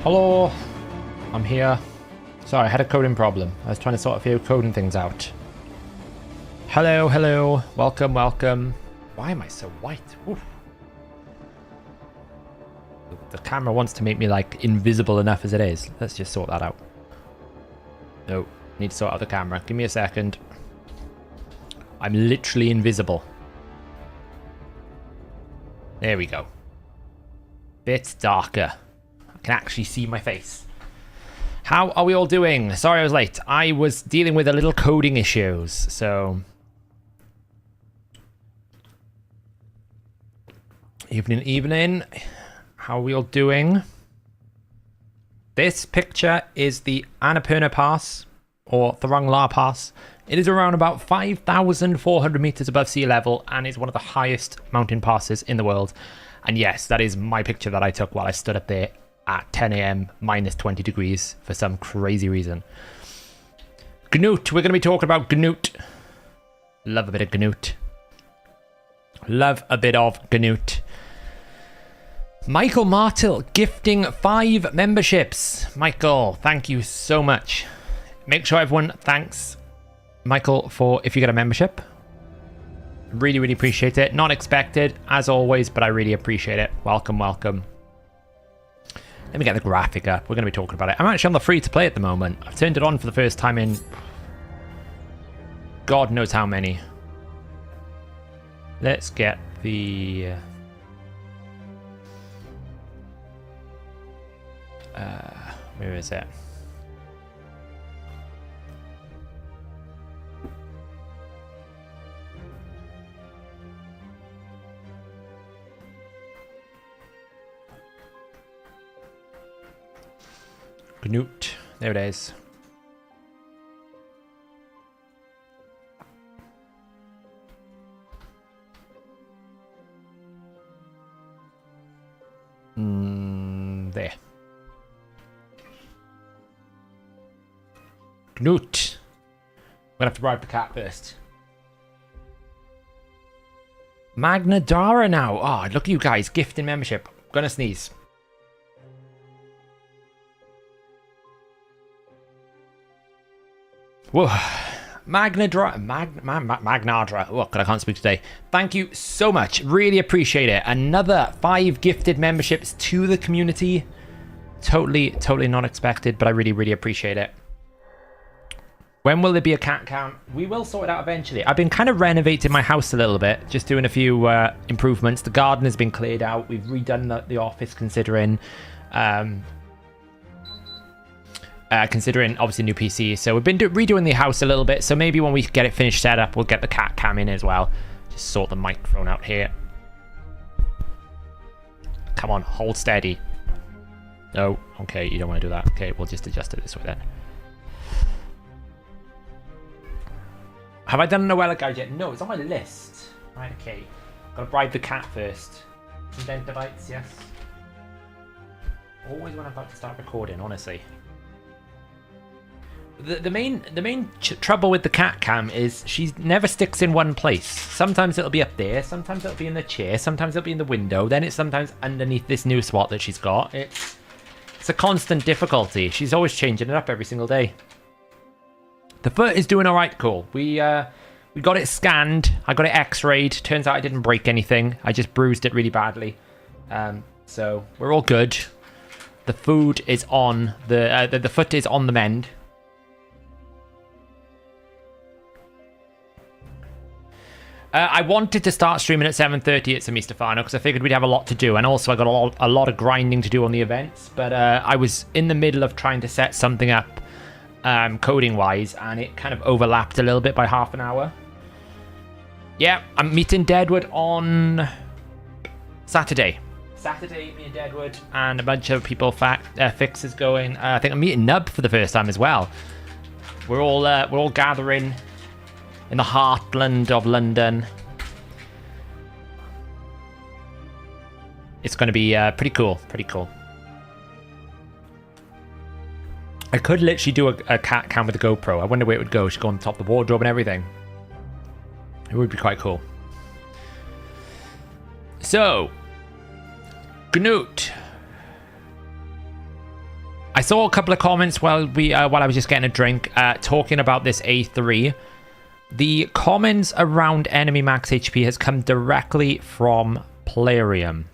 Hello, I'm here. Sorry, I had a coding problem. I was trying to sort a few coding things out. Hello, hello. Welcome, welcome. Why am I so white? Oof. The camera wants to make me like invisible enough as it is. Let's just sort that out. No, need to sort out the camera. Give me a second. I'm literally invisible. There we go. Bit darker. I can actually see my face. How are we all doing? Sorry I was late. I was dealing with a little coding issues, so... Evening, evening. How are we all doing? This picture is the Annapurna Pass, or Thoronglar Pass. It is around about 5,400 meters above sea level, and is one of the highest mountain passes in the world. And yes, that is my picture that I took while I stood up there at 10 AM, minus 20 degrees, for some crazy reason. Knut, we're going to be talking about Knut. Love a bit of Knut. Love a bit of Knut. Michael Martill gifting 5 memberships. Michael, thank you so much. Make sure everyone thanks Michael for if you get a membership. Really, really appreciate it. Not expected, as always, but I really appreciate it. Welcome, welcome. Let me get the graphic up. We're going to be talking about it. I'm actually on the free to play at the moment. I've turned it on for the first time in God knows how many. Let's get the... where is it? Knut. There it is. There. Knut. I'm gonna have to bribe the cat first. Magnadara now. Oh, look at you guys. Gifting membership. Gonna sneeze. Whoa. Magnadra. Oh, God, I can't speak today. Thank you so much. Really appreciate it. Another 5 gifted memberships to the community. Totally not expected, but I really, really appreciate it. When will there be a cat count? We will sort it out eventually. I've been kind of renovating my house a little bit, just doing a few improvements. The garden has been cleared out. We've redone the office, considering obviously new PC. So we've been redoing the house a little bit. So maybe when we get it finished set up, we'll get the cat cam in as well. Just sort the microphone out here. Come on, hold steady. No, okay, you don't want to do that. Okay, we'll just adjust it this way then. Have I done a Noella guide yet? No, it's on my list. Right, okay. Gotta bribe the cat first. Some bites, yes. Always when I'm about to start recording, honestly. The main trouble with the cat cam is she never sticks in one place. Sometimes it'll be up there, sometimes it'll be in the chair, sometimes it'll be in the window, then it's sometimes underneath this new spot that she's got. It's a constant difficulty. She's always changing it up every single day. The foot is doing alright, cool. We got it scanned, I got it x-rayed. Turns out I didn't break anything, I just bruised it really badly. So we're all good. The food is on, the foot is on the mend. I wanted to start streaming at 7:30 at Semi Stefano because I figured we'd have a lot to do, and also I got a lot of grinding to do on the events, but I was in the middle of trying to set something up coding wise, and it kind of overlapped a little bit by half an hour. Yeah, I'm meeting Deadwood on Saturday. Me and Deadwood and a bunch of people fixes going. I think I'm meeting Nub for the first time as well. We're all gathering in the heartland of London. It's going to be pretty cool. I could literally do a cat cam with a GoPro. I wonder where it would go. It should go on top of the wardrobe and everything. It would be quite cool. So, Knut. I saw a couple of comments while I was just getting a drink, talking about this A3. The comments around enemy max HP has come directly from Plarium.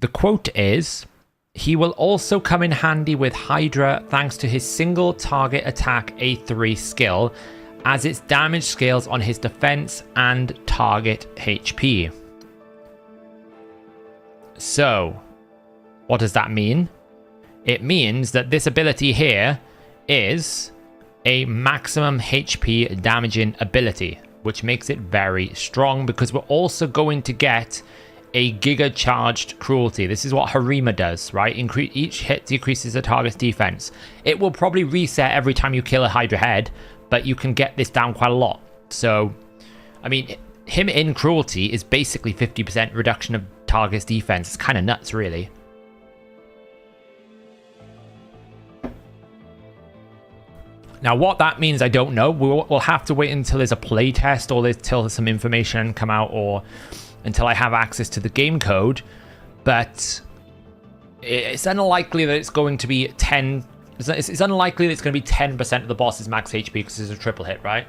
The quote is, "He will also come in handy with Hydra thanks to his single target attack A3 skill, as its damage scales on his defense and target HP." So, what does that mean? It means that this ability here is a maximum HP damaging ability, which makes it very strong because we're also going to get a giga charged cruelty. This is what Harima does, right? Each hit decreases the target's defense. It will probably reset every time you kill a Hydra head, but you can get this down quite a lot. So, I mean, him in cruelty is basically 50% reduction of target's defense. It's kind of nuts, really. Now, what that means, I don't know. We'll have to wait until there's a playtest or until some information come out or until I have access to the game code. But it's unlikely that it's going to be 10... It's unlikely that it's going to be 10% of the boss's max HP because it's a triple hit, right?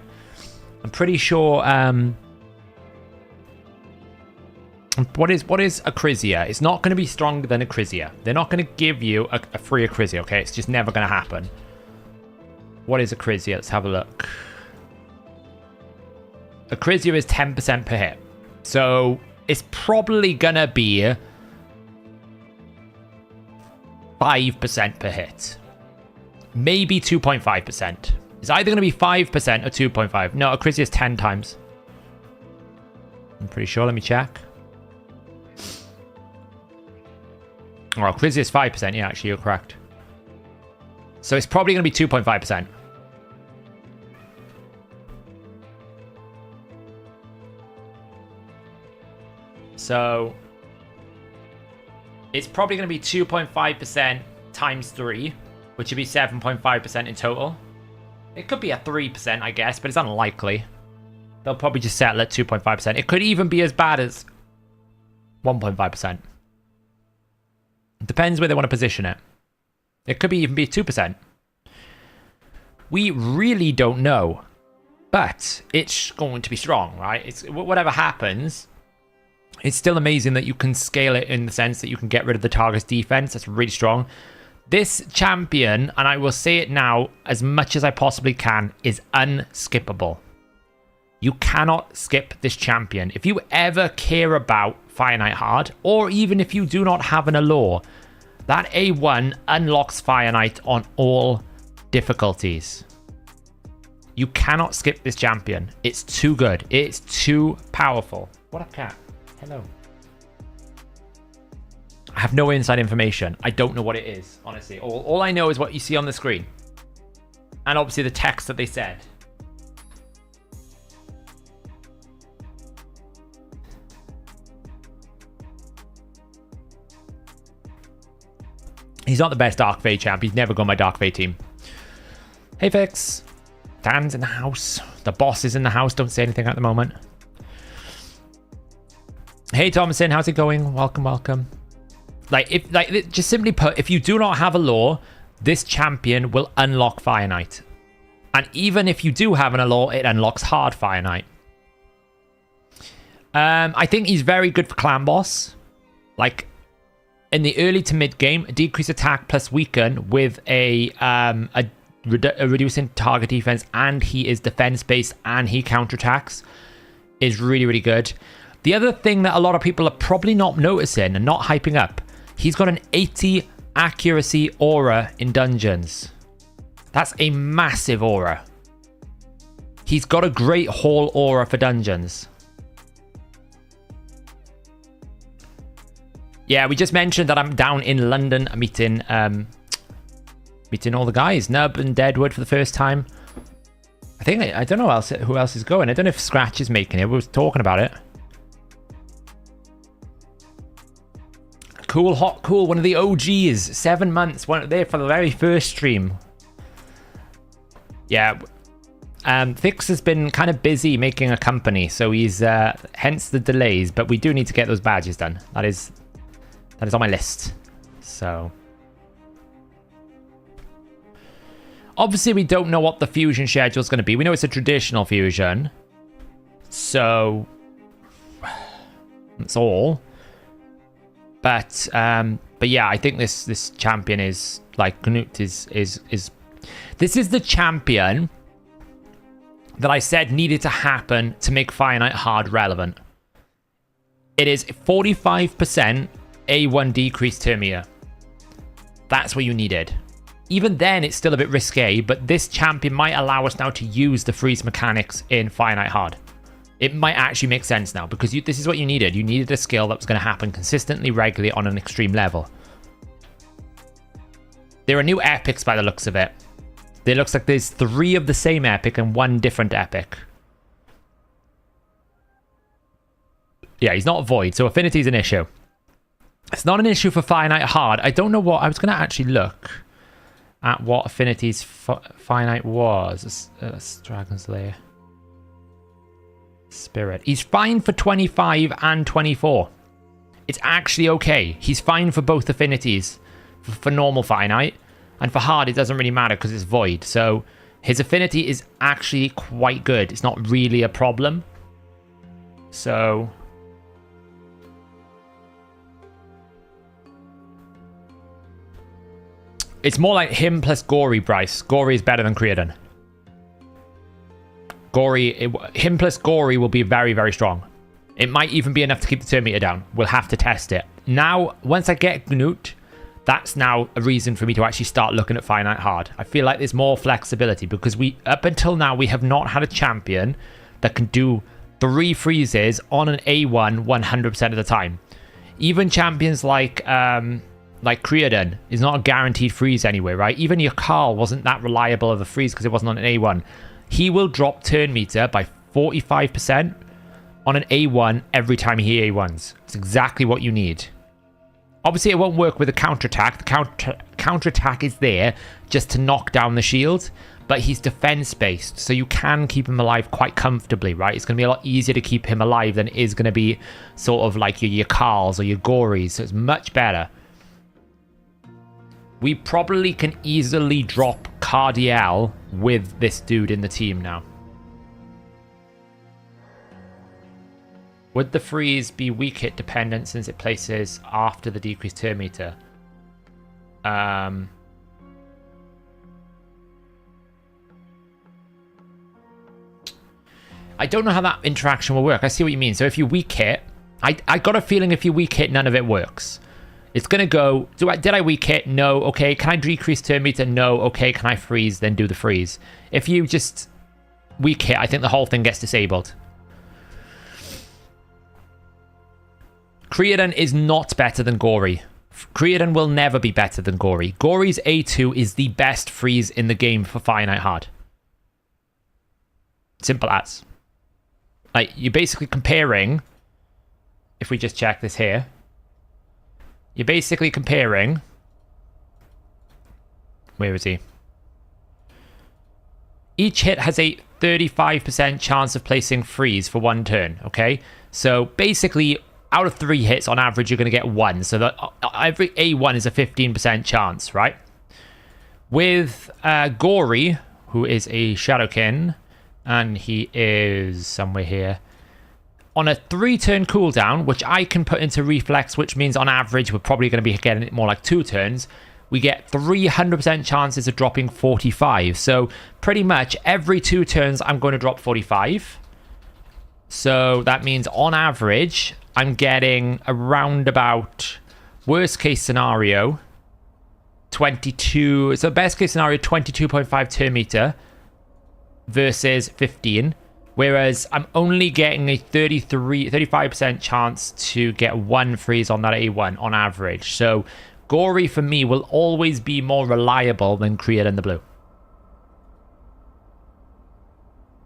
I'm pretty sure... What is Acrizia? It's not going to be stronger than Acrizia. They're not going to give you a free Acrizia, okay? It's just never going to happen. What is Acrizia? Let's have a look. Acrizia is 10% per hit. So it's probably going to be 5% per hit. Maybe 2.5%. It's either going to be 5% or 2.5. No, Acrizia is 10 times. I'm pretty sure. Let me check. Oh, Acrizia is 5%. Yeah, actually, you're correct. So it's probably going to be 2.5%. So it's probably going to be 2.5% times 3, which would be 7.5% in total. It could be a 3%, I guess, but it's unlikely. They'll probably just settle at 2.5%. It could even be as bad as 1.5%. It depends where they want to position it. It could even be 2%. We really don't know. But it's going to be strong, right? It's whatever happens, it's still amazing that you can scale it in the sense that you can get rid of the target's defense. That's really strong. This champion, and I will say it now as much as I possibly can, is unskippable. You cannot skip this champion. If you ever care about Fire Knight hard, or even if you do not have an Allure, that A1 unlocks Fire Knight on all difficulties. You cannot skip this champion. It's too good. It's too powerful. What up, cat? Hello. I have no inside information. I don't know what it is, honestly. All I know is what you see on the screen. And obviously the text that they said. He's not the best Dark Fate champ. He's never gone my Dark Fate team. Hey, Fix. Dan's in the house. The boss is in the house. Don't say anything at the moment. Hey, Thomason. How's it going? Welcome, welcome. Just simply put, if you do not have a lore, this champion will unlock Fire Knight. And even if you do have an lore, it unlocks hard Fire Knight. I think he's very good for clan boss. Like, in the early to mid game, decrease attack plus weaken with a reducing target defense, and he is defense based and he counterattacks is really, really good. The other thing that a lot of people are probably not noticing and not hyping up, he's got an 80 accuracy aura in dungeons. That's a massive aura. He's got a great haul aura for dungeons. Yeah, we just mentioned that I'm down in London meeting all the guys. Nub and Deadwood for the first time. I don't know who else is going. I don't know if Scratch is making it. We were talking about it. Cool, hot, cool. One of the OGs. 7 months. One there for the very first stream. Yeah. Fix has been kind of busy making a company, so he's hence the delays. But we do need to get those badges done. That is on my list. So obviously we don't know what the fusion schedule is going to be. We know it's a traditional fusion, so that's all. But yeah, I think this champion is like Knut is this is the champion that I said needed to happen to make Fire Knight hard relevant. It is 45% A1 decrease turn meter. That's what you needed. Even then, it's still a bit risque, but this champion might allow us now to use the freeze mechanics in Fire Knight hard. It might actually make sense now, because this is what you needed. You needed a skill that was going to happen consistently, regularly on an extreme level. There are new epics by the looks of it. It looks like there's 3 of the same epic and 1 different epic. Yeah, he's not void, so affinity is an issue. It's not an issue for Fire Knight hard. I don't know what... I was going to actually look at what affinity's Fire Knight was. Dragon Slayer. Spirit. He's fine for 25 and 24. It's actually okay. He's fine for both affinities. For normal Fire Knight. And for hard, it doesn't really matter because it's void. So his affinity is actually quite good. It's not really a problem. So... it's more like him plus Gory, Bryce. Gory is better than Creodon. Him plus Gory will be very, very strong. It might even be enough to keep the turn meter down. We'll have to test it. Now, once I get Knut, that's now a reason for me to actually start looking at Fire Knight hard. I feel like there's more flexibility because up until now, we have not had a champion that can do 3 freezes on an A1 100% of the time. Even champions like Creodon is not a guaranteed freeze anyway, right? Even your Carl wasn't that reliable of a freeze because it wasn't on an A1. He will drop turn meter by 45% on an A1 every time he A1s. It's exactly what you need. Obviously, it won't work with a counterattack. The counterattack is there just to knock down the shield, but he's defense-based, so you can keep him alive quite comfortably, right? It's going to be a lot easier to keep him alive than it is going to be sort of like your Carls or your Gories, so it's much better. We probably can easily drop Cardiel with this dude in the team now. Would the freeze be weak hit dependent since it places after the decreased turn meter? I don't know how that interaction will work. I see what you mean. So if you weak hit, I got a feeling if you weak hit, none of it works. It's going to go, did I weak hit? No. Okay. Can I decrease turn meter? No. Okay. Can I freeze? Then do the freeze. If you just weak hit, I think the whole thing gets disabled. Creodon is not better than Gory. Creodon will never be better than Gory. Gory's A2 is the best freeze in the game for Fire Knight hard. Simple as. Like, you're basically comparing, if we just check this here, you're basically comparing Where is he? Each hit has a 35% chance of placing freeze for 1 turn, okay? So basically, out of 3 hits, on average, you're going to get 1. So that every A1 is a 15% chance, right? With Gory, who is a Shadowkin, and he is somewhere here, on a 3-turn cooldown, which I can put into reflex, which means on average, we're probably going to be getting it more like 2 turns, we get 300% chances of dropping 45. So pretty much every 2 turns, I'm going to drop 45. So that means on average, I'm getting around about, worst case scenario, 22. So best case scenario, 22.5 turn meter versus 15. Whereas I'm only getting a 35% chance to get 1 freeze on that A1 on average. So Gory for me will always be more reliable than Create in the Blue.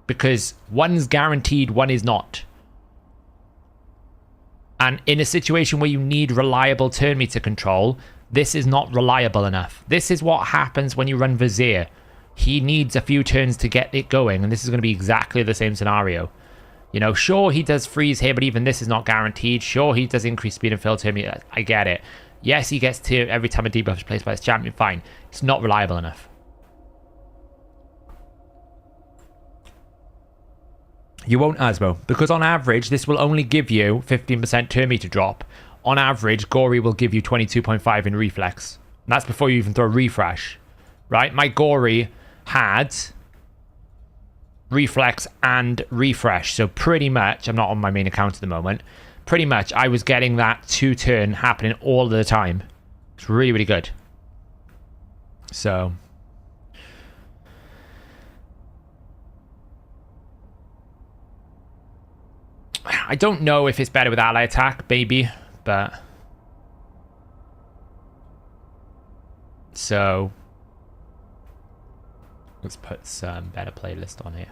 Because 1's guaranteed, 1 is not. And in a situation where you need reliable turn meter control, this is not reliable enough. This is what happens when you run Vizier. He needs a few turns to get it going, and this is going to be exactly the same scenario. You know, sure, he does freeze here, but even this is not guaranteed. Sure, he does increase speed and fill turn meter. I get it. Yes, he gets to every time a debuff is placed by his champion. Fine. It's not reliable enough. You won't Asmo, because on average, this will only give you 15% turn meter drop. On average, Gory will give you 22.5 in reflex. And that's before you even throw refresh. Right? My Gory had reflex and refresh. So pretty much, I'm not on my main account at the moment. Pretty much, I was getting that 2-turn happening all the time. It's really, really good. So I don't know if it's better with ally attack, maybe, but so let's put some better playlist on here.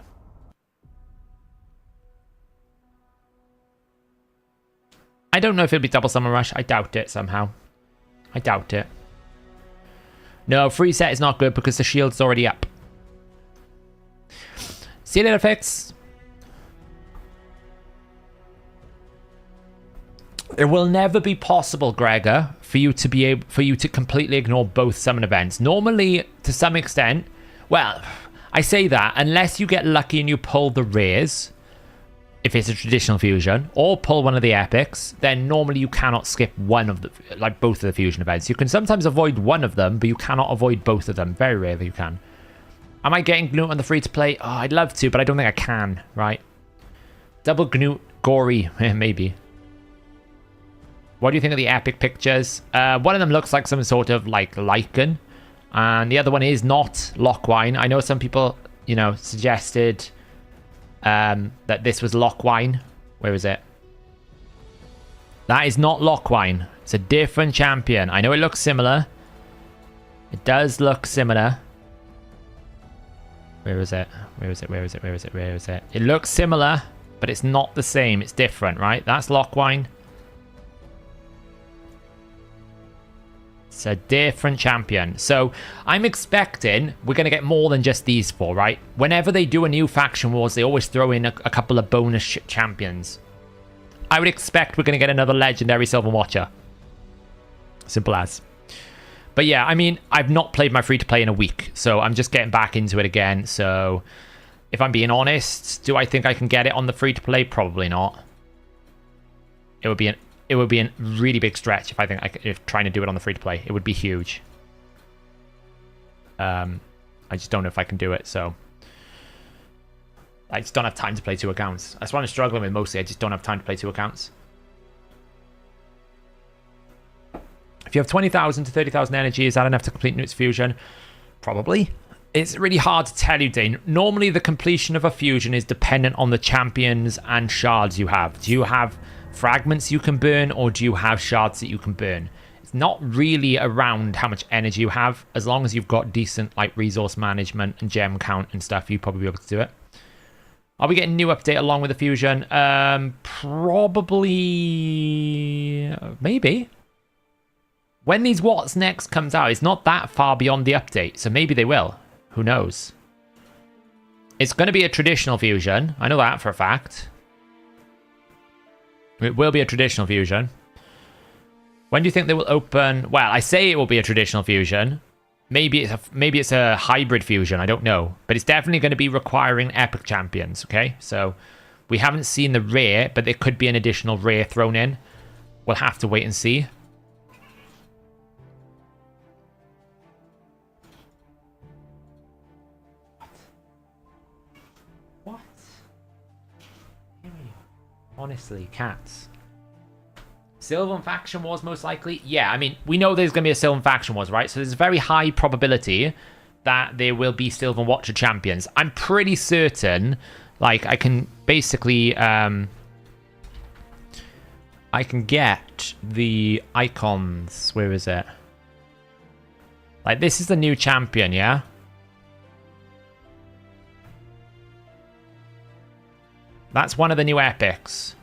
I don't know if it'll be double summon rush. I doubt it somehow. I doubt it. No, free set is not good because the shield's already up. See you later, Fix. It will never be possible, Gregor, for you to completely ignore both summon events. Normally, to some extent, well, I say that unless you get lucky and you pull the rares, if it's a traditional fusion, or pull one of the epics, then normally you cannot skip one of the, like both of the fusion events. You can sometimes avoid one of them, but you cannot avoid both of them. Very rarely you can. Am I getting Knut on the free to play? Oh, I'd love to, but I don't think I can, right? Double Knut, Gory, maybe. What do you think of the epic pictures? One of them looks like some sort of like lichen, and the other one is not Lockwine. I know some people, you know, suggested that this was Lockwine. Where is it? That is not Lockwine. It's a different champion. I know it looks similar. It does look similar. Where is it? Where is it? Where is it? Where is it? Where is it? It looks similar, but it's not the same. It's different, right? That's Lockwine. It's a different champion. So I'm expecting we're going to get more than just these 4, right? Whenever they do a new faction wars, they always throw in a couple of bonus champions. I would expect we're going to get another legendary Silver Watcher. Simple as. But yeah, I mean, I've not played my free-to-play in a week, so I'm just getting back into it again. So if I'm being honest, do I think I can get it on the free-to-play? Probably not. It would be a really big stretch if trying to do it on the free-to-play. It would be huge. I just don't know if I can do it, so I just don't have time to play 2 accounts. That's what I'm struggling with mostly. I just don't have time to play 2 accounts. If you have 20,000 to 30,000 energy, is that enough to complete Knut's fusion? Probably. It's really hard to tell you, Dane. Normally, the completion of a fusion is dependent on the champions and shards you have. Do you have fragments you can burn, or do you have shards that you can burn? It's not really around how much energy you have. As long as you've got decent like resource management and gem count and stuff, you'll probably be able to do it. Are we getting new update along with the fusion? Probably, maybe. when these What's Next comes out, it's not that far beyond the update, so maybe they will. Who knows? It's going to be a traditional fusion. I know that for a fact. It will be a traditional fusion. When do you think they will open? Well, I say it will be a traditional fusion. Maybe it's a hybrid fusion. I don't know, but it's definitely going to be requiring epic champions. Okay, so we haven't seen the rare, but there could be an additional rare thrown in. We'll have to wait and see. What? Honestly, cats. Sylvan Faction Wars, most likely? Yeah, I mean, we know there's going to be a Sylvan Faction Wars, right? So there's a very high probability that there will be Sylvan Watcher champions. I'm pretty certain, like, I can basically, I can get the icons. Where is it? Like, this is the new champion, yeah? That's one of the new epics.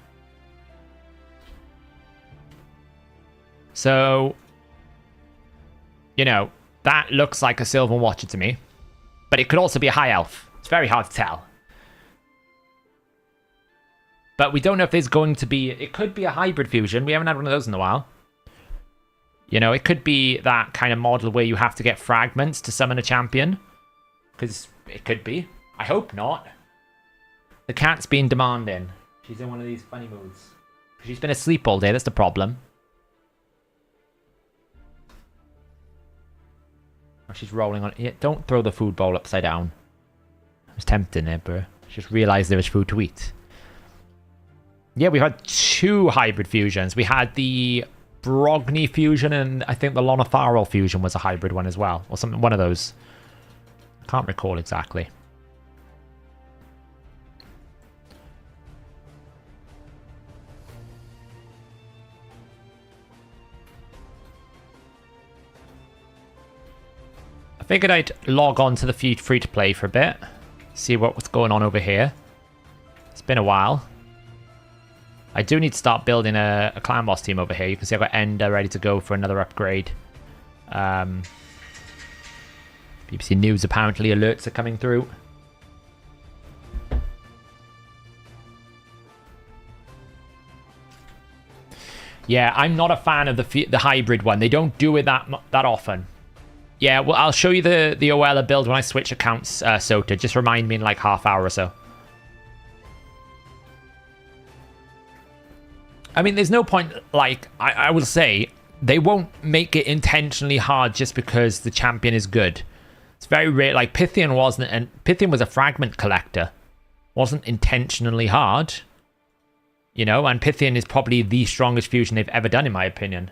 So, you know, that looks like a Sylvan Watcher to me. But it could also be a High Elf. It's very hard to tell. But we don't know if there's going to be... It could be a hybrid fusion. We haven't had one of those in a while. You know, it could be that kind of model where you have to get fragments to summon a champion. Because it could be. I hope not. The cat's been demanding. She's in one of these funny moods. She's been asleep all day. That's the problem. She's rolling on it. Yeah, don't throw the food bowl upside down. I was tempting it, but just realised there was food to eat. Yeah, we've had 2 hybrid fusions. We had the Brogni fusion, and I think the Lonotharo fusion was a hybrid one as well. Or something, one of those. I can't recall exactly. I figured I'd log on to the free-to-play for a bit. See what's going on over here. It's been a while. I do need to start building a clan boss team over here. You can see I've got Ender ready to go for another upgrade. BBC News, apparently alerts are coming through. Yeah, I'm not a fan of the hybrid one. They don't do it that often. Yeah, well, I'll show you the Oella build when I switch accounts, Sota. Just remind me in like half hour or so. I mean, there's no point, like, I will say, they won't make it intentionally hard just because the champion is good. It's very rare, like, Pythian wasn't, and Pythian was a fragment collector. Wasn't intentionally hard. You know, and Pythian is probably the strongest fusion they've ever done, in my opinion.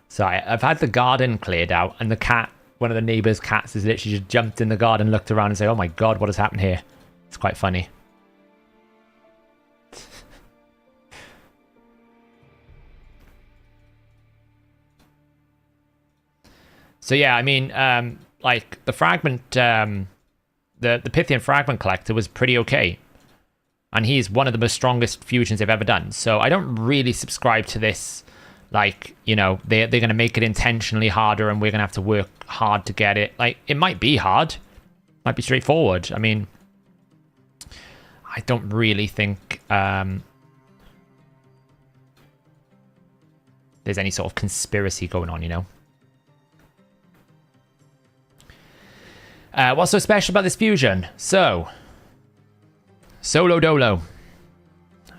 So I've had the garden cleared out, and the cat, one of the neighbours' cats, has literally just jumped in the garden, looked around and said, "Oh my god, what has happened here?" It's quite funny. So yeah, I mean, like the fragment, the Pythian fragment collector was pretty okay, and he's one of the most strongest fusions they've ever done. So I don't really subscribe to this. Like, you know, they're going to make it intentionally harder and we're going to have to work hard to get it. Like, it might be hard. Might be straightforward. I mean, I don't really think there's any sort of conspiracy going on, you know? What's so special about this fusion? So, Solo Dolo.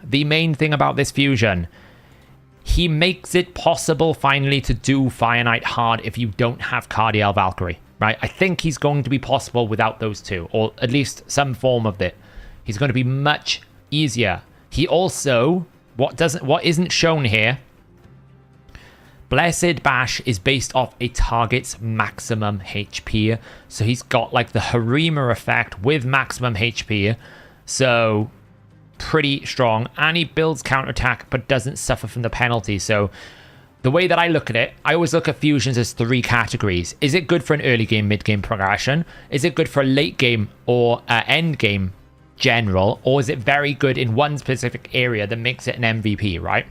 The main thing about this fusion... He makes it possible, finally, to do Fire Knight hard if you don't have Cardiel Valkyrie, right? I think he's going to be possible without those two, or at least some form of it. He's going to be much easier. He also, what isn't shown here, Blessed Bash is based off a target's maximum HP. So he's got like the Harima effect with maximum HP. So... pretty strong, and he builds counterattack but doesn't suffer from the penalty. So the way that I look at it, I always look at fusions as 3 categories. Is it good for an early game, mid game progression? Is it good for a late game or end game general, or is it very good in one specific area that makes it an MVP, right?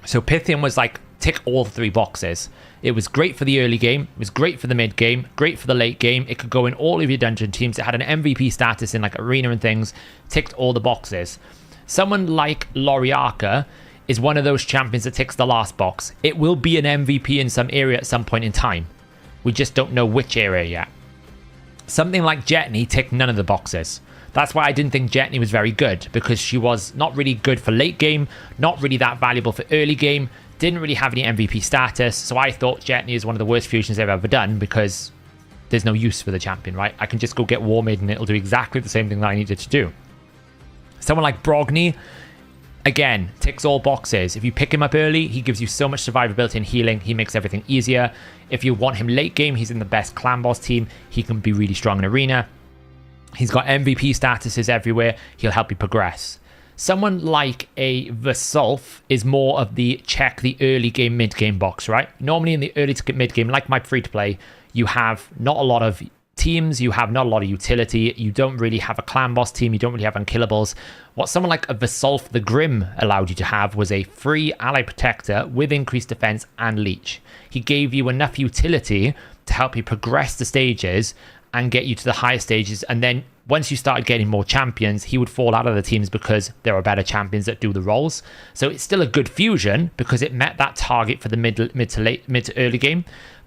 So Pythian was like, tick all 3 boxes. It was great for the early game, it was great for the mid game, great for the late game. It could go in all of your dungeon teams. It had an MVP status in like arena and things, ticked all the boxes. Someone like Loriaka is one of those champions that ticks the last box. It will be an MVP in some area at some point in time. We just don't know which area yet. Something like Jetney ticked none of the boxes. That's why I didn't think Jetney was very good, because she was not really good for late game, not really that valuable for early game, didn't really have any MVP status. So I thought Jetney is one of the worst fusions they've ever done, because there's no use for the champion, right? I can just go get War Maiden and it'll do exactly the same thing that I needed to do. Someone like Brogni, again, ticks all boxes. If you pick him up early, he gives you so much survivability and healing. He makes everything easier. If you want him late game, he's in the best clan boss team. He can be really strong in arena. He's got MVP statuses everywhere. He'll help you progress. Someone like a Vasulf is more of the check the early game, mid game box, right? Normally in the early to mid game, like my free to play, you have not a lot of teams, you have not a lot of utility, you don't really have a clan boss team, you don't really have unkillables. What someone like a Vasulf the Grim allowed you to have was a free ally protector with increased defense and leech. He gave you enough utility to help you progress the stages and get you to the higher stages, and then once you started getting more champions, he would fall out of the teams because there are better champions that do the roles. So it's still a good fusion because it met that target for the mid to early game,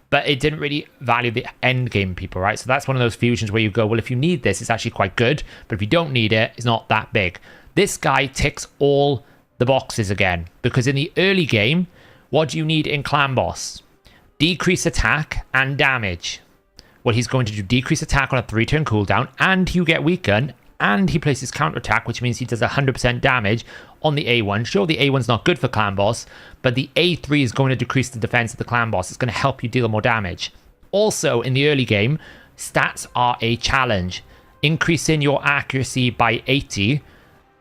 but it didn't really value the end game people, right? So that's one of those fusions where you go, well, if you need this, it's actually quite good, but if you don't need it, it's not that big. This guy ticks all the boxes again, because in the early game, what do you need in clan boss? Decrease attack and damage. Well, he's going to do decrease attack on a 3-turn cooldown, and you get weaken, and he places counter attack, which means he does 100% damage on the A1. Sure, the A1's not good for clan boss, but the A3 is going to decrease the defense of the clan boss. It's going to help you deal more damage. Also, in the early game, stats are a challenge. Increasing your accuracy by 80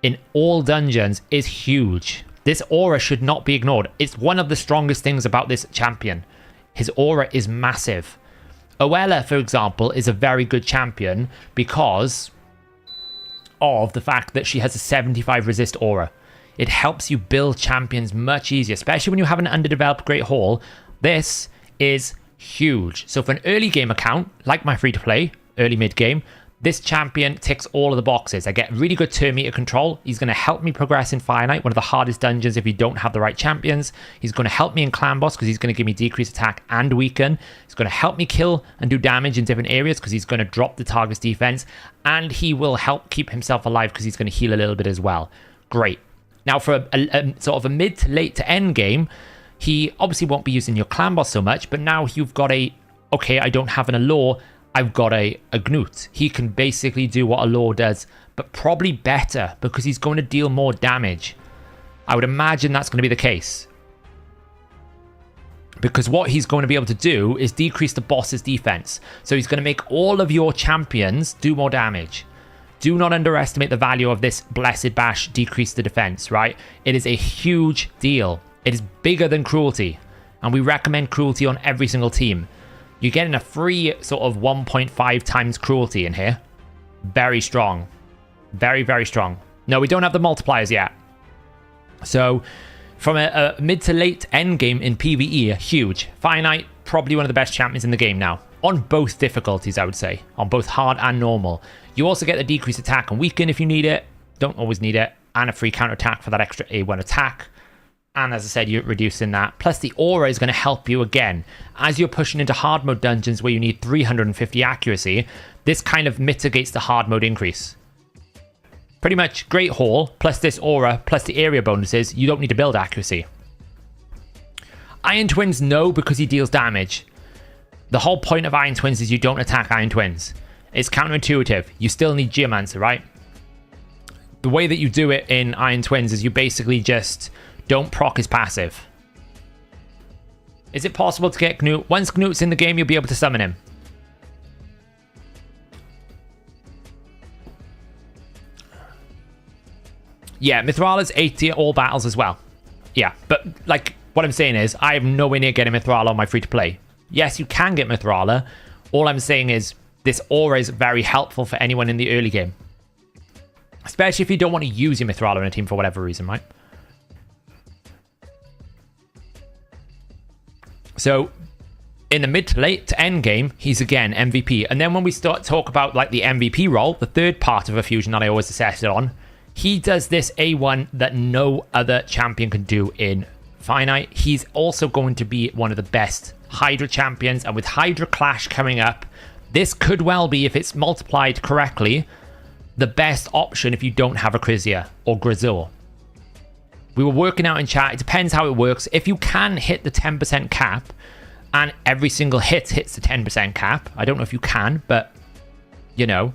in all dungeons is huge. This aura should not be ignored. It's one of the strongest things about this champion. His aura is massive. Oella, for example, is a very good champion because of the fact that she has a 75 resist aura. It helps you build champions much easier, especially when you have an underdeveloped Great Hall. This is huge. So for an early game account, like my free-to-play, early mid-game, this champion ticks all of the boxes. I get really good turn meter control. He's going to help me progress in Fire Knight, one of the hardest dungeons if you don't have the right champions. He's going to help me in Clan Boss because he's going to give me decreased attack and weaken. He's going to help me kill and do damage in different areas because he's going to drop the target's defense. And he will help keep himself alive because he's going to heal a little bit as well. Great. Now for a sort of a mid to late to end game, he obviously won't be using your Clan Boss so much, but now you've got a, okay, I don't have an Allure, I've got a Knut. He can basically do what Allure does, but probably better because he's going to deal more damage. I would imagine that's going to be the case. Because what he's going to be able to do is decrease the boss's defense. So he's going to make all of your champions do more damage. Do not underestimate the value of this Blessed Bash decrease the defense, right? It is a huge deal. It is bigger than Cruelty. And we recommend Cruelty on every single team. You're getting a free sort of 1.5 times Cruelty in here. Very strong. Very, very strong. No, we don't have the multipliers yet. So, from a mid to late end game in PvE, huge. Fire Knight, probably one of the best champions in the game now. On both difficulties, I would say. On both hard and normal. You also get the decreased attack and weaken if you need it. Don't always need it. And a free counter attack for that extra A1 attack. And as I said, you're reducing that. Plus the aura is going to help you again. As you're pushing into hard mode dungeons where you need 350 accuracy, this kind of mitigates the hard mode increase. Pretty much Great Hall, plus this aura, plus the area bonuses, you don't need to build accuracy. Iron Twins, no, because he deals damage. The whole point of Iron Twins is you don't attack Iron Twins. It's counterintuitive. You still need Geomancer, right? The way that you do it in Iron Twins is you basically just don't proc his passive. Is it possible to get Knut? Once Knut's in the game, you'll be able to summon him. Yeah, Mithrala's 80 all battles as well. Yeah, but like what I'm saying is I have nowhere near getting Mithrala on my free-to-play. Yes, you can get Mithrala. All I'm saying is this aura is very helpful for anyone in the early game. Especially if you don't want to use your Mithrala in a team for whatever reason, right? So in the mid to late to end game, he's again MVP. And then when we start talk about like the MVP role, the third part of a fusion that I always assess it on, he does this A1 that no other champion can do in Finite. He's also going to be one of the best Hydra champions. And with Hydra Clash coming up, this could well be, if it's multiplied correctly, the best option if you don't have Acrizia or Grizzle. We were working out in chat. It depends how it works. If you can hit the 10% cap and every single hit hits the 10% cap, I don't know if you can, but you know,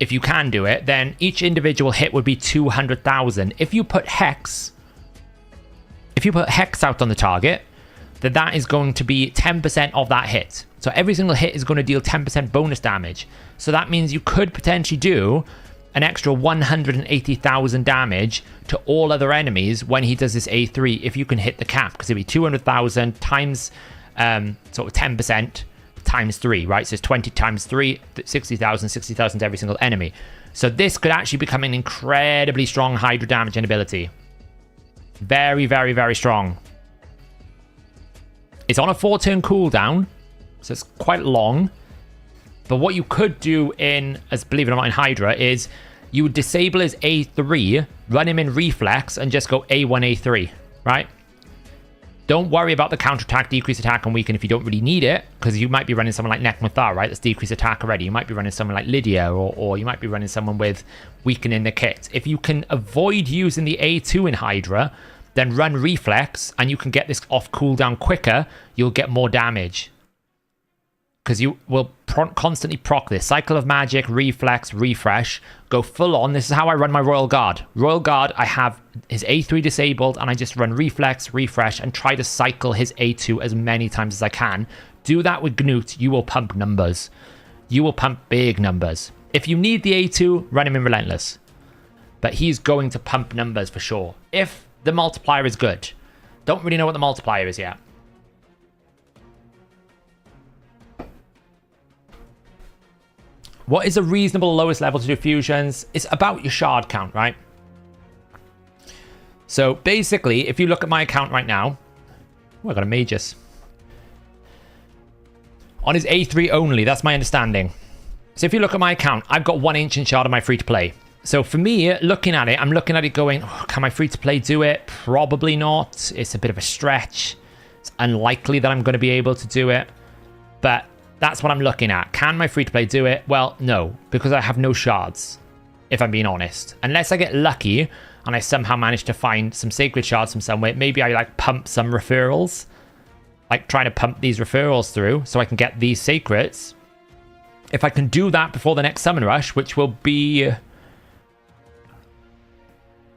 if you can do it, then each individual hit would be 200,000. If you put Hex out on the target, then that is going to be 10% of that hit. So every single hit is going to deal 10% bonus damage. So that means you could potentially do an extra 180,000 damage to all other enemies when he does this A3 if you can hit the cap, because it'd be 200,000 times sort of 10% times 3, right? So it's 20 times 3, 60,000, 60,000 to every single enemy. So this could actually become an incredibly strong Hydra damage and ability. Very, very, very strong. It's on a 4-turn cooldown, so it's quite long. But what you could do in, as believe it or not, in Hydra is you would disable his A3, run him in reflex, and just go A1, A3, right? Don't worry about the counterattack, decrease attack, and weaken if you don't really need it, because you might be running someone like Nekmuthar, right? That's decrease attack already. You might be running someone like Lydia, or you might be running someone with weaken in the kit. If you can avoid using the A2 in Hydra, then run reflex, and you can get this off cooldown quicker. You'll get more damage, because you will constantly proc this. Cycle of Magic, reflex, refresh, go full on. This is how I run my Royal Guard. Royal Guard, I have his A3 disabled, and I just run reflex, refresh, and try to cycle his A2 as many times as I can. Do that with Knut, you will pump numbers. You will pump big numbers. If you need the A2, run him in Relentless. But he's going to pump numbers for sure. If the multiplier is good. Don't really know what the multiplier is yet. What is a reasonable lowest level to do fusions? It's about your shard count, right? So basically, if you look at my account right now, oh, I got a Magus. On his A3 only, that's my understanding. So if you look at my account, I've got 1 ancient shard on my free to play. So for me, looking at it, I'm looking at it going, oh, can my free to play do it? Probably not. It's a bit of a stretch. It's unlikely that I'm going to be able to do it. But that's what I'm looking at. Can my free to play do it? Well, no, because I have no shards, if I'm being honest. Unless I get lucky and I somehow manage to find some sacred shards from somewhere. Maybe I like pump some referrals, like trying to pump these referrals through so I can get these sacreds. If I can do that before the next summon rush, which will be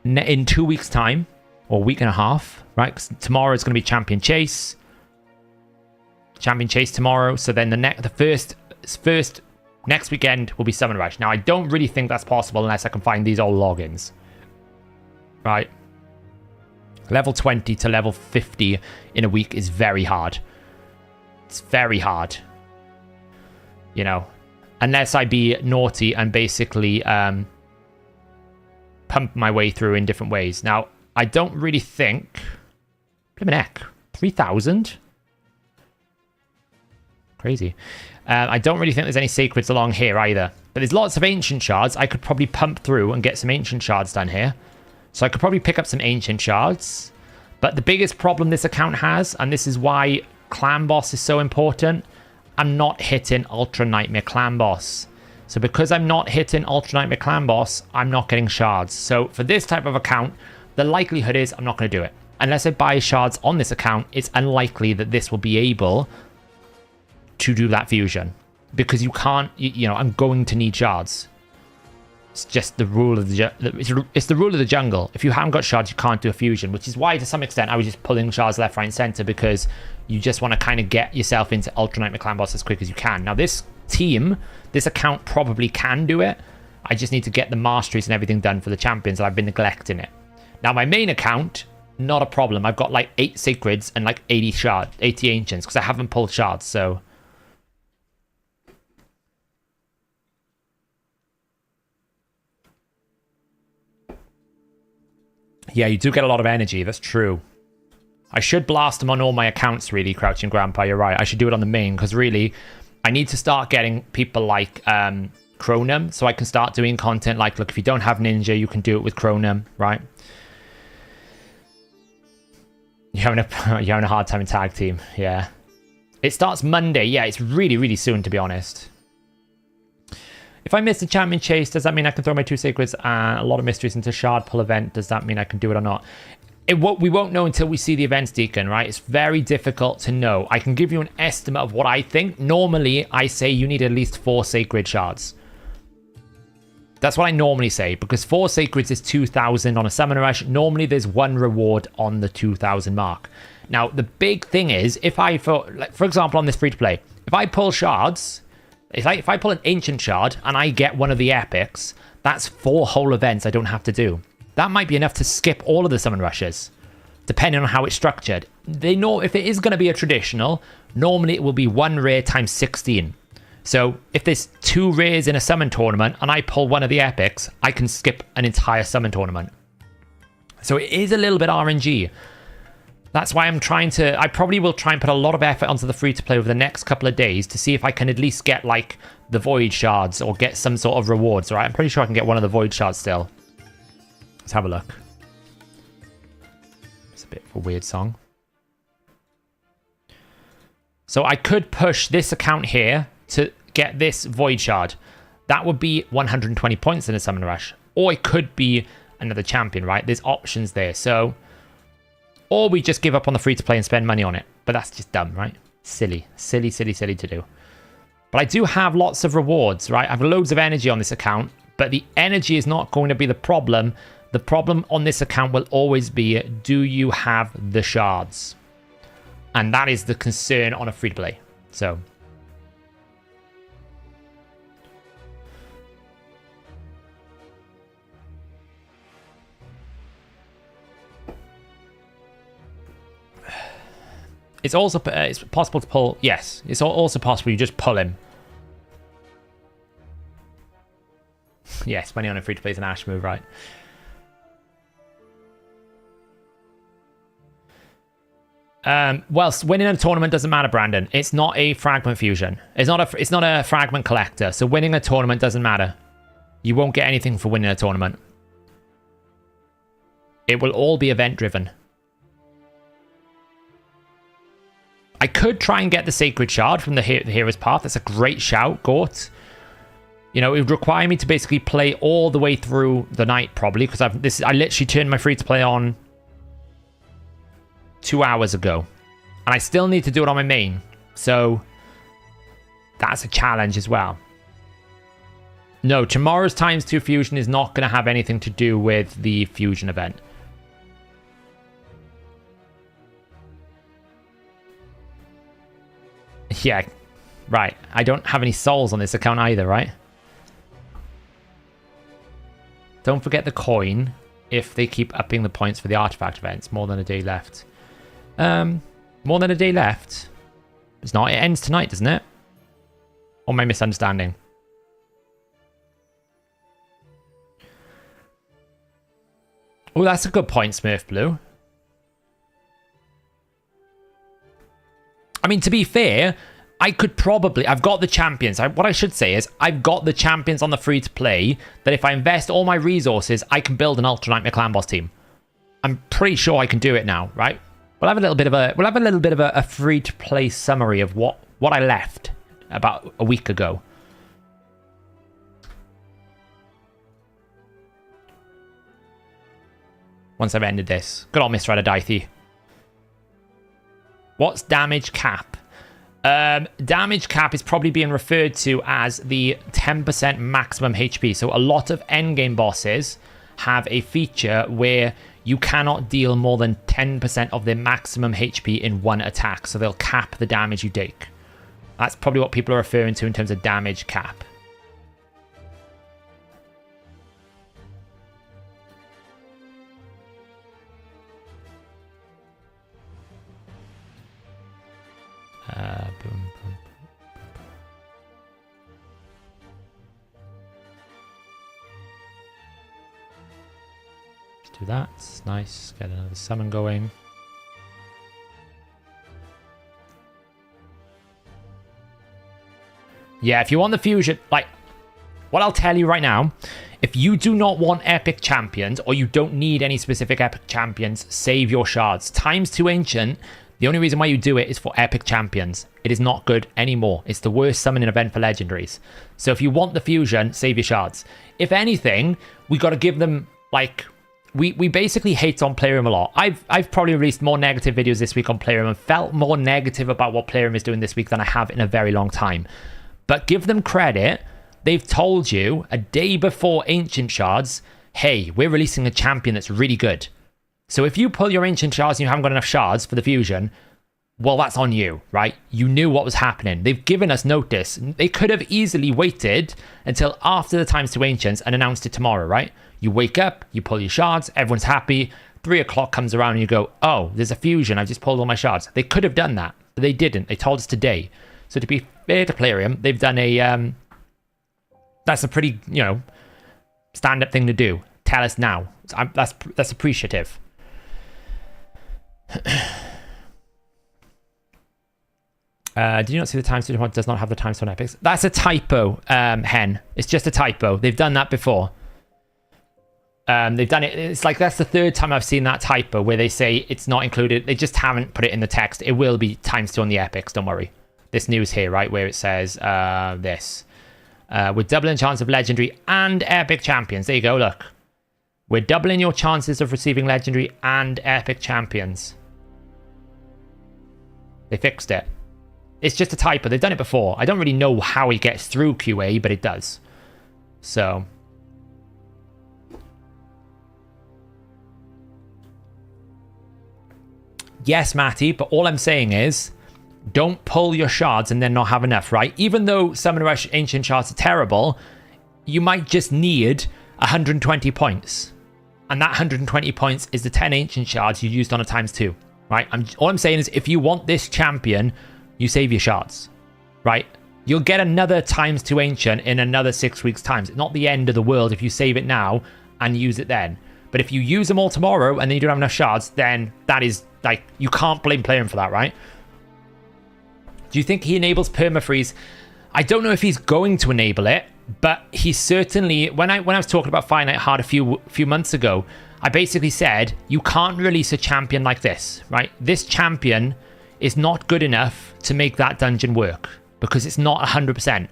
in 2 weeks' time, or a week and a half, right? 'Cause tomorrow is going to be Champion Chase tomorrow. So then the first next weekend will be Summon Rush. Now I don't really think that's possible unless I can find these old logins, right? Level 20 to level 50 in a week is very hard. It's very hard, you know, unless I be naughty and basically pump my way through in different ways. Now I don't really think, blimmin' heck, 3,000. Crazy. I don't really think there's any sacreds along here either. But there's lots of ancient shards. I could probably pump through and get some ancient shards done here. So I could probably pick up some ancient shards. But the biggest problem this account has, and this is why Clan Boss is so important, I'm not hitting Ultra Nightmare Clan Boss. So because I'm not hitting Ultra Nightmare Clan Boss, I'm not getting shards. So for this type of account, the likelihood is I'm not going to do it. Unless I buy shards on this account, it's unlikely that this will be able to do that fusion, because you can't, you know, I'm going to need shards. It's just the rule of it's the rule of the jungle. If you haven't got shards, you can't do a fusion, which is why to some extent I was just pulling shards left, right, and center, because you just want to kind of get yourself into Ultra Nightmare Clan Boss as quick as you can. Now this team, this account probably can do it. I just need to get the masteries and everything done for the champions, and I've been neglecting it. Now my main account, not a problem. I've got like 8 sacreds and like 80 ancients, because I haven't pulled shards, so Yeah, you do get a lot of energy. That's true. I should blast them on all my accounts, really, Crouching Grandpa. You're right. I should do it on the main, because really, I need to start getting people like Chronum, so I can start doing content like, look, if you don't have Ninja, you can do it with Chronum, right? You're having a hard time in tag team, yeah. It starts Monday. Yeah, it's really, really soon, to be honest. If I miss the champion chase, does that mean I can throw my 2 sacreds and a lot of mysteries into shard pull event? Does that mean I can do it or not? We won't know until we see the events, Deacon, right? It's very difficult to know. I can give you an estimate of what I think. Normally, I say you need at least 4 sacred shards. That's what I normally say, because 4 sacreds is 2,000 on a summon rush. Normally, there's 1 reward on the 2,000 mark. Now, the big thing is, if I, for example, on this free-to-play, if I pull shards, if I pull an ancient shard and I get one of the epics, that's 4 whole events I don't have to do. That might be enough to skip all of the summon rushes, depending on how it's structured. They know if it is going to be a traditional, normally it will be 1 rare times 16. So if there's 2 rares in a summon tournament and I pull one of the epics, I can skip an entire summon tournament. So it is a little bit RNG. That's why I probably will try and put a lot of effort onto the free-to-play over the next couple of days to see if I can at least get like the void shards or get some sort of rewards, right? I'm pretty sure I can get one of the void shards still. Let's have a look. It's a bit of a weird song. So I could push this account here to get this void shard. That would be 120 points in a summon rush. Or it could be another champion, right? There's options there. So, or we just give up on the free-to-play and spend money on it. But that's just dumb, right? Silly. Silly, silly, silly to do. But I do have lots of rewards, right? I have loads of energy on this account. But the energy is not going to be the problem. The problem on this account will always be, do you have the shards? And that is the concern on a free-to-play. So it's possible to pull. Yes, it's also possible you just pull him. Yes, money on a free-to-play is an Ash move, right? Well, winning a tournament doesn't matter, Brandon. It's not a fragment fusion. It's not a fragment collector. So winning a tournament doesn't matter. You won't get anything for winning a tournament. It will all be event driven. I could try and get the Sacred Shard from the Hero's Path. That's a great shout, Gort. You know, it would require me to basically play all the way through the night, probably, because I literally turned my free-to-play on 2 hours ago. And I still need to do it on my main. So, that's a challenge as well. No, tomorrow's ×2 fusion is not going to have anything to do with the fusion event. Yeah, right. I don't have any souls on this account either, right? Don't forget the coin if they keep upping the points for the artifact events. More than a day left. More than a day left? It's not. It ends tonight, doesn't it? Or am I misunderstanding? Oh, that's a good point, Smurf Blue. I mean, to be fair, I could probably... I've got the champions. What I should say is I've got the champions on the free-to-play that if I invest all my resources, I can build an Ultra Nightmare Clan Boss team. I'm pretty sure I can do it now, right? We'll have a little bit of a free-to-play summary of what I left about a week ago. Once I've ended this. Good old Mr. Adadithi. What's damage cap? Damage cap is probably being referred to as the 10% maximum HP. So a lot of endgame bosses have a feature where you cannot deal more than 10% of their maximum HP in one attack. So they'll cap the damage you take. That's probably what people are referring to in terms of damage cap. Boom, boom. Let's do that. Nice. Get another summon going. Yeah, if you want the fusion, like, what I'll tell you right now, if you do not want epic champions, or you don't need any specific epic champions, save your shards. ×2 ancient, the only reason why you do it is for epic champions. It is not good anymore. It's the worst summoning event for legendaries. So if you want the fusion, save your shards. If anything, we got to give them, like, we basically hate on Playroom a lot. I've probably released more negative videos this week on Playroom and felt more negative about what Playroom is doing this week than I have in a very long time. But give them credit. They've told you a day before Ancient Shards, hey, we're releasing a champion that's really good. So if you pull your Ancient Shards and you haven't got enough shards for the fusion, well, that's on you, right? You knew what was happening. They've given us notice. They could have easily waited until after the ×2 Ancients and announced it tomorrow, right? You wake up, you pull your shards, everyone's happy. 3 o'clock comes around and you go, oh, there's a fusion. I've just pulled all my shards. They could have done that, but they didn't. They told us today. So to be fair to Playrium, they've done a... that's a pretty, stand-up thing to do. Tell us now. That's appreciative. Did you not see the ×2 one does not have the ×1 epics? That's a typo, Hen. It's just a typo. They've done that before. They've done it. It's like that's the third time I've seen that typo where they say it's not included. They just haven't put it in the text. It will be ×2 on the epics. Don't worry. This news here, right, where it says this. With doubling chance of legendary and epic champions. There you go, look. We're doubling your chances of receiving legendary and epic champions. They fixed it. It's just a typo. They've done it before. I don't really know how it gets through QA, but it does. So. Yes, Matty, but all I'm saying is don't pull your shards and then not have enough, right? Even though Summon Rush Ancient Shards are terrible, you might just need 120 points. And that 120 points is the 10 Ancient Shards you used on a ×2, right? All I'm saying is if you want this champion, you save your shards, right? You'll get another ×2 Ancient in another 6 weeks' time. It's not the end of the world if you save it now and use it then. But if you use them all tomorrow and then you don't have enough shards, then that is, like, you can't blame Playroom for that, right? Do you think he enables permafreeze? I don't know if he's going to enable it, but he certainly... When I was talking about Finite Heart a few months ago, I basically said, you can't release a champion like this, right? This champion is not good enough to make that dungeon work, because it's not 100%.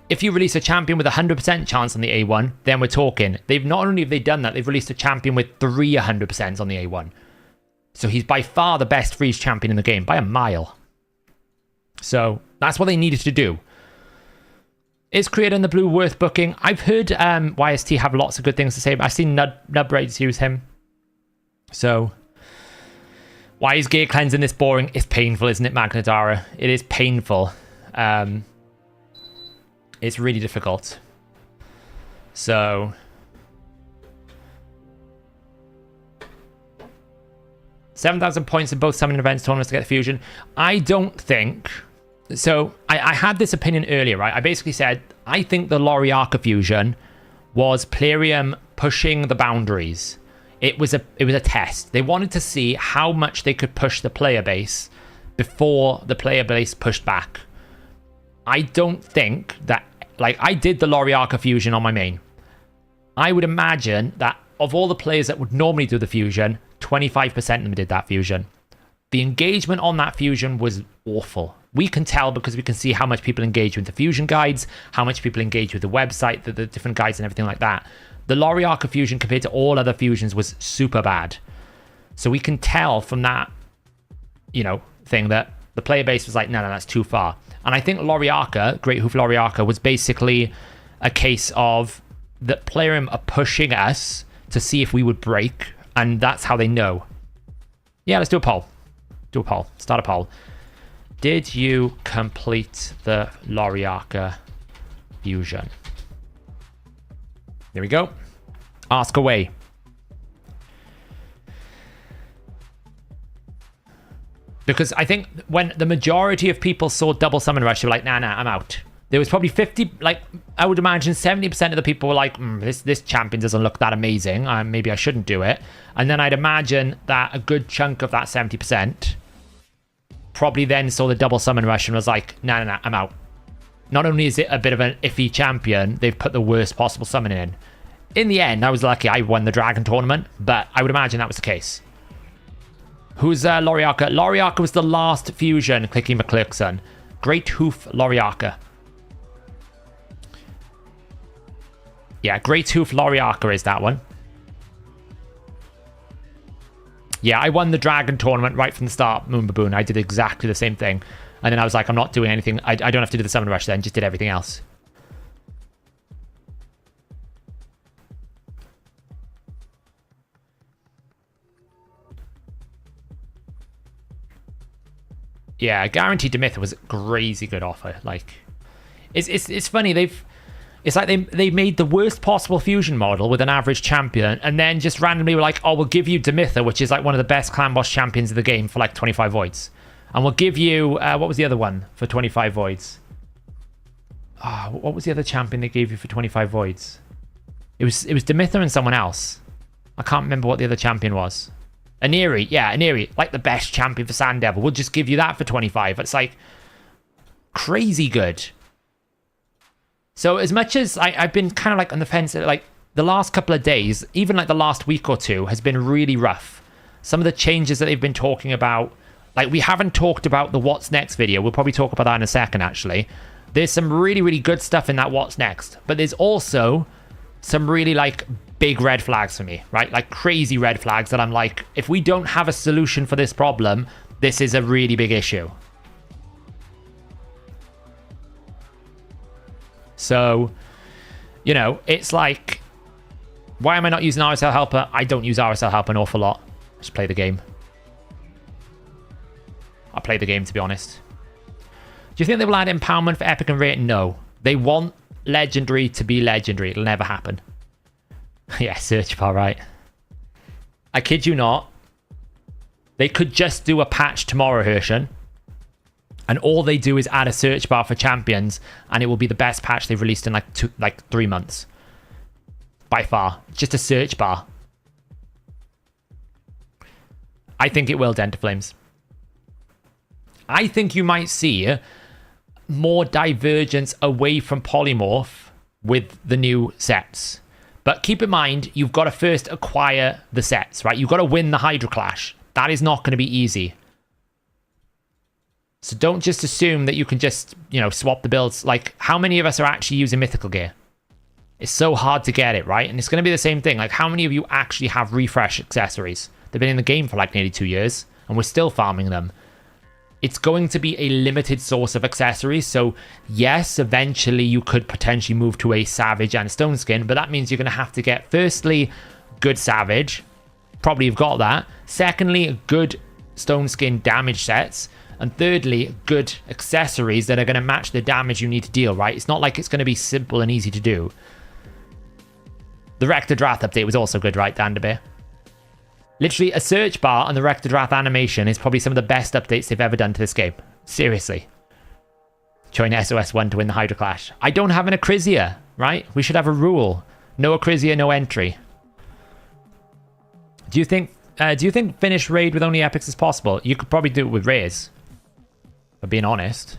If you release a champion with 100% chance on the A1, then we're talking. They've not only have they done that, they've released a champion with 3 100% on the A1. So he's by far the best freeze champion in the game, by a mile. So that's what they needed to do. Is Creator in the Blue worth booking? I've heard YST have lots of good things to say, but I've seen Nubraids use him. So why is Gear Cleansing this boring? It's painful, isn't it, Magnadara? It is painful. It's really difficult. So 7,000 points in both summoning events tournaments to get the fusion. I don't think... So I had this opinion earlier, right? I basically said, I think the Loriarca fusion was Plarium pushing the boundaries. It was a test. They wanted to see how much they could push the player base before the player base pushed back. I don't think that... Like, I did the Loriarca fusion on my main. I would imagine that of all the players that would normally do the fusion, 25% of them did that fusion. The engagement on that fusion was awful. We can tell because we can see how much people engage with the fusion guides, how much people engage with the website, the different guides and everything like that. The Loriarca fusion compared to all other fusions was super bad. So we can tell from that, thing that the player base was like, no, that's too far. And I think Loriarca, Great Hoof Loriarca, was basically a case of that Playroom are pushing us to see if we would break, and that's how they know. Yeah, let's do a poll. Do a poll. Start a poll. Did you complete the Loriarca fusion? There we go. Ask away. Because I think when the majority of people saw double summon rush, they were like, nah, I'm out. there was probably 50, like, I would imagine 70% of the people were like, this champion doesn't look that amazing. Maybe I shouldn't do it. And then I'd imagine that a good chunk of that 70% probably then saw the double summon rush and was like, no, I'm out. Not only is it a bit of an iffy champion, they've put the worst possible summon in. In the end, I was lucky I won the Dragon tournament, but I would imagine that was the case. Who's Loriaka? Loriaka was the last fusion, Clicky McClurkson. Great Hoof Loriaka. Yeah, Great Hoof Loriaka is that one. Yeah, I won the Dragon tournament right from the start, Moon Baboon. I did exactly the same thing. And then I was like, I'm not doing anything. I don't have to do the summon rush then, just did everything else. Yeah, Guaranteed Demytha was a crazy good offer. Like, it's funny, it's like they made the worst possible fusion model with an average champion, and then just randomly were like, oh, we'll give you Demytha, which is like one of the best clan boss champions of the game, for like 25 voids. And we'll give you, what was the other one for 25 voids? What was the other champion they gave you for 25 voids? It was Demytha and someone else. I can't remember what the other champion was. Aniri, yeah, Aniri, like the best champion for Sand Devil. We'll just give you that for 25. It's like crazy good. So as much as I've been kind of like on the fence, like the last couple of days, even like the last week or two has been really rough. Some of the changes that they've been talking about, like we haven't talked about the What's Next video. We'll probably talk about that in a second, actually. There's some really, really good stuff in that What's Next. But there's also some really like big red flags for me, right? Like crazy red flags that I'm like, if we don't have a solution for this problem, this is a really big issue. So, you know, it's like, why am I not using RSL Helper? I don't use RSL Helper an awful lot. Just play the game. I play the game, to be honest. Do you think they will add empowerment for Epic and Rare? No. They want Legendary to be Legendary. It'll never happen. Yeah, search bar, right. I kid you not. They could just do a patch tomorrow, Hershen. And all they do is add a search bar for champions, and it will be the best patch they've released in like 3 months. By far. Just a search bar. I think it will, Dent of Flames. I think you might see more divergence away from Polymorph with the new sets. But keep in mind, you've got to first acquire the sets, right? You've got to win the Hydra Clash. That is not going to be easy. So don't just assume that you can just, you know, swap the builds. Like, how many of us are actually using mythical gear? It's so hard to get it, right? And it's going to be the same thing. Like, how many of you actually have refresh accessories? They've been in the game for like nearly 2 years, and we're still farming them. It's going to be a limited source of accessories. So yes, eventually you could potentially move to a Savage and a Stone Skin, but that means you're going to have to get, firstly, good Savage. Probably you've got that. Secondly, good Stone Skin damage sets. And thirdly, good accessories that are going to match the damage you need to deal, right? It's not like it's going to be simple and easy to do. The Rector Drath update was also good, right, Danderbeer? Literally, a search bar on the Rector Drath animation is probably some of the best updates they've ever done to this game. Seriously. Join SOS 1 to win the Hydra Clash. I don't have an Acrizia, right? We should have a rule. No Acrizia, no entry. Do you think finish raid with only epics is possible? You could probably do it with rares. For being honest.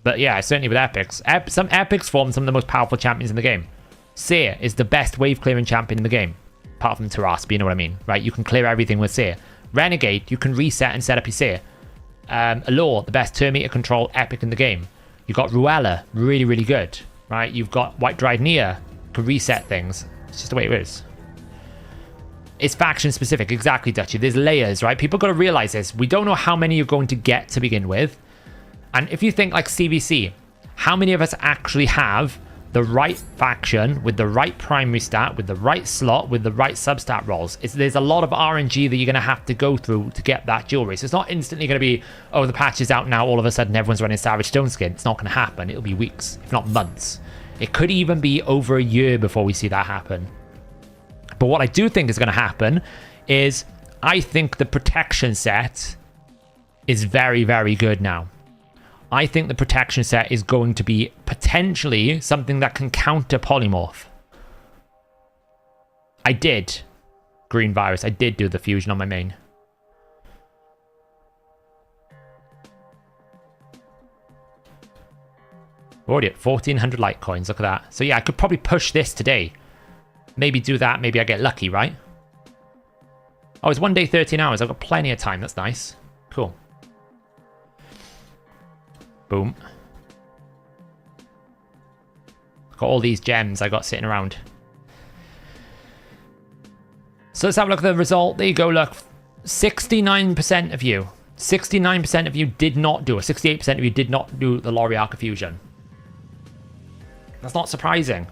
But yeah, certainly with epics. Some epics form some of the most powerful champions in the game. Seer is the best wave clearing champion in the game. Apart from Taras, but you know what I mean, right? You can clear everything with Seer. Renegade, you can reset and set up your Seer. Allure, the best turn meter control epic in the game. You've got Ruella, really, really good, right? You've got White Dried Nia, can reset things. It's just the way it is. It's faction specific, exactly, Dutchy. There's layers, right? People got to realize this. We don't know how many you're going to get to begin with. And if you think like CVC, how many of us actually have the right faction with the right primary stat, with the right slot, with the right substat rolls? There's a lot of RNG that you're going to have to go through to get that jewelry. So it's not instantly going to be, oh, the patch is out now, all of a sudden everyone's running Savage Stone Skin. It's not going to happen. It'll be weeks, if not months. It could even be over a year before we see that happen. But what I do think is going to happen is I think the protection set is very, very good now. I think the protection set is going to be potentially something that can counter polymorph. I did. Green virus. I did do the fusion on my main. Already at 1,400 Litecoins. Look at that. So yeah, I could probably push this today. Maybe do that. Maybe I get lucky, right? Oh, it's 1 day, 13 hours. I've got plenty of time. That's nice. Cool. Boom. Got all these gems I got sitting around. So let's have a look at the result. There you go, look. 69% of you. 69% of you did not do it. 68% of you did not do the Loriarca fusion. That's not surprising.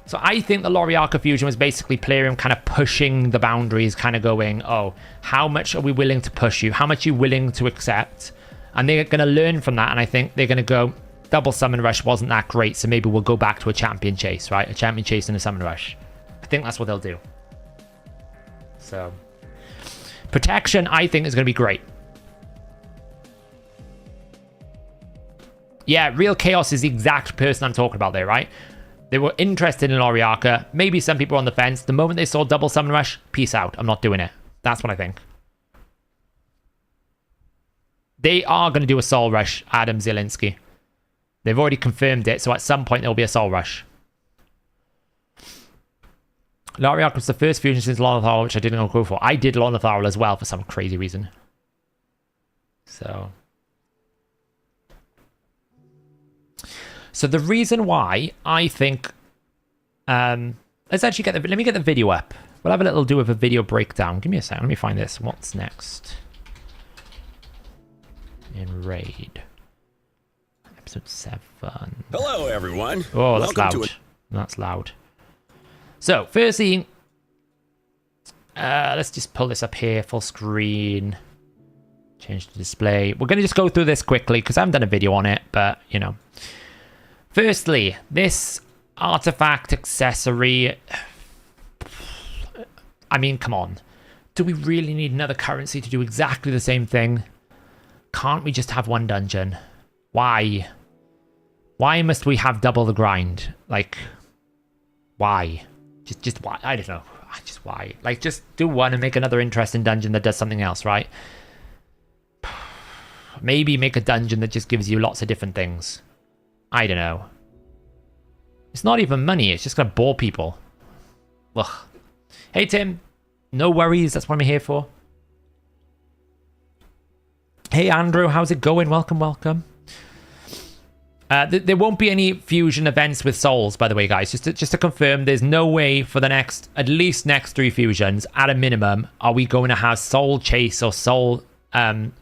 So I think the Loriarca fusion was basically Plarium kind of pushing the boundaries, kind of going, oh, how much are we willing to push you? How much are you willing to accept? And they're going to learn from that, and I think they're going to go, double summon rush wasn't that great, so maybe we'll go back to a champion chase, right? A champion chase and a summon rush. I think that's what they'll do. So, protection, I think, is going to be great. Yeah, Real Chaos is the exact person I'm talking about there, right? They were interested in Loriarca. Maybe some people were on the fence. The moment they saw double summon rush, peace out. I'm not doing it. That's what I think. They are going to do a soul rush, Adam Zielinski. They've already confirmed it, so at some point there'll be a soul rush. Loriarca was the first fusion since Lonothal, which I didn't go for. I did Lonothal as well for some crazy reason. So the reason why I think... let's actually get the... Let me get the video up. We'll have a little do of a video breakdown. Give me a second. Let me find this. What's next? In Raid. Episode 7. Hello, everyone. Oh, that's loud. That's loud. So, firstly, let's just pull this up here, full screen. Change the display. We're going to just go through this quickly because I haven't done a video on it, but, you know. Firstly, this artifact accessory. I mean, come on. Do we really need another currency to do exactly the same thing? Can't we just have one dungeon? Why? Why must we have double the grind? Like, why? Just why? I don't know. Just why? Like, just do one and make another interesting dungeon that does something else, right? Maybe make a dungeon that just gives you lots of different things. I don't know. It's not even money. It's just going to bore people. Ugh. Hey, Tim. No worries. That's what I'm here for. Hey, Andrew. How's it going? Welcome, welcome. There won't be any fusion events with souls, by the way, guys. Just to confirm, there's no way for the at least next 3 fusions, at a minimum, are we going to have soul chase or soul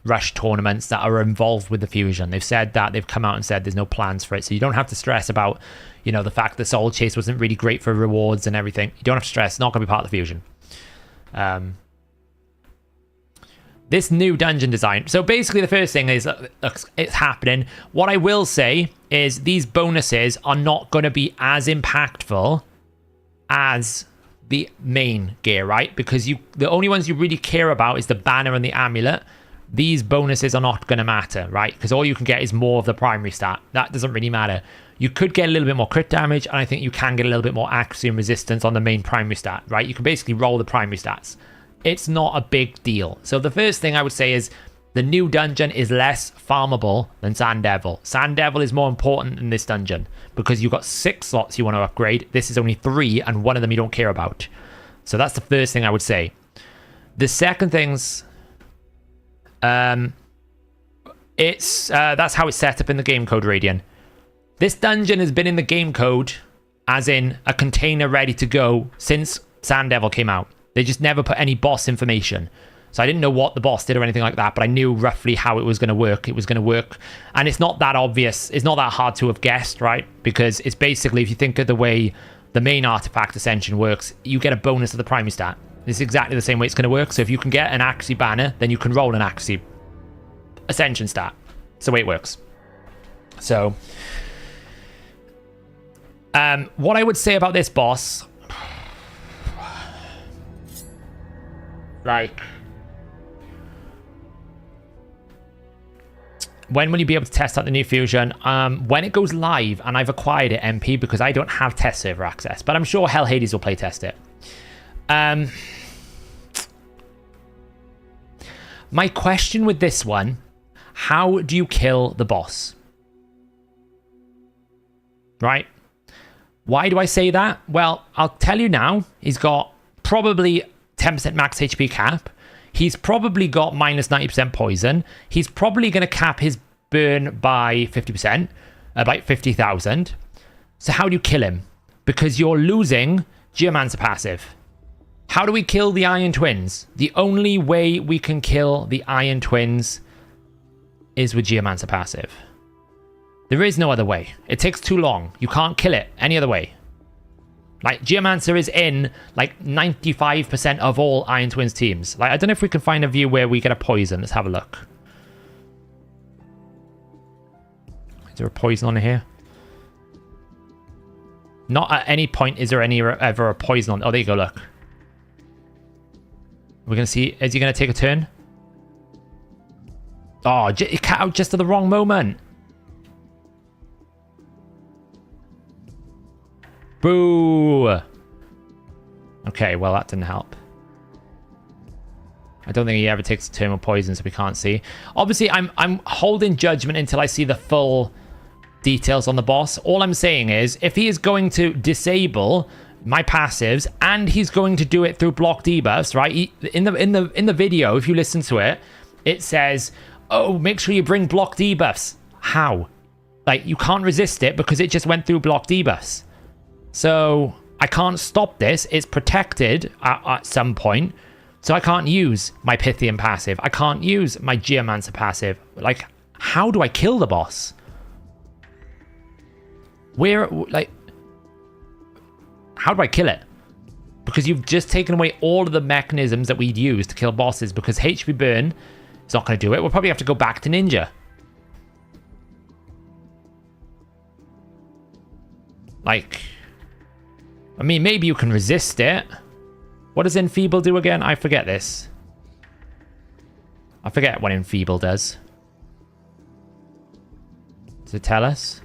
rush tournaments that are involved with the fusion. They've said that. They've come out and said there's no plans for it. So you don't have to stress about, you know, the fact that soul chase wasn't really great for rewards and everything. You don't have to stress. It's not going to be part of the fusion. This new dungeon design. So basically the first thing is it's happening. What I will say is these bonuses are not going to be as impactful as the main gear, right? Because the only ones you really care about is the banner and the amulet. These bonuses are not going to matter, right? Because all you can get is more of the primary stat. That doesn't really matter. You could get a little bit more crit damage, and I think you can get a little bit more accuracy and resistance on the main primary stat, right? You can basically roll the primary stats. It's not a big deal. So the first thing I would say is the new dungeon is less farmable than Sand Devil. Sand Devil is more important in this dungeon because you've got 6 slots you want to upgrade. This is only 3, and 1 of them you don't care about. So that's the first thing I would say. The second thing's that's how it's set up in the game code, Radiant. This dungeon has been in the game code, as in a container ready to go, since Sand Devil came out. They just never put any boss information. So I didn't know what the boss did or anything like that, but I knew roughly how it was going to work. It was going to work. And it's not that obvious. It's not that hard to have guessed, right? Because it's basically, if you think of the way the main artifact ascension works, you get a bonus to the primary stat. It's exactly the same way it's going to work. So if you can get an accuracy banner, then you can roll an accuracy ascension stat. It's the way it works. So, what I would say about this boss, like, When will you be able to test out the new fusion? When it goes live, and I've acquired it, MP, because I don't have test server access, but I'm sure Hellhades will play test it. My question with this one, how do you kill the boss? Right? Why do I say that? Well, I'll tell you now. He's got probably 10% max HP cap. He's probably got minus 90% poison. He's probably going to cap his burn by 50%, by 50,000. So how do you kill him? Because you're losing Geomancer passive. How do we kill the Iron Twins? The only way we can kill the Iron Twins is with Geomancer passive. There is no other way. It takes too long. You can't kill it any other way. Like, Geomancer is in, like, 95% of all Iron Twins teams. Like, I don't know if we can find a view where we get a poison. Let's have a look. Is there a poison on here? Not at any point is there ever a poison on... Oh, there you go, look. We're going to see... Is he going to take a turn? Oh, he cut out just at the wrong moment. Boo! Okay, well, that didn't help. I don't think he ever takes a turn with poison, so we can't see. Obviously, I'm holding judgment until I see the full details on the boss. All I'm saying is, if he is going to disable my passives, and he's going to do it through block debuffs, right? In the video, if you listen to it, it says, oh, make sure you bring block debuffs. How? Like, you can't resist it because it just went through block debuffs. So I can't stop this. It's protected at some point. So I can't use my Pythian passive. I can't use my Geomancer passive. Like, how do I kill the boss? How do I kill it? Because you've just taken away all of the mechanisms that we'd use to kill bosses, because HP burn is not going to do it. We'll probably have to go back to Ninja. Like... I mean, maybe you can resist it. What does Enfeeble do again? I forget this. I forget what Enfeeble does. Does it tell us?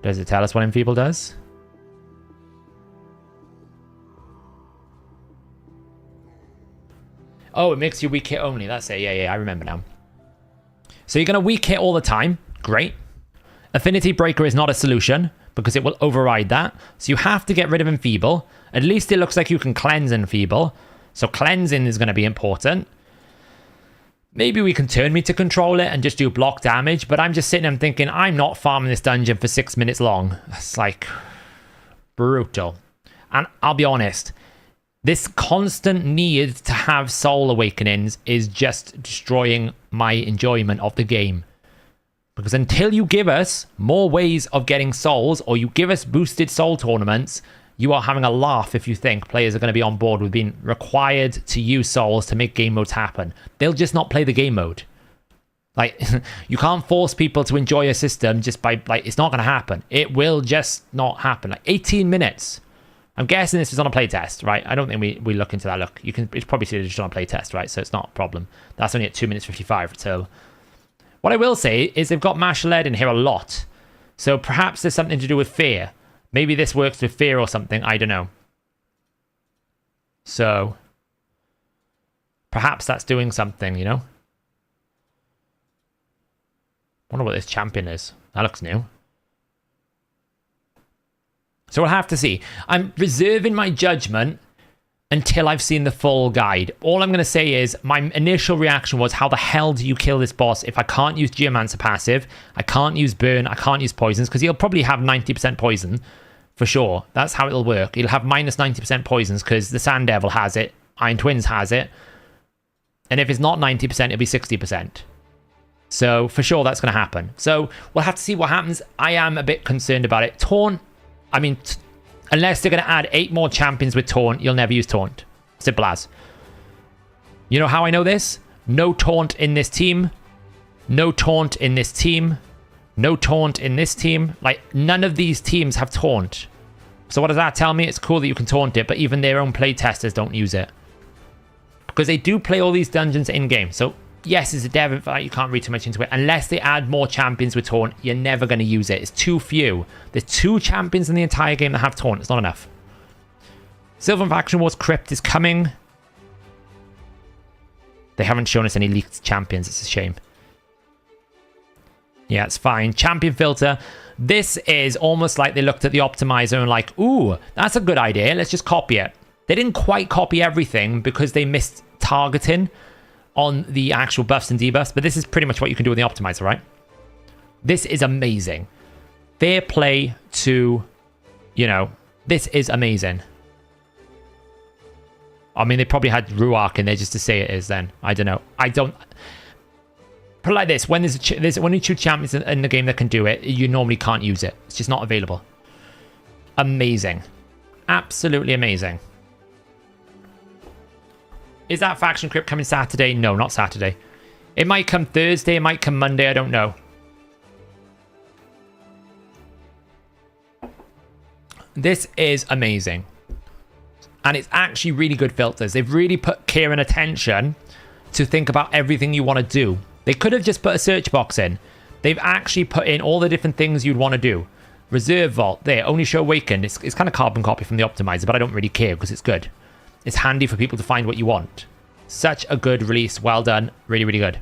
Does it tell us what Enfeeble does? Oh, it makes you weak hit only. That's it. Yeah, I remember now. So you're going to weak hit all the time. Great. Affinity Breaker is not a solution because it will override that. So you have to get rid of Enfeeble. At least it looks like you can cleanse Enfeeble. So cleansing is going to be important. Maybe we can turn me to control it and just do block damage. But I'm just sitting there thinking, I'm not farming this dungeon for 6 minutes long. That's like brutal. And I'll be honest. This constant need to have soul awakenings is just destroying my enjoyment of the game. Because until you give us more ways of getting souls, or you give us boosted soul tournaments, you are having a laugh if you think players are going to be on board with being required to use souls to make game modes happen. They'll just not play the game mode. Like, you can't force people to enjoy a system just by, like, it's not going to happen. It will just not happen. Like, 18 minutes. I'm guessing this is on a playtest, right? I don't think we look into that. Look, it's probably just on a playtest, right? So it's not a problem. That's only at 2 minutes 55. So what I will say is they've got Mash Lead in here a lot. So perhaps there's something to do with fear. Maybe this works with fear or something. I don't know. So perhaps that's doing something, you know? Wonder what this champion is. That looks new. So we'll have to see. I'm reserving my judgment until I've seen the full guide. All I'm going to say is my initial reaction was, how the hell do you kill this boss if I can't use Geomancer passive, I can't use burn, I can't use poisons, because he'll probably have 90% poison for sure. That's how it'll work. He'll have minus 90% poisons because the Sand Devil has it, Iron Twins has it, and if it's not 90%, it'll be 60%. So for sure that's going to happen. So we'll have to see what happens. I am a bit concerned about it. Taunt, I mean, unless they're going to add 8 more champions with Taunt, you'll never use Taunt. Simple as. You know how I know this? No Taunt in this team. No Taunt in this team. No Taunt in this team. Like, none of these teams have Taunt. So what does that tell me? It's cool that you can Taunt it, but even their own playtesters don't use it. because they do play all these dungeons in-game. So, yes, it's a dev fight. You can't read too much into it. Unless they add more champions with taunt, you're never going to use it. It's too few. There's 2 champions in the entire game that have taunt. It's not enough. Sylvan Faction Wars Crypt is coming. They haven't shown us any leaked champions. It's a shame. Yeah, it's fine. Champion filter. This is almost like they looked at the optimizer and like, ooh, that's a good idea. Let's just copy it. They didn't quite copy everything because they missed targeting on the actual buffs and debuffs, but this is pretty much what you can do with the optimizer, right? This is amazing. Fair play to, you know, this is amazing. I mean, they probably had Ruark in there just to say it is then. I don't know. I don't... Put it like this. When there's only 2 champions in the game that can do it, you normally can't use it. It's just not available. Amazing. Absolutely amazing. Is that faction crypt coming Saturday? No, not Saturday. It might come Thursday. It might come Monday. I don't know. This is amazing. And it's actually really good filters. They've really put care and attention to think about everything you want to do. They could have just put a search box in. They've actually put in all the different things you'd want to do. Reserve Vault. There. Only show Awakened. It's kind of carbon copy from the optimizer, but I don't really care because it's good. It's handy for people to find what you want. Such a good release. Well done. Really, really good.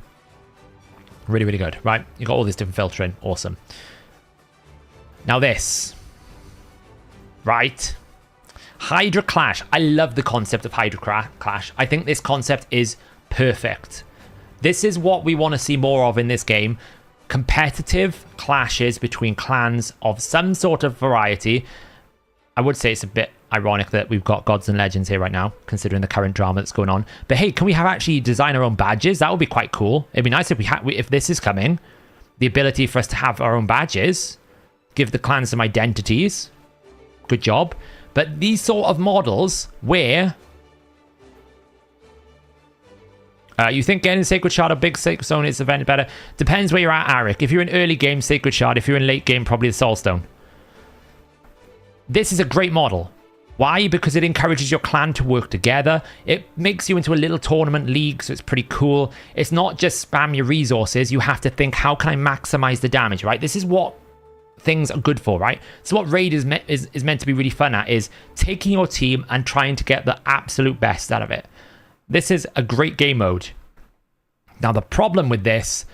Really, really good. Right. You got all this different filtering. Awesome. Now this. Right. Hydra Clash. I love the concept of Hydra Clash. I think this concept is perfect. This is what we want to see more of in this game. Competitive clashes between clans of some sort of variety. I would say it's a bit ironic that we've got gods and legends here right now, considering the current drama that's going on. But hey, can we have actually design our own badges? That would be quite cool. It'd be nice if if this is coming. The ability for us to have our own badges. Give the clans some identities. Good job. But these sort of models where... you think getting Sacred Shard or Big Sacred Stone is event better? Depends where you're at, Arik. If you're in early game, Sacred Shard. If you're in late game, probably the Soul Stone. This is a great model. Why? Because it encourages your clan to work together. It makes you into a little tournament league, so it's pretty cool. It's not just spam your resources. You have to think, how can I maximize the damage, right? This is what things are good for, right? So what Raid is meant to be really fun at is taking your team and trying to get the absolute best out of it. This is a great game mode. Now, the problem with this,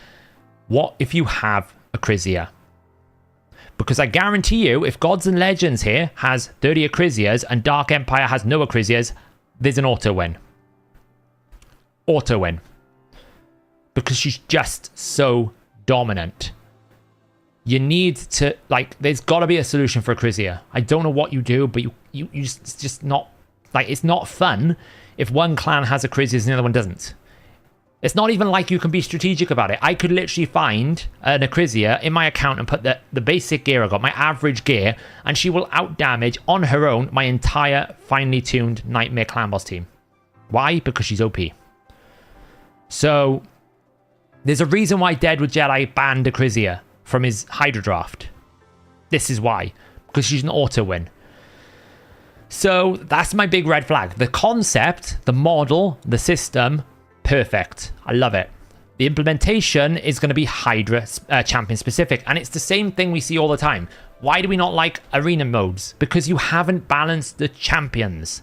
what if you have Acrizia? Because I guarantee you, if Gods and Legends here has 30 Acrizias and Dark Empire has no Acrizias, there's an auto win. Auto win. Because she's just so dominant. You need to, like, there's got to be a solution for Acrizia. I don't know what you do, but you it's just not, like, it's not fun if one clan has Acrizias and the other one doesn't. It's not even like you can be strategic about it. I could literally find an Acrizia in my account and put the basic gear I got, my average gear, and she will outdamage on her own my entire finely tuned Nightmare Clan Boss team. Why? Because she's OP. So, there's a reason why Deadwood Jedi banned Acrizia from his Hydra draft. This is why. Because she's an auto win. So, that's my big red flag. The concept, the model, the system... perfect. I love it. The implementation is going to be Hydra champion specific, and it's the same thing we see all the time. Why do we not like arena modes? Because you haven't balanced the champions.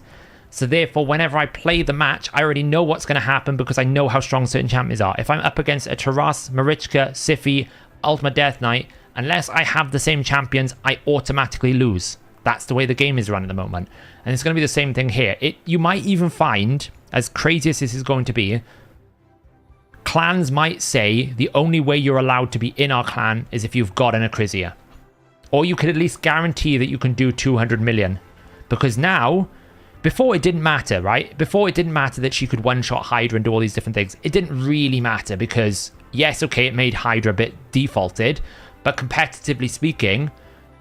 So therefore, whenever I play the match, I already know what's going to happen because I know how strong certain champions are. If I'm up against a Taras, Marichka, Sify, Ultimate Death Knight, unless I have the same champions, I automatically lose. That's the way the game is run at the moment. And it's going to be the same thing here. You might even find, as crazy as this is going to be, clans might say the only way you're allowed to be in our clan is if you've got an Acrizia. Or you could at least guarantee that you can do 200 million. Because now, before it didn't matter, right? Before it didn't matter that she could one-shot Hydra and do all these different things. It didn't really matter because, yes, okay, it made Hydra a bit defaulted. But competitively speaking,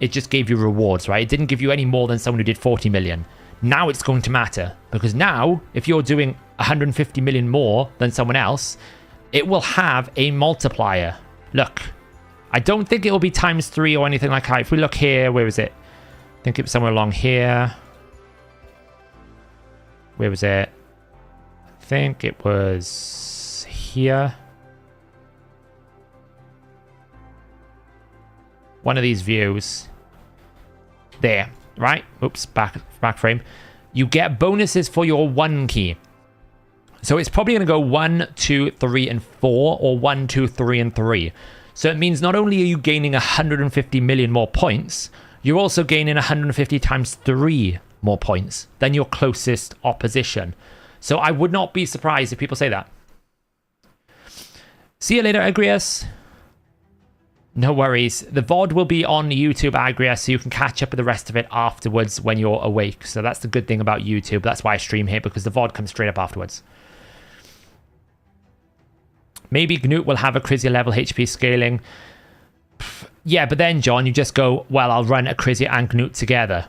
it just gave you rewards, right? It didn't give you any more than someone who did 40 million. Now it's going to matter. Because now, if you're doing 150 million more than someone else... it will have a multiplier. Look, I don't think it will be ×3 or anything like that. If we look here, where was it? I think it was somewhere along here. Where was it? I think it was here. One of these views. There, right? Oops, back frame. You get bonuses for your 1 key. So it's probably going to go 1, 2, 3, and 4, or 1, 2, 3, and 3. So it means not only are you gaining 150 million more points, you're also gaining 150 times 3 more points than your closest opposition. So I would not be surprised if people say that. See you later, Agrias. No worries. The VOD will be on YouTube, Agrias, so you can catch up with the rest of it afterwards when you're awake. So that's the good thing about YouTube. That's why I stream here, because the VOD comes straight up afterwards. Maybe Knut will have Acrizia level HP scaling. Yeah, but then, John, you just go, well, I'll run Acrizia and Knut together.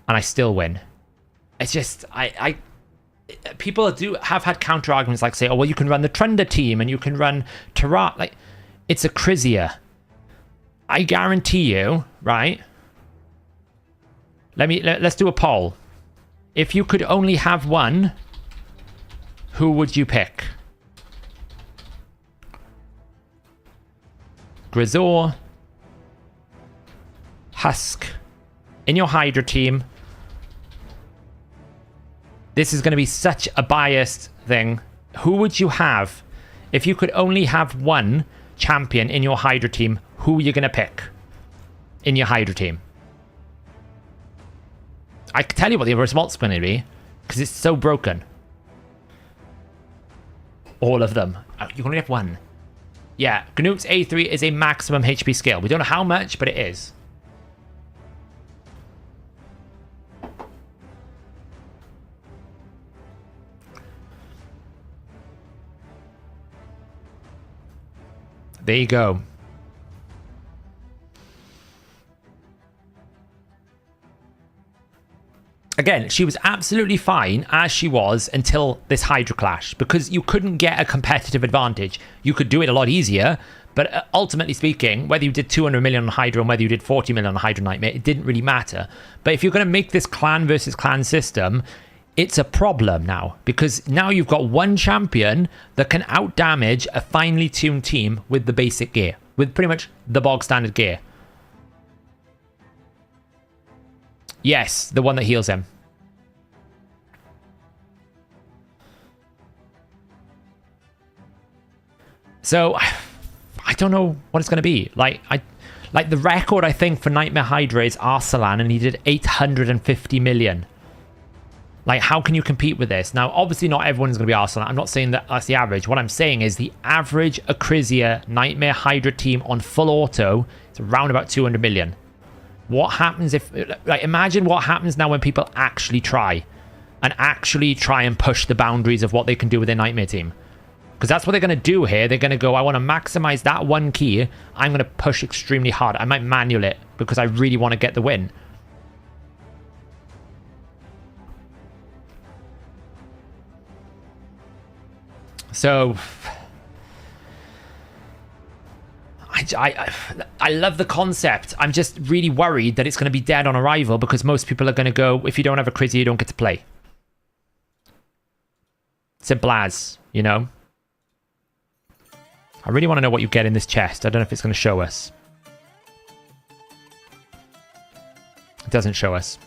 And I still win. It's just, people have had counter arguments like say, oh, well, you can run the Trunda team and you can run Terra. Like, it's Acrizia. I guarantee you, right? Let's do a poll. If you could only have one, who would you pick? Grisor, Husk. In your Hydra team, this is going to be such a biased thing. Who would you have if you could only have one champion in your Hydra team? Who are you going to pick in your Hydra team? I can tell you what the response is going to be, because it's so broken. All of them. You can only have one. Yeah, Knut's A3 is a maximum HP scale. We don't know how much, but it is. There you go. Again, she was absolutely fine as she was until this Hydra clash, because you couldn't get a competitive advantage. You could do it a lot easier, but ultimately speaking, whether you did 200 million on Hydra and whether you did 40 million on Hydra Nightmare, it didn't really matter. But if you're going to make this clan versus clan system, it's a problem now, because now you've got one champion that can out-damage a finely tuned team with the basic gear, with pretty much the bog standard gear. Yes, the one that heals him. So, I don't know what it's going to be. Like the record, I think, for Nightmare Hydra is Arsalan, and he did 850 million. Like, how can you compete with this? Now, obviously, not everyone's going to be Arsalan. I'm not saying that that's the average. What I'm saying is the average Acrizia Nightmare Hydra team on full auto is around about 200 million. What happens if... Like, imagine what happens now when people actually try and push the boundaries of what they can do with their Nightmare team. Because that's what they're going to do here. They're going to go, I want to maximize that one key. I'm going to push extremely hard. I might manual it because I really want to get the win. So... I love the concept. I'm just really worried that it's going to be dead on arrival, because most people are going to go, if you don't have Acrizia, you don't get to play. Simple as, you know? I really want to know what you get in this chest. I don't know if it's going to show us. It doesn't show us.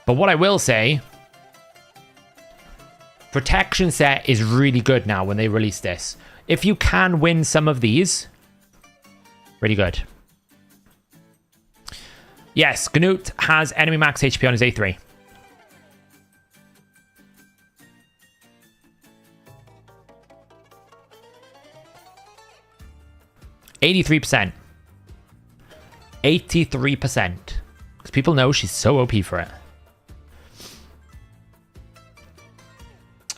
But what I will say, protection set is really good now when they release this. If you can win some of these, really good. Yes, Knut has enemy max HP on his A3. %. 83%. Because people know she's so OP for it.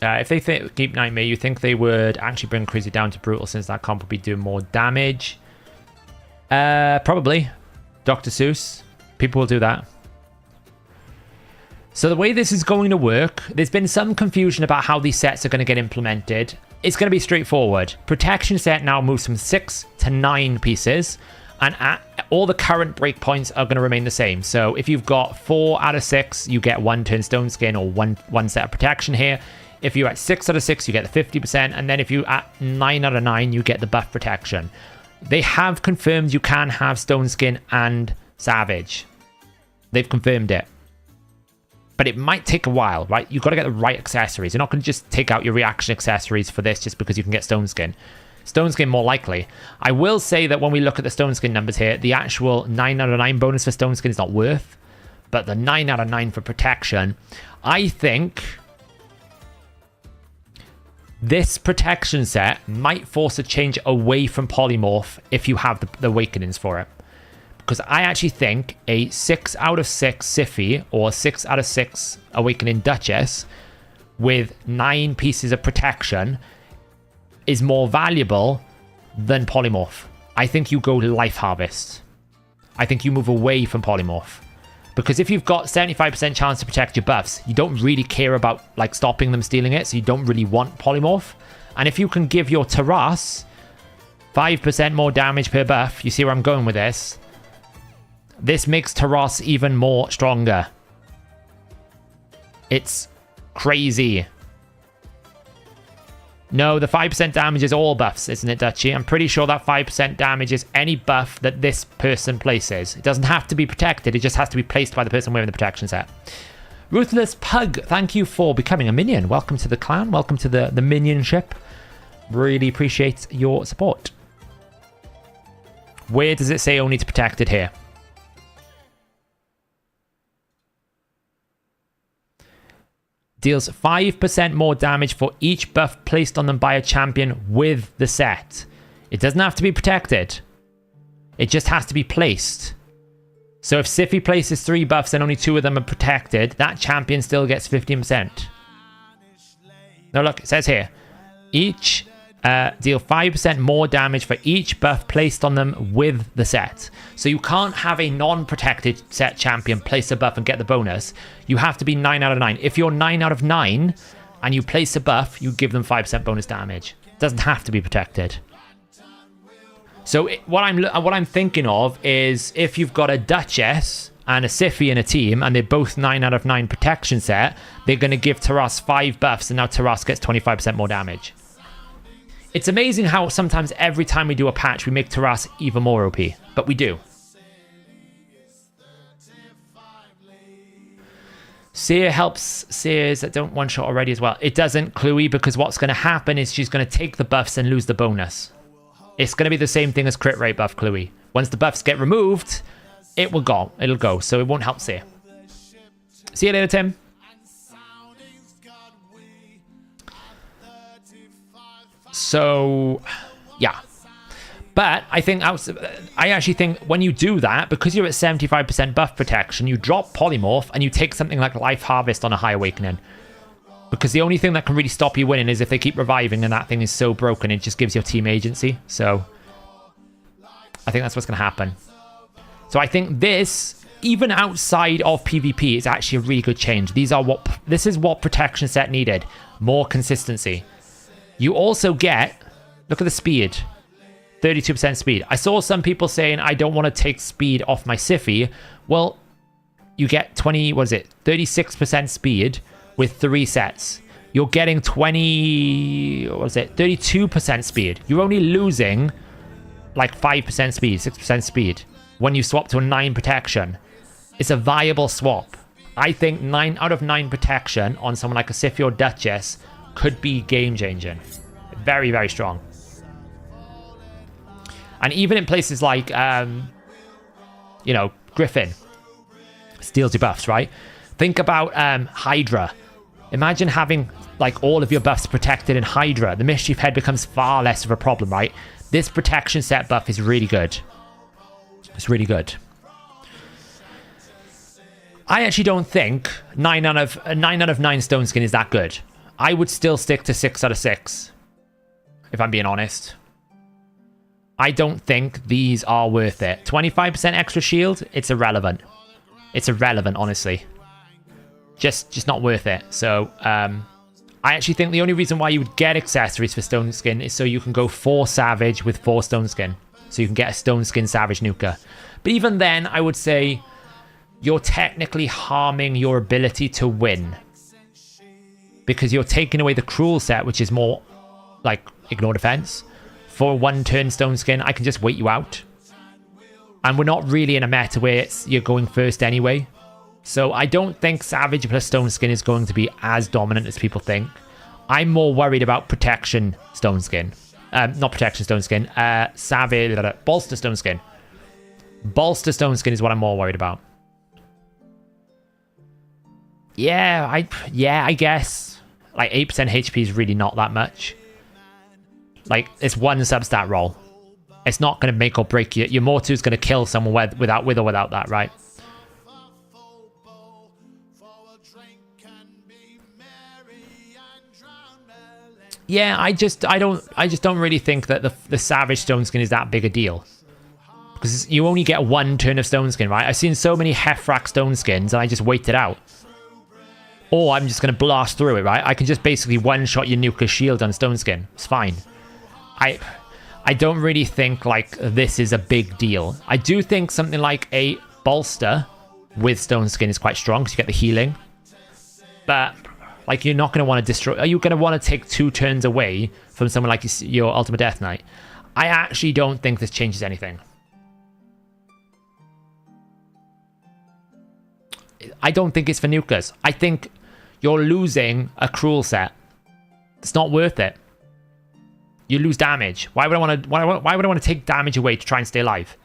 If they keep Nightmare, you think they would actually bring Acrizia down to Brutal, since that comp would be doing more damage? Probably. Dr. Seuss. People will do that. So the way this is going to work, there's been some confusion about how these sets are going to get implemented. It's going to be straightforward. Protection set now moves from 6 to 9 pieces. And all the current breakpoints are going to remain the same. So if you've got 4 out of 6, you get 1 turn stone skin or one set of protection here. If you're at 6 out of 6, you get the 50%. And then if you're at 9 out of 9, you get the buff protection. They have confirmed you can have stone skin and savage. They've confirmed it. But it might take a while, right? You've got to get the right accessories. You're not going to just take out your reaction accessories for this just because you can get stone skin. Stone skin more likely. I will say that when we look at the stone skin numbers here, the actual 9 out of 9 bonus for stone skin is not worth. But the 9 out of 9 for protection, I think this protection set might force a change away from polymorph if you have the awakenings for it. Because I actually think a 6 out of 6 Siphi or 6 out of 6 Awakening Duchess with 9 pieces of protection is more valuable than polymorph. I think you go life harvest. I think you move away from polymorph. Because if you've got 75% chance to protect your buffs, you don't really care about like stopping them stealing it, so you don't really want polymorph. And if you can give your Taras 5% more damage per buff, you see where I'm going with this? This makes Taras even more stronger. It's crazy. No, the 5% damage is all buffs, isn't it, Dutchy? I'm pretty sure that 5% damage is any buff that this person places. It doesn't have to be protected, it just has to be placed by the person wearing the protection set. Ruthless Pug, thank you for becoming a minion. Welcome to the clan, welcome to the minionship. Really appreciate your support. Where does it say only to protected here? Deals 5% more damage for each buff placed on them by a champion with the set. It doesn't have to be protected. It just has to be placed. So if Siphi places 3 buffs and only 2 of them are protected, that champion still gets 15%. Now look, it says here, each deal 5% more damage for each buff placed on them with the set. So you can't have a non-protected set champion place a buff and get the bonus. You have to be 9 out of 9. If you're 9 out of 9 and you place a buff, you give them 5% bonus damage. It doesn't have to be protected. So what I'm thinking of is if you've got a Duchess and a Siphi in a team and they're both 9 out of 9 protection set, they're going to give Taras 5 buffs and now Taras gets 25% more damage. It's amazing how sometimes every time we do a patch, we make Taras even more OP. But we do. Seer helps Seers that don't one-shot already as well. It doesn't, Cluey, because what's going to happen is she's going to take the buffs and lose the bonus. It's going to be the same thing as crit rate buff, Cluey. Once the buffs get removed, it will go. It'll go, so it won't help Seer. See you later, Tim. So, yeah. But I actually think when you do that, because you're at 75% buff protection, you drop polymorph and you take something like Life Harvest on a high awakening. Because the only thing that can really stop you winning is if they keep reviving and that thing is so broken, it just gives your team agency. So, I think that's what's going to happen. So I think this, even outside of PvP, is actually a really good change. This is what protection set needed. More consistency. You also get, look at the speed, 32% speed. I saw some people saying, I don't want to take speed off my Siphi. Well, you get 36% speed with 3 sets. You're getting 32% speed. You're only losing like 5% speed, 6% speed when you swap to a 9 protection. It's a viable swap. I think 9 out of 9 protection on someone like a Siphi or Duchess could be game-changing. Very, very strong. And even in places like, Griffin steals your buffs, right? Think about Hydra. Imagine having like all of your buffs protected in Hydra. The Mischief Head becomes far less of a problem, right? This protection set buff is really good. It's really good. I actually don't think 9 out of 9 stone skin is that good. I would still stick to 6 out of 6, if I'm being honest. I don't think these are worth it. 25% extra shield, it's irrelevant. It's irrelevant, honestly. Just not worth it. So, I actually think the only reason why you would get accessories for stone skin is so you can go 4 savage with 4 stone skin. So you can get a Stone Skin Savage Nuker. But even then, I would say you're technically harming your ability to win. Because you're taking away the Cruel set, which is more like ignore defense. For 1 turn Stone Skin, I can just wait you out. And we're not really in a meta where you're going first anyway. So I don't think Savage plus Stone Skin is going to be as dominant as people think. I'm more worried about Protection Stone Skin. Not Protection Stone Skin. Savage, Bolster Stone Skin. Bolster Stone Skin is what I'm more worried about. Yeah, I guess. Like 8% HP is really not that much. Like, it's one substat roll. It's not going to make or break you. Your Mortu is going to kill someone with or without that, right? Yeah, I just don't really think that the Savage Stone Skin is that big a deal. Because you only get 1 turn of Stone Skin, right? I've seen so many Heffrak Stone Skins and I just wait it out. Or I'm just going to blast through it, right? I can just basically one-shot your nuclear shield on Stone Skin. It's fine. I don't really think, like, this is a big deal. I do think something like a Bolster with Stone Skin is quite strong because you get the healing. But, like, you're not going to want to destroy... Are you going to want to take 2 turns away from someone like your Ultimate Death Knight? I actually don't think this changes anything. I don't think it's for nukers. I think you're losing a Cruel set. It's not worth it. You lose damage. Why would I want to take damage away to try and stay alive?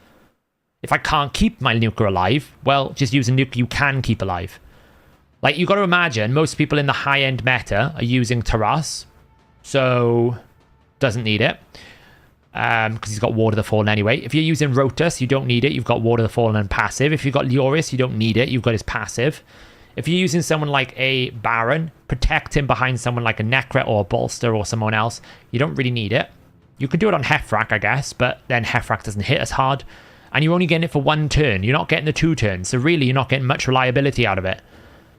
If I can't keep my nuker alive, well, just use a nuker you can keep alive. Like, you got to imagine most people in the high-end meta are using Taras, so doesn't need it. Because he's got Ward of the Fallen anyway. If you're using Rotus, you don't need it. You've got Ward of the Fallen and passive. If you've got Leoris, you don't need it. You've got his passive. If you're using someone like a Baron, protect him behind someone like a Necret or a Bolster or someone else. You don't really need it. You could do it on Heffrak, I guess, but then Heffrak doesn't hit as hard. And you're only getting it for 1 turn. You're not getting the 2 turns. So really, you're not getting much reliability out of it.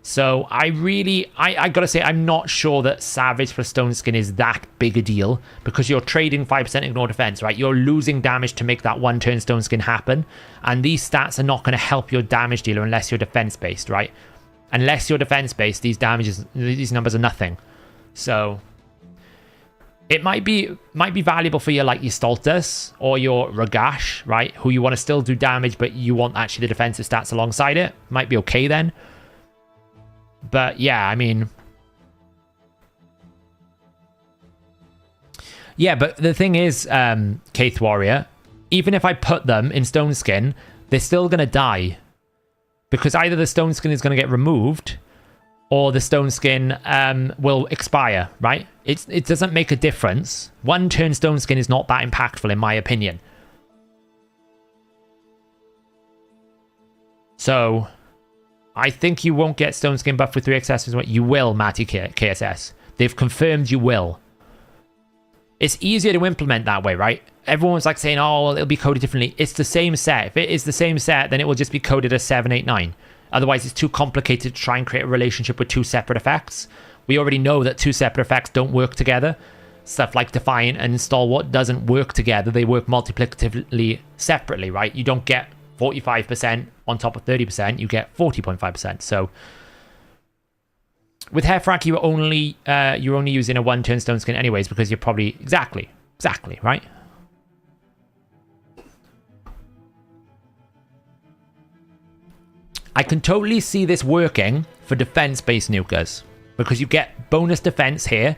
So I gotta say, I'm not sure that Savage plus Stone Skin is that big a deal, because you're trading 5% ignore defense, right? You're losing damage to make that 1 turn Stone Skin happen, and these stats are not going to help your damage dealer unless you're defense based, right? Unless you're defense based, these numbers are nothing. So it might be valuable for your Stultus or your Ragash, right? Who you want to still do damage, but you want actually the defensive stats alongside it. Might be okay then. But yeah, I mean... Yeah, but the thing is, Kaith Warrior, even if I put them in Stone Skin, they're still going to die. Because either the Stone Skin is going to get removed, or the Stone Skin will expire, right? It doesn't make a difference. 1 turn Stone Skin is not that impactful, in my opinion. So... I think you won't get Stone Skin buff with 3XS. You will, Matty KSS. They've confirmed you will. It's easier to implement that way, right? Everyone's like saying, oh, well, it'll be coded differently. It's the same set. If it is the same set, then it will just be coded as 789. Otherwise, it's too complicated to try and create a relationship with 2 separate effects. We already know that 2 separate effects don't work together. Stuff like Defiant and Stalwart doesn't work together. They work multiplicatively separately, right? You don't get 45% on top of 30%, you get 40.5%. So with Heffrak, you're only using a 1 turn Stone Skin anyways, because you're probably exactly, right? I can totally see this working for defense-based nukers, because you get bonus defense here,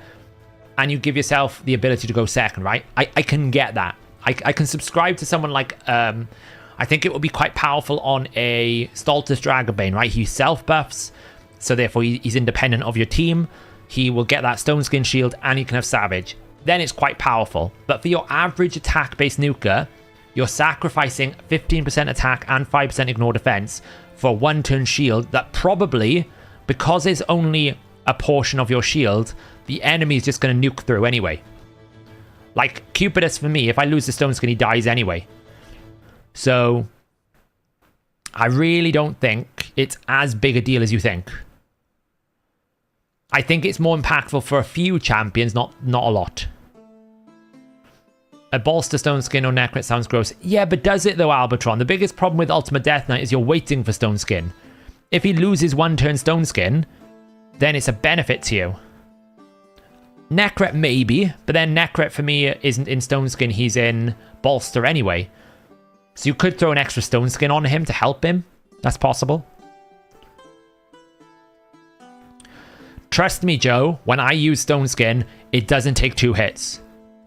and you give yourself the ability to go second, right? I can get that. I can subscribe to someone like... I think it will be quite powerful on a Stultus Dragobane, right? He self-buffs, so therefore he's independent of your team. He will get that Stone Skin shield, and he can have Savage. Then it's quite powerful. But for your average attack-based nuker, you're sacrificing 15% attack and 5% ignore defense for a 1-turn shield that probably, because it's only a portion of your shield, the enemy is just going to nuke through anyway. Like Cupidus, for me, if I lose the Stone Skin, he dies anyway. So, I really don't think it's as big a deal as you think. I think it's more impactful for a few champions, not a lot. A bolster stone skin or necret sounds gross. Yeah, but does it though, Albatron? The biggest problem with Ultimate Death Knight is you're waiting for stone skin. If he loses one turn stone skin, then it's a benefit to you. Necret maybe, but then Necret for me isn't in stone skin, he's in bolster anyway. So you could throw an extra stone skin on him to help him. That's possible. Trust me, Joe, when I use stone skin, it doesn't take 2 hits.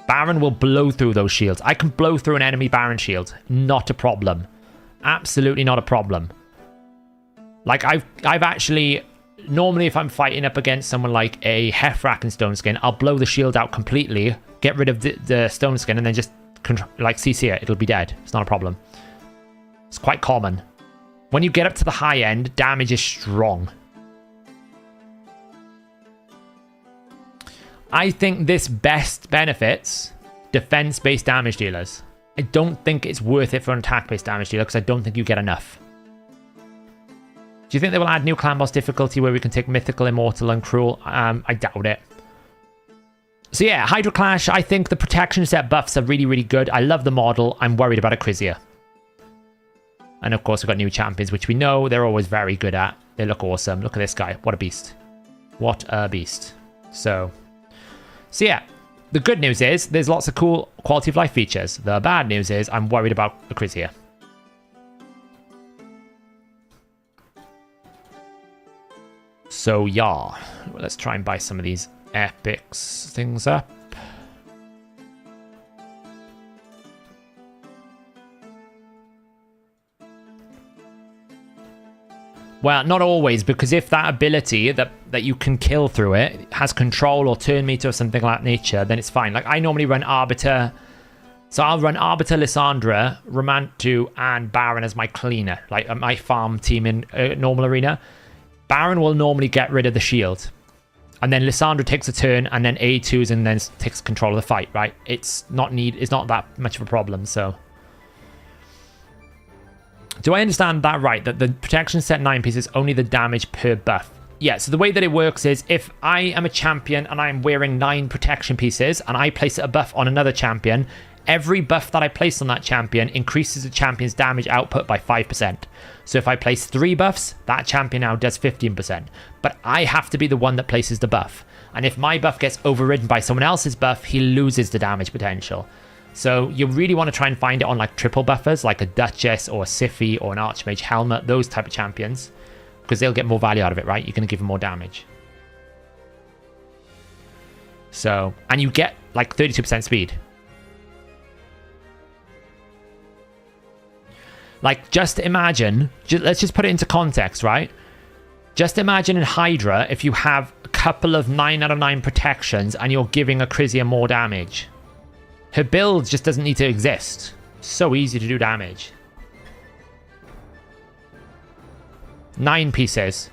Baron will blow through those shields. I can blow through an enemy Baron shield. Not a problem. Absolutely not a problem. Like, I've actually... Normally, if I'm fighting up against someone like a Heffrak and stone skin, I'll blow the shield out completely, get rid of the stone skin, and then just, like, CC it. It'll be dead. It's not a problem. It's quite common. When you get up to the high end, damage is strong. I think this best benefits defense-based damage dealers. I don't think it's worth it for an attack-based damage dealer because I don't think you get enough. Do you think they will add new clan boss difficulty where we can take mythical, immortal, and cruel? I doubt it. So yeah, Hydra Clash, I think the protection set buffs are really, really good. I love the model. I'm worried about Acrizia. And of course, we've got new champions, which we know they're always very good at. They look awesome. Look at this guy. What a beast. What a beast. So yeah, the good news is there's lots of cool quality of life features. The bad news is I'm worried about Acrizia. So yeah, let's try and buy some of these epics things up. Well, not always, because if that ability that you can kill through it has control or turn meter or something like that nature, then it's fine. Like, I normally run Arbiter. So I'll run Arbiter, Lysandra, Romantu, and Baron as my cleaner. Like, my farm team in normal arena. Baron will normally get rid of the shield. And then Lysandra takes a turn, and then A2s, and then takes control of the fight, right? It's not that much of a problem, so... Do I understand that right? That the protection set 9 pieces, only the damage per buff? Yeah, so the way that it works is if I am a champion and I'm wearing 9 protection pieces and I place a buff on another champion, every buff that I place on that champion increases the champion's damage output by 5%. So if I place 3 buffs, that champion now does 15%. But I have to be the one that places the buff. And if my buff gets overridden by someone else's buff, he loses the damage potential. So you really want to try and find it on like triple buffers, like a Duchess or a Siphi or an Archmage Helmet, those type of champions, because they'll get more value out of it, right? You're going to give them more damage. So, and you get like 32% speed. Like, just imagine, let's just put it into context, right? Just imagine in Hydra, if you have a couple of 9 out of 9 protections and you're giving Acrizia more damage. Her build just doesn't need to exist. So easy to do damage. 9 pieces.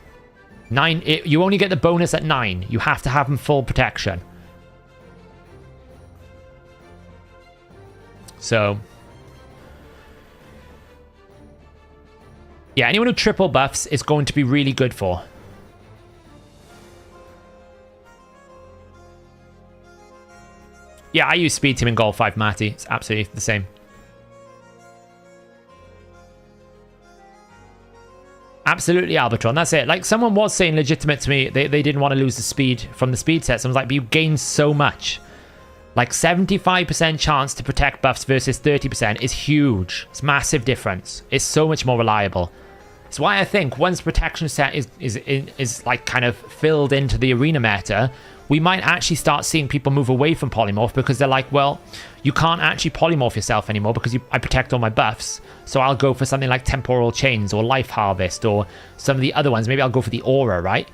9. You only get the bonus at 9. You have to have them full protection. So... yeah, anyone who triple buffs is going to be really good for. Yeah, I use Speed Team in Goal 5, Matty. It's absolutely the same. Absolutely, Albatron. That's it. Like, someone was saying legitimate to me, they didn't want to lose the speed from the speed sets. I was like, but you gain so much. Like, 75% chance to protect buffs versus 30% is huge. It's a massive difference. It's so much more reliable. It's why I think once protection set is like kind of filled into the arena meta, we might actually start seeing people move away from polymorph because they're like, well, you can't actually polymorph yourself anymore because I protect all my buffs. So I'll go for something like Temporal Chains or Life Harvest or some of the other ones. Maybe I'll go for the Aura, right?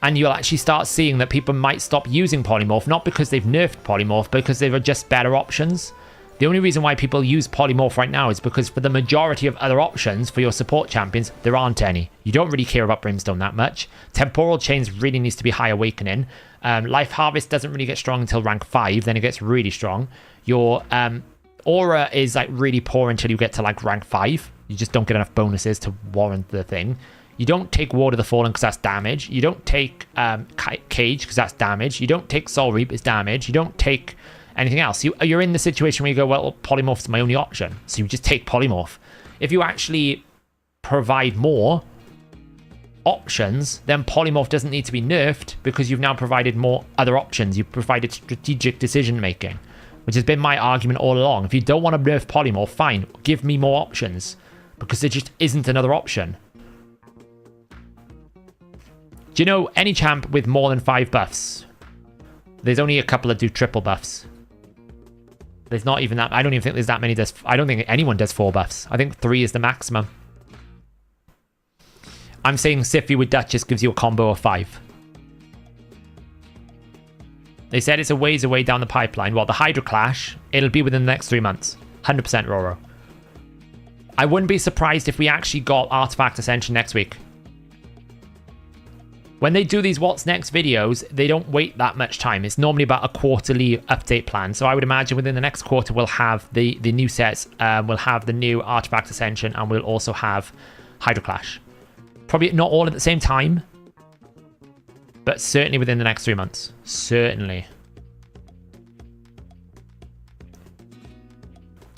And you'll actually start seeing that people might stop using polymorph, not because they've nerfed polymorph, but because there are just better options. The only reason why people use polymorph right now is because for the majority of other options for your support champions, there aren't any. You don't really care about Brimstone that much. Temporal Chains really needs to be High Awakening. Life Harvest doesn't really get strong until rank 5, then it gets really strong. Your Aura is like really poor until you get to like rank 5. You just don't get enough bonuses to warrant the thing. You don't take Ward of the Fallen because that's damage. You don't take Cage because that's damage. You don't take Soul Reap, it's damage. You don't take anything else. You're in the situation where you go, well, polymorph is my only option. So you just take polymorph. If you actually provide more options, then polymorph doesn't need to be nerfed because you've now provided more other options. You've provided strategic decision making, which has been my argument all along. If you don't want to nerf polymorph, fine, give me more options, because there just isn't another option. Do you know any champ with more than 5 buffs? There's only a couple that do triple buffs. There's not even that. I don't even think there's that many. I don't think anyone does 4 buffs. I think 3 is the maximum. I'm saying Sify with Duchess gives you a combo of 5. They said it's a ways away down the pipeline. Well, the Hydra clash, it'll be within the next 3 months. 100% Roro. I wouldn't be surprised if we actually got Artifact Ascension next week. When they do these What's Next videos, they don't wait that much time. It's normally about a quarterly update plan. So I would imagine within the next quarter, we'll have the new sets, we'll have the new Artifact Ascension, and we'll also have Hydra Clash. Probably not all at the same time, but certainly within the next 3 months. Certainly.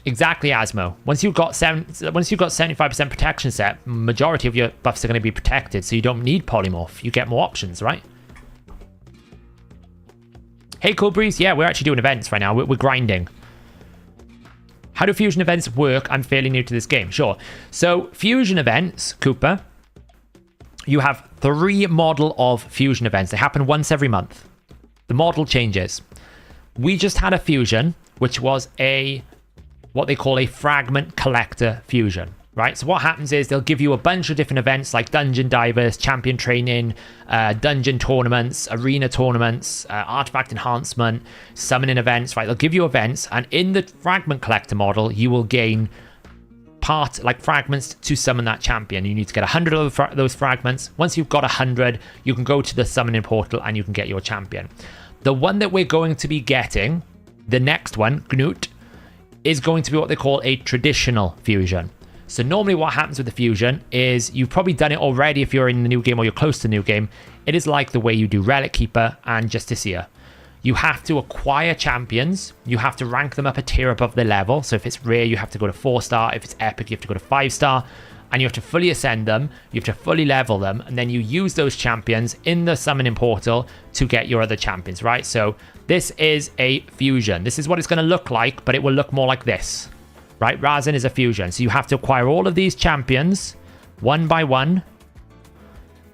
Exactly, Asmo. Once you've got 75% protection set, majority of your buffs are going to be protected, so you don't need polymorph. You get more options, right? Hey, Cool Breeze. Yeah, we're actually doing events right now. We're grinding. How do fusion events work? I'm fairly new to this game. Sure. So fusion events, Cooper, you have 3 model of fusion events. They happen once every month. The model changes. We just had a fusion, which was what they call a fragment collector fusion, right? So what happens is they'll give you a bunch of different events like dungeon divers, champion training, dungeon tournaments, arena tournaments, artifact enhancement, summoning events, right? They'll give you events, and in the fragment collector model, you will gain fragments to summon that champion. You need to get 100 of those fragments. Once you've got 100, you can go to the summoning portal and you can get your champion. The one that we're going to be getting, the next one, Knut, is going to be what they call a traditional fusion. So normally what happens with the fusion is, you've probably done it already if you're in the new game or you're close to the new game. It is like the way you do Relic Keeper and Justicia. You have to acquire champions. You have to rank them up a tier above their level. So if it's rare, you have to go to 4-star. If it's epic, you have to go to 5-star. And you have to fully ascend them. You have to fully level them. And then you use those champions in the summoning portal to get your other champions, right? So this is a fusion. This is what it's going to look like, but it will look more like this, right? Razin is a fusion. So you have to acquire all of these champions one by one.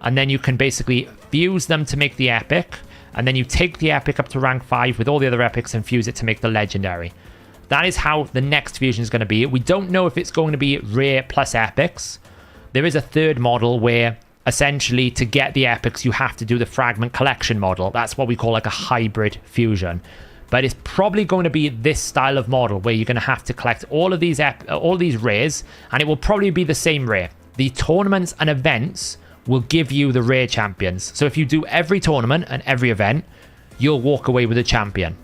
And then you can basically fuse them to make the epic. And then you take the epic up to rank 5 with all the other epics and fuse it to make the legendary. That is how the next fusion is going to be. We don't know if it's going to be rare plus epics. There is a third model where essentially to get the epics, you have to do the fragment collection model. That's what we call like a hybrid fusion. But it's probably going to be this style of model where you're going to have to collect all of these rares, and it will probably be the same rare. The tournaments and events will give you the rare champions. So if you do every tournament and every event, you'll walk away with a champion.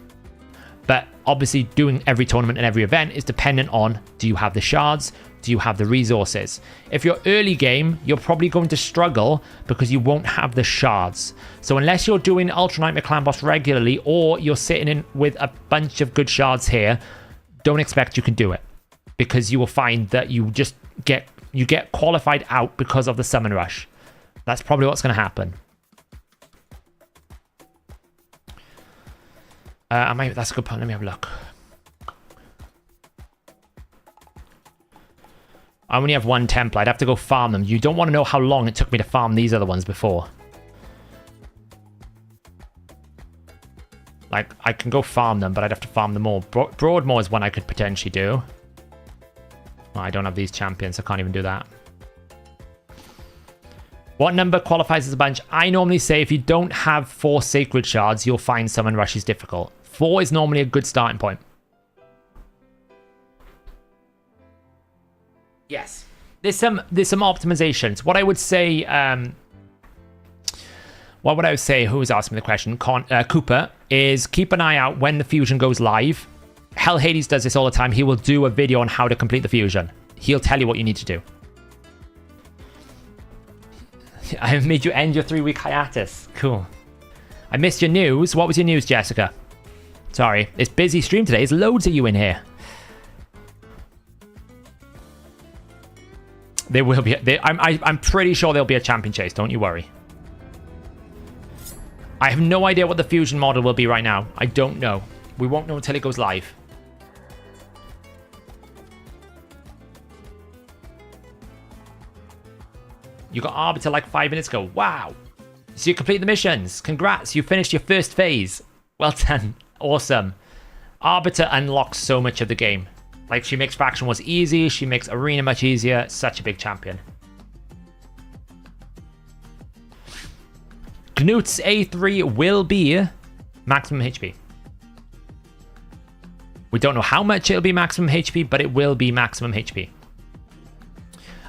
But obviously doing every tournament and every event is dependent on, do you have the shards? Do you have the resources? If you're early game, you're probably going to struggle because you won't have the shards. So unless you're doing Ultra Nightmare Clan Boss regularly, or you're sitting in with a bunch of good shards here, don't expect you can do it, because you will find that you just get qualified out because of the summon rush. That's probably what's going to happen. That's a good point. Let me have a look. I only have one template. I'd have to go farm them. You don't want to know how long it took me to farm these other ones before. Like, I can go farm them, but I'd have to farm them all. Broadmoor is one I could potentially do. Oh, I don't have these champions, so I can't even do that. What number qualifies as a bunch? I normally say if you don't have 4 sacred shards, you'll find summon rush is difficult. 4 is normally a good starting point. Yes. There's some optimizations. What I would say, who was asking me the question? Cooper, is keep an eye out when the fusion goes live. Hellhades does this all the time. He will do a video on how to complete the fusion. He'll tell you what you need to do. I made you end your 3-week hiatus. Cool. I missed your news. What was your news, Jessica? Sorry, it's busy stream today. There's loads of you in here. There will be. I'm pretty sure there'll be a champion chase. Don't you worry. I have no idea what the fusion model will be right now. I don't know. We won't know until it goes live. You got Arbiter like 5 minutes ago. Wow. So you complete the missions. Congrats. You finished your first phase. Well done. Awesome. Arbiter unlocks so much of the game. Like, she makes Faction Wars easy. She makes Arena much easier. Such a big champion. Knut's A3 will be maximum HP. We don't know how much it'll be maximum HP, but it will be maximum HP.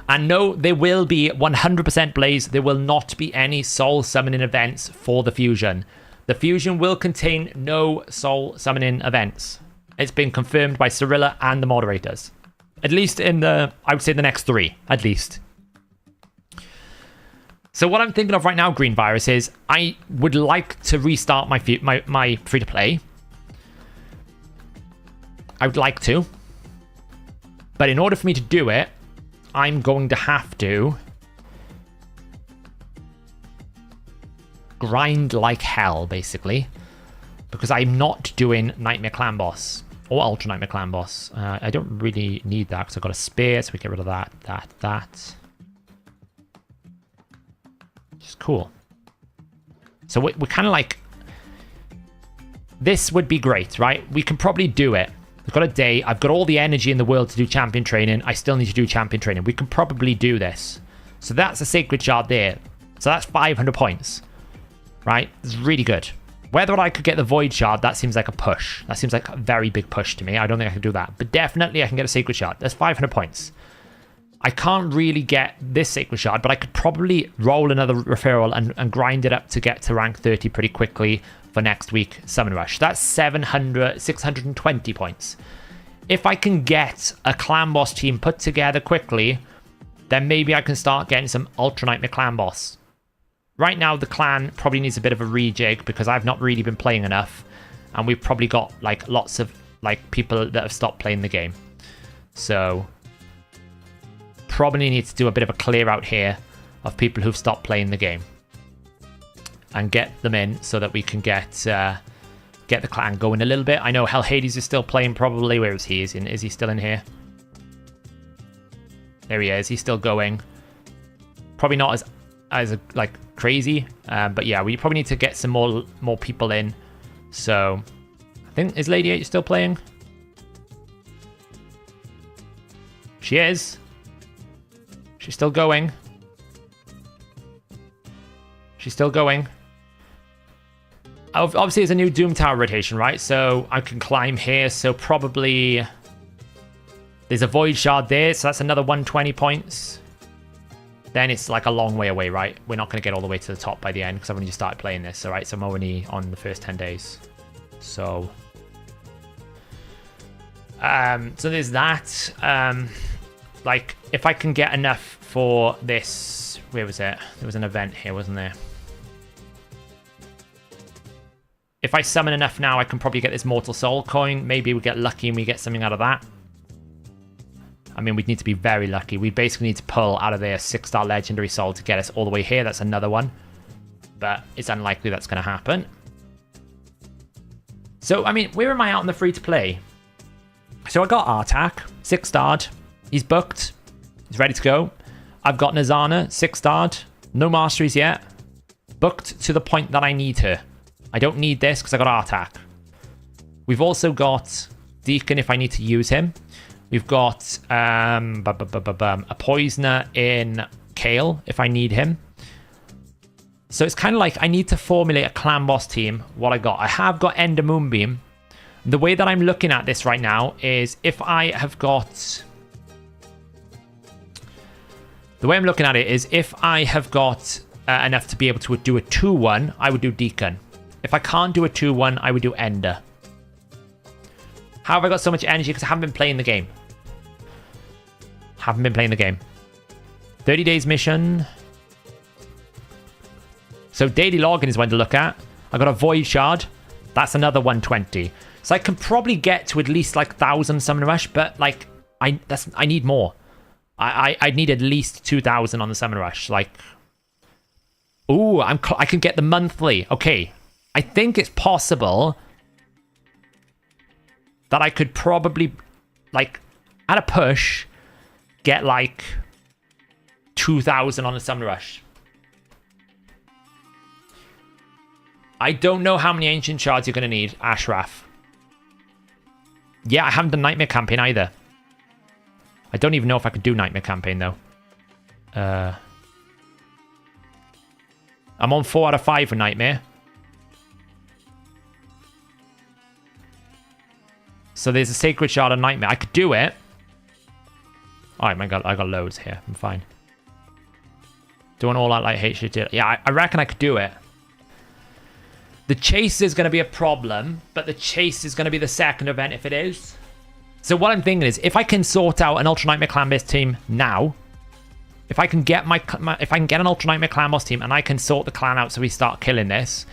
And no, there will be 100% Blaze. There will not be any soul summoning events for the fusion. The fusion will contain no soul summoning events. It's been confirmed by Cirilla and the moderators. At least in the, I would say the next 3, at least. So what I'm thinking of right now, Green Virus, is I would like to restart my free-to-play. I would like to. But in order for me to do it, I'm going to have to grind like hell, basically. Because I'm not doing Nightmare Clan Boss. Or Ultra Nightmare Clan Boss. I don't really need that because I've got a spear, so we get rid of that, that. Which is cool. So we're kind of like... This would be great, right? We can probably do it. We've got a day. I've got all the energy in the world to do champion training. I still need to do champion training. We can probably do this. So that's a sacred shard there. So that's 500 points. Right? It's really good. Whether I could get the void shard, that seems like a push. That seems like a very big push to me. I don't think I can do that. But definitely I can get a sacred shard. That's 500 points. I can't really get this sacred shard, but I could probably roll another referral and grind it up to get to rank 30 pretty quickly for next week Summon Rush. That's 620 points. If I can get a Clan Boss team put together quickly, then maybe I can start getting some Ultra Nightmare Clan Boss. Right now, the clan probably needs a bit of a rejig because I've not really been playing enough. And we've probably got like lots of like people that have stopped playing the game. So probably need to do a bit of a clear out here of people who've stopped playing the game. And get them in so that we can get the clan going a little bit. I know Hellhades is still playing probably. Where is he? Is he still in here? There he is. He's still going. Probably not as like crazy, but yeah, we probably need to get some more people in. So I think, is Lady 8 still playing? She is. She's still going. She's still going. Obviously, it's a new Doom Tower rotation, right? So I can climb here. So probably there's a Void Shard there. So that's another 120 points. Then it's like a long way away, right? We're not going to get all the way to the top by the end because I've only just started playing this. All right, so I'm only on the first 10 days. So there's that. Like, if I can get enough for this... Where was it? There was an event here, wasn't there? If I summon enough now, I can probably get this Mortal Soul coin. Maybe we get lucky and we get something out of that. I mean, we'd need to be very lucky. We basically need to pull out of there a 6-star Legendary Soul to get us all the way here. That's another one. But it's unlikely that's going to happen. So, I mean, where am I out in the free-to-play? So I got Artak, 6-starred. He's booked. He's ready to go. I've got Nazana, 6-starred. No masteries yet. Booked to the point that I need her. I don't need this because I got Artak. We've also got Deacon if I need to use him. We've got a Poisoner in Kale if I need him. So it's kind of like I need to formulate a Clan Boss team. What I got. I have got Ender Moonbeam. The way that I'm looking at this right now is if I have got... The way I'm looking at it is if I have got enough to be able to do a 2-1, I would do Deacon. If I can't do a 2-1, I would do Ender. How have I got so much energy? Because I haven't been playing the game. Haven't been playing the game. 30 days mission. So daily login is one to look at. I got a Void Shard. That's another 120. So I can probably get to at least like 1,000 Summon Rush, but like I need more. I need at least 2,000 on the Summon Rush. Like, ooh, I can get the monthly. Okay, I think it's possible that I could probably, like, at a push, get like 2,000 on the Summon Rush. I don't know how many Ancient Shards you're going to need, Ashraf. Yeah, I haven't done Nightmare Campaign either. I don't even know if I could do Nightmare Campaign, though. I'm on 4 out of 5 for Nightmare. So there's a Sacred Shard of Nightmare. I could do it. Oh my god, I got loads here. I'm fine. Doing all that like HHT. Yeah, I reckon I could do it. The chase is going to be a problem, but the chase is going to be the second event if it is. So what I'm thinking is, if I can sort out an Ultra Nightmare Clan Boss team now, if I can get an Ultra Nightmare Clan Boss team and I can sort the clan out so we start killing this,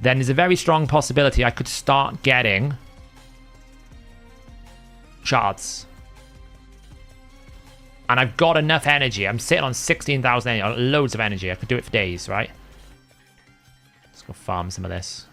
then there's a very strong possibility I could start getting shards. And I've got enough energy. I'm sitting on 16,000 energy, loads of energy. I could do it for days, right? Let's go farm some of this.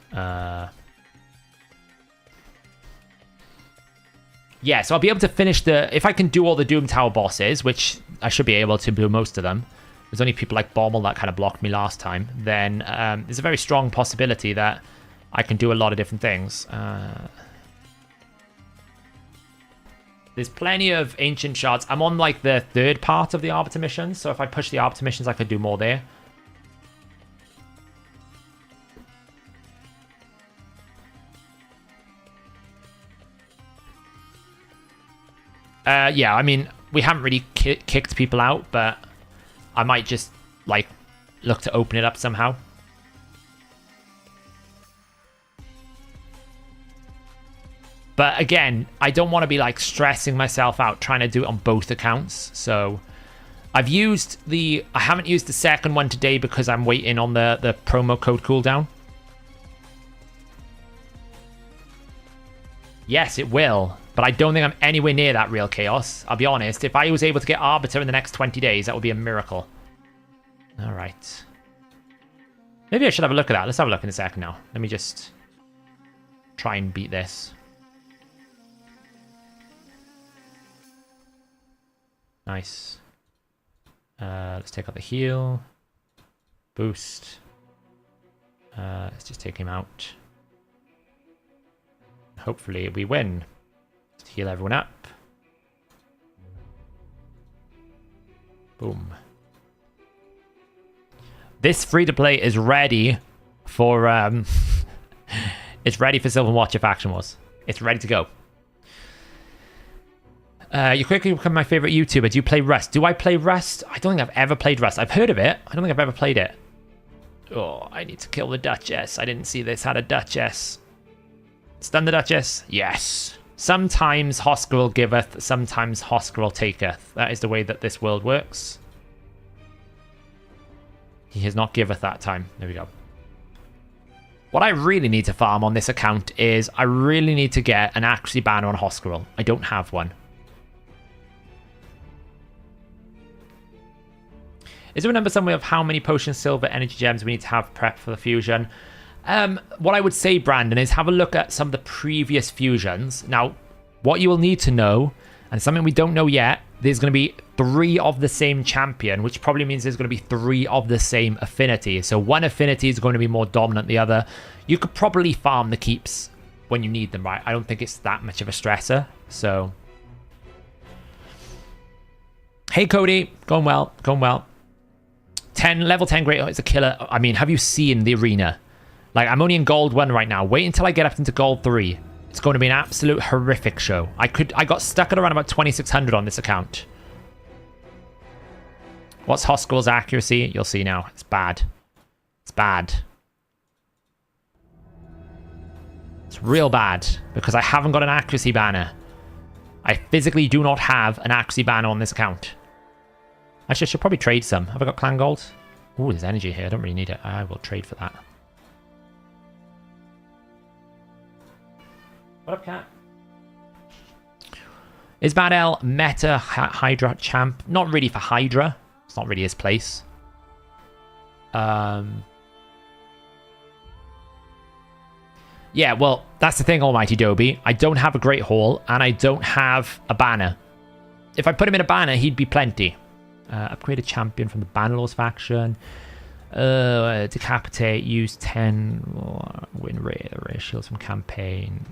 Yeah, so I'll be able to finish if I can do all the Doom Tower bosses, which I should be able to do most of them. There's only people like Bommel that kind of blocked me last time. Then there's a very strong possibility that I can do a lot of different things. There's plenty of Ancient Shards. I'm on like the third part of the Arbiter missions, so if I push the Arbiter missions, I could do more there. Yeah, I mean, we haven't really kicked people out, but I might just, like, look to open it up somehow. But again, I don't want to be, like, stressing myself out trying to do it on both accounts. So I haven't used the second one today because I'm waiting on the promo code cooldown. Yes, it will. But I don't think I'm anywhere near that real chaos. I'll be honest. If I was able to get Arbiter in the next 20 days, that would be a miracle. All right. Maybe I should have a look at that. Let's have a look in a second now. Let me just try and beat this. Nice. Let's take out the heal. Boost. Let's just take him out. Hopefully we win. Just heal everyone up. Boom. This free-to-play is ready for it's ready for Sylvan Watcher Faction Wars. It's ready to go. You quickly become my favorite YouTuber. Do you play Rust? Do I play Rust? I don't think I've ever played Rust. I've heard of it. I don't think I've ever played it. Oh, I need to kill the Duchess. I didn't see this had a Duchess. Stun the Duchess? Yes. Sometimes Hoscarl giveth, sometimes Hoscarl taketh. That is the way that this world works. He has not giveth that time. There we go. What I really need to farm on this account is I really need to get an Acrizia banner on Hoscarl. I don't have one. Is there a number somewhere of how many potions, silver, energy gems we need to have prep for the fusion? What I would say, Brandon, is have a look at some of the previous fusions. Now, what you will need to know, and something we don't know yet, there's going to be 3 of the same champion, which probably means there's going to be 3 of the same affinity. So one affinity is going to be more dominant than the other. You could probably farm the keeps when you need them, right? I don't think it's that much of a stressor. So, hey, Cody. Going well. Going well. Level 10 great. Oh, it's a killer. I mean, have you seen the arena? Like, I'm only in gold 1 right now. Wait until I get up into gold 3. It's going to be an absolute horrific show. I got stuck at around about 2,600 on this account. What's Hoscarl's accuracy? You'll see now. It's bad. It's bad. It's real bad because I haven't got an accuracy banner. I physically do not have an accuracy banner on this account. Actually, I should probably trade some. Have I got clan gold? Ooh, there's energy here. I don't really need it. I will trade for that. What up, cat? Is Bad L meta Hydra champ? Not really for Hydra. It's not really his place. Yeah, well, that's the thing, Almighty Dobie. I don't have a Great Hall, and I don't have a banner. If I put him in a banner, he'd be plenty. Upgrade a champion from the Bannerlords faction. Decapitate, use 10. Win rate, shields from campaign.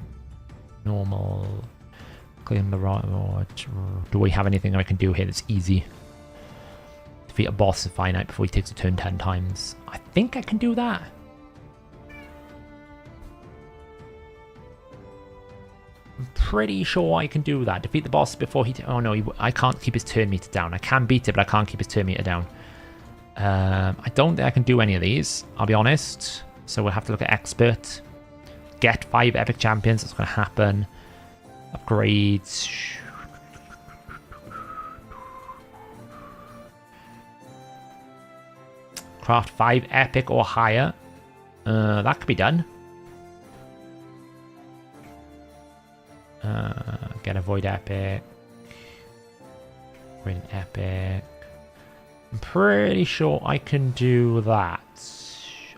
Normal. Claim the right. Do we have anything I can do here that's easy? Defeat a boss of finite before he takes a turn 10 times. I think I can do that. I'm pretty sure I can do that. Defeat the boss before he... Oh no, I can't keep his turn meter down. I can beat it, but I can't keep his turn meter down. I don't think I can do any of these, I'll be honest. So we'll have to look at expert. Get 5 epic champions. That's going to happen. Upgrades. Craft 5 epic or higher. That could be done. Get a void epic. Bring epic. I'm pretty sure I can do that.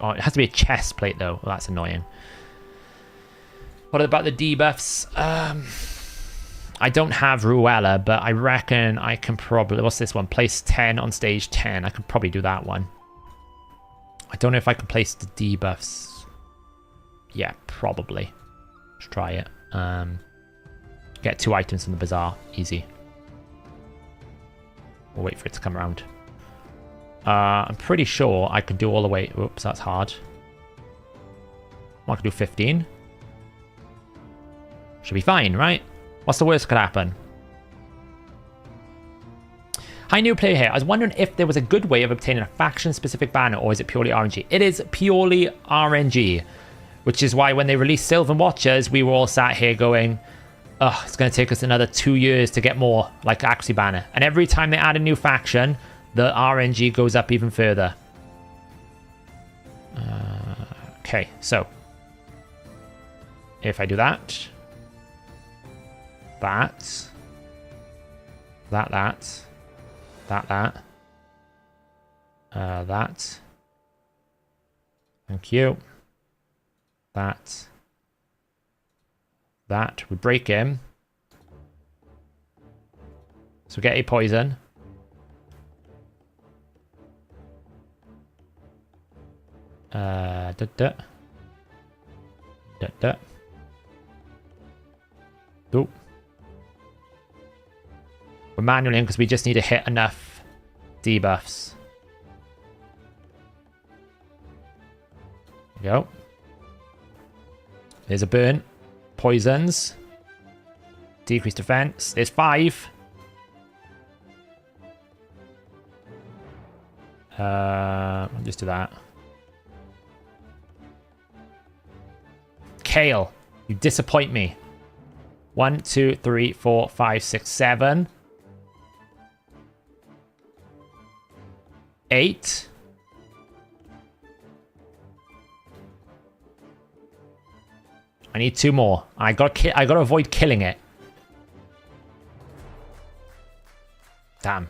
Oh, it has to be a chest plate though. Well, that's annoying. What about the debuffs? I don't have Ruella, but I reckon I can probably... What's this one? Place 10 on stage 10. I could probably do that one. I don't know if I can place the debuffs. Yeah, probably. Let's try it. Get 2 items from the bazaar. Easy. We'll wait for it to come around. I'm pretty sure I can do all the way... Oops, that's hard. I can do 15. Should be fine, right? What's the worst that could happen? Hi, new player here. I was wondering if there was a good way of obtaining a faction-specific banner, or is it purely RNG? It is purely RNG, which is why when they released Sylvan Watchers, we were all sat here going, oh, it's going to take us another 2 years to get more like Acrizia banner. And every time they add a new faction, the RNG goes up even further. Okay, so if I do that, that, thank you, that we break him, so we get a poison. Oh. We're manually because we just need to hit enough debuffs. There we go. There's a burn. Poisons. Decreased defense. There's 5. I'll just do that. Kale, you disappoint me. 1, 2, 3, 4, 5, 6, 7. 8. I need 2 more. I gotta avoid killing it. Damn.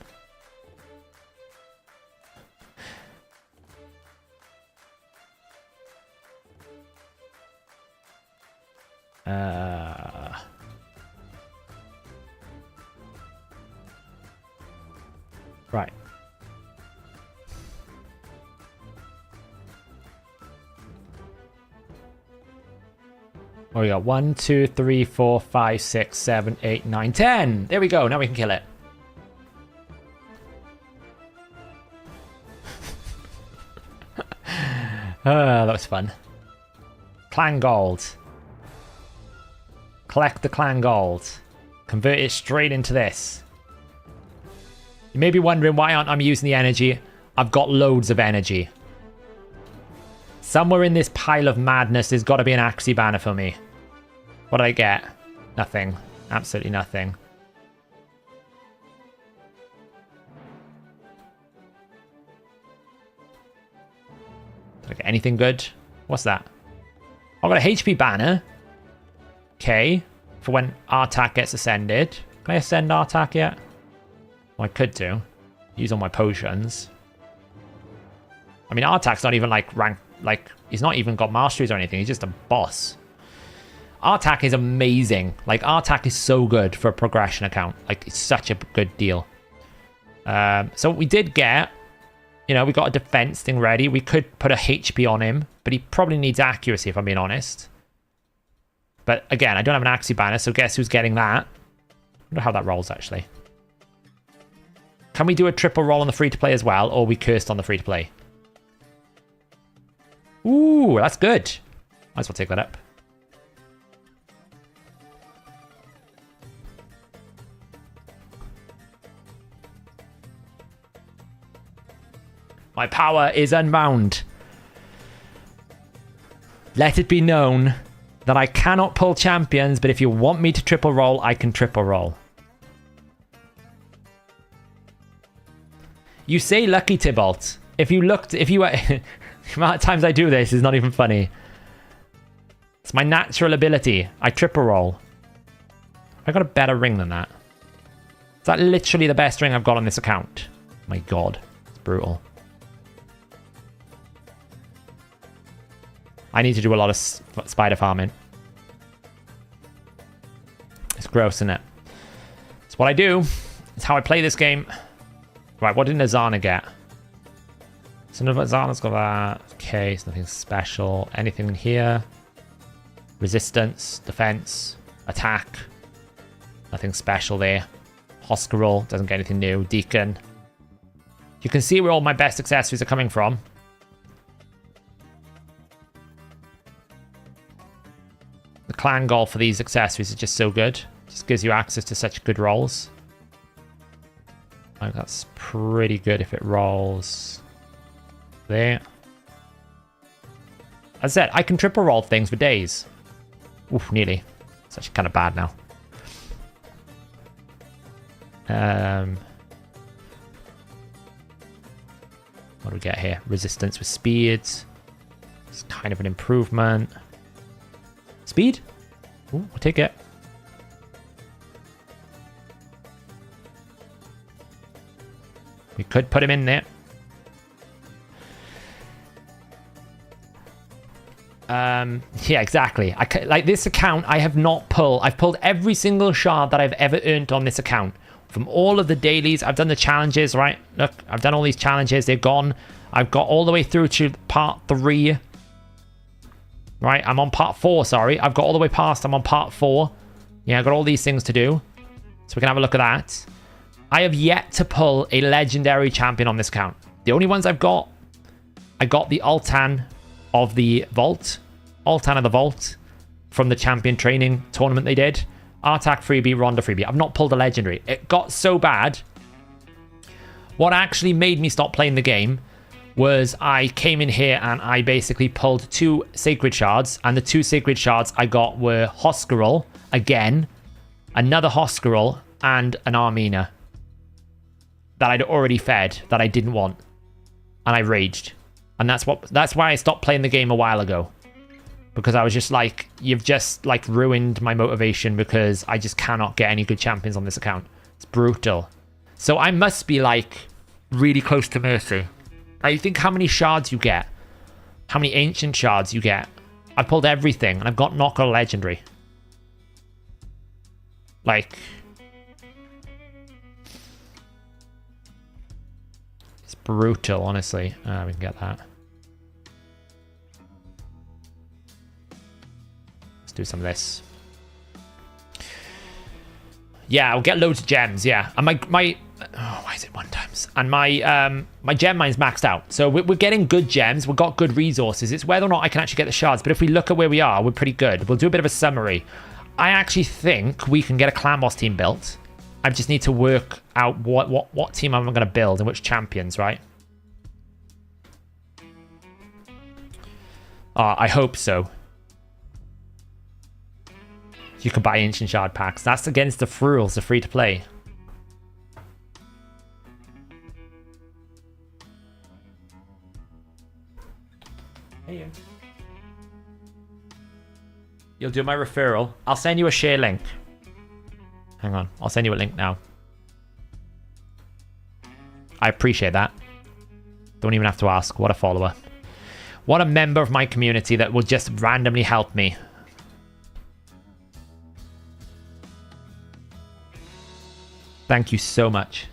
Right. Oh, we got 1, 2, 3, 4, 5, 6, 7, 8, 9, 10. There we go. Now we can kill it. That was fun. Clan gold. Collect the clan gold. Convert it straight into this. You may be wondering why aren't I using the energy? I've got loads of energy. Somewhere in this pile of madness there's got to be an Acrizia banner for me. What did I get? Nothing. Absolutely nothing. Did I get anything good? What's that? I've got a HP banner. Okay. For when Artak gets ascended. Can I ascend Artak yet? Well, I could do. Use all my potions. I mean, Artak's not even like ranked, like, he's not even got masteries or anything. He's just a boss. Artak is amazing. Like, Artak is so good for a progression account. Like, it's such a good deal. So we did get, you know, we got a defense thing ready. We could put a HP on him, but he probably needs accuracy, if I'm being honest. But again, I don't have an Axie banner, so guess who's getting that? I wonder how that rolls, actually. Can we do a triple roll on the free-to-play as well, or are we cursed on the free-to-play? Ooh, that's good. Might as well take that up. My power is unbound. Let it be known that I cannot pull champions, but if you want me to triple roll, I can triple roll. You say lucky, Tybalt. If you were... the amount of times I do this is not even funny. It's my natural ability. I triple roll. I got a better ring than that. Is that literally the best ring I've got on this account? My god. It's brutal. I need to do a lot of spider farming. It's gross, isn't it? It's what I do. It's how I play this game. Right, what did Nazana get? So Nazana's got that. Okay, it's nothing special. Anything in here? Resistance, defense, attack. Nothing special there. Hoscarol, doesn't get anything new. Deacon. You can see where all my best accessories are coming from. The clan goal for these accessories is just so good. Just gives you access to such good rolls. I think that's pretty good if it rolls there. As I said, I can triple roll things for days. Oof, nearly. It's actually kind of bad now. What do we get here? Resistance with speed. It's kind of an improvement. Speed? Ooh, I'll take it. We could put him in there. Yeah, exactly. Like this account, I have not pulled. I've pulled every single shard that I've ever earned on this account. From all of the dailies, I've done the challenges, right? Look, I've done all these challenges. They're gone. I've got all the way through to part 3. Right, I'm on part 4, sorry. I've got all the way past. I'm on part 4. Yeah, I've got all these things to do. So we can have a look at that. I have yet to pull a legendary champion on this account. The only ones I've got, I got the Altan of the Vault. Altan of the Vault from the champion training tournament they did. Artak freebie, Ronda freebie. I've not pulled a legendary. It got so bad. What actually made me stop playing the game was I came in here and I basically pulled 2 sacred shards, and the 2 sacred shards I got were Hoscarol again, another Hoscarol, and an Armina that I'd already fed that I didn't want, and I raged. And that's why I stopped playing the game a while ago, because I was just like, you've just like ruined my motivation, because I just cannot get any good champions on this account. It's brutal. So I must be like really close to mercy. Now you think how many shards you get, how many ancient shards you get. I pulled everything and I've got not got a legendary. Like, it's brutal, honestly. We can get that. Let's do some of this. Yeah, I'll get loads of gems, yeah. And my oh, why is it 1 times? And my gem mine's maxed out. So we're getting good gems. We've got good resources. It's whether or not I can actually get the shards. But if we look at where we are, we're pretty good. We'll do a bit of a summary. I actually think we can get a clan boss team built. I just need to work out what team I'm going to build and which champions, right? I hope so. You can buy ancient shard packs. That's against the rules, the free to play. Hey. You'll do my referral. I'll send you a share link. Hang on. I'll send you a link now. I appreciate that. Don't even have to ask. What a follower. What a member of my community that will just randomly help me. Thank you so much.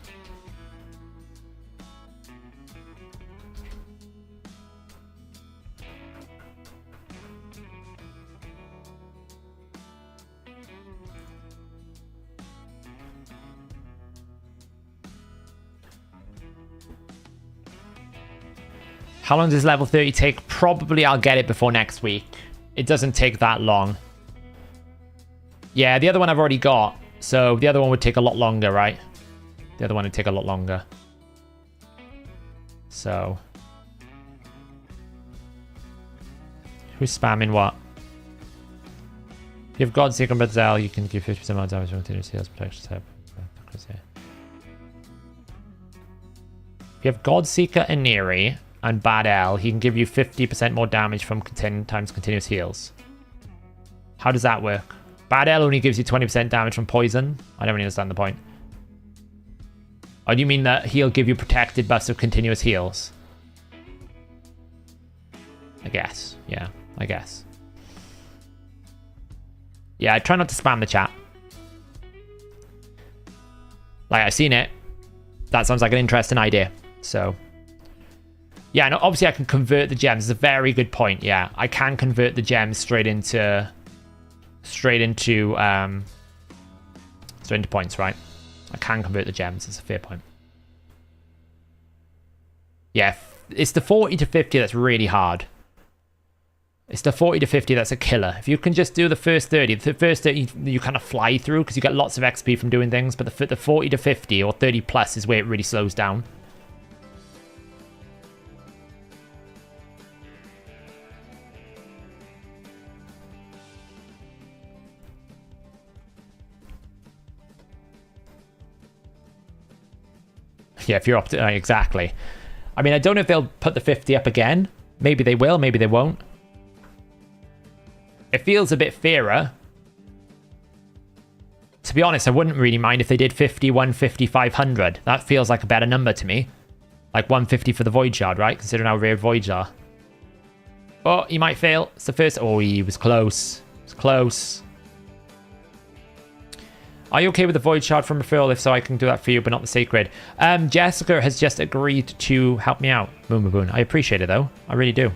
How long does level 30 take? Probably I'll get it before next week. It doesn't take that long. Yeah, the other one I've already got. So the other one would take a lot longer, right? The other one would take a lot longer. So. Who's spamming what? If you have Godseeker and Brazil, you can give 50% more damage from continuous heals, protection, step. If you have Godseeker and Neri and Bad L, he can give you 50% more damage from 10 times continuous heals. How does that work? Bad L only gives you 20% damage from poison. I don't really understand the point. Or do you mean that he'll give you protected buffs of continuous heals? I guess. Yeah, I guess. Yeah, I try not to spam the chat. Like, I've seen it. That sounds like an interesting idea. So, yeah, no, obviously I can convert the gems. It's a very good point. Yeah, I can convert the gems straight into points, right? I can convert the gems. It's a fair point. Yeah, it's the 40 to 50 that's really hard. It's the 40 to 50 that's a killer. If you can just do the first 30, you kind of fly through because you get lots of XP from doing things, but the 40 to 50 or 30 plus is where it really slows down. Yeah, if you're up to... exactly. I mean, I don't know if they'll put the 50 up again. Maybe they will, maybe they won't. It feels a bit fairer. To be honest, I wouldn't really mind if they did 50, 150, 500. That feels like a better number to me. Like 150 for the Void Shard, right? Considering how rare Voids are. Oh, he might fail. It's the first... oh, he was close. It's close. Are you okay with the Void Shard from referral? If so, I can do that for you, but not the Sacred. Jessica has just agreed to help me out. Boom, boom, boom. I appreciate it, though. I really do.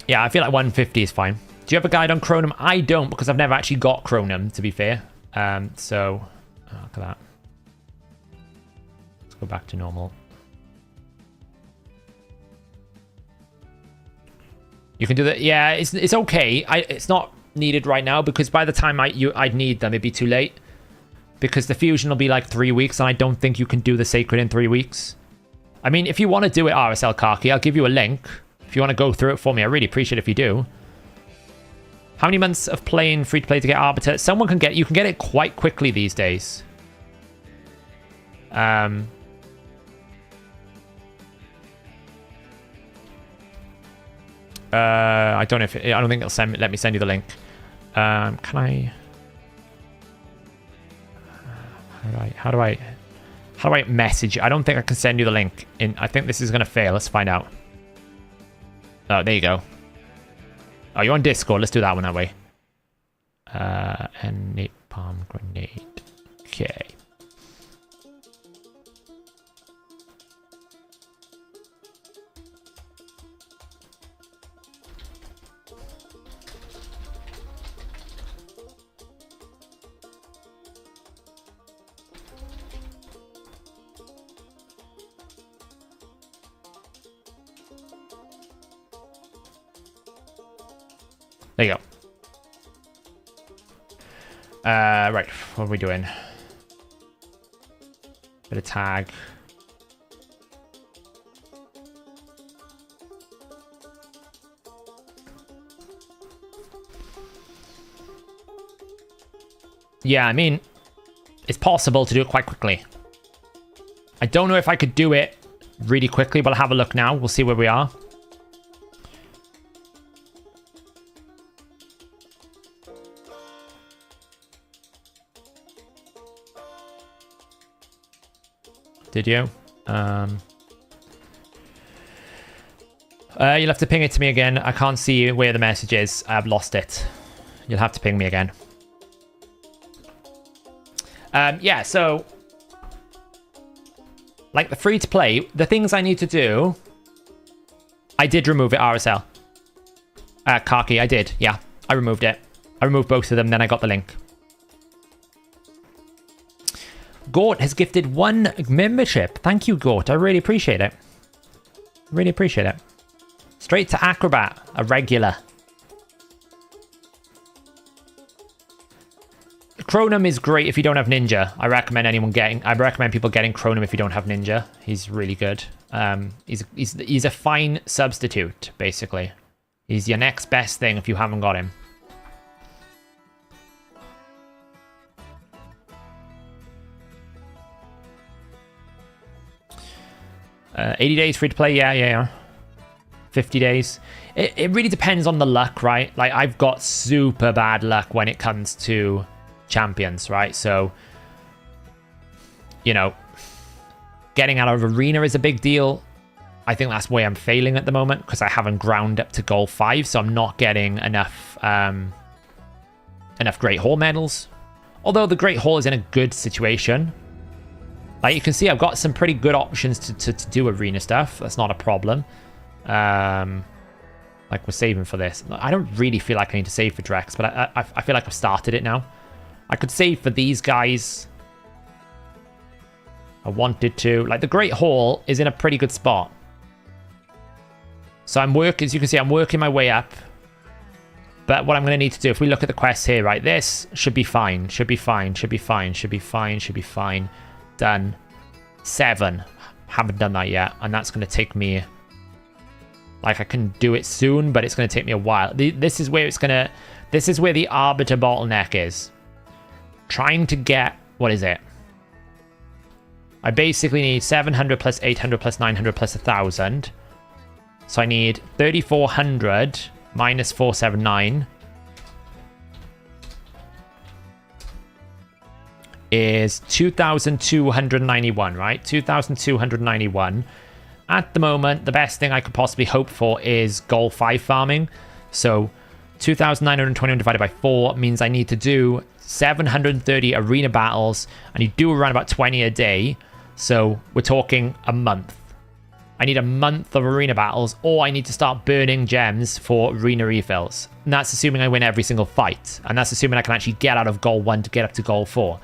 Yeah, I feel like 150 is fine. Do you have a guide on Chronum? I don't, because I've never actually got Chronum, to be fair. So, oh, look at that. Let's go back to normal. You can do that. Yeah, it's okay. It's not needed right now, because by the time I'd need them, it'd be too late. Because the fusion will be like 3 weeks, and I don't think you can do the Sacred in 3 weeks. I mean, if you want to do it, RSL Kaki, I'll give you a link. If you want to go through it for me, I really appreciate it if you do. How many months of playing free to play to get Arbiter? You can get it quite quickly these days. I don't know if I don't think it'll let me send you the link. Can I? How do I message? I don't think I can send you the link. I think this is gonna fail. Let's find out. Oh, there you go. Oh, you're on Discord. Let's do that one that way. And napalm grenade. Okay. There you go. Right, what are we doing? Bit of tag. Yeah, I mean, it's possible to do it quite quickly. I don't know if I could do it really quickly, but I'll have a look now. We'll see where we are. Did you? You'll have to ping it to me again. I can't see where the message is. I've lost it. You'll have to ping me again. Yeah, so like the free to play, the things I need to do, I did remove it, RSL. Khaki, I did. Yeah, I removed it. I removed both of them, then I got the link. Gort has gifted 1 membership. Thank you, Gort. I really appreciate it. Really appreciate it. Straight to Acrobat, a regular. Chronum is great if you don't have Ninja. I recommend people getting Chronum if you don't have Ninja. He's really good. He's a fine substitute, basically. He's your next best thing if you haven't got him. Uh, 80 days free to play, yeah. 50 days. It really depends on the luck, right? Like, I've got super bad luck when it comes to champions, right? So, you know, getting out of arena is a big deal. I think that's where I'm failing at the moment because I haven't ground up to goal 5, so I'm not getting enough Great Hall medals. Although the Great Hall is in a good situation. Like you can see, I've got some pretty good options to do arena stuff. That's not a problem. Like we're saving for this. I don't really feel like I need to save for Drex, but I feel like I've started it now. I could save for these guys. I wanted to. Like the Great Hall is in a pretty good spot. So I'm working, as you can see, I'm working my way up. But what I'm going to need to do, if we look at the quests here, right, this should be fine. Should be fine. Done. 7. Haven't done that yet, and that's going to take me, like, I can do it soon, but it's going to take me a while. This is where the arbiter bottleneck is. Trying to get, what is it? I basically need 700 plus 800 plus 900 plus 1000. So I need 3400 minus 479 is 2,291, right? 2,291. At the moment, the best thing I could possibly hope for is goal 5 farming. So 2,921 divided by 4 means I need to do 730 arena battles, and you do around about 20 a day. So we're talking a month. I need a month of arena battles, or I need to start burning gems for arena refills. And that's assuming I win every single fight. And that's assuming I can actually get out of goal 1 to get up to goal 4.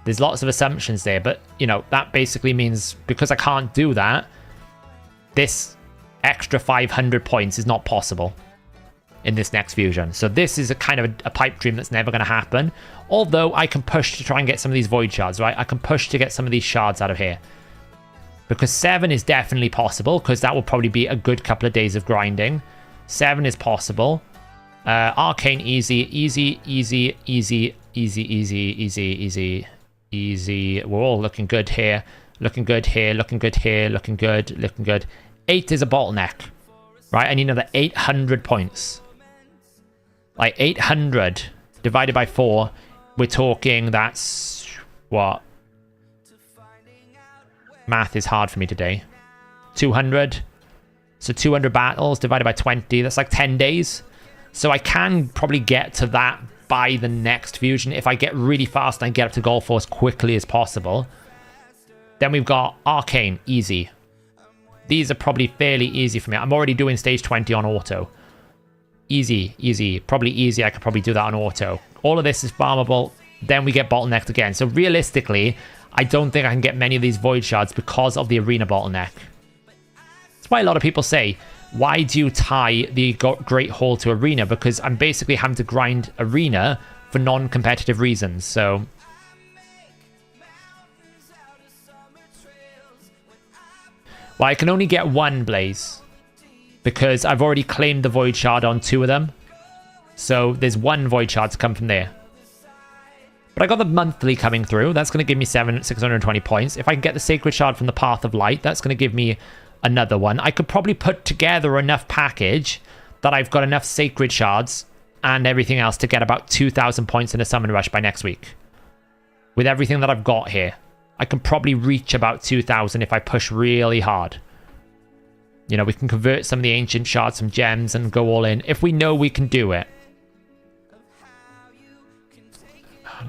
There's lots of assumptions there, but, you know, that basically means because I can't do that, this extra 500 points is not possible in this next fusion. So this is a kind of a pipe dream that's never going to happen. Although I can push to try and get some of these void shards, right? I can push to get some of these shards out of here. Because 7 is definitely possible, because that will probably be a good couple of days of grinding. 7 is possible. Arcane easy. We're all looking good here. Looking good. 8 is a bottleneck, right? I need another 800 points. Like 800 divided by 4, we're talking that's what? Math is hard for me today. 200. So 200 battles divided by 20, that's like 10 days. So I can probably get to that by the next fusion if I get really fast and I get up to goal 4 as quickly as possible. Then we've got Arcane, easy. These are probably fairly easy for me. I'm already doing stage 20 on auto. Easy. Probably easy. I could probably do that on auto. All of this is farmable. Then we get bottlenecked again. So realistically, I don't think I can get many of these void shards because of the arena bottleneck. That's why a lot of people say, why do you tie the Great Hall to arena? Because I'm basically having to grind arena for non-competitive reasons. So well, I can only get 1 blaze because I've already claimed the void shard on 2 of them. So there's 1 void shard to come from there. But I got the monthly coming through. That's going to give me 620 points. If I can get the Sacred Shard from the Path of Light, that's going to give me another one. I could probably put together enough package that I've got enough Sacred Shards and everything else to get about 2,000 points in a Summon Rush by next week. With everything that I've got here, I can probably reach about 2,000 if I push really hard. You know, we can convert some of the Ancient Shards, some gems, and go all in. If we know we can do it.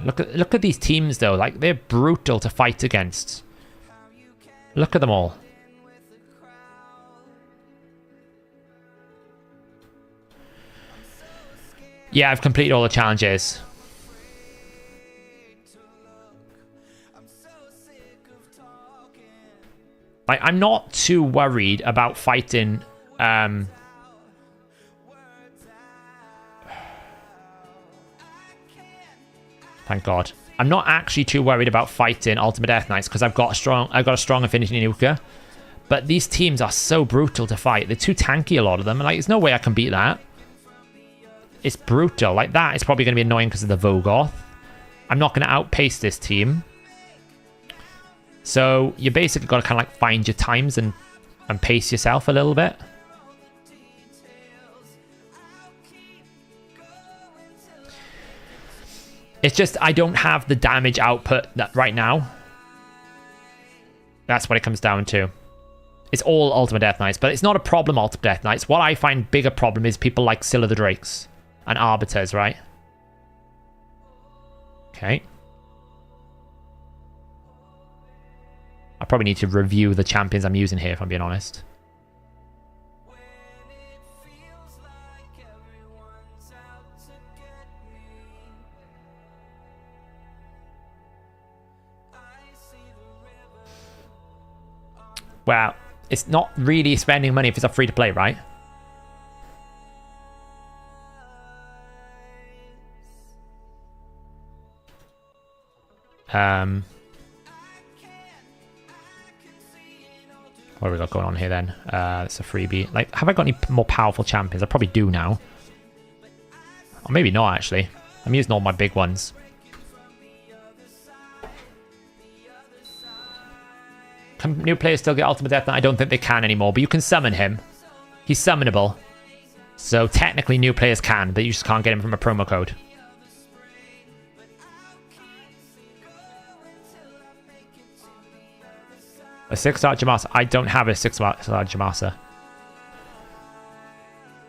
Look at these teams, though. Like, they're brutal to fight against. Look at them all. Yeah, I've completed all the challenges. Like, I'm not too worried about fighting. Thank God. I'm not actually too worried about fighting Ultimate Death Knights because I've got a strong Affinity Nuka. But these teams are so brutal to fight. They're too tanky, a lot of them. And like, there's no way I can beat that. It's brutal. Like, that is probably going to be annoying because of the Vogoth. I'm not going to outpace this team. So you basically got to kind of like find your times and pace yourself a little bit. It's just I don't have the damage output that right now. That's what it comes down to. It's all Ultimate Death Knights, but it's not a problem, Ultimate Death Knights. What I find bigger problem is people like Scylla the Drakes and Arbiters, right? Okay. I probably need to review the champions I'm using here, if I'm being honest. Well, it's not really spending money if it's a free-to-play, right? What have we got going on here then? It's a freebie. Like, have I got any more powerful champions? I probably do now. Or maybe not, actually. I'm using all my big ones. Can new players still get Ultimate Death Knight? I don't think they can anymore, but you can summon him. He's summonable. So technically new players can, but you just can't get him from a promo code. A 6-star Jamasa. I don't have a 6-star Jamasa.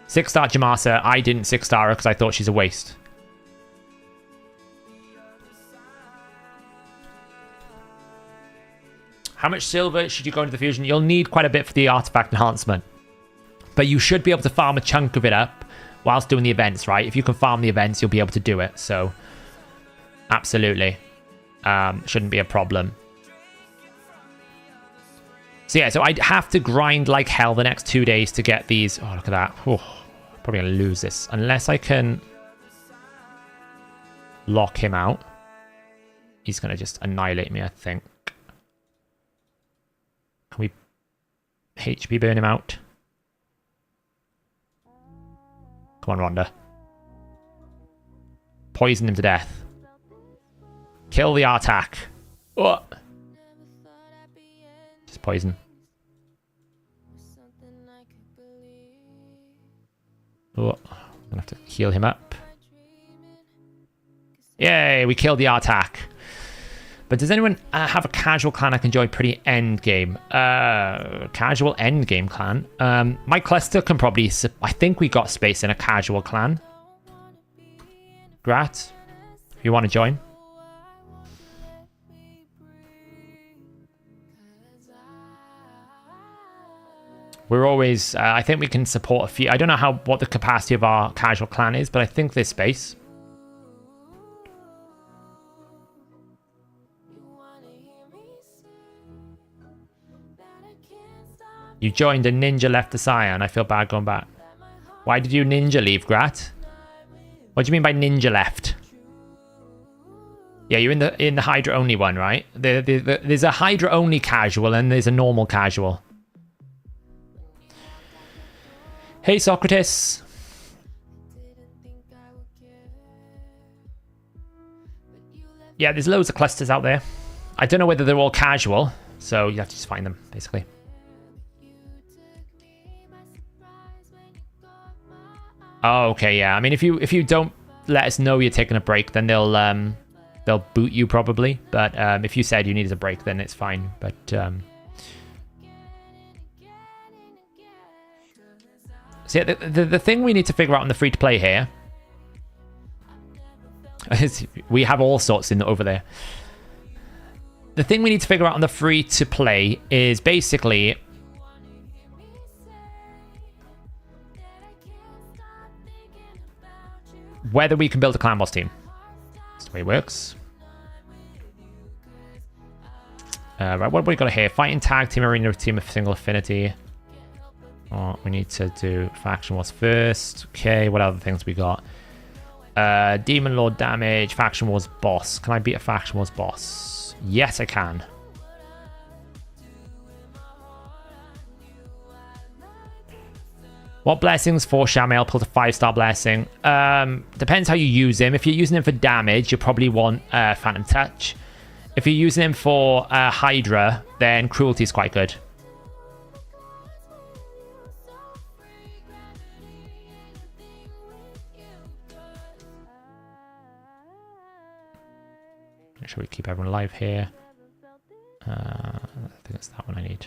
6-star Jamasa, I didn't 6-star her because I thought she's a waste. How much silver should you go into the fusion? You'll need quite a bit for the artifact enhancement. But you should be able to farm a chunk of it up whilst doing the events, right? If you can farm the events, you'll be able to do it. So, absolutely. Shouldn't be a problem. So yeah, so I'd have to grind like hell the next 2 days to get these. Oh, look at that. Oh, probably going to lose this. Unless I can lock him out. He's going to just annihilate me, I think. Can we HP burn him out? Come on, Rhonda. Poison him to death. Kill the Artak. Oh. Just poison. Oh, I'm gonna have to heal him up. Yay, we killed the Artak. But does anyone have a casual clan I can join pretty end game? Casual end game clan. My cluster can probably... I think we got space in a casual clan. Grat, if you want to join. We're always... I think we can support a few... I don't know what the capacity of our casual clan is, but I think there's space. You joined a ninja left the Scion. I feel bad going back. Why did you ninja leave, Grat? What do you mean by ninja left? Yeah, you're in the Hydra only one, right? There's a Hydra only casual and there's a normal casual. Hey, Socrates. yeah, there's loads of clusters out there. I don't know whether they're all casual, so you have to just find them, basically. Oh, okay, yeah. I mean, if you don't let us know you're taking a break, then they'll boot you probably. But if you said you needed a break, then it's fine. But so yeah, the thing we need to figure out on the free to play here is we have all sorts in over there. The thing we need to figure out on the free to play is basically whether we can build a clan boss team. That's the way it works. Right, what have we got here? Fighting tag team, arena team of single affinity. Oh, we need to do faction wars first. Okay, what other things we got? Demon Lord damage, faction wars boss. Can I beat a faction wars boss? Yes, I can. What blessings for Shamael pulled a 5-star blessing? Depends how you use him. If you're using him for damage, you probably want Phantom Touch. If you're using him for Hydra, then Cruelty is quite good. Make sure we keep everyone alive here. I think it's that one I need.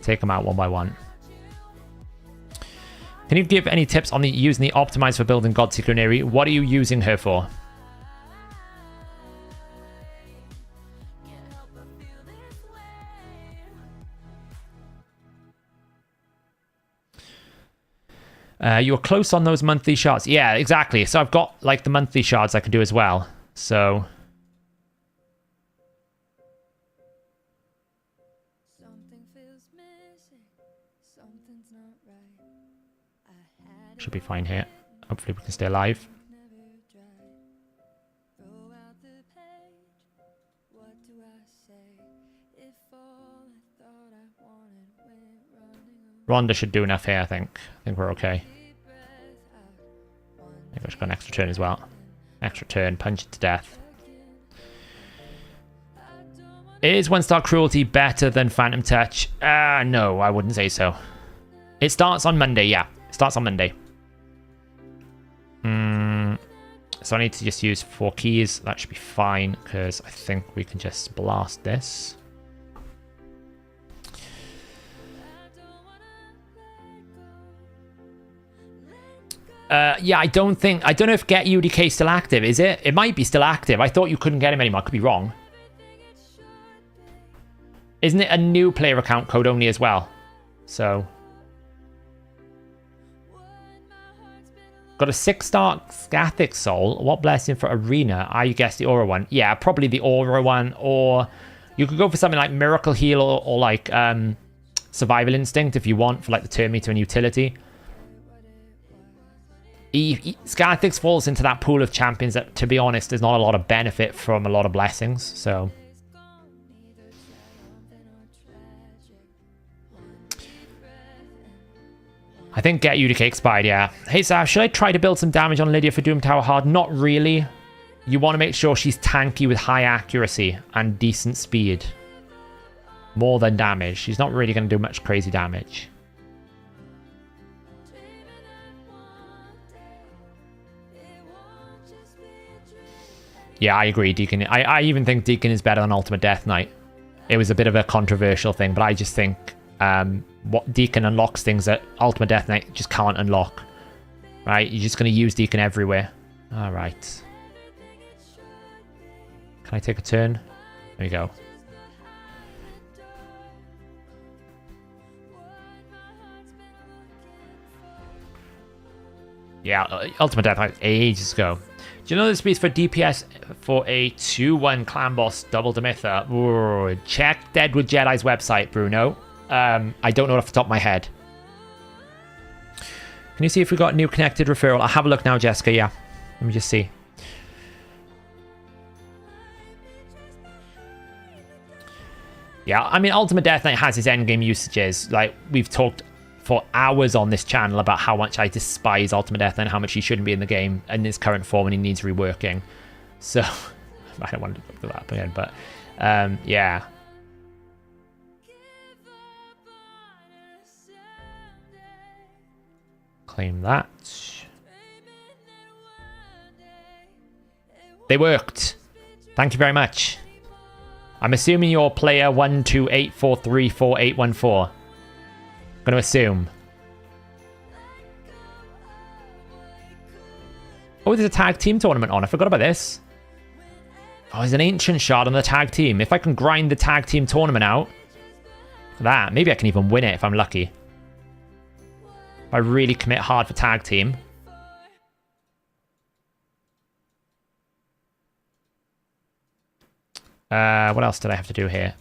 Take them out one by one. Can you give any tips on using the optimize for building Godseeker Neri? What are you using her for? You were close on those monthly shards. Yeah, exactly. So I've got like the monthly shards I can do as well. So should be fine here. Hopefully we can stay alive. Rhonda should do enough here, I think. I think we're okay. Maybe I should go an extra turn as well. Extra turn, punch it to death. Is 1-star Cruelty better than Phantom Touch? No, I wouldn't say so. It starts on Monday, yeah. It starts on Monday. So I need to just use 4 keys. That should be fine, because I think we can just blast this. Yeah, I don't know if Get UDK is still active, is it? It might be still active. I thought you couldn't get him anymore. I could be wrong. Isn't it a new player account code only as well? So. Got a 6-star Scathic Soul. What blessing for Arena? I guess the Aura one. Yeah, probably the Aura one. Or you could go for something like Miracle Heal or like Survival Instinct if you want for like the turn meter and utility. Scathics falls into that pool of champions that, to be honest, there's not a lot of benefit from a lot of blessings, so. I think Get UDK expired, yeah. Hey, Saf, should I try to build some damage on Lydia for Doom Tower hard? Not really. You want to make sure she's tanky with high accuracy and decent speed. More than damage. She's not really going to do much crazy damage. Yeah, I agree, Deacon. I even think Deacon is better than Ultimate Death Knight. It was a bit of a controversial thing, but I just think what Deacon unlocks things that Ultimate Death Knight just can't unlock. Right? You're just going to use Deacon everywhere. Alright. Can I take a turn? There we go. Yeah, Ultimate Death Knight ages ago. Do you know the speeds for DPS for a 2-1 clan boss double Demitha? Ooh, check Deadwood Jedi's website, Bruno. I don't know off the top of my head. Can you see if we got a new connected referral? I'll have a look now, Jessica, yeah. Let me just see. Yeah, I mean, Ultimate Death Knight has its endgame usages. Like, we've talked for hours on this channel about how much I despise Ultimate Death Knight and how much he shouldn't be in the game in his current form and he needs reworking. So, I don't want to look that up again, but yeah. Claim that. They worked. Thank you very much. I'm assuming you're player 128434814. I'm going to assume. Oh, there's a tag team tournament on. I forgot about this. Oh, there's an ancient shard on the tag team. If I can grind the tag team tournament out, that, maybe I can even win it if I'm lucky. If I really commit hard for tag team. What else did I have to do here?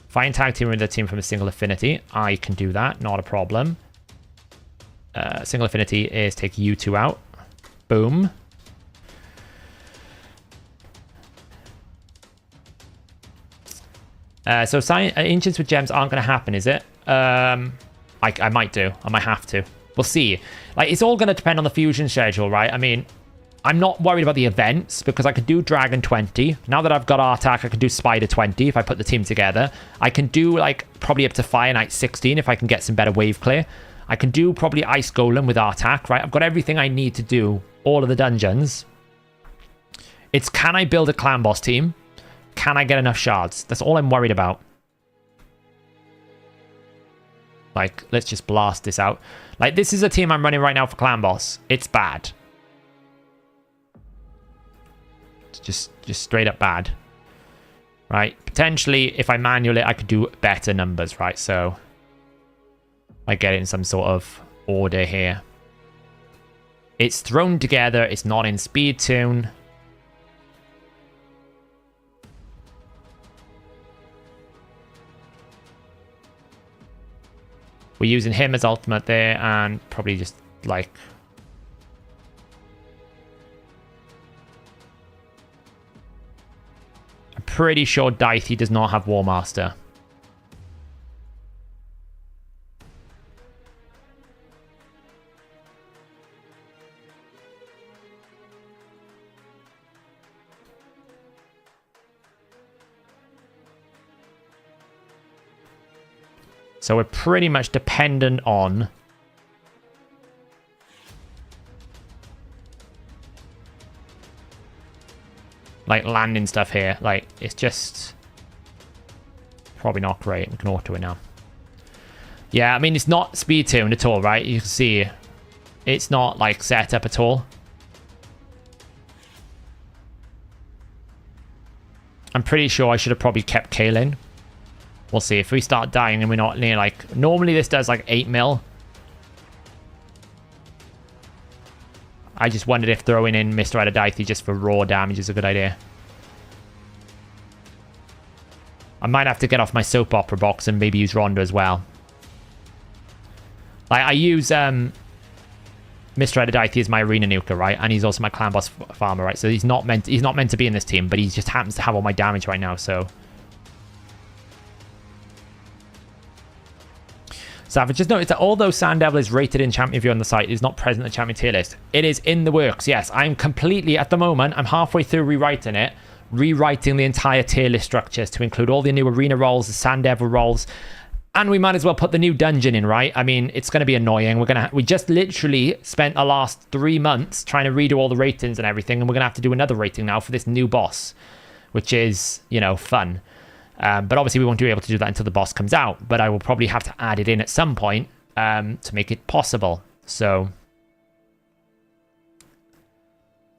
Find tag team with a team from a single affinity. I can do that, not a problem. Single affinity is take you two out. Boom. So ancients with gems aren't going to happen, is it? I might do. I might have to. We'll see. Like, it's all going to depend on the fusion schedule, right? I mean, I'm not worried about the events because I could do Dragon 20. Now that I've got Artak, I can do Spider 20 if I put the team together. I can do, like, probably up to Fire Knight 16 if I can get some better wave clear. I can do probably Ice Golem with Artak, right? I've got everything I need to do all of the dungeons. It's, can I build a clan boss team? Can I get enough shards? That's all I'm worried about. Like, let's just blast this out. Like, this is a team I'm running right now for clan boss. It's bad. It's just straight up bad. Right? Potentially, if I manual it, I could do better numbers, right? So, I get it in some sort of order here. It's thrown together. It's not in speed tune. We're using him as ultimate there and probably just like... I'm pretty sure Dicey does not have War Master. So we're pretty much dependent on like landing stuff here. Like, it's just probably not great. We can auto it now. Yeah, I mean, it's not speed tuned at all, right? You can see it's not like set up at all. I'm pretty sure I should have probably kept Kaelin. We'll see. If we start dying and we're not near, like... Normally this does like 8 mil. I just wondered if throwing in Mr. Adidithe just for raw damage is a good idea. I might have to get off my soap opera box and maybe use Rhonda as well. Like, I use Mr. Adidithe as my arena nuker, right? And he's also my clan boss farmer, right? So he's not meant to be in this team, but he just happens to have all my damage right now, so... Savage, just noticed that although Sand Devil is rated in champion view on the site, it is not present in the champion tier list. It is in the works, yes. I'm completely, at the moment, I'm halfway through rewriting it, rewriting the entire tier list structures to include all the new arena roles, the Sand Devil roles, and we might as well put the new dungeon in, right? I mean, it's going to be annoying. We just literally spent the last 3 months trying to redo all the ratings and everything, and we're going to have to do another rating now for this new boss, which is, you know, fun. But obviously we won't be able to do that until the boss comes out. But I will probably have to add it in at some point to make it possible. So,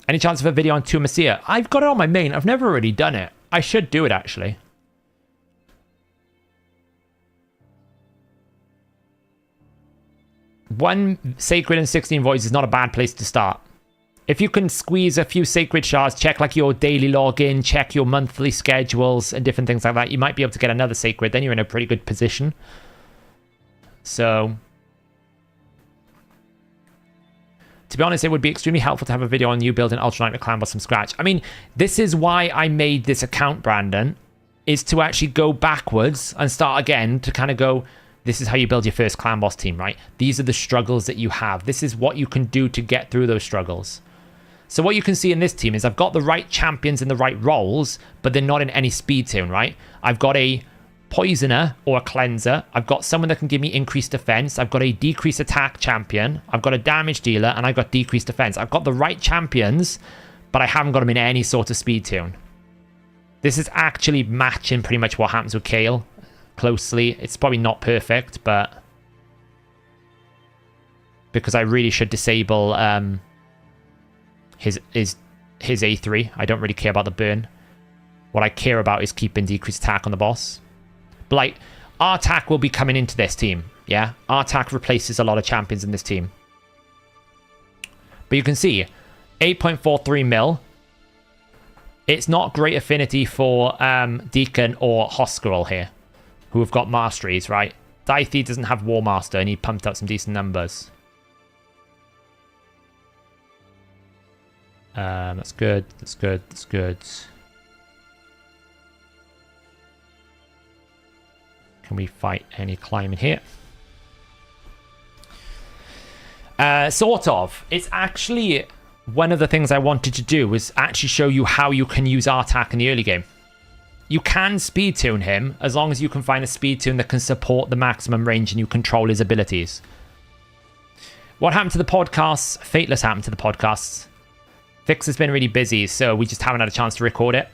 any chance of a video on Tomb of Seer? I've got it on my main. I've never really done it. I should do it, actually. One Sacred and 16 Voids is not a bad place to start. If you can squeeze a few sacred shards, check like your daily login, check your monthly schedules and different things like that, you might be able to get another sacred. Then you're in a pretty good position. So, to be honest, it would be extremely helpful to have a video on you building Ultra Knight Clan Boss from scratch. I mean, this is why I made this account, Brandon. is to actually go backwards and start again to kind of go, this is how you build your first clan boss team, right? These are the struggles that you have. This is what you can do to get through those struggles. So what you can see in this team is I've got the right champions in the right roles, but they're not in any speed tune, right? I've got a poisoner or a cleanser. I've got someone that can give me increased defense. I've got a decreased attack champion. I've got a damage dealer, and I've got decreased defense. I've got the right champions, but I haven't got them in any sort of speed tune. This is actually matching pretty much what happens with Kale closely. It's probably not perfect, but because I really should disable his A3. I don't really care about the burn. What I care about is keeping decreased attack on the boss. But like, Artak will be coming into this team. Yeah, Artak replaces a lot of champions in this team. But you can see 8.43 mil. It's not great affinity for Deacon or Hoskerel here, who have got masteries, right? Daithi doesn't have War Master, and he pumped out some decent numbers. That's good. That's good. That's good. Can we fight any climbing here? Sort of. It's actually one of the things I wanted to do was actually show you how you can use Artak in the early game. You can speed tune him as long as you can find a speed tune that can support the maximum range and you control his abilities. What happened to the podcasts? Fateless happened to the podcasts. Fix has been really busy, so we just haven't had a chance to record it.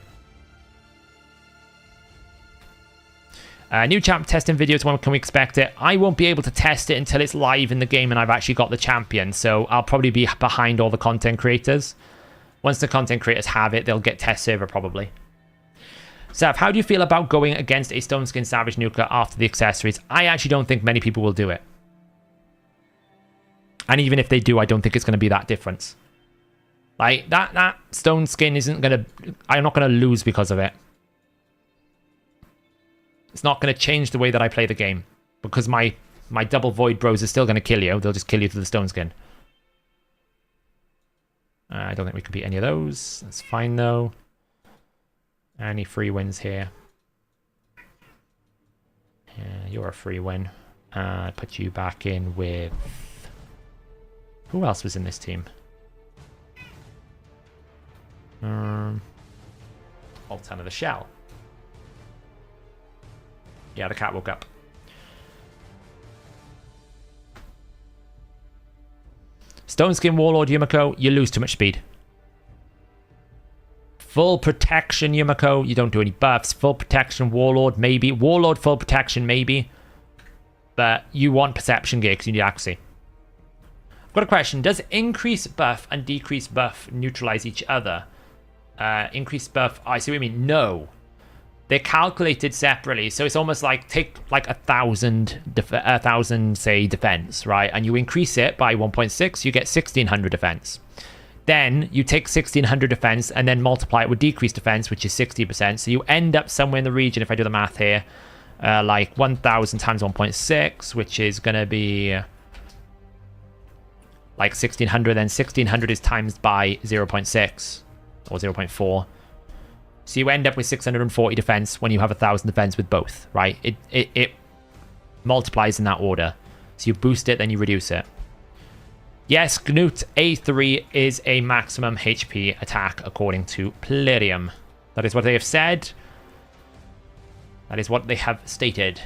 New champ testing videos, when can we expect it? I won't be able to test it until it's live in the game and I've actually got the champion, so I'll probably be behind all the content creators. Once the content creators have it, they'll get test server probably. Seth, how do you feel about going against a Stone Skin Savage Nuka after the accessories? I actually don't think many people will do it. And even if they do, I don't think it's going to be that difference. Like, that Stone Skin isn't going to... I'm not going to lose because of it. It's not going to change the way that I play the game. Because my double void bros are still going to kill you. They'll just kill you through the Stone Skin. I don't think we can beat any of those. That's fine, though. Any free wins here? Yeah, you're a free win. Put you back in with... Who else was in this team? Altana the Shell. Yeah, the cat woke up. Stone Skin Warlord Yumiko, you lose too much speed. Full Protection Yumiko, you don't do any buffs. Full Protection Warlord, maybe. Warlord Full Protection, maybe. But you want Perception gear because you need accuracy. I've got a question. Does increase buff and decrease buff neutralize each other? Increase buff, I see what you mean. No. They're calculated separately, so it's almost like take like 1,000, say, defense, right? And you increase it by 1.6, you get 1,600 defense. Then you take 1,600 defense and then multiply it with decreased defense, which is 60%. So you end up somewhere in the region, if I do the math here, like 1,000 times 1.6, which is going to be like 1,600. Then 1,600 is times by 0.6 or 0.4. So you end up with 640 defense when you have 1,000 defense with both, right? It multiplies in that order. So you boost it, then you reduce it. Yes, Knut A3 is a maximum HP attack according to Plerium. That is what they have said. That is what they have stated.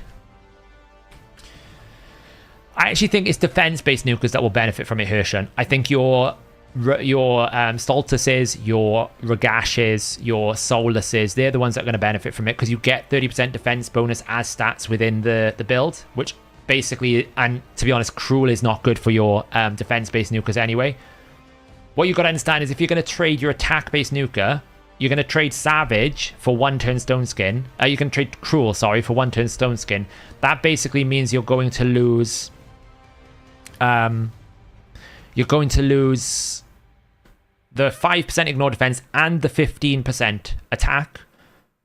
I actually think it's defense-based nukas that will benefit from it, Hershan. I think your Stultuses, your Ragashes, your Solaces, they're the ones that are going to benefit from it because you get 30% defense bonus as stats within the build, which basically, and to be honest, Cruel is not good for your defense-based nukas anyway. What you've got to understand is if you're going to trade your attack-based nuka, you're going to trade Savage for 1 turn Stone Skin. You can trade Cruel, sorry, for 1 turn Stone Skin. That basically means you're going to lose... you're going to lose the 5% ignore defense and the 15% attack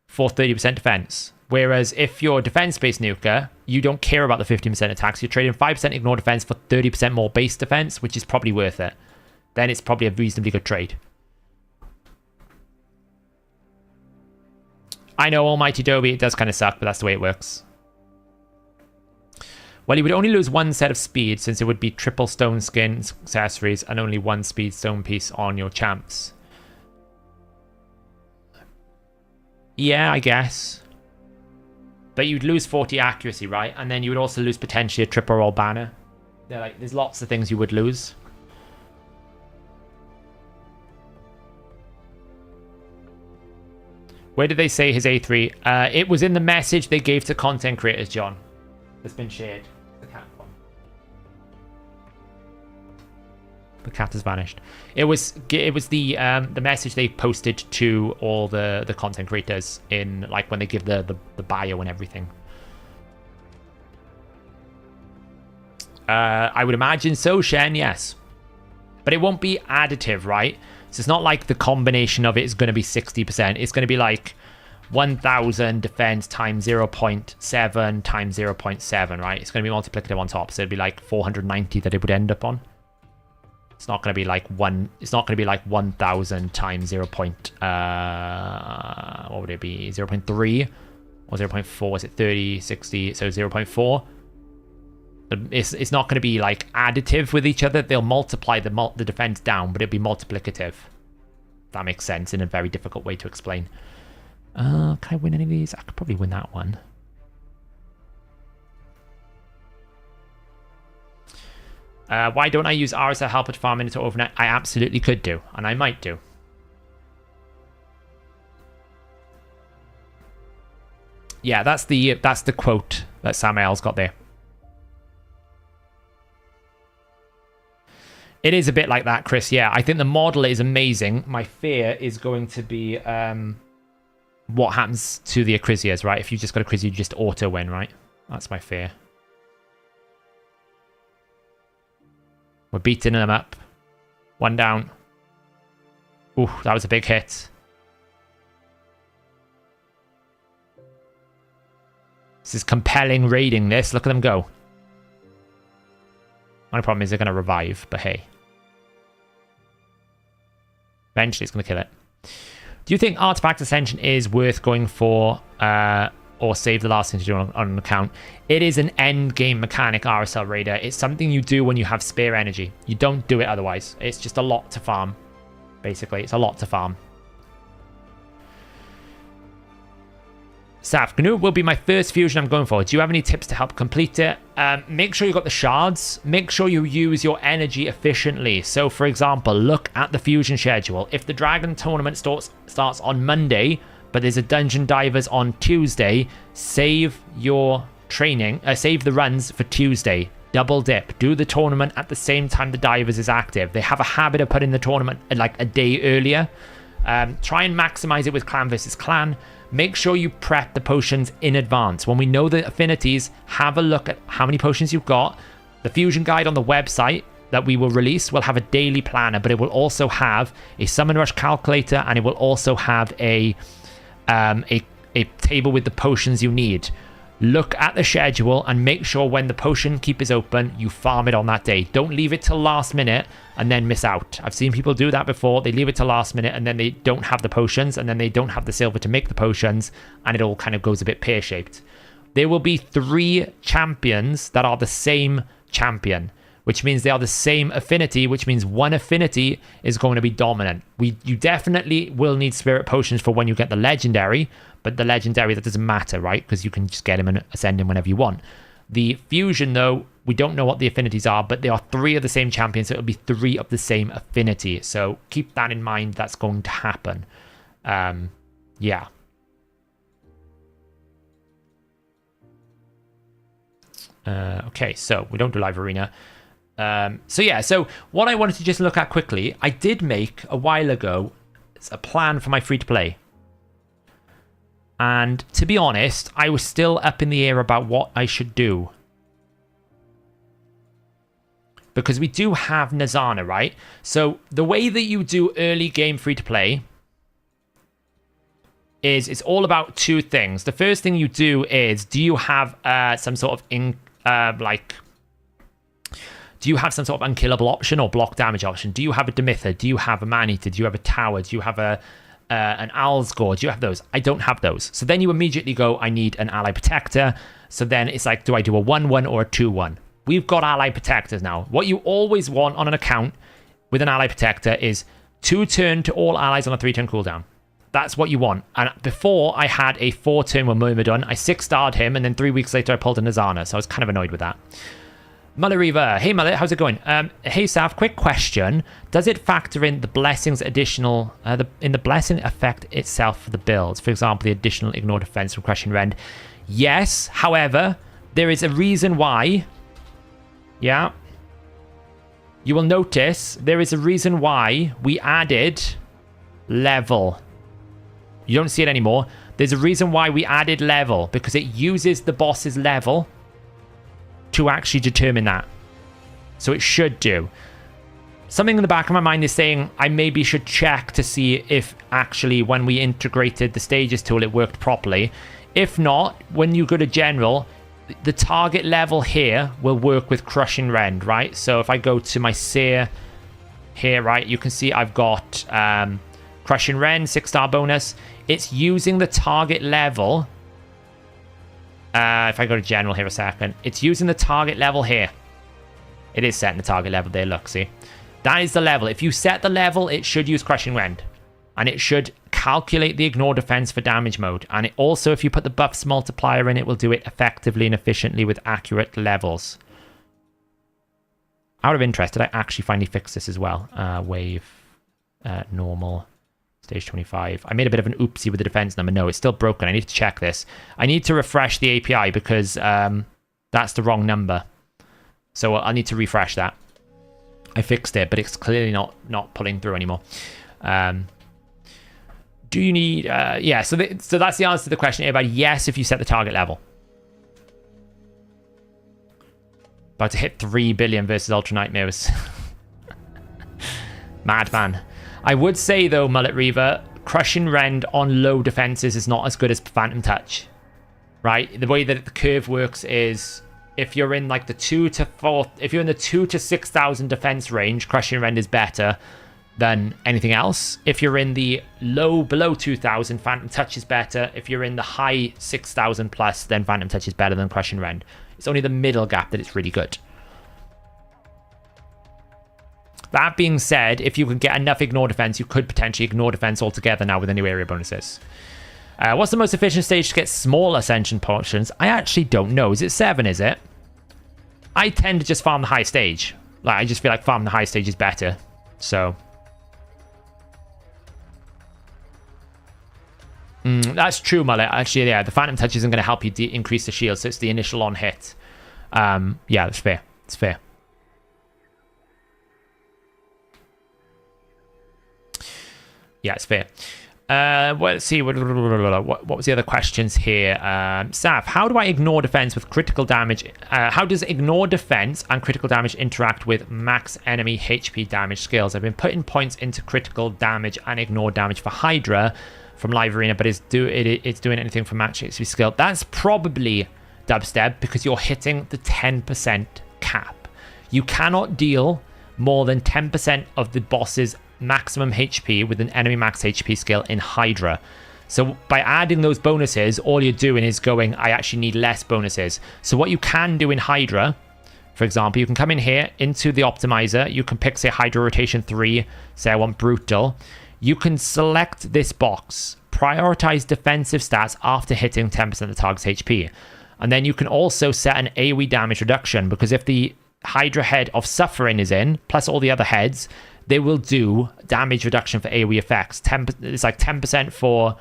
for 30% defense. Whereas if you're defense-based nuka, you don't care about the 15% attacks. You're trading 5% ignore defense for 30% more base defense, which is probably worth it. Then it's probably a reasonably good trade. I know, Almighty Dobie, it does kind of suck, but that's the way it works. Well, you would only lose one set of speed, since it would be triple stone skin accessories and only one speed stone piece on your champs. Yeah, I guess. But you'd lose 40 accuracy, right? And then you would also lose potentially a triple roll banner. There's lots of things you would lose. Where did they say his A3? It was in the message they gave to content creators, John. It's been shared. The cat one. The cat has vanished. It was the message they posted to all the content creators in like when they give the bio and everything. I would imagine so, Shen, yes. But it won't be additive, right? So it's not like the combination of it is going to be 60%. It's going to be like 1,000 defense times 0.7 times 0.7, right? It's going to be multiplicative on top. So it'd be like 490 that it would end up on. It's not going to be like it's not going to be like 1,000 times 0. What would it be? 0.3 or 0.4? Is it 30, 60? So 0.4. It's not going to be like additive with each other. They'll multiply the defense down, but it'll be multiplicative. That makes sense in a very difficult way to explain. Can I win any of these? I could probably win that one. Why don't I use R as a helper to farm into overnight? I absolutely could do, and I might do. Yeah, that's the quote that Samael's got there. It is a bit like that, Chris. Yeah, I think the model is amazing. My fear is going to be what happens to the Acrizias, right? If you just got Acrizia, you just auto win, right? That's my fear. We're beating them up. One down. Ooh, that was a big hit. This is compelling raiding this. Look at them go. My problem is they're going to revive, but hey. Eventually it's going to kill it. Do you think Artifact Ascension is worth going for or save the last thing to do on an account? It is an end game mechanic, RSL Raider. It's something you do when you have spare energy. You don't do it otherwise. It's just a lot to farm. Basically, it's a lot to farm. Saf, Knut will be my first fusion I'm going for. Do you have any tips to help complete it? Make sure you got the shards. Make sure you use your energy efficiently. So, for example, look at the fusion schedule. If the Dragon Tournament starts on Monday, but there's a Dungeon Divers on Tuesday, save your training, save the runs for Tuesday. Double dip. Do the tournament at the same time the Divers is active. They have a habit of putting the tournament like a day earlier. Try and maximize it with clan versus clan. Make sure you prep the potions in advance. When we know the affinities, have a look at how many potions you've got. The fusion guide on the website that we will release will have a daily planner, but it will also have a summon rush calculator, and it will also have a table with the potions you need. Look at the schedule and make sure when the potion keep is open, you farm it on that day. Don't leave it till last minute and then miss out. I've seen people do that before. They leave it till last minute and then they don't have the potions, and then they don't have the silver to make the potions, and it all kind of goes a bit pear-shaped. There will be 3 champions that are the same champion, which means they are the same affinity, which means one affinity is going to be dominant. You definitely will need spirit potions for when you get the legendary, but the legendary, that doesn't matter, right? Because you can just get him and ascend him whenever you want. The fusion, though, we don't know what the affinities are, but there are 3 of the same champions, so it'll be 3 of the same affinity. So keep that in mind. That's going to happen. Yeah. Okay, so we don't do live arena. So what I wanted to just look at quickly, I did make a while ago a plan for my free-to-play. And to be honest, I was still up in the air about what I should do. Because we do have Nazana, right? So the way that you do early game free-to-play is it's all about 2 things. The first thing you do is, do you have some sort of do you have some sort of unkillable option or block damage option? Do you have a Demither? Do you have a Man-Eater? Do you have a Tower? Do you have a an Owl's Gore. Do you have those? I don't have those. So then you immediately go, I need an Ally Protector. So then it's like, do I do a 1-1 or a 2-1? We've got Ally Protectors now. What you always want on an account with an Ally Protector is 2-turn to all allies on a 3-turn cooldown. That's what you want. And before, I had a 4-turn with Myrmidon. I 6-starred him, and then 3 weeks later, I pulled a Nazana. So I was kind of annoyed with that. Mullet Reaver. Hey, Mullet. How's it going? Hey, Saf. Quick question. Does it factor in the blessings additional... in the blessing effect itself for the builds? For example, the additional ignore defense from Crushing Rend. Yes. However, there is a reason why... Yeah. You will notice there is a reason why we added level. You don't see it anymore. There's a reason why we added level, because it uses the boss's level to actually determine that. So it should do. Something in the back of my mind is saying I maybe should check to see if actually when we integrated the stages tool it worked properly. If not, when you go to general, the target level here will work with Crushing Rend, right? So if I go to my Seer here, right, you can see I've got Crushing Rend, 6-star bonus. It's using the target level. If I go to general here a second, it's using the target level here. It is setting the target level there, look, see? That is the level. If you set the level, it should use Crushing Rend. And it should calculate the ignore defense for damage mode. And it also, if you put the buffs multiplier in, it will do it effectively and efficiently with accurate levels. Out of interest, did I actually finally fix this as well? Wave, normal, stage 25. I made a bit of an oopsie with the defense number. No, it's still broken. I need to check this. I need to refresh the API because that's the wrong number. So I'll need to refresh that. I fixed it, but it's clearly not pulling through anymore. Do you need... yeah, so that's the answer to the question, everybody. Yes, if you set the target level. About to hit 3 billion versus Ultra Nightmares. Madman. I would say, though, Mullet Reaver, Crushing Rend on low defenses is not as good as Phantom Touch. Right? The way that the curve works is... if you're in like the 2 to 4... if you're in the 2 to 6,000 defense range, Crushing Rend is better than anything else. If you're in the low, below 2,000, Phantom Touch is better. If you're in the high 6,000 plus, then Phantom Touch is better than Crushing Rend. It's only the middle gap that it's really good. That being said, if you can get enough ignore defense, you could potentially ignore defense altogether now with the new area bonuses. What's the most efficient stage to get small ascension potions? I actually don't know. Is it 7, is it? I tend to just farm the high stage. Like, I just feel like farming the high stage is better. So... that's true, Mullet. Actually, yeah, the Phantom Touch isn't going to help you increase the shield, so it's the initial on hit. Yeah, that's fair. It's fair. Yeah, it's fair. Well, let's see. What was the other questions here? Saf, how do I ignore defense with critical damage? How does ignore defense and critical damage interact with max enemy HP damage skills? I've been putting points into critical damage and ignore damage for Hydra from Live Arena, but it's doing anything for max HP skill. That's probably Dubstep because you're hitting the 10% cap. You cannot deal more than 10% of the boss's maximum HP with an enemy max HP skill in Hydra. So by adding those bonuses, all you're doing is going, I actually need less bonuses. So what you can do in Hydra, for example, you can come in here into the optimizer. You can pick, say, Hydra rotation 3. Say I want brutal. You can select this box, prioritize defensive stats after hitting 10% of the target's HP. And then you can also set an AoE damage reduction, because if the Hydra head of Suffering is in, plus all the other heads, they will do damage reduction for AoE effects. It's like 10% for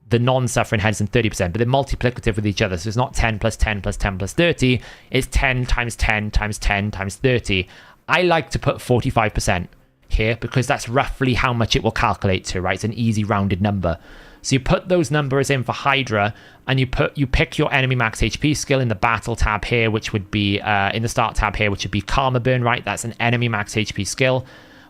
the non-Suffering heads and 30%, but they're multiplicative with each other. So it's not 10 plus 10 plus 10 plus 30. It's 10 times 10 times 10 times 30. I like to put 45% here because that's roughly how much it will calculate to, right? It's an easy rounded number. So you put those numbers in for Hydra, and you pick your enemy max HP skill in the battle tab here, which would be in the start tab here, which would be Karma Burn, right? That's an enemy max HP skill.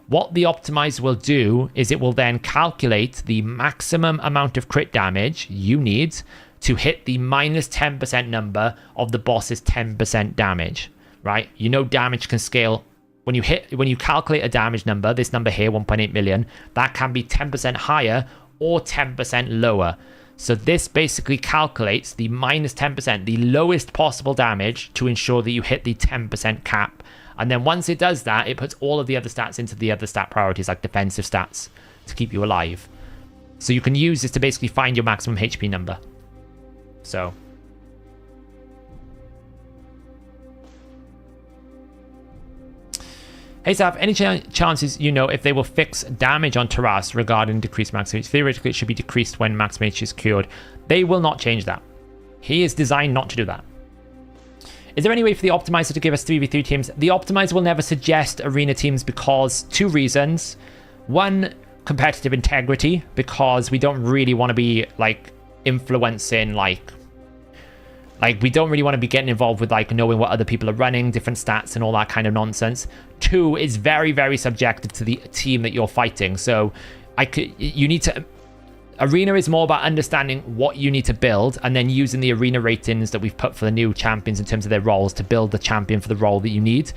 What the optimizer will do is it will then calculate the maximum amount of crit damage you need to hit the minus 10% number of the boss's 10% damage, right? You know damage can scale. When you calculate a damage number, this number here, 1.8 million, that can be 10% higher or 10% lower. So this basically calculates the minus 10%, the lowest possible damage, to ensure that you hit the 10% cap. And then once it does that, it puts all of the other stats into the other stat priorities, like defensive stats, to keep you alive. So you can use this to basically find your maximum HP number. So... Hey Saf, any chances you know if they will fix damage on Taras regarding decreased max HP? Theoretically, it should be decreased when max HP is cured. They will not change that. He is designed not to do that. Is there any way for the optimizer to give us 3v3 teams? The optimizer will never suggest arena teams because 2 reasons. One, competitive integrity, because we don't really want to be like influencing like we don't really want to be getting involved with like knowing what other people are running, different stats and all that kind of nonsense. 2, is very, very subjective to the team that you're fighting. So you need to... Arena is more about understanding what you need to build and then using the arena ratings that we've put for the new champions in terms of their roles to build the champion for the role that you need.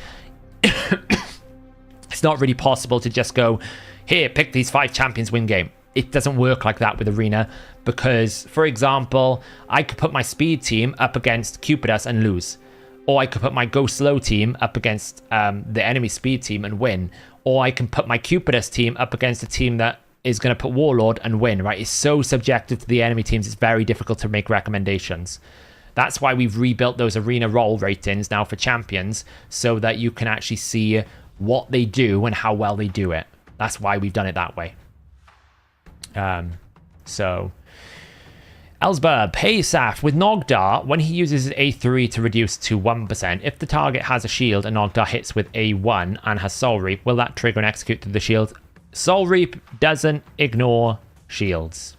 It's not really possible to just go, here, pick these 5 champions, win game. It doesn't work like that with Arena because, for example, I could put my speed team up against Cupidus and lose. Or I could put my go slow team up against the enemy speed team and win. Or I can put my Cupidus team up against a team that is going to put Warlord and win, right? It's so subjective to the enemy teams, it's very difficult to make recommendations. That's why we've rebuilt those arena role ratings now for champions so that you can actually see what they do and how well they do it. That's why we've done it that way. Elsberb, hey Saf, with Nogdar, when he uses his A3 to reduce to 1%, if the target has a shield and Nogdar hits with A1 and has Soul Reap, will that trigger and execute through the shield? Soul Reap doesn't ignore shields.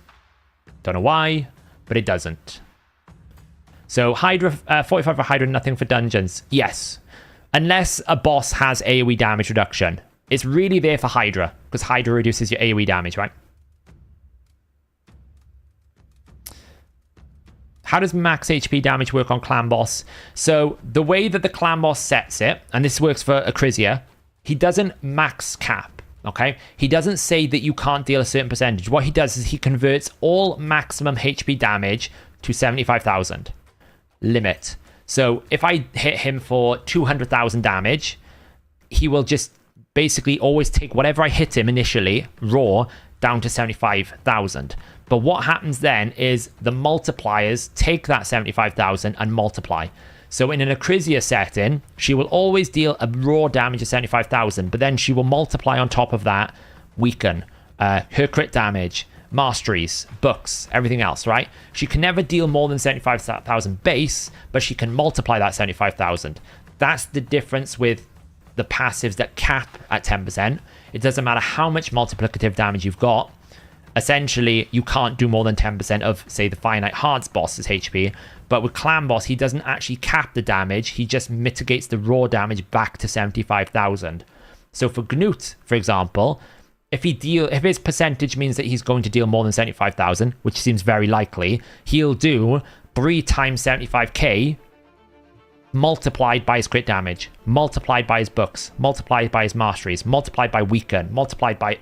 Don't know why, but it doesn't. So Hydra, 45 for Hydra, nothing for dungeons. Yes, unless a boss has AoE damage reduction. It's really there for Hydra, because Hydra reduces your AoE damage, right? How does max HP damage work on Clan Boss? So the way that the Clan Boss sets it, and this works for Acrizia, he doesn't max cap, okay? He doesn't say that you can't deal a certain percentage. What he does is he converts all maximum HP damage to 75,000 limit. So if I hit him for 200,000 damage, he will just basically always take whatever I hit him initially, raw, down to 75,000. But what happens then is the multipliers take that 75,000 and multiply. So in an Acrizia setting, she will always deal a raw damage of 75,000, but then she will multiply on top of that, weaken, her crit damage, masteries, books, everything else, right? She can never deal more than 75,000 base, but she can multiply that 75,000. That's the difference with the passives that cap at 10%. It doesn't matter how much multiplicative damage you've got. Essentially, you can't do more than 10% of, say, the Finite Hearts boss's HP. But with Clan Boss, he doesn't actually cap the damage. He just mitigates the raw damage back to 75,000. So for Knut, for example, if his percentage means that he's going to deal more than 75,000, which seems very likely, he'll do 3 times 75k multiplied by his crit damage, multiplied by his books, multiplied by his masteries, multiplied by weaken, multiplied by,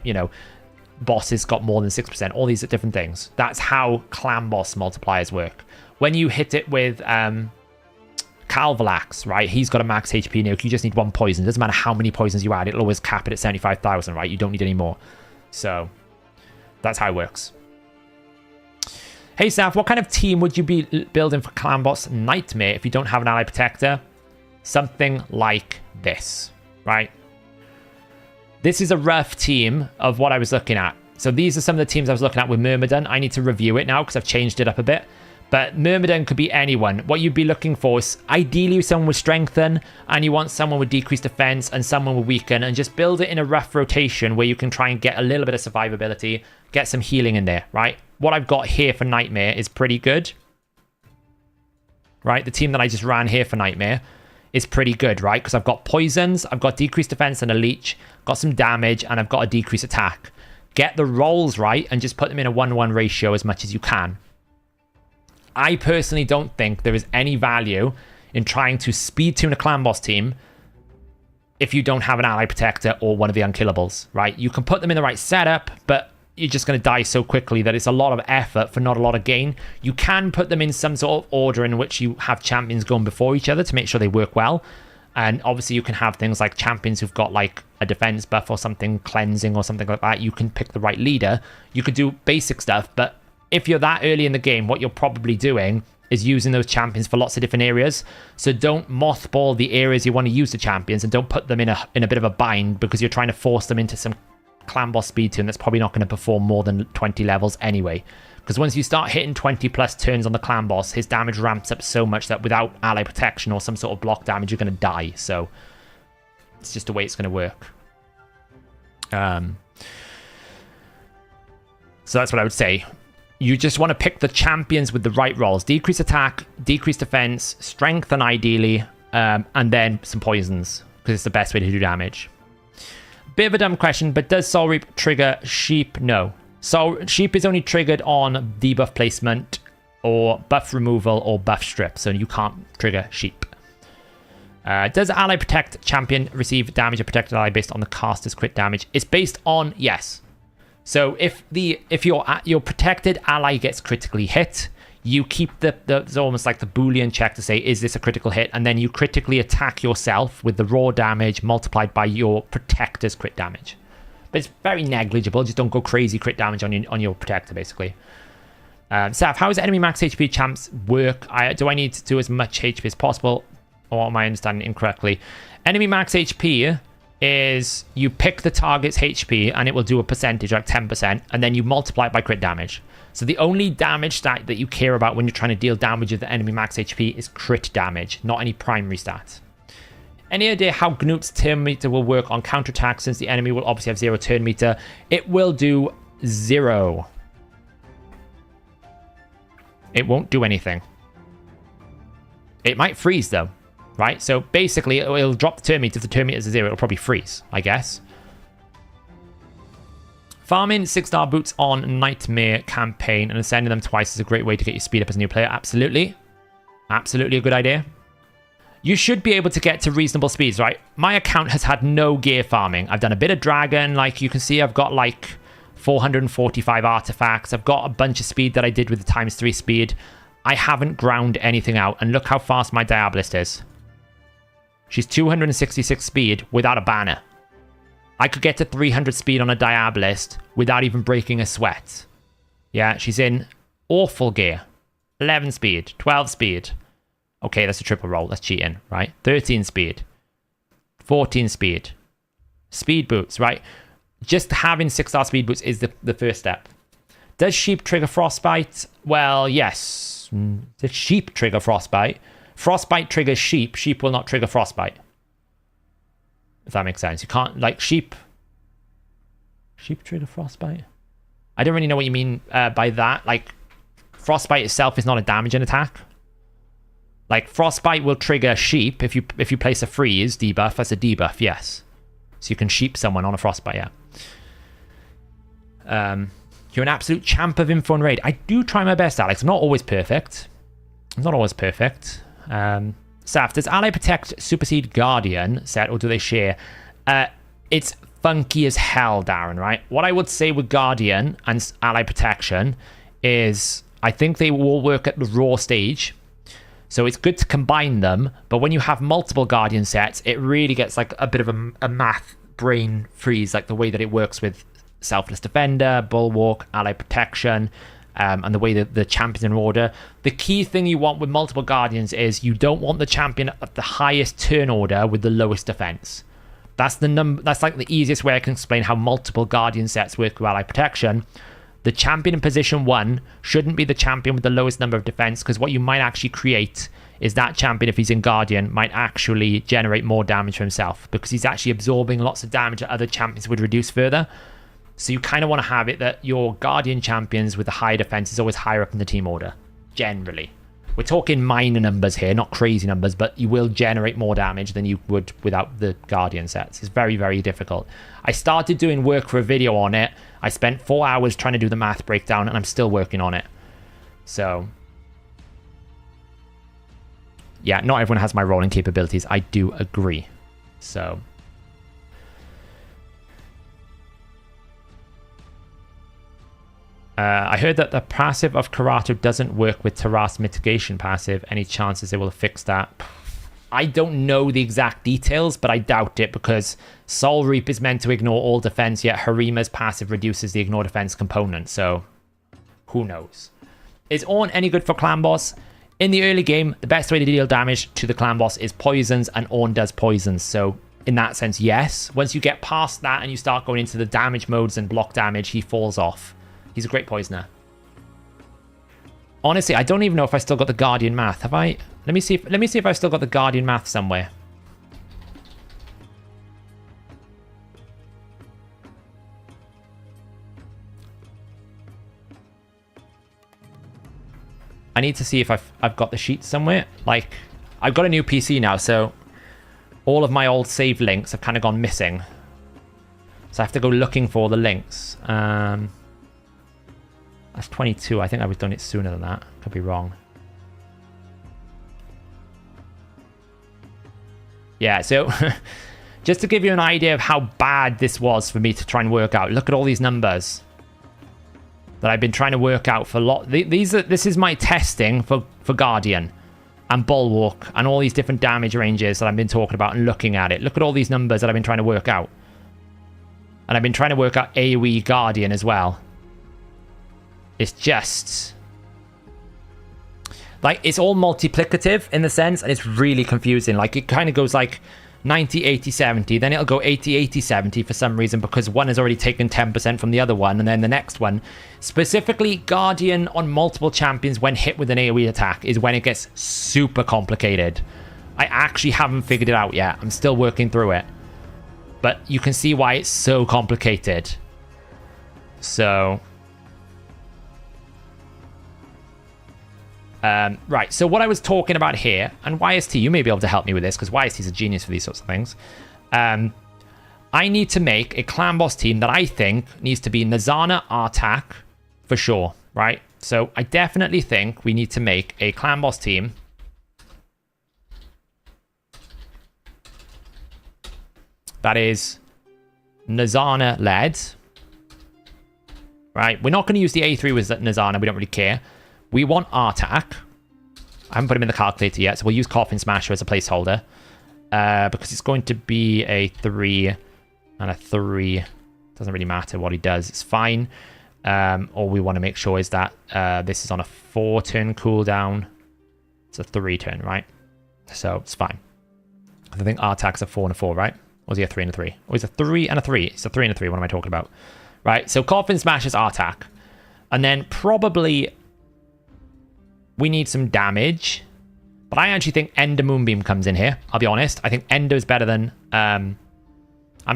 bosses got more than 6%, all these different things. That's how Clan Boss multipliers work. When you hit it with Calvalax, right, he's got a max HP nuke. You just need 1 poison. It doesn't matter how many poisons you add, it'll always cap it at 75,000, right? You don't need any more. So that's how it works. Hey Saf, what kind of team would you be building for Clan Boss Nightmare if you don't have an ally protector? Something like this, right? This is a rough team of what I was looking at. So these are some of the teams I was looking at with Myrmidon. I need to review it now because I've changed it up a bit. But Myrmidon could be anyone. What you'd be looking for is ideally someone with strengthen, and you want someone with decreased defense and someone with weaken, and just build it in a rough rotation where you can try and get a little bit of survivability, get some healing in there, right? What I've got here for Nightmare is pretty good, right? The team that I just ran here for Nightmare is pretty good, right? Because I've got poisons, I've got decreased defense and a leech, got some damage, and I've got a decreased attack. Get the rolls right and just put them in a 1-1 ratio as much as you can. I personally don't think there is any value in trying to speed tune a Clan Boss team if you don't have an ally protector or one of the unkillables, right? You can put them in the right setup, but you're just going to die so quickly that it's a lot of effort for not a lot of gain. You can put them in some sort of order in which you have champions going before each other to make sure they work well. And obviously you can have things like champions who've got like a defense buff or something, cleansing or something like that. You can pick the right leader. You could do basic stuff, but if you're that early in the game, what you're probably doing is using those champions for lots of different areas. So don't mothball the areas you want to use the champions, and don't put them in a bit of a bind because you're trying to force them into some clan boss speed turn that's probably not going to perform more than 20 levels anyway. Because once you start hitting 20 plus turns on the clan boss, his damage ramps up so much that without ally protection or some sort of block damage, you're going to die. So it's just the way it's going to work. So that's what I would say. You just want to pick the champions with the right roles. Decrease attack, decrease defense, strengthen ideally, and then some poisons, because it's the best way to do damage. Bit of a dumb question, but does Soul Reap trigger Sheep? No. So Sheep is only triggered on debuff placement or buff removal or buff strip, so you can't trigger Sheep. Does Ally Protect champion receive damage of protected ally based on the caster's crit damage? It's based on, yes. So if your protected ally gets critically hit, you keep it's almost like the Boolean check to say, is this a critical hit? And then you critically attack yourself with the raw damage multiplied by your protector's crit damage. But it's very negligible. Just don't go crazy crit damage on your protector, basically. Saf, how does enemy max HP champs work? Do I need to do as much HP as possible? Or am I understanding incorrectly? Enemy max HP is you pick the target's HP and it will do a percentage, like 10%, and then you multiply it by crit damage. So the only damage stat that you care about when you're trying to deal damage with the enemy max HP is crit damage, not any primary stats. Any idea how Knut's turn meter will work on counterattack, since the enemy will obviously have 0 turn meter? It will do 0. It won't do anything. It might freeze though, right? So basically it'll drop the turn meter. If the turn meter is 0, it'll probably freeze, I guess. Farming 6-star boots on Nightmare campaign and ascending them twice is a great way to get your speed up as a new player. Absolutely. Absolutely a good idea. You should be able to get to reasonable speeds, right? My account has had no gear farming. I've done a bit of dragon. Like you can see, I've got like 445 artifacts. I've got a bunch of speed that I did with the ×3 speed. I haven't ground anything out. And look how fast my Diabolist is. She's 266 speed without a banner. I could get to 300 speed on a Diabolist without even breaking a sweat. Yeah, she's in awful gear. 11 speed, 12 speed. Okay, that's a triple roll. That's cheating, right? 13 speed. 14 speed. Speed boots, right? Just having 6-star speed boots is the first step. Does Sheep trigger Frostbite? Well, yes. Does Sheep trigger Frostbite? Frostbite triggers Sheep. Sheep will not trigger Frostbite. If that makes sense. You can't, like, Sheep trigger Frostbite? I don't really know what you mean by that. Like, Frostbite itself is not a damaging attack. Like, Frostbite will trigger Sheep if you place a freeze debuff. That's a debuff, yes. So you can Sheep someone on a Frostbite, yeah. You're an absolute champ of info and raid. I do try my best, Alex. I'm not always perfect. Saf, does Ally Protect supersede Guardian set, or do they share? It's funky as hell, Darren, right? What I would say with Guardian and Ally Protection is I think they will work at the raw stage. So it's good to combine them, but when you have multiple Guardian sets, it really gets like a bit of a math brain freeze, like the way that it works with Selfless Defender, Bulwark, Ally Protection, and the way that the champions in order. The key thing you want with multiple Guardians is you don't want the champion at the highest turn order with the lowest defense. That's like the easiest way I can explain how multiple Guardian sets work with Ally Protection. The champion in position 1 shouldn't be the champion with the lowest number of defense, because what you might actually create is that champion, if he's in Guardian, might actually generate more damage for himself, because he's actually absorbing lots of damage that other champions would reduce further. So you kind of want to have it that your Guardian champions with the higher defense is always higher up in the team order, generally. We're talking minor numbers here, not crazy numbers, but you will generate more damage than you would without the Guardian sets. It's very, very difficult. I started doing work for a video on it. I spent 4 hours trying to do the math breakdown, and I'm still working on it. So, yeah, not everyone has my rolling capabilities. I do agree. So, I heard that the passive of Karato doesn't work with Taras mitigation passive. Any chances they will fix that? I don't know the exact details, but I doubt it because Soul Reap is meant to ignore all defense, yet Harima's passive reduces the ignore defense component, so who knows. Is Ornn any good for clan boss? In the early game, the best way to deal damage to the clan boss is poisons, and Ornn does poisons, so in that sense, yes. Once you get past that and you start going into the damage modes and block damage, he falls off. He's a great poisoner. Honestly, I don't even know if I still got the Guardian Math. Have I? Let me see if I've still got the Guardian Math somewhere. I need to see if I've got the sheet somewhere. Like, I've got a new PC now, so all of my old save links have kind of gone missing. So I have to go looking for the links. That's 22. I think I was done it sooner than that. Could be wrong. Yeah, so just to give you an idea of how bad this was for me to try and work out. Look at all these numbers that I've been trying to work out for this is my testing for Guardian and Bulwark and all these different damage ranges that I've been talking about and looking at it. Look at all these numbers that I've been trying to work out. And I've been trying to work out AoE Guardian as well. It's just like, it's all multiplicative in the sense, and it's really confusing. Like, it kind of goes like 90, 80, 70, then it'll go 80, 80, 70 for some reason because one has already taken 10% from the other one, and then the next one. Specifically, Guardian on multiple champions when hit with an AoE attack is when it gets super complicated. I actually haven't figured it out yet. I'm still working through it. But you can see why it's so complicated. So right, so what I was talking about here, and YST, you may be able to help me with this, because YST is a genius for these sorts of things. I need to make a clan boss team that I think needs to be Nazana Artak, for sure, right? So I definitely think we need to make a clan boss team that is Nazana led, right? We're not going to use the A3 with Nazana, we don't really care. We want Artak. I haven't put him in the calculator yet, so we'll use Coffin Smasher as a placeholder. Because it's going to be a 3 and a 3. Doesn't really matter what he does, it's fine. All we want to make sure is that this is on a 4-turn cooldown. It's a 3-turn, right? So it's fine. I think Artak's a 4 and a 4, right? Or is he a 3 and a 3? Or he's a 3 and a 3. It's a 3 and a 3, what am I talking about? Right, so Coffin Smasher's Artak. And then probably we need some damage, but I actually think Ender Moonbeam comes in here. I'll be honest. I think Ender is better than... I'm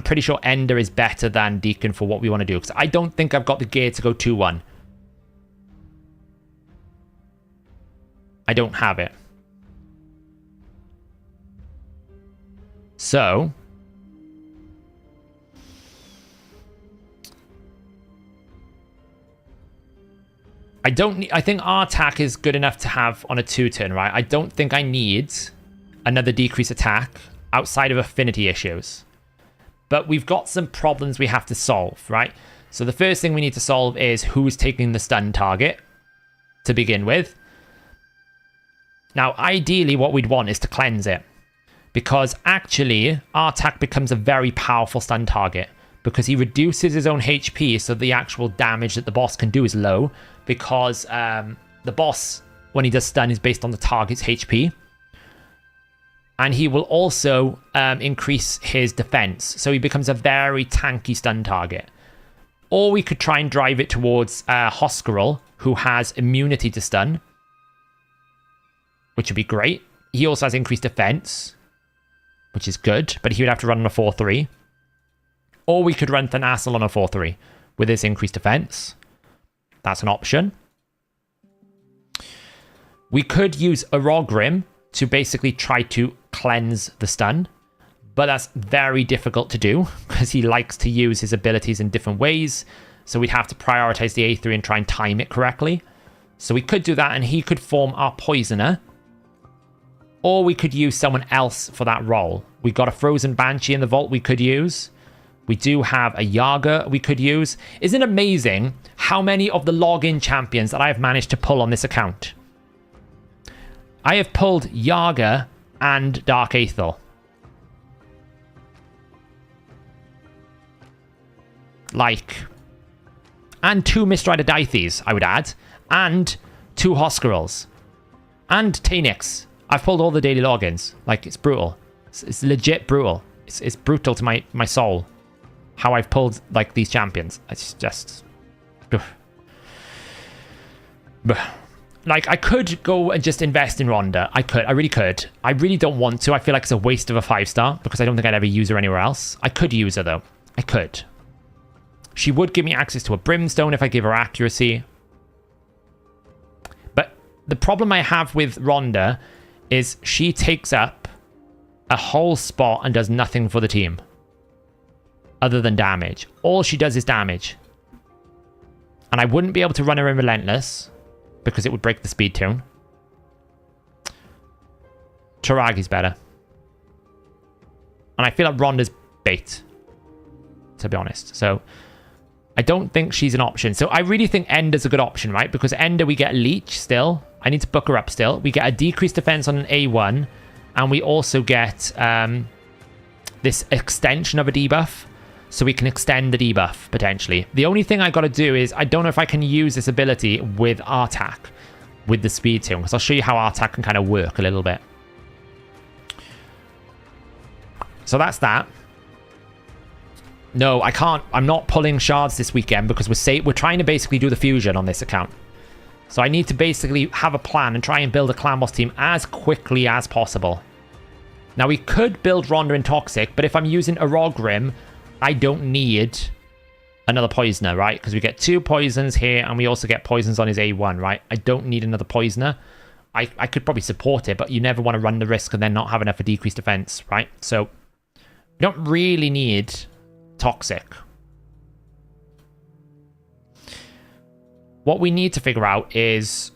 pretty sure Ender is better than Deacon for what we want to do, because I don't think I've got the gear to go 2-1. I don't have it. So I think Artak is good enough to have on a 2-turn, right? I don't think I need another decrease attack outside of affinity issues. But we've got some problems we have to solve, right? So the first thing we need to solve is who's taking the stun target to begin with. Now, ideally, what we'd want is to cleanse it, because actually, Artak becomes a very powerful stun target because he reduces his own HP, so the actual damage that the boss can do is low, because the boss, when he does stun, is based on the target's HP. And he will also increase his defense, so he becomes a very tanky stun target. Or we could try and drive it towards Hoscarl, who has immunity to stun, which would be great. He also has increased defense, which is good, but he would have to run on a 4-3. Or we could run Thanasil on a 4-3 with his increased defense. That's an option. We could use Orogrim to basically try to cleanse the stun, but that's very difficult to do because he likes to use his abilities in different ways. So we'd have to prioritize the A3 and try and time it correctly. So we could do that, and he could form our poisoner. Or we could use someone else for that role. We got a Frozen Banshee in the vault we could use. We do have a Yaga we could use. Isn't it amazing how many of the login champions that I've managed to pull on this account? I have pulled Yaga and Dark Aethel. Like, and 2 Mistrider Dythes, I would add, and 2 Hoskerals, and Tanix. I've pulled all the daily logins. Like, it's brutal. It's legit brutal. It's brutal to my soul how I've pulled, like, these champions. It's just... Like, I could go and just invest in Rhonda. I could. I really could. I really don't want to. I feel like it's a waste of a 5-star because I don't think I'd ever use her anywhere else. I could use her, though. I could. She would give me access to a Brimstone if I give her accuracy. But the problem I have with Rhonda is she takes up a whole spot and does nothing for the team. Other than damage. All she does is damage. And I wouldn't be able to run her in Relentless because it would break the speed tune. Taragi's better. And I feel like Rhonda's bait, to be honest. So I don't think she's an option. So I really think Ender's a good option, right? Because Ender, we get Leech still. I need to book her up still. We get a decreased defense on an A1. And we also get this extension of a debuff. So we can extend the debuff, potentially. The only thing I got to do is, I don't know if I can use this ability with Artak, with the speed tune. Because I'll show you how Artak can kind of work a little bit. So that's that. No, I can't. I'm not pulling shards this weekend because we're trying to basically do the fusion on this account. So I need to basically have a plan and try and build a clan boss team as quickly as possible. Now, we could build Rhonda in Toxic, but if I'm using a Rogrim, I don't need another Poisoner, right? Because we get 2 poisons here, and we also get poisons on his A1, right? I don't need another Poisoner. I could probably support it, but you never want to run the risk and then not have enough for decreased defense, right? So, we don't really need Toxic. What we need to figure out is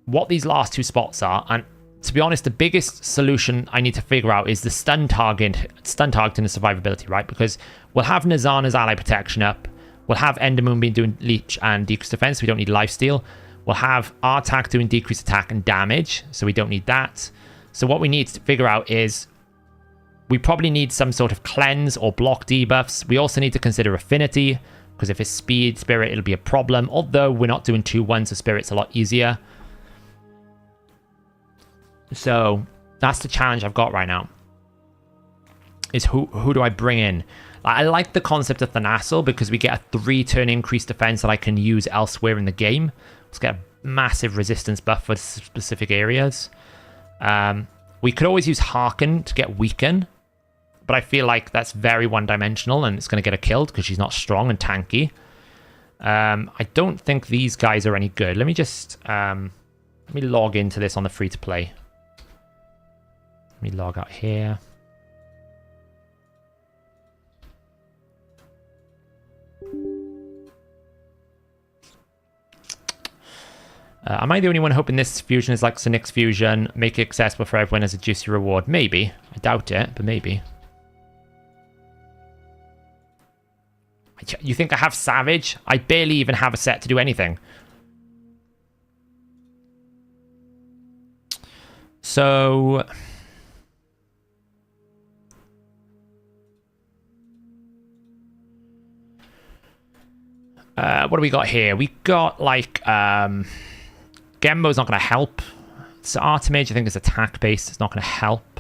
what these last 2 spots are, and to be honest, the biggest solution I need to figure out is the stun targeting and survivability, right? Because we'll have Nazana's ally protection up. We'll have Endermoon being doing leech and decreased defense. We don't need lifesteal. We'll have Artak doing decreased attack and damage, so we don't need that. So what we need to figure out is we probably need some sort of cleanse or block debuffs. We also need to consider affinity, because if it's speed, spirit, it'll be a problem. Although we're not doing 2-1, so spirit's a lot easier. So that's the challenge I've got right now. Is who do I bring in? I like the concept of Thanassel because we get a 3-turn increased defense that I can use elsewhere in the game. Let's get a massive resistance buff for specific areas. We could always use Hearken to get Weaken, but I feel like that's very one-dimensional and it's going to get her killed because she's not strong and tanky. I don't think these guys are any good. Let me just let me log into this on the free-to-play. Let me log out here. Am I the only one hoping this fusion is like Sonic's fusion, make it accessible for everyone as a juicy reward? Maybe. I doubt it, but maybe. You think I have Savage? I barely even have a set to do anything. So... what do we got here? We got, like, Gembo's not going to help. So Artimage, I think, is attack-based. It's not going to help.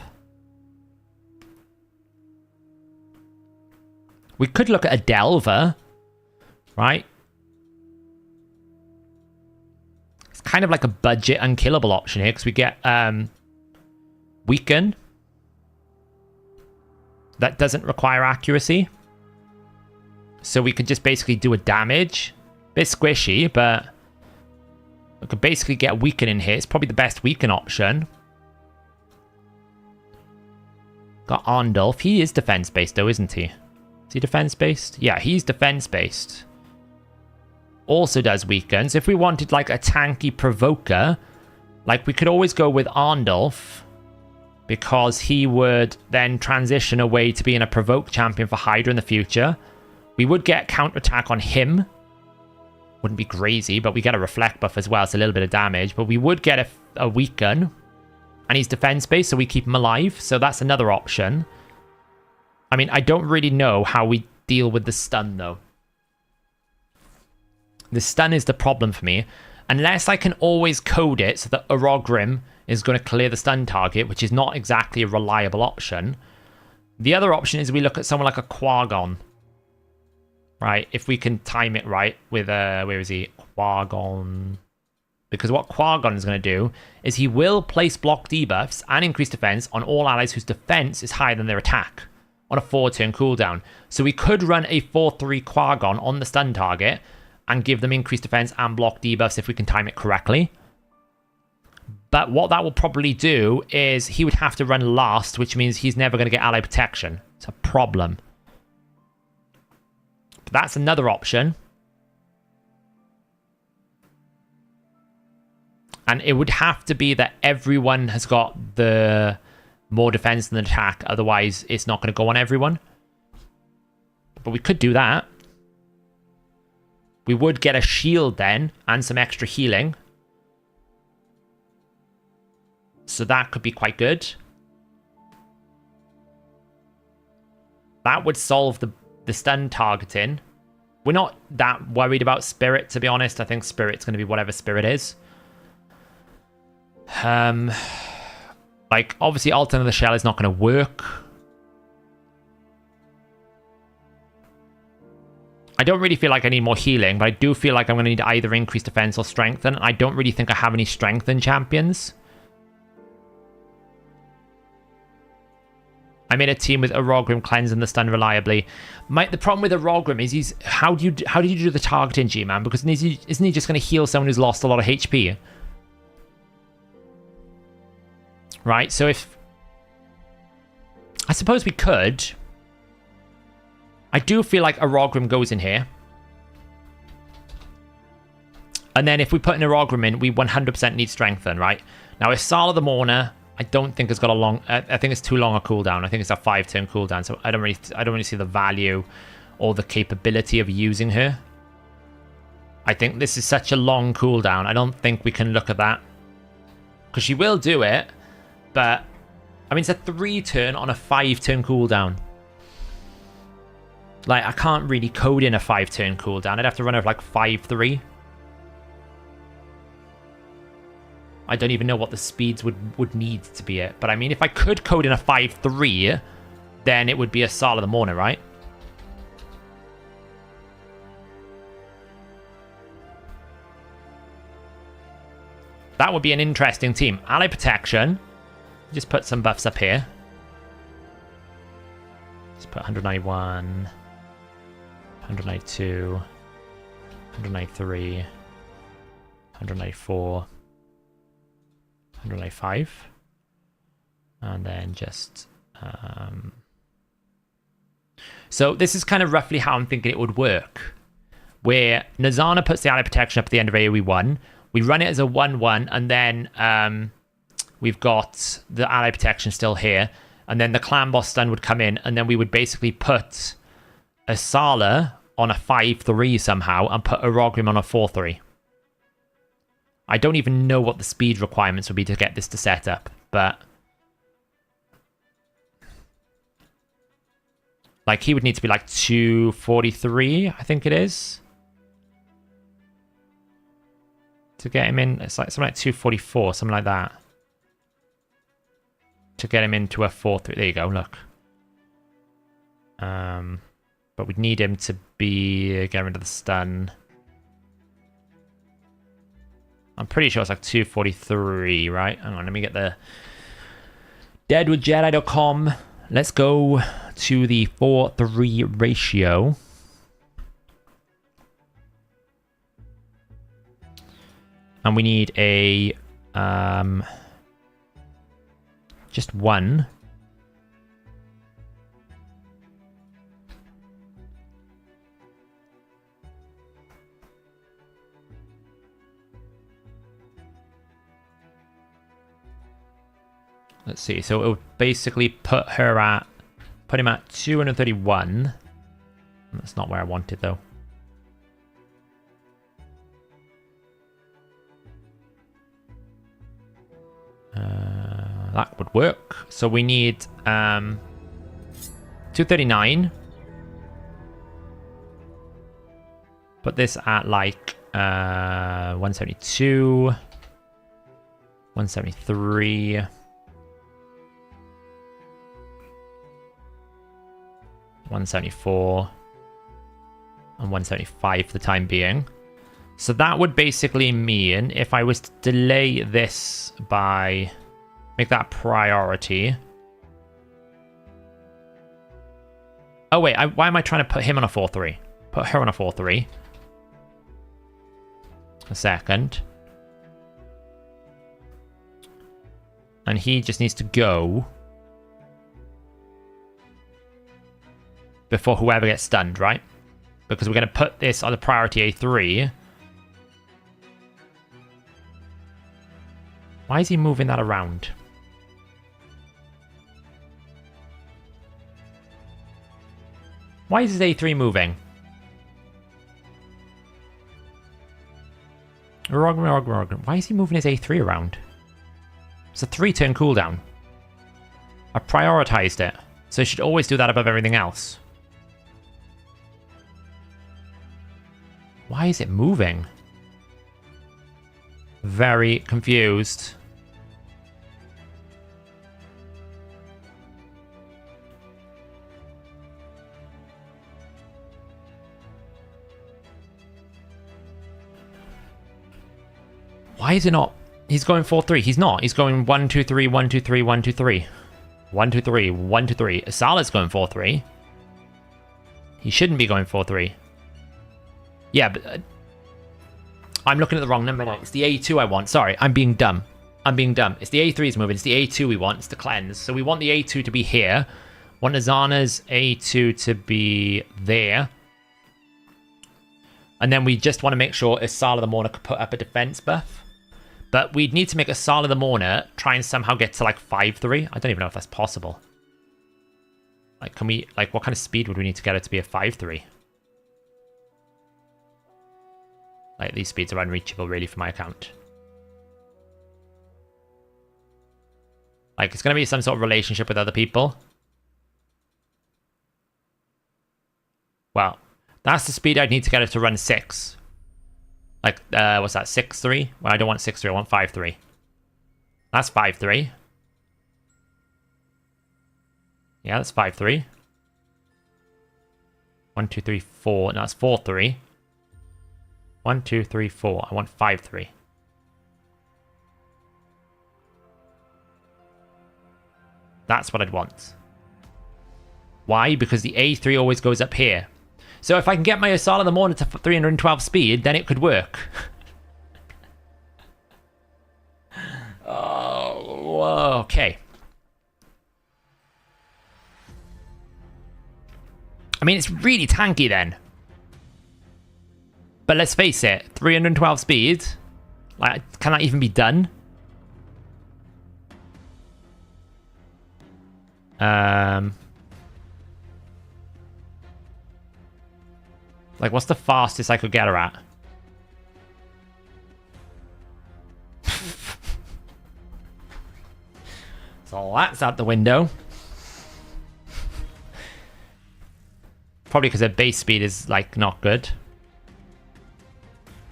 We could look at a Delver, right? It's kind of like a budget unkillable option here, because we get Weaken. That doesn't require accuracy. So we could just basically do a damage. Bit squishy, but we could basically get Weaken in here. It's probably the best Weaken option. Got Arndulf. He is defense-based though, isn't he? Is he defense-based? Yeah, he's defense-based. Also does Weaken. So if we wanted like a tanky provoker, like we could always go with Arndulf because he would then transition away to being a provoke champion for Hydra in the future. We would get counterattack on him. Wouldn't be crazy, but we get a reflect buff as well. It's a little bit of damage, but we would get a weaken. And he's defense based, so we keep him alive. So that's another option. I mean, I don't really know how we deal with the stun, though. The stun is the problem for me. Unless I can always code it so that Orogrim is going to clear the stun target, which is not exactly a reliable option. The other option is we look at someone like a Quagon. Right, if we can time it right with, where is he? Quagon. Because what Quagon is going to do is he will place block debuffs and increase defense on all allies whose defense is higher than their attack on a 4-turn cooldown. So we could run a 4-3 Quagon on the stun target and give them increased defense and block debuffs if we can time it correctly. But what that will probably do is he would have to run last, which means he's never going to get ally protection. It's a problem. But that's another option. And it would have to be that everyone has got the more defense than attack. Otherwise, it's not going to go on everyone. But we could do that. We would get a shield then and some extra healing. So that could be quite good. That would solve the stun targeting. We're not that worried about Spirit, to be honest. I think Spirit's going to be whatever Spirit is. Like, obviously, Alternate of the Shell is not going to work. I don't really feel like I need more healing, but I do feel like I'm going to need either increase defense or strengthen. I don't really think I have any strengthen champions. I made a team with Orogrim cleansing the stun reliably. The problem with Orogrim is how do you do the targeting, G-Man? Because isn't he just going to heal someone who's lost a lot of HP? Right, so if... I suppose we could. I do feel like Orogrim goes in here. And then if we put an Orogrim in, we 100% need strengthen, right? Now, if Sala the Mourner, I don't think has got a long... I think it's too long a cooldown. I think it's a 5-turn cooldown, so I don't really see the value or the capability of using her. I think this is such a long cooldown. I don't think we can look at that. Because she will do it, but... I mean, it's a 3-turn on a 5-turn cooldown. Like, I can't really code in a 5-turn cooldown. I'd have to run it like 5-3. I don't even know what the speeds would need to be it. But I mean, if I could code in a 5-3, then it would be a Sala the Mourner, right? That would be an interesting team. Ally Protection. Just put some buffs up here. Just put 191, 192, 193, 194, 195. And then just... So this is kind of roughly how I'm thinking it would work. Where Nazana puts the ally protection up at the end of AoE 1. We run it as a 1-1, and then we've got the ally protection still here. And then the clan boss stun would come in, and then we would basically put a Sala on a 5-3 somehow, and put a Orogrim on a 4-3. I don't even know what the speed requirements would be to get this to set up, but... Like, he would need to be like 243, I think it is. To get him in, it's like something like 244, something like that. To get him into a 4-3. There you go, look. But we'd need him to be... Get rid of the stun. I'm pretty sure it's like 243, right? Hang on, let me get the... Deadwoodjedi.com. Let's go to the 4-3 ratio. And we need a... just one. Let's see. So it would basically put him at 231. That's not where I wanted though. That would work. So we need 239. Put this at like 172, 173. 174 and 175 for the time being. So that would basically mean if I was to delay this by make that priority. Oh wait, why am I trying to put him on a 4-3? Put her on a 4-3. A second. And he just needs to go before whoever gets stunned, right? Because we're going to put this on the priority A3. Why is he moving that around? Why is his A3 moving? Why is he moving his A3 around? It's a 3-turn cooldown. I prioritized it, so you should always do that above everything else. Why is it moving? Very confused. Why is it not? He's going 4-3. He's not. He's going 1-2-3, 1-2-3, 1-2-3. 1-2-3, 1-2-3. Asala's going 4-3. He shouldn't be going 4-3. Yeah, but I'm looking at the wrong number now. It's the A2 I want. Sorry, I'm being dumb. It's the A3's moving. It's the A2 we want. It's the cleanse. So we want the A2 to be here. Want Azana's A2 to be there. And then we just want to make sure Asala the Mourner could put up a defense buff. But we'd need to make Asala the Mourner try and somehow get to like 5-3. I don't even know if that's possible. Like, can we, like, what kind of speed would we need to get it to be a 5-3? Like, these speeds are unreachable, really, for my account. Like, it's going to be some sort of relationship with other people. Well, that's the speed I'd need to get it to run 6. Like, what's that, 6-3? Well, I don't want 6-3, I want 5-3. That's 5-3. Yeah, that's 5-3. 1, 2, 3, 4. No, that's 4-3. 1, 2, 3, 4. I want 5-3. That's what I'd want. Why? Because the A3 always goes up here. So if I can get my Asala the Mourner to 312 speed, then it could work. Oh, okay. I mean, it's really tanky then. But let's face it, 312 speed, like, can that even be done? Like, what's the fastest I could get her at? So that's out the window. Probably because her base speed is, like, not good.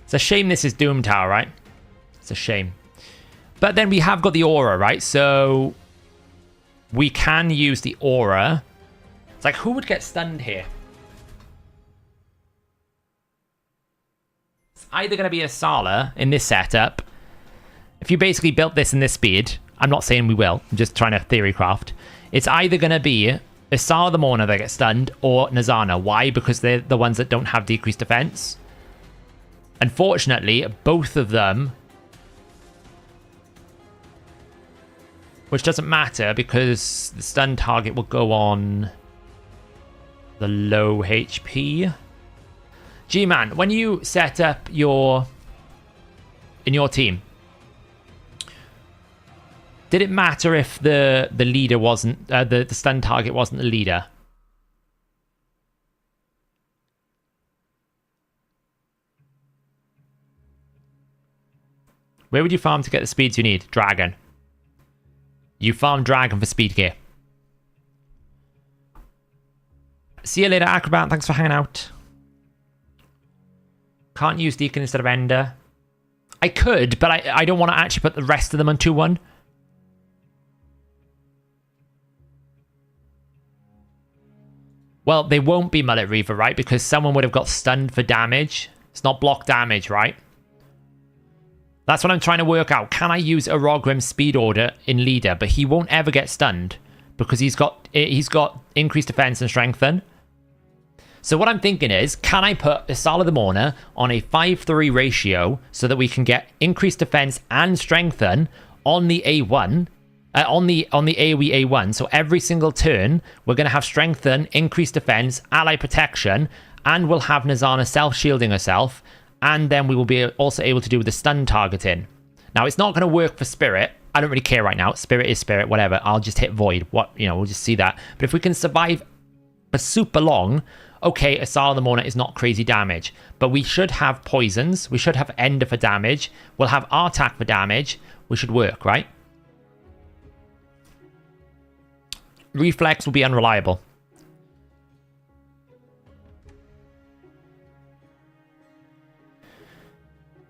It's a shame this is Doom Tower, right? It's a shame. But then we have got the aura, right? So we can use the aura. It's like, who would get stunned here? It's either going to be Asala in this setup. If you basically built this in this speed, I'm not saying we will, I'm just trying to theory craft. It's either going to be Asala the Mourner that gets stunned or Nazana. Why? Because they're the ones that don't have decreased defense. Unfortunately, both of them, which doesn't matter because the stun target will go on the low HP. G-Man, when you set up in your team, Did it matter if the leader wasn't the stun target wasn't the leader? Where would you farm to get the speeds you need? Dragon. You farm dragon for speed gear. See you later, Acrobat. Thanks for hanging out. Can't use Deacon instead of Ender. I could, but I don't want to actually put the rest of them on 2-1. Well, they won't be Mullet Reaver, right? Because someone would have got stunned for damage. It's not block damage, right? That's what I'm trying to work out. Can I use a Rogrim's speed order in leader? But he won't ever get stunned because he's got increased defense and strengthen. So what I'm thinking is, can I put Asala of the Mourner on a 5-3 ratio so that we can get increased defense and strengthen on the A1, on the AoE A1. So every single turn, we're going to have strengthen, increased defense, ally protection, and we'll have Nazana self-shielding herself. And then we will be also able to do the stun targeting. Now, it's not going to work for Spirit. I don't really care right now. Spirit is Spirit, whatever. I'll just hit Void. We'll just see that. But if we can survive for super long, okay, Asala of the Mourner is not crazy damage. But we should have poisons. We should have Ender for damage. We'll have Artak for damage. We should work, right? Reflex will be unreliable.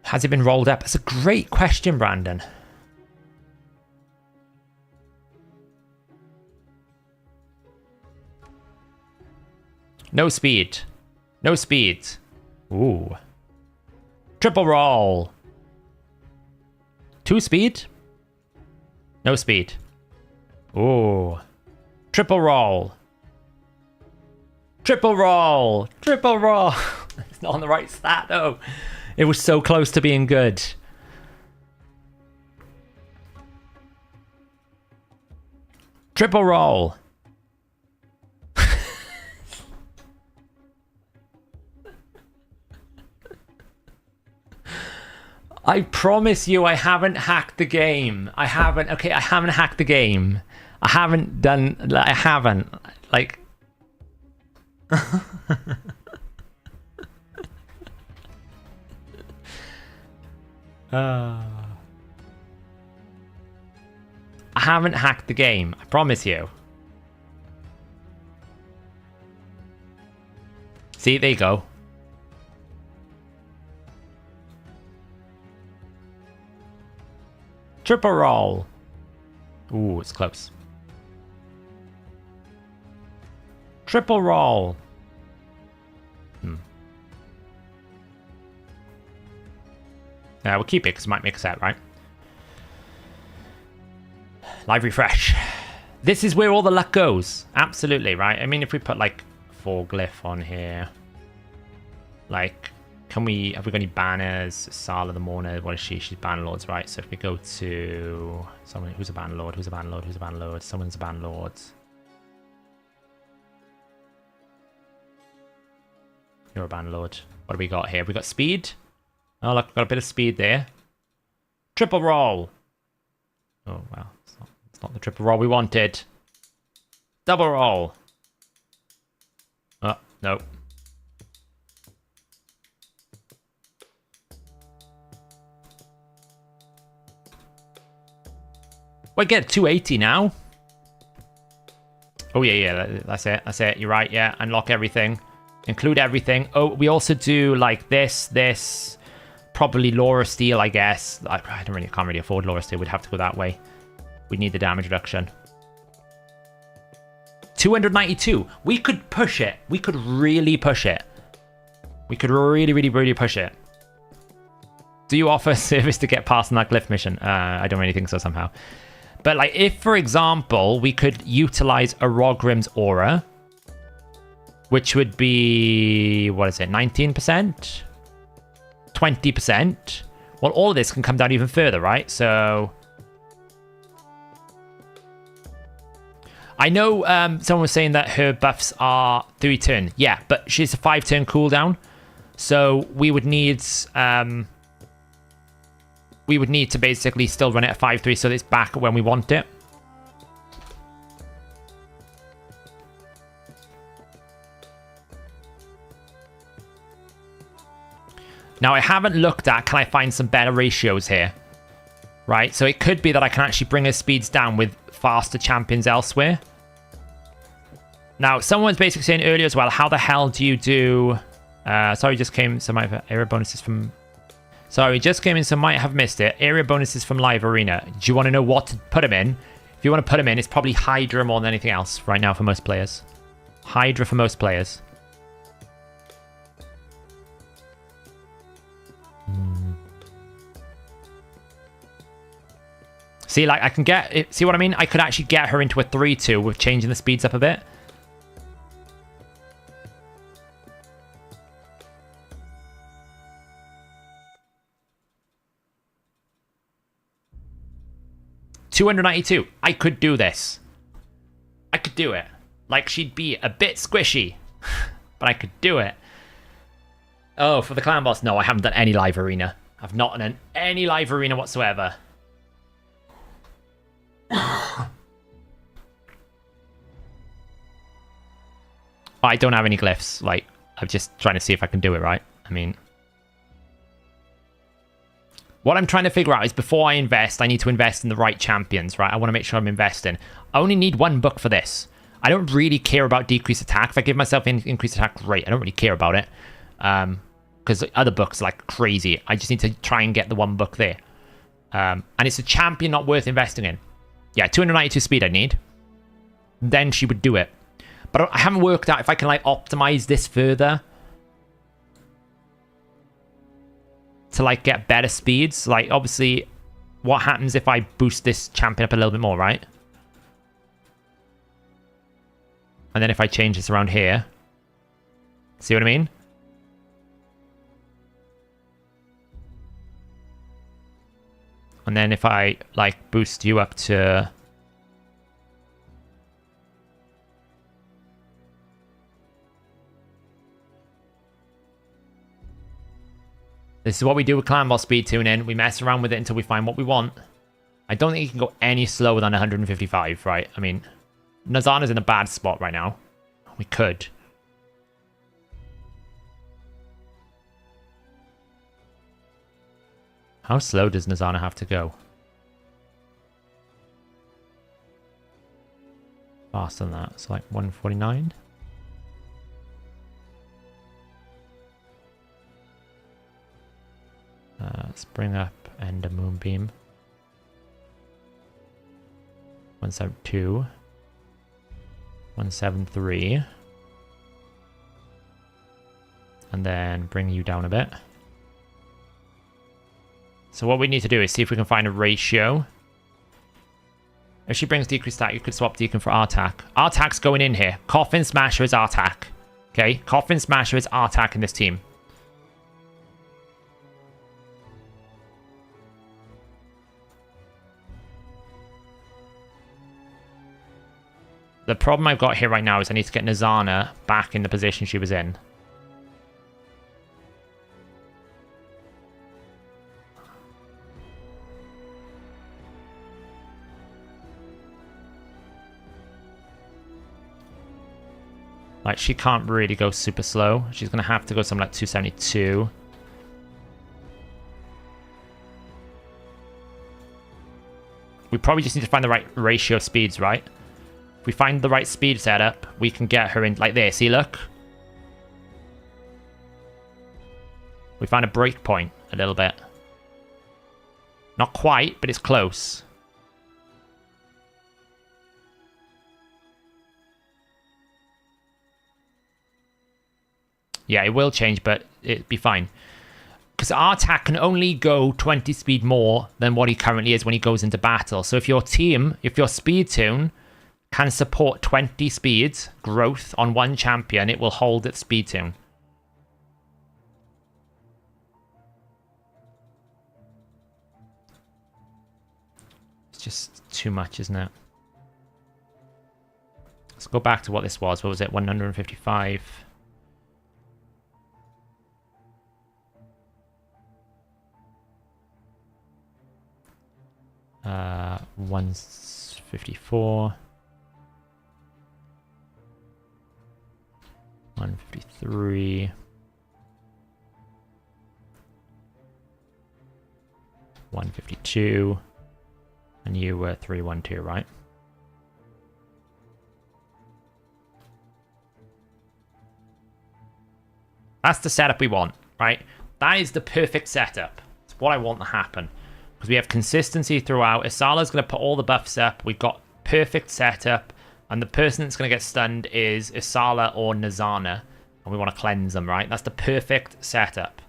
Has it been rolled up? That's a great question, Brandon. No speed. No speed. Ooh. Triple roll. 2 speed? No speed. Ooh. Triple roll. Triple roll. Triple roll. It's not on the right stat, though. It was so close to being good. Triple roll. I promise you I haven't hacked the game. I haven't hacked the game. I haven't. Like... I haven't hacked the game, I promise you. See, there you go. Triple roll. Ooh, it's close. Triple roll. We'll keep it because it might make a set, right? Live refresh. This is where all the luck goes. Absolutely, right? I mean, if we put like 4 glyph on here, like, have we got any banners? Sala the Mourner, what is she? She's Bannerlords, right? So if we go to someone who's a Bannerlord, who's a Bannerlord, who's a Bannerlord, someone's a Bannerlord. You're a Bannerlord. What do we got here? We got speed. Oh, look, got a bit of speed there. Triple roll. Oh, wow. It's not the triple roll we wanted. Double roll. Oh, no. We get 280 now. Oh, yeah, that's it. That's it. You're right, yeah. Unlock everything. Include everything. Oh, we also do, like, this... Probably Laura Steel, I guess. I can't really afford Laura Steel. We'd have to go that way. We need the damage reduction. 292. We could push it. We could really push it. We could really push it. Do you offer service to get past on that glyph mission? I don't really think so somehow. But like, if for example, we could utilize a Rogrim's aura, which would be, what is it, 19%? 20%. Well, all of this can come down even further, right? So I know someone was saying that her buffs are 3 turn. Yeah, but she's a 5 turn cooldown. So we would need we would need to basically still run it at 5-3 so that it's back when we want it. Now, I haven't looked at, can I find some better ratios here? Right, so it could be that I can actually bring her speeds down with faster champions elsewhere. Now, someone was basically saying earlier as well, how the hell do you do... sorry, just came some area bonuses from... Sorry, just came in, so might have missed it. Area bonuses from Live Arena. Do you want to know what to put them in? If you want to put them in, it's probably Hydra more than anything else right now for most players. Hydra for most players. See, like, I can get... it. See what I mean? I could actually get her into a 3-2 with changing the speeds up a bit. $292. I could do this. I could do it. Like, she'd be a bit squishy, but I could do it. Oh, for the clan boss? No, I haven't done any live arena. I've not done any live arena whatsoever. I don't have any glyphs. Like, I'm just trying to see if I can do it right. I mean, what I'm trying to figure out is before I invest, I need to invest in the right champions, right? I want to make sure I'm investing. I only need one book for this. I don't really care about decreased attack. If I give myself increased attack, great. I don't really care about it. Because other books are like crazy. I just need to try and get the one book there. And it's a champion not worth investing in. Yeah, 292 speed I need. Then she would do it. But I haven't worked out if I can like optimize this further. To like get better speeds. Like obviously, what happens if I boost this champion up a little bit more, right? And then if I change this around here. See what I mean? And then if I like boost you up to... This is what we do with clan boss speed tuning. We mess around with it until we find what we want. I don't think you can go any slower than 155, right? I mean, Nazana's in a bad spot right now. We could. How slow does Nazana have to go? Faster than that. It's like 149. Let's bring up Ender Moonbeam. 172. 173. And then bring you down a bit. So what we need to do is see if we can find a ratio. If she brings decreased attack, you could swap Deacon for Artak. Artak's going in here. Coffin Smasher is Artak. Okay? Coffin Smasher is Artak in this team. The problem I've got here right now is I need to get Nazana back in the position she was in. Like, she can't really go super slow. She's going to have to go something like 272. We probably just need to find the right ratio of speeds, right? If we find the right speed setup, we can get her in like this. See, look. We found a break point a little bit. Not quite, but it's close. Yeah, it will change, but it'll be fine. Because Artak can only go 20 speed more than what he currently is when he goes into battle. So if your team, if your speed tune can support 20 speeds growth on one champion, it will hold its speed tune. It's just too much, isn't it? Let's go back to what this was. What was it? 155. 154. 153. 152. And you were 312, right? That's the setup we want, right? That is the perfect setup. It's what I want to happen. Because we have consistency throughout. Isala's going to put all the buffs up. We've got perfect setup. And the person that's going to get stunned is Isala or Nazana. And we want to cleanse them, right? That's the perfect setup.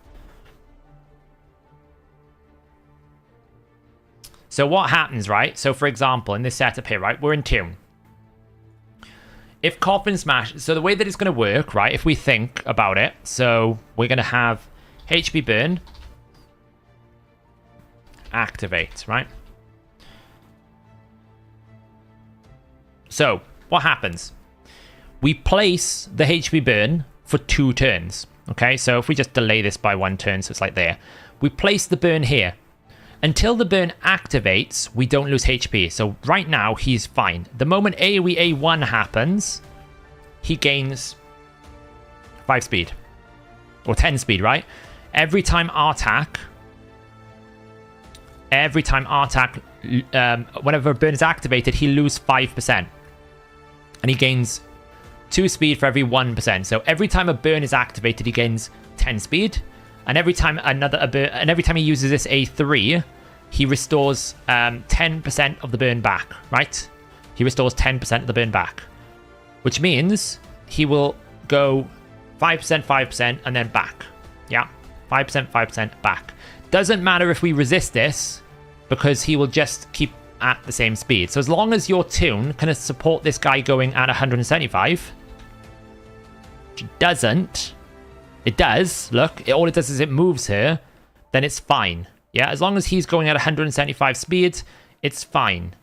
So what happens, right? So for example, in this setup here, right? We're in tune. If Coffin Smash... So the way that it's going to work, right? If we think about it. So we're going to have HP burn. Activate, right? So what happens? We place the HP burn for 2 turns. Okay, so if we just delay this by 1 turn, so it's like there. We place the burn here. Until the burn activates, we don't lose HP. So right now, he's fine. The moment AoE A1 happens, he gains 5 speed. Or 10 speed, right? Every time Artak, whenever a burn is activated, he loses 5%. And he gains 2 speed for every 1%. So every time a burn is activated, he gains 10 speed. And every time he uses this A3, he restores 10% of the burn back, right? He restores 10% of the burn back. Which means he will go 5%, 5%, and then back. Yeah, 5%, 5% back. Doesn't matter if we resist this, because he will just keep at the same speed. So as long as your tune can support this guy going at 175, which it doesn't... It does, look, all it does is it moves her, then it's fine. Yeah, as long as he's going at 175 speed, it's fine.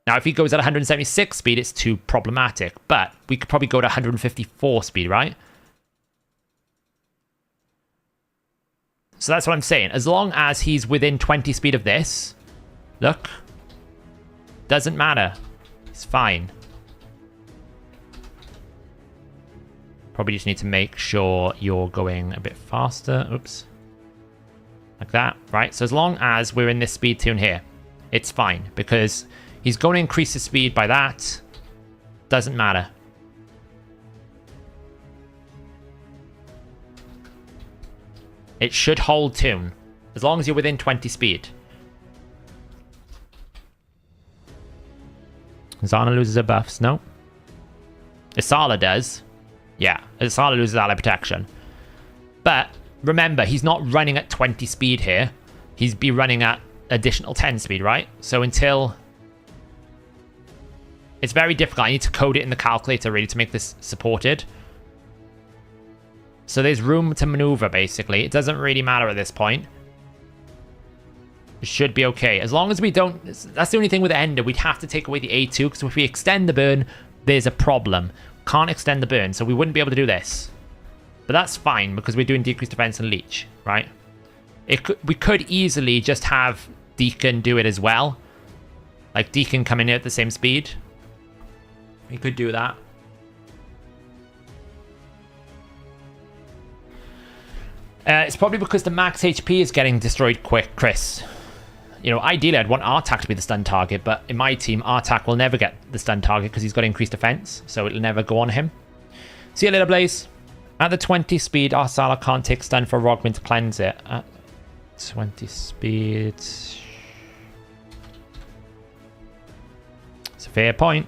Now, if he goes at 176 speed, it's too problematic, but we could probably go to 154 speed, right? So that's what I'm saying. As long as he's within 20 speed of this, look, doesn't matter. It's fine. Probably just need to make sure you're going a bit faster. Oops. Like that, right? So as long as we're in this speed tune here, it's fine. Because he's going to increase his speed by that. Doesn't matter. It should hold tune. As long as you're within 20 speed. Zana loses her buffs. No. Isala does. Yeah, Isala loses ally protection. But remember, he's not running at 20 speed here. He's be running at additional 10 speed, right? So until... It's very difficult. I need to code it in the calculator, really, to make this supported. So there's room to maneuver, basically. It doesn't really matter at this point. It should be okay. As long as we don't... That's the only thing with Ender. We'd have to take away the A2, because if we extend the burn, there's a problem. Can't extend the burn, so we wouldn't be able to do this. But that's fine, because we're doing decreased defense and leech, right? We could easily just have Deacon do it as well. Like, Deacon come in here at the same speed. We could do that. It's probably because the max HP is getting destroyed quick, Chris. You know, ideally I'd want Artak to be the stun target, but in my team, Artak will never get the stun target because he's got increased defense, so it'll never go on him. See you later, Blaze. At the 20 speed, Arsala can't take stun for Rogman to cleanse it. At 20 speed... It's a fair point.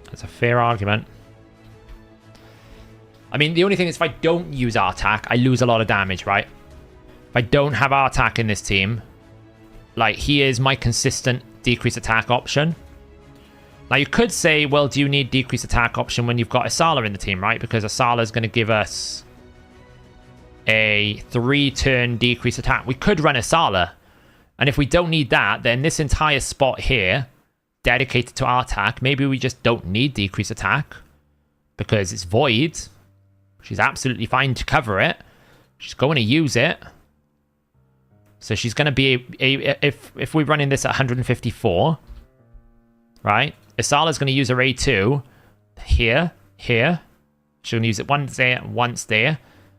That's a fair argument. I mean, the only thing is if I don't use Artak, I lose a lot of damage, right? If I don't have Artak in this team, like, he is my consistent decrease attack option. Now, you could say, well, do you need decrease attack option when you've got Isala in the team, right? Because Isala is going to give us a 3-turn decrease attack. We could run Isala. And if we don't need that, then this entire spot here, dedicated to Artak, maybe we just don't need decrease attack. Because it's Void. She's absolutely fine to cover it. She's going to use it. So she's going to be if we're running this at 154, right? Isala's going to use her A2 here. She's going to use it once there.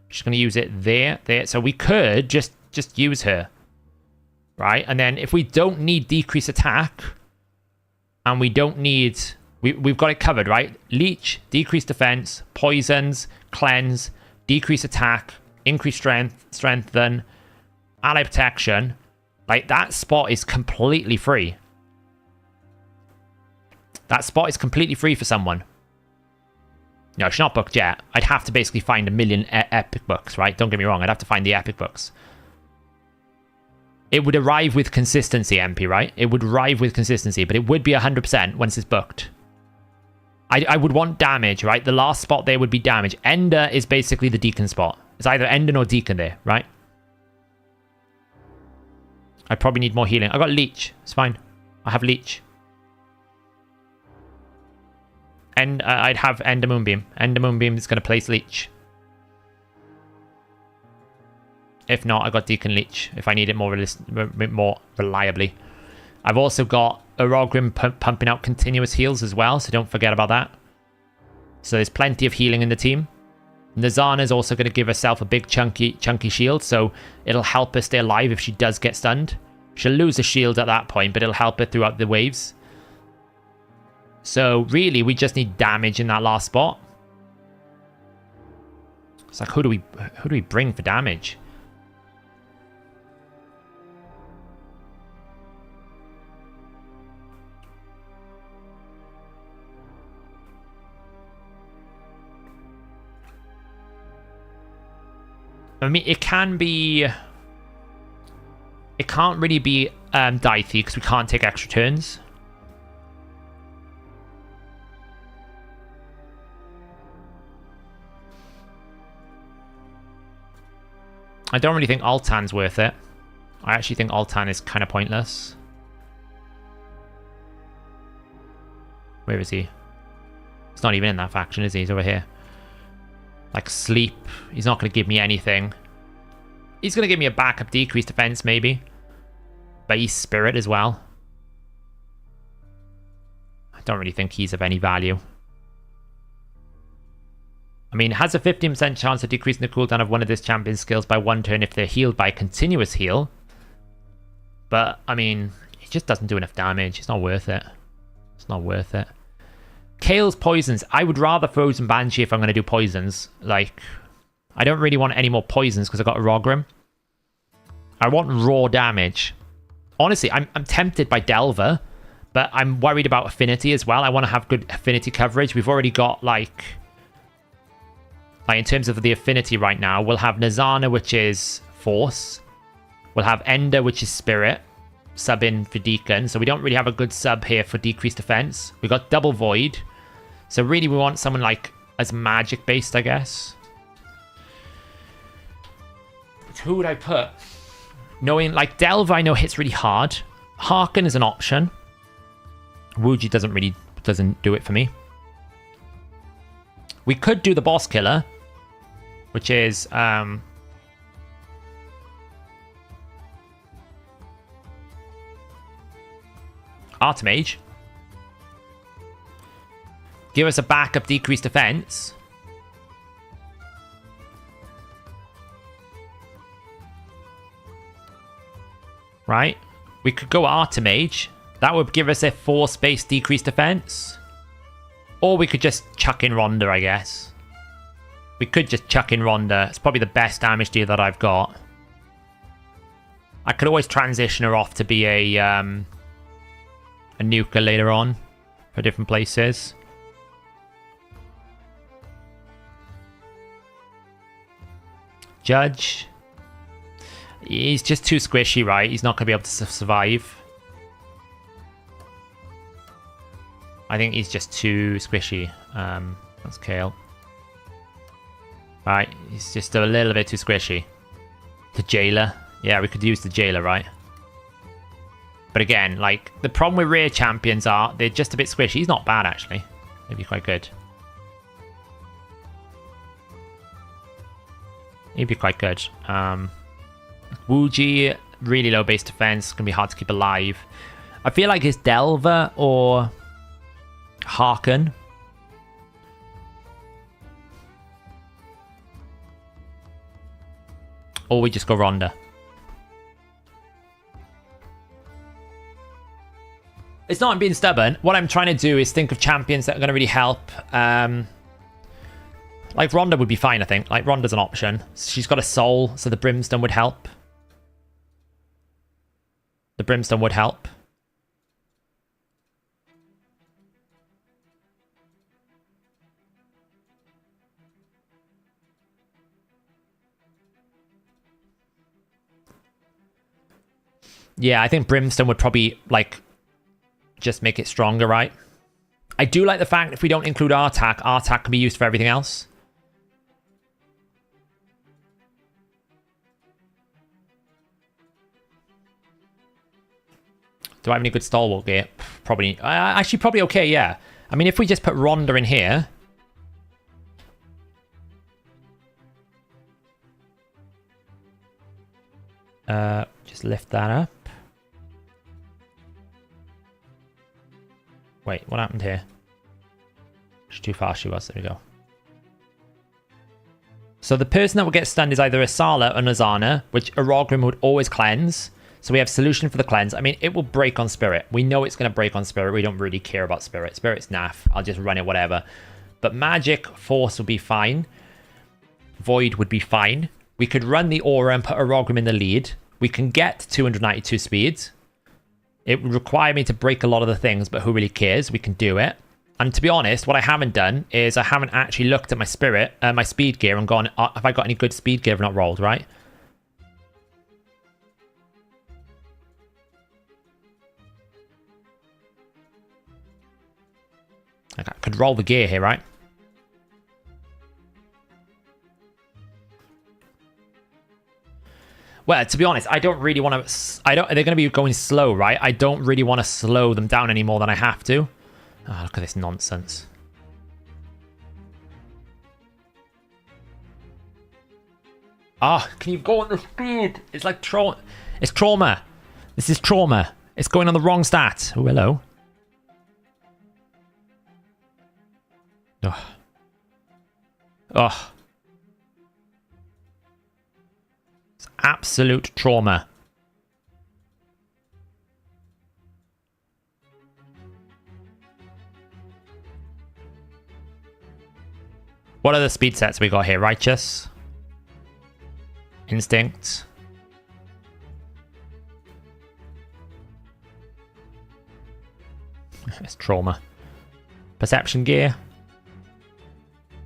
She's going to use it there. So we could just use her, right? And then if we don't need decrease attack, and we don't need... We've got it covered, right? Leech, decrease defense, poisons, cleanse, decrease attack, increase strengthen, ally protection. Like, that spot is completely free. That spot is completely free for someone. No, she's not booked yet. I'd have to basically find a million epic books, right? Don't get me wrong. I'd have to find the epic books. It would arrive with consistency, MP, right? It would arrive with consistency, but it would be 100% once it's booked. I would want damage, right? The last spot there would be damage. Ender is basically the Deacon spot. It's either Ender or Deacon there, right? I probably need more healing. I got Leech. It's fine. I have Leech. And I'd have Ender Moonbeam. Ender Moonbeam is going to place Leech. If not, I got Deacon Leech if I need it more reliably. I've also got Orogrim pumping out continuous heals as well, so don't forget about that. So there's plenty of healing in the team. Nazana's also going to give herself a big chunky shield, so it'll help her stay alive if she does get stunned. She'll lose a shield at that point, but it'll help her throughout the waves. So really, we just need damage in that last spot. It's like, who do we bring for damage? I mean, it can be... It can't really be Dithey because we can't take extra turns. I don't really think Altan's worth it. I actually think Altan is kind of pointless. Where is he? He's not even in that faction, is he? He's over here. Like sleep. He's not going to give me anything. He's going to give me a backup decreased defense, maybe. Base spirit as well. I don't really think he's of any value. I mean, has a 15% chance of decreasing the cooldown of one of this champion's skills by 1 turn if they're healed by a continuous heal. But, I mean, it just doesn't do enough damage. It's not worth it. It's not worth it. Kale's poisons. I would rather Frozen Banshee if I'm going to do poisons. Like, I don't really want any more poisons because I've got a Rogrim. I want raw damage. Honestly, I'm tempted by Delver, but I'm worried about affinity as well. I want to have good affinity coverage. We've already got, like in terms of the affinity right now, we'll have Nazana, which is Force. We'll have Ender, which is Spirit. Sub in for Deacon. So we don't really have a good sub here for decreased defense. We got Double Void. So really we want someone like as magic based, I guess. But who would I put? Knowing like Delve, I know hits really hard. Harken is an option. Wuji doesn't do it for me. We could do the boss killer, which is Archmage. Give us a backup decreased defense. Right? We could go Archmage. That would give us a 4-space decreased defense. Or we could just chuck in Rhonda, I guess. We could just chuck in Rhonda. It's probably the best damage deal that I've got. I could always transition her off to be a nuker later on for different places. Judge. He's just too squishy, right? He's not going to be able to survive. I think he's just too squishy. That's Kale. Right, he's just a little bit too squishy. The Jailer. Yeah, we could use the Jailer, right? But again, like, the problem with rare champions are they're just a bit squishy. He's not bad, actually. He'd be quite good. He'd be quite good. Wuji, really low base defense. It's going to be hard to keep alive. I feel like it's Delver or Harken. Or we just go Rhonda. It's not being stubborn. What I'm trying to do is think of champions that are going to really help. Like Rhonda would be fine, I think. Like Rhonda's an option. She's got a soul, so the Brimstone would help. The Brimstone would help. Yeah, I think Brimstone would probably, like, just make it stronger, right? I do like the fact if we don't include Artak can be used for everything else. Do I have any good stalwart gear? Probably. Actually, probably okay, yeah. I mean, if we just put Rhonda in here... just lift that up. Wait, what happened here? She's too fast, she was. There we go. So the person that will get stunned is either Asala or Nazana, which Arogrim would always cleanse. So we have solution for the cleanse. I mean, it will break on Spirit. We know it's going to break on Spirit. We don't really care about Spirit. Spirit's naff. I'll just run it, whatever. But Magic, Force would be fine. Void would be fine. We could run the Aura and put Arogrim in the lead. We can get 292 speed. It would require me to break a lot of the things, but who really cares? We can do it. And to be honest, what I haven't done is I haven't actually looked at my Spirit, my speed gear and gone, have I got any good speed gear? I've not rolled, right? I could roll the gear here, right? Well, to be honest, I don't really want to... They're going to be going slow, right? I don't really want to slow them down any more than I have to. Oh, look at this nonsense. Ah, oh, can you go on the speed? It's like trauma. It's trauma. This is trauma. It's going on the wrong stat. Oh, hello. Oh. Oh. It's absolute trauma. What are the speed sets we got here? Righteous. Instinct. It's trauma. Perception gear.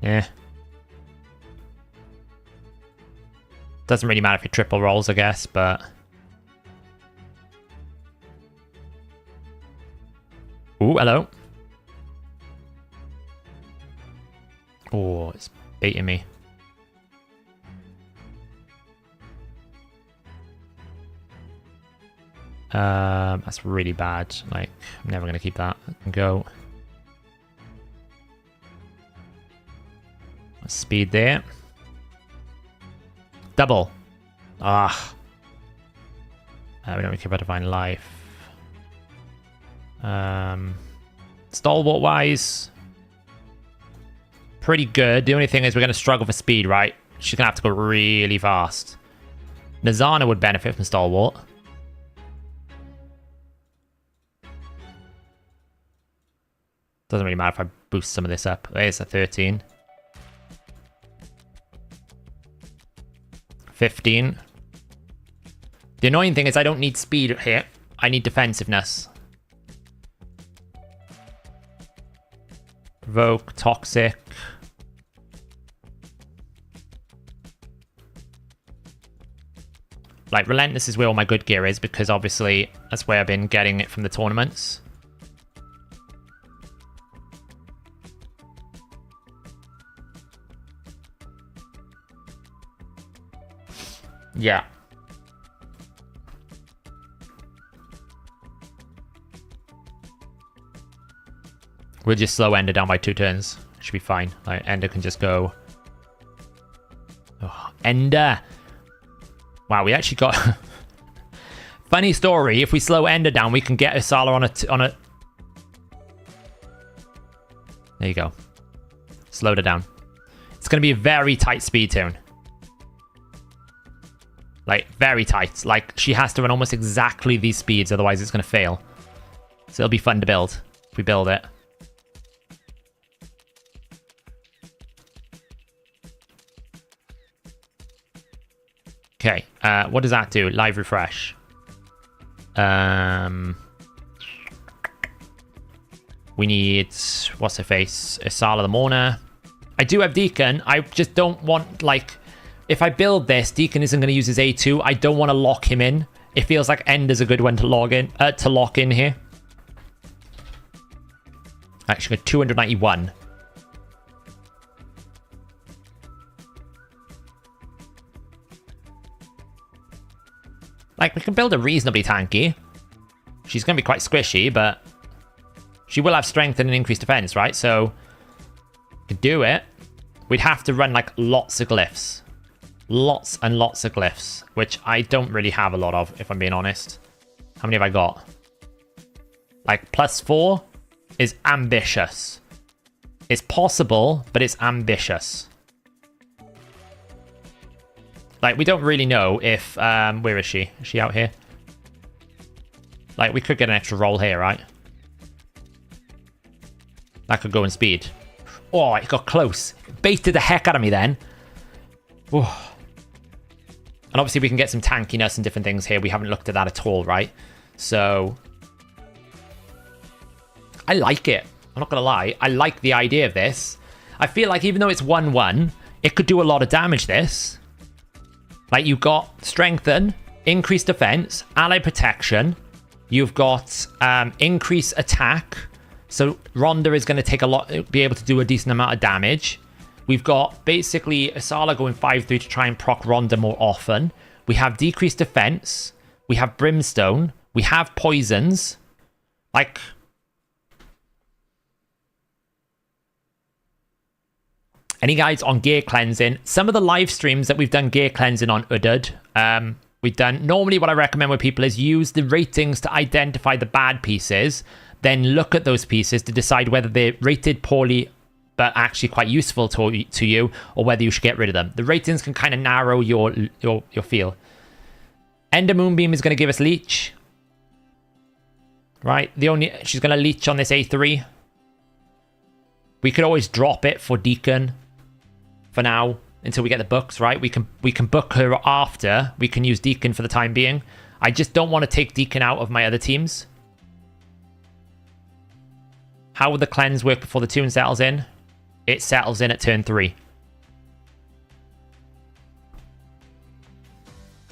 Yeah. Doesn't really matter if it triple rolls, I guess, but... Ooh, hello. Oh, it's baiting me. That's really bad. Like, I'm never going to keep that. Go. Speed there. Double. Ah. We don't really care about Divine Life. Stalwart wise, pretty good. The only thing is we're going to struggle for speed, right? She's going to have to go really fast. Nazana would benefit from Stalwart. Doesn't really matter if I boost some of this up. There's a 13. 15. The annoying thing is I don't need speed here. I need defensiveness. Provoke, Toxic. Like, Relentless is where all my good gear is, because obviously that's where I've been getting it from the tournaments. Yeah. We'll just slow Ender down by 2 turns. Should be fine. Like, Ender can just go... Oh, Ender! Wow, we actually got... Funny story, if we slow Ender down, we can get Isala on a... There you go. Slowed her down. It's going to be a very tight speed tune. Like, very tight. Like, she has to run almost exactly these speeds, otherwise it's going to fail. So it'll be fun to build, if we build it. Okay, what does that do? Live refresh. We need, what's her face? Isala the Mourner. I do have Deacon. I just don't want, like, if I build this, Deacon isn't going to use his A2. I don't want to lock him in. It feels like Ender's a good one to lock in here. Actually, 291. Like, we can build her reasonably tanky. She's going to be quite squishy, but she will have strength and an increased defense, right? So, to do it, we'd have to run, like, lots of glyphs. Lots and lots of glyphs, which I don't really have a lot of, if I'm being honest. How many have I got? Like, +4 is ambitious. It's possible, but it's ambitious. Like, we don't really know if... where is she? Is she out here? Like, we could get an extra roll here, right? That could go in speed. Oh, it got close. It baited the heck out of me then. Ooh. And obviously we can get some tankiness and different things here. We haven't looked at that at all, right? So... I like it. I'm not going to lie. I like the idea of this. I feel like even though it's 1-1, it could do a lot of damage, this. Like, you've got strengthen, increased defense, ally protection. You've got increased attack. So Rhonda is going to take a lot, be able to do a decent amount of damage. We've got basically Isala going 5-3 to try and proc Rhonda more often. We have decreased defense. We have brimstone. We have poisons. Like... Any guides on gear cleansing? Some of the live streams that we've done gear cleansing on Udud, we've done... Normally what I recommend with people is use the ratings to identify the bad pieces, then look at those pieces to decide whether they're rated poorly but actually quite useful to you, or whether you should get rid of them. The ratings can kind of narrow your feel. Ender Moonbeam is going to give us leech. Right? She's going to leech on this A3. We could always drop it for Deacon for now until we get the books, right? We can book her after. We can use Deacon for the time being. I just don't want to take Deacon out of my other teams. How would the cleanse work before the tune settles in? It settles in at turn 3.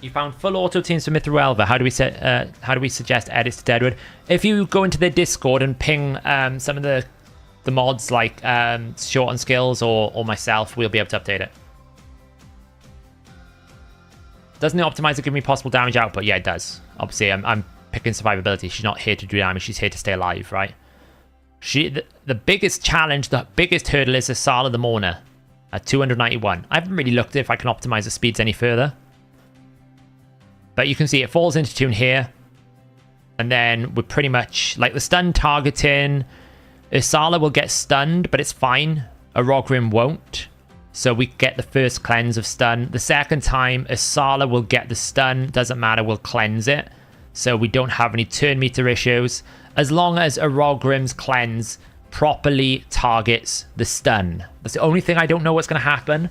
You found full auto tunes for Mithril Elva. How do we suggest edits to Deadwood? If you go into their Discord and ping some of the mods like Short on Skills or myself, we'll be able to update it. Doesn't the optimizer give me possible damage output? Yeah, it does. Obviously, I'm picking survivability. She's not here to do damage. She's here to stay alive, right? The biggest challenge, the biggest hurdle is Isala the Mourner at 291. I haven't really looked at if I can optimize the speeds any further. But you can see it falls into tune here. And then we're pretty much like the stun targeting. Isala will get stunned, but it's fine. Arogrim won't. So we get the first cleanse of stun. The second time, Isala will get the stun. Doesn't matter, we'll cleanse it. So we don't have any turn meter issues. As long as Arogrim's cleanse properly targets the stun. That's the only thing I don't know what's going to happen.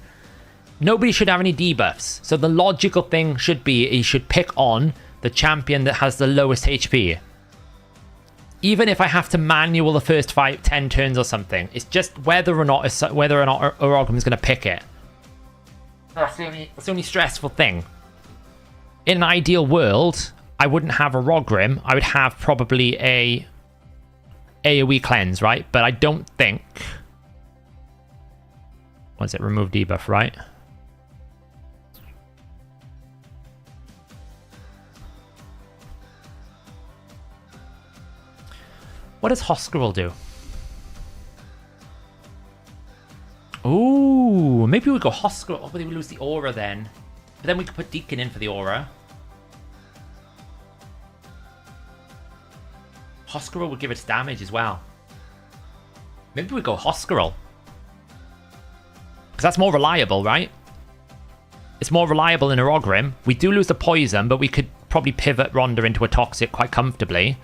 Nobody should have any debuffs. So the logical thing should be he should pick on the champion that has the lowest HP. Even if I have to manual the first 10 turns or something, it's just whether or not Arogrim is going to pick it. That's the only stressful thing. In an ideal world, I wouldn't have Arogrim. I would have probably a AoE cleanse, right? But I don't think... What is it? Remove debuff, right? What does Hoskerel do? Ooh, maybe we go Hoskerel. Oh, but we lose the aura then. But then we could put Deacon in for the aura. Hoscarl would give us damage as well. Maybe we go Hoscarl. Because that's more reliable, right? It's more reliable in a Ogrim. We do lose the poison, but we could probably pivot Rhonda into a Toxic quite comfortably.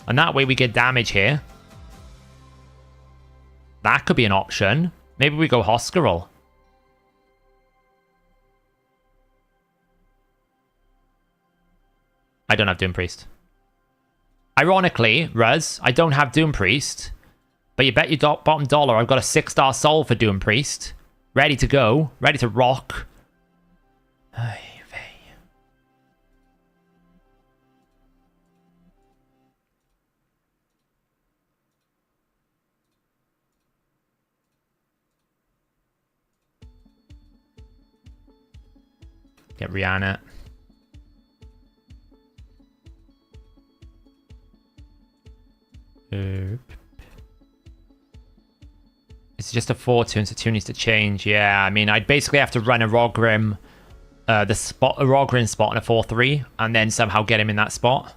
And that way we get damage here. That could be an option. Maybe we go Hoscarl. I don't have Doom Priest. Ironically, Ruz, I don't have Doom Priest. But you bet your bottom dollar I've got a 6-star soul for Doom Priest. Ready to go. Ready to rock. Ay, vey. Get Rihanna. It's just a 4-2, so 2 needs to change. Yeah, I mean, I'd basically have to run a Rogrim, a Rogrim spot on a 4-3, and then somehow get him in that spot.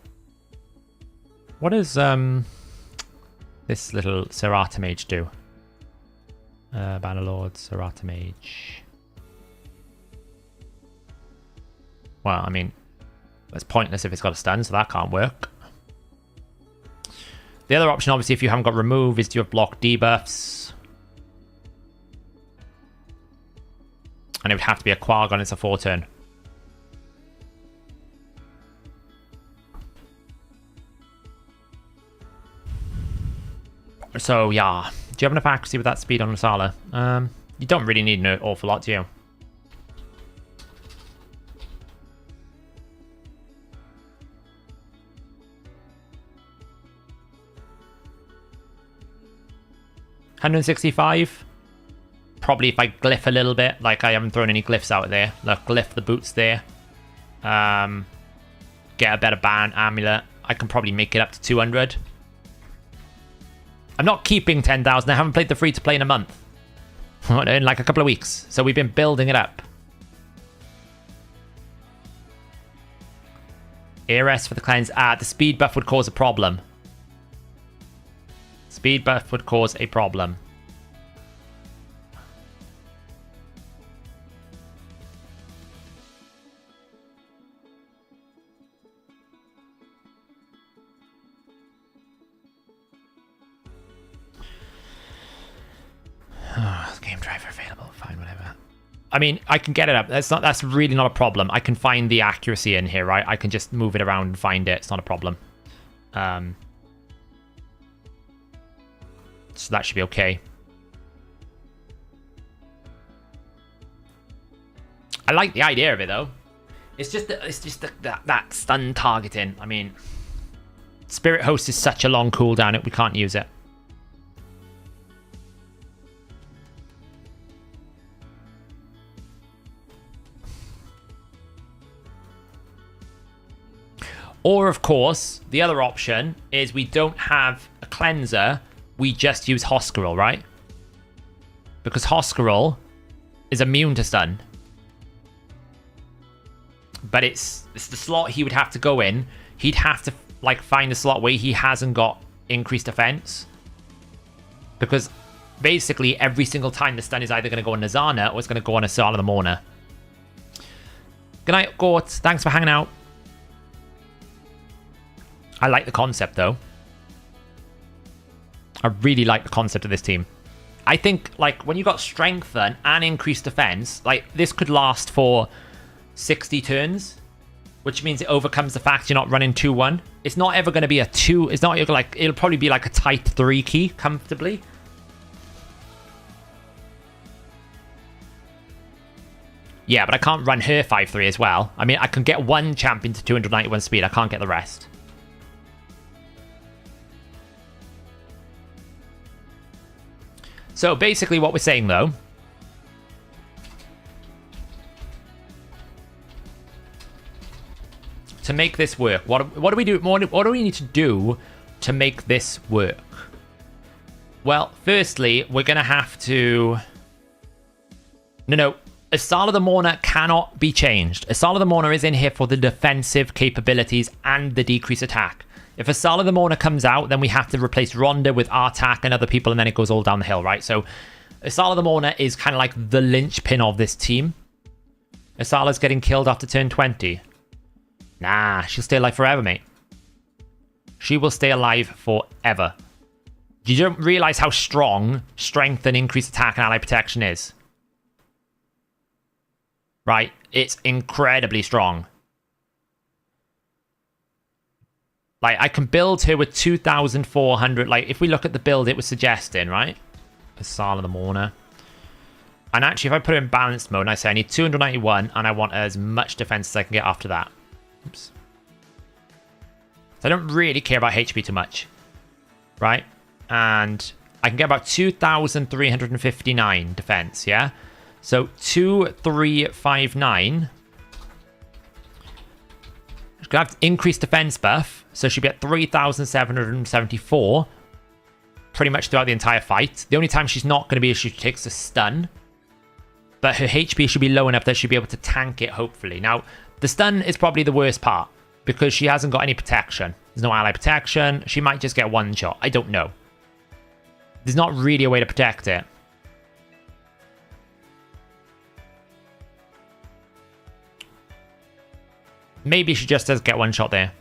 What does this little Serata Mage do? Bannerlord, Serata Mage. Well, I mean, that's pointless if it's got a stun, so that can't work. The other option, obviously, if you haven't got remove, is to have block debuffs. And it would have to be a Quagon. It's a 4-turn. So, yeah. Do you have enough accuracy with that speed on Lasala? You don't really need an awful lot, do you? $165. Probably if I glyph a little bit, like I haven't thrown any glyphs out there. Look, glyph the boots there. Get a better ban amulet. I can probably make it up to 200. I'm not keeping 10,000. I haven't played the free-to-play in a month. In like a couple of weeks. So we've been building it up. ARS for the cleanse. The speed buff would cause a problem. Speed buff would cause a problem. Game driver available. Fine, whatever. I mean, I can get it up. That's really not a problem. I can find the accuracy in here, right? I can just move it around and find it. It's not a problem. So that should be okay. I like the idea of it though. It's just that stun targeting. I mean, Spirit Host is such a long cooldown. We can't use it. Or, of course, the other option is we don't have a cleanser. We just use Hoscarl, right? Because Hoscarl is immune to stun. But it's the slot he would have to go in. He'd have to like find a slot where he hasn't got increased defense. Because basically every single time the stun is either going to go on Nazana or it's going to go on a Sala the Mourner. Good night, Gort. Thanks for hanging out. I like the concept, though. I really like the concept of this team. I think, like, when you got strengthen and increased defense, like, this could last for 60 turns, which means it overcomes the fact you're not running 2-1. It's not ever going to be a 2. It's not like, it'll probably be like a tight 3 key comfortably. Yeah, but I can't run her 5-3 as well. I mean, I can get one champion to 291 speed. I can't get the rest. So basically what we're saying, though, to make this work, what do we do? What do we need to do to make this work? Well, firstly, we're going to have to... No. Asala the Mourner cannot be changed. Asala the Mourner is in here for the defensive capabilities and the decreased attack. If Asala the Mourner comes out, then we have to replace Rhonda with Artak and other people, and then it goes all down the hill, right? So Asala the Mourner is kind of like the linchpin of this team. Asala's getting killed after turn 20. Nah, she'll stay alive forever, mate. She will stay alive forever. You don't realize how strong strength and increased attack and ally protection is. Right? It's incredibly strong. Like, I can build her with 2,400. Like, if we look at the build it was suggesting, right? Asala the Mourner. And actually, if I put her in balanced mode and I say I need 291 and I want as much defense as I can get after that. Oops. So I don't really care about HP too much. Right? And I can get about 2,359 defense, yeah? So 2,359. She's going to have increased defense buff. So she'll be at 3,774 pretty much throughout the entire fight. The only time she's not going to be is she takes a stun. But her HP should be low enough that she'll be able to tank it, hopefully. Now, the stun is probably the worst part because she hasn't got any protection. There's no ally protection. She might just get one shot. I don't know. There's not really a way to protect it. Maybe she just does get one shot there.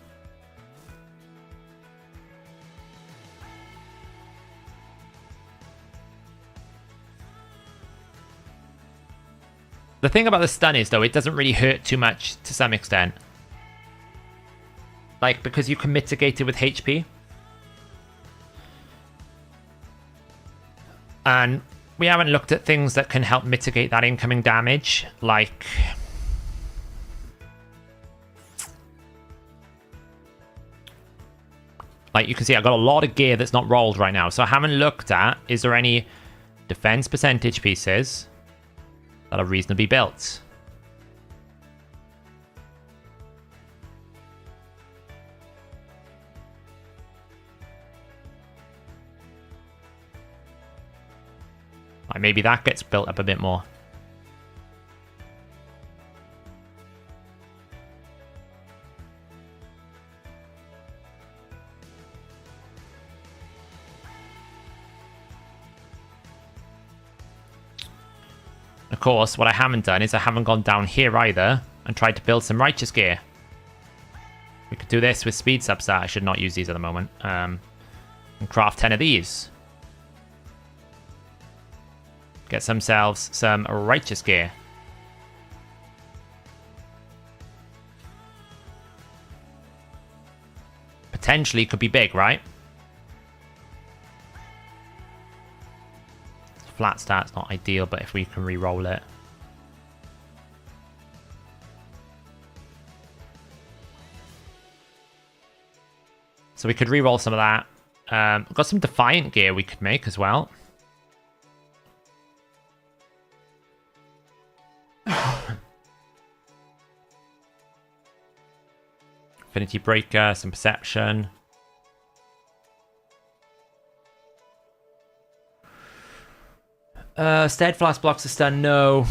The thing about the stun is, though, it doesn't really hurt too much to some extent. Like, because you can mitigate it with HP. And we haven't looked at things that can help mitigate that incoming damage. Like... you can see I've got a lot of gear that's not rolled right now. So I haven't looked at, is there any defense percentage pieces that are reasonably built? Like maybe that gets built up a bit more. Of course, what I haven't done is I haven't gone down here either and tried to build some righteous gear. We could do this with speed substat. I should not use these at the moment. And craft 10 of these. Get themselves some righteous gear. Potentially could be big, right? Flat stat's not ideal, but if we can re-roll it. So we could re-roll some of that. We've got some Defiant gear we could make as well. Affinity Breaker, some Perception. Steadfast blocks a stun, no.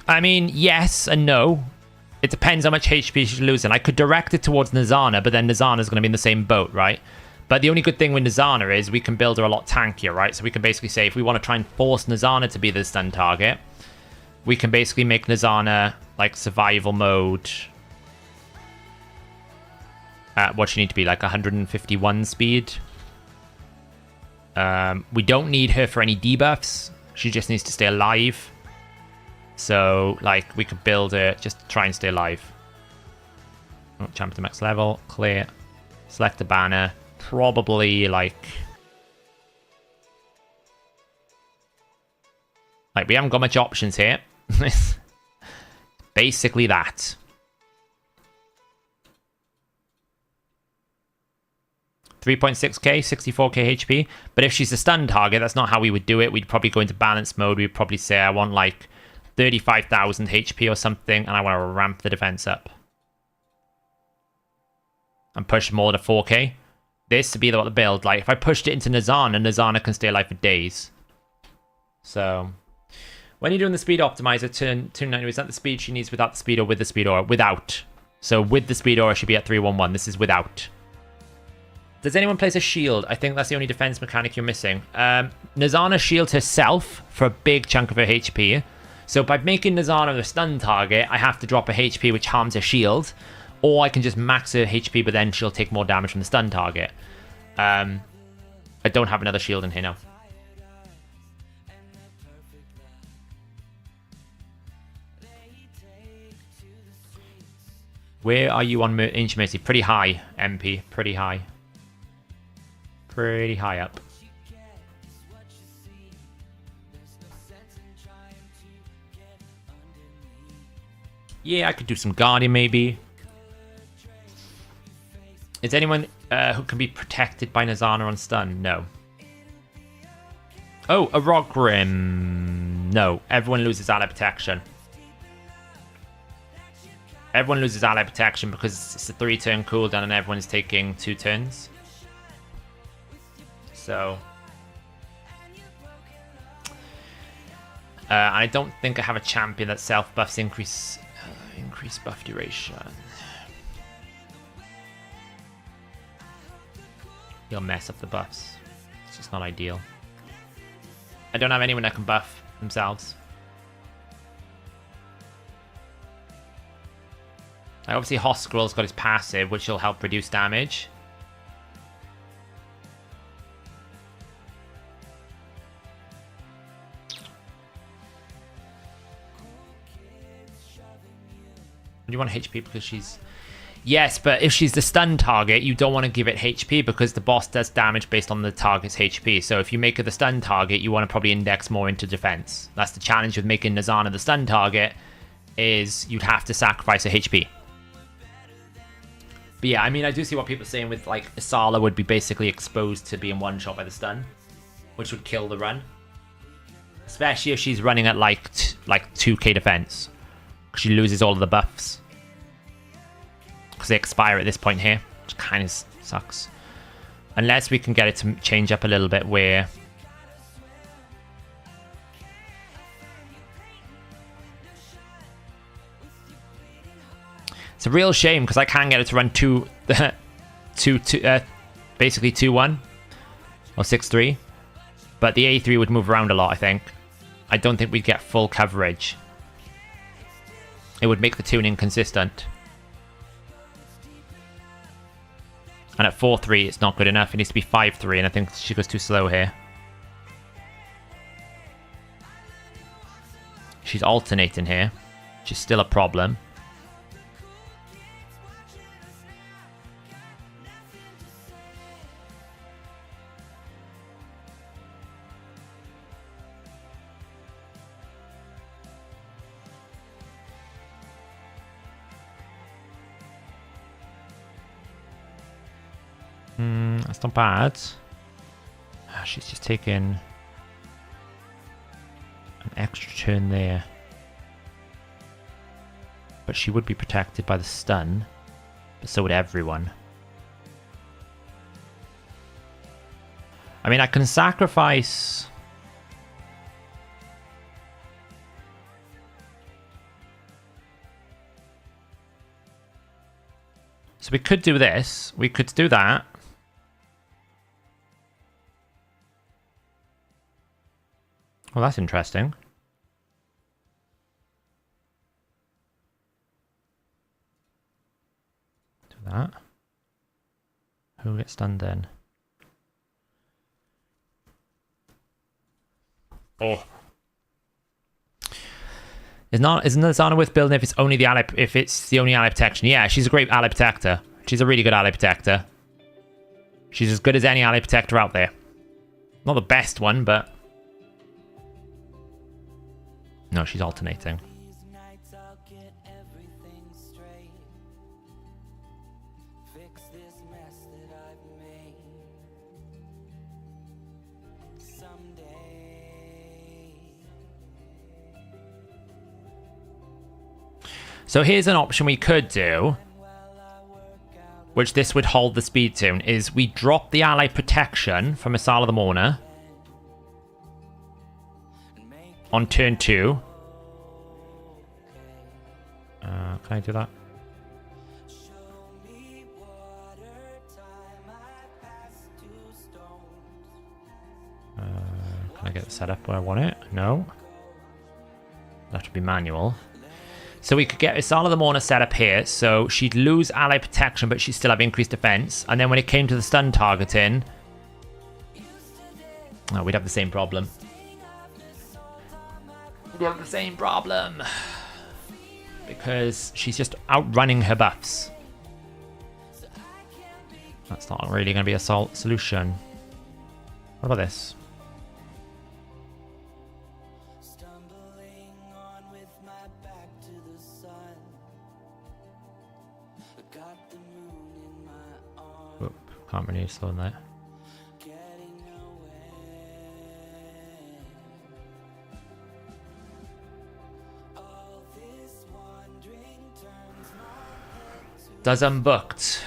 I mean, yes and no. It depends how much HP she's losing. I could direct it towards Nazana, but then Nazana's going to be in the same boat, right? But the only good thing with Nazana is we can build her a lot tankier, right? So we can basically say if we want to try and force Nazana to be the stun target, we can basically make Nazana like survival mode. What she need to be, like 151 speed. We don't need her for any debuffs. She just needs to stay alive. So, like, we could build her just to try and stay alive. Oh, champ to max level. Clear. Select the banner. Probably, like, we haven't got much options here. Basically that. 3.6k, 64k HP. But if she's a stun target, that's not how we would do it. We'd probably go into balance mode. We'd probably say, I want like 35,000 HP or something, and I want to ramp the defense up. And push more to 4k. This would be the build. Like, if I pushed it into Nazana, Nazana can stay alive for days. So, when you're doing the speed optimizer, turn 290, is that the speed she needs without the speed or with the speed or without? So, with the speed or, it should be at 311. This is without. Does anyone place a shield? I think that's the only defense mechanic you're missing. Nazana shields herself for a big chunk of her HP. So by making Nazana a stun target, I have to drop a HP which harms her shield. Or I can just max her HP, but then she'll take more damage from the stun target. I don't have another shield in here now. Where are you on Ancient Mercy? Pretty high, MP. Pretty high. Pretty high up. Yeah, I could do some Guardian maybe. Is anyone who can be protected by Nazana on stun? No. Oh, a Rock Rim. No, everyone loses ally protection. Everyone loses ally protection because it's a 3-turn cooldown and everyone's taking 2 turns. So... I don't think I have a champion that self-buffs increase buff duration. You'll mess up the buffs. It's just not ideal. I don't have anyone that can buff themselves. Obviously, Hoskrill's got his passive, which will help reduce damage. Do you want HP because she's... Yes, but if she's the stun target, you don't want to give it HP because the boss does damage based on the target's HP. So if you make her the stun target, you want to probably index more into defense. That's the challenge with making Nazana the stun target, is you'd have to sacrifice her HP. But yeah, I mean, I do see what people are saying with, like, Isala would be basically exposed to being one-shot by the stun, which would kill the run. Especially if she's running at, like 2k defense. Because she loses all of the buffs. Because they expire at this point here, which kind of sucks. Unless we can get it to change up a little bit where... It's a real shame because I can get it to run basically 2-1 or 6-3, but the A3 would move around a lot. I think. I don't think we'd get full coverage. It would make the tune inconsistent, and at 4-3, it's not good enough. It needs to be 5-3, and I think she goes too slow here. She's alternating here, which is still a problem. That's not bad. She's just taking an extra turn there. But she would be protected by the stun. But so would everyone. I mean, I can sacrifice... So we could do this. We could do that. Well, that's interesting. Do that. Who gets stunned then? Oh. Isn't Nazana worth building if it's only the ally, if it's the only ally protection? Yeah, she's a great ally protector. She's a really good ally protector. She's as good as any ally protector out there. Not the best one, but... No, she's alternating. So here's an option we could do, which this would hold the speed tune, is we drop the ally protection from Isala the Mourner on turn 2. Can I do that? set up where I want it? No. That should be manual. So we could get Isala the Mourner set up here, so she'd lose ally protection, but she'd still have increased defense. And then when it came to the stun targeting, oh, we'd have the same problem. We'd have the same problem. Because she's just outrunning her buffs. That's not really going to be a solution. What about this? Whoop, can't really slow that. Does unbooked.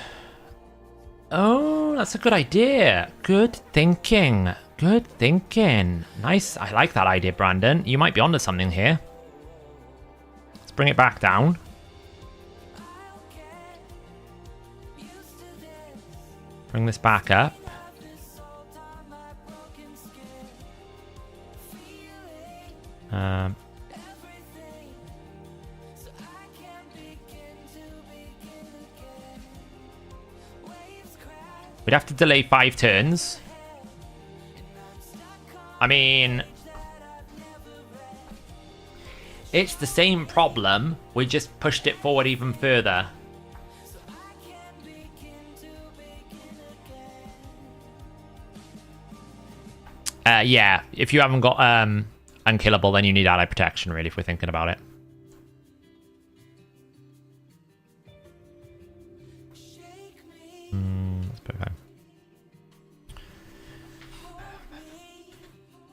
Oh, that's a good idea. Good thinking. Good thinking. Nice. I like that idea, Brandon. You might be onto something here. Let's bring it back down. Bring this back up. We'd have to delay 5 turns. I mean, it's the same problem. We just pushed it forward even further. Yeah, if you haven't got unkillable, then you need ally protection, really, if we're thinking about it. That's perfect.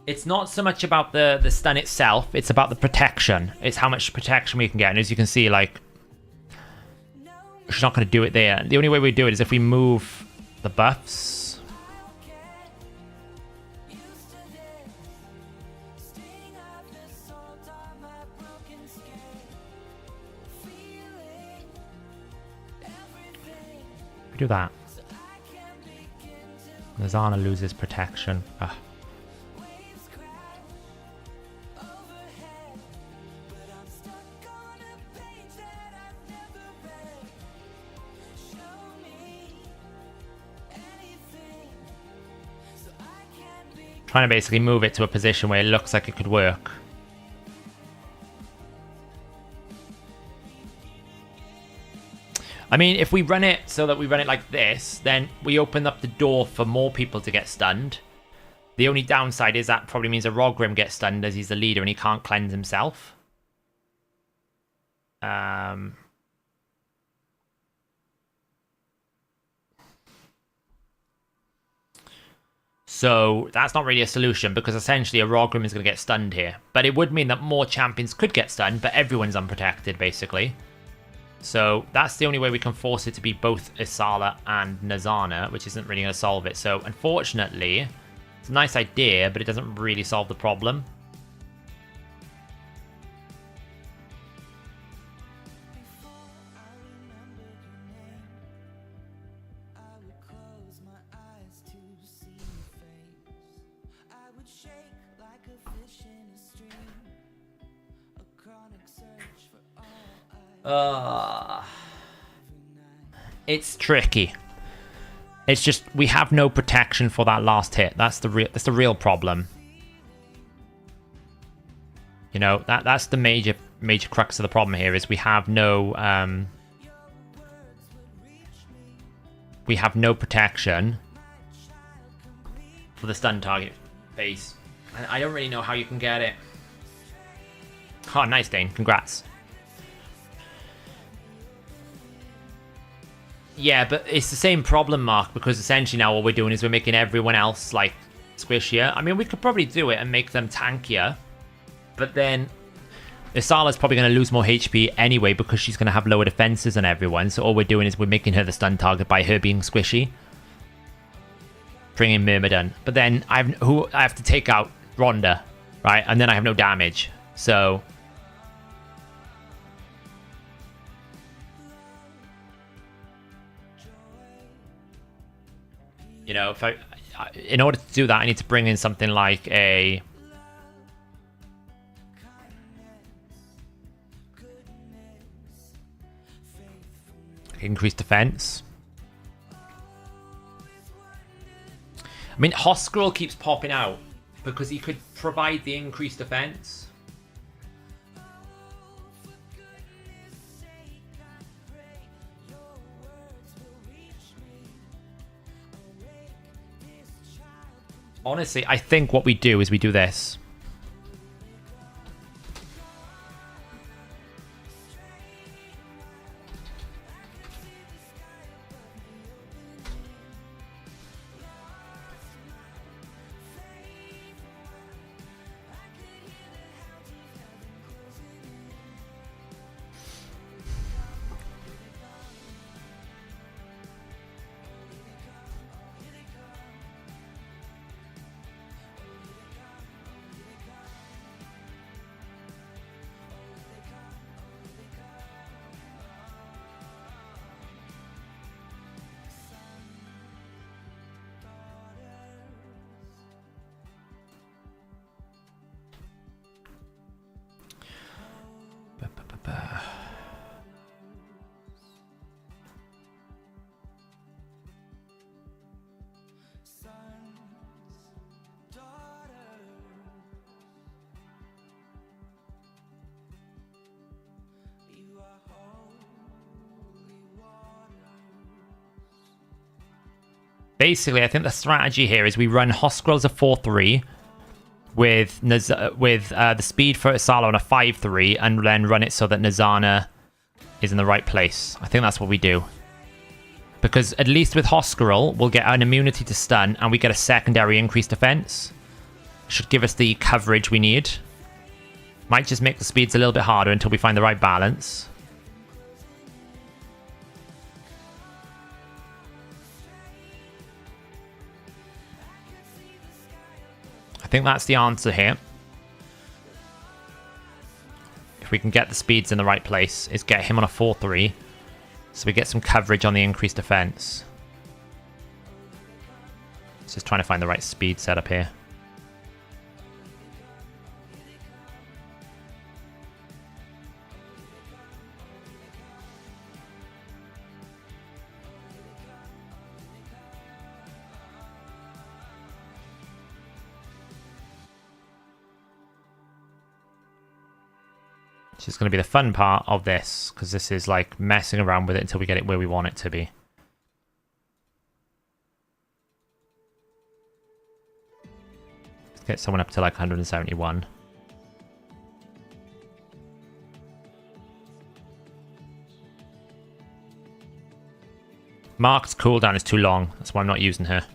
It's not so much about the stun itself, it's about the protection. It's how much protection we can get. And as you can see, like, she's not going to do it there. The only way we do it is if we move the buffs. We do that. Nazana loses protection. Ugh. Trying to basically move it to a position where it looks like it could work. I mean, if we run it so that we run it like this, then we open up the door for more people to get stunned. The only downside is that probably means a Rogrim gets stunned as he's the leader and he can't cleanse himself. So that's not really a solution because essentially a Rogrim is going to get stunned here. But it would mean that more champions could get stunned, but everyone's unprotected basically. So that's the only way we can force it to be both Isala and Nazana, which isn't really going to solve it. So unfortunately, it's a nice idea, but it doesn't really solve the problem. It's tricky. It's just we have no protection for that last hit. That's the real problem. You know, that's the major crux of the problem here is we have no protection for the stun target base. I don't really know how you can get it. Oh, nice, Dane. Congrats. Yeah, but it's the same problem, Mark, because essentially now what we're doing is we're making everyone else, like, squishier. I mean, we could probably do it and make them tankier, but then Isala's probably going to lose more HP anyway because she's going to have lower defenses than everyone, so all we're doing is we're making her the stun target by her being squishy. Bringing Myrmidon. But then I have to take out Rhonda, right? And then I have no damage, so... You know, in order to do that, I need to bring in something like a increased defense. I mean, Hoskrul keeps popping out because he could provide the increased defense. Honestly, I think what we do is we do this. Basically, I think the strategy here is we run Hoskrul as a 4-3 with the speed for Asala on a 5-3 and then run it so that Nazana is in the right place. I think that's what we do. Because at least with Hoskrul, we'll get an immunity to stun and we get a secondary increased defense. Should give us the coverage we need. Might just make the speeds a little bit harder until we find the right balance. I think that's the answer here. If we can get the speeds in the right place, is get him on a 4-3. So we get some coverage on the increased defense. Just trying to find the right speed setup here. Which is going to be the fun part of this, because this is like messing around with it until we get it where we want it to be. Let's get someone up to like 171. Mark's cooldown is too long, that's why I'm not using her.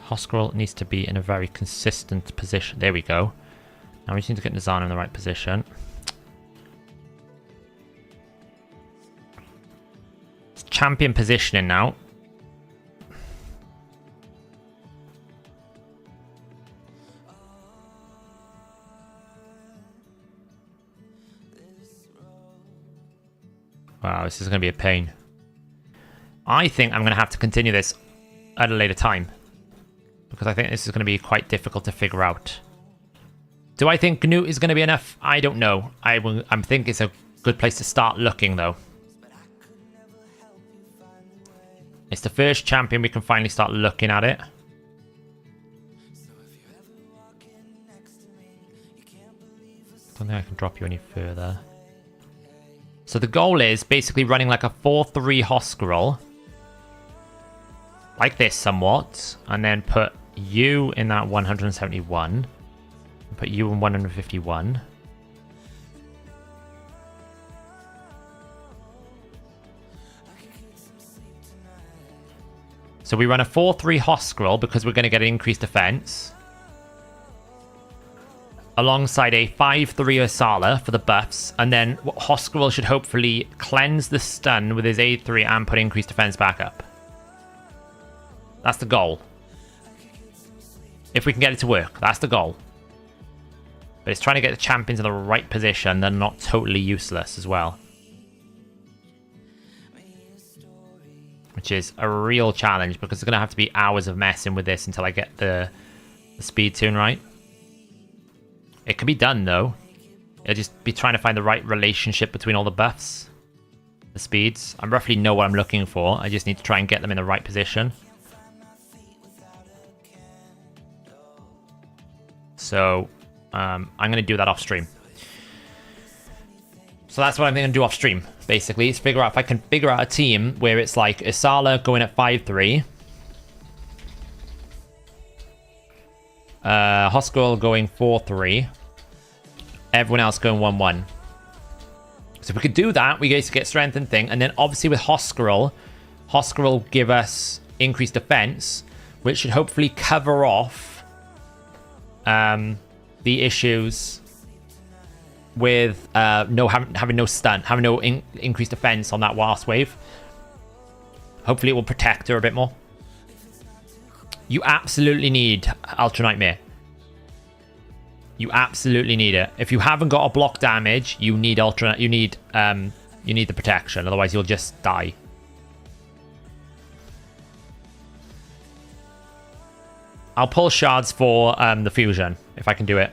Hoskrul needs to be in a very consistent position. There we go. Now we just need to get Nazana in the right position. It's champion positioning now. Wow, this is going to be a pain. I think I'm going to have to continue this at a later time, because I think this is going to be quite difficult to figure out. Do I think Knut is going to be enough? I don't know. I think it's a good place to start looking, though. It's the first champion we can finally start looking at it. Don't think I can drop you any further. So the goal is basically running like a 4-3 Hoskrul. Like this somewhat. And then put you in that 171. And put you in 151. So we run a 4-3 Hoskrul because we're going to get an increased defense. Alongside a 5-3 Asala for the buffs. And then Hoskrul should hopefully cleanse the stun with his A3 and put increased defense back up. That's the goal. If we can get it to work, that's the goal. But it's trying to get the champions in the right position. They're not totally useless as well. Which is a real challenge because it's going to have to be hours of messing with this until I get the speed tune right. It can be done, though. It'll just be trying to find the right relationship between all the buffs. The speeds. I roughly know what I'm looking for. I just need to try and get them in the right position. So, I'm going to do that off stream. So that's what I'm going to do off stream, basically. Is figure out if I can figure out a team where it's like Isala going at 5-3. Hoskrul going 4-3. Everyone else going 1-1. So if we could do that, we get strength and thing. And then obviously with Hoskrul give us increased defense, which should hopefully cover off the issues with having no stun, having no increased defense on that Wasp wave. Hopefully it will protect her a bit more. You absolutely need Ultra Nightmare. You absolutely need it. If you haven't got a block damage, you need you need the protection, otherwise you'll just die. I'll pull shards for the fusion if I can do it.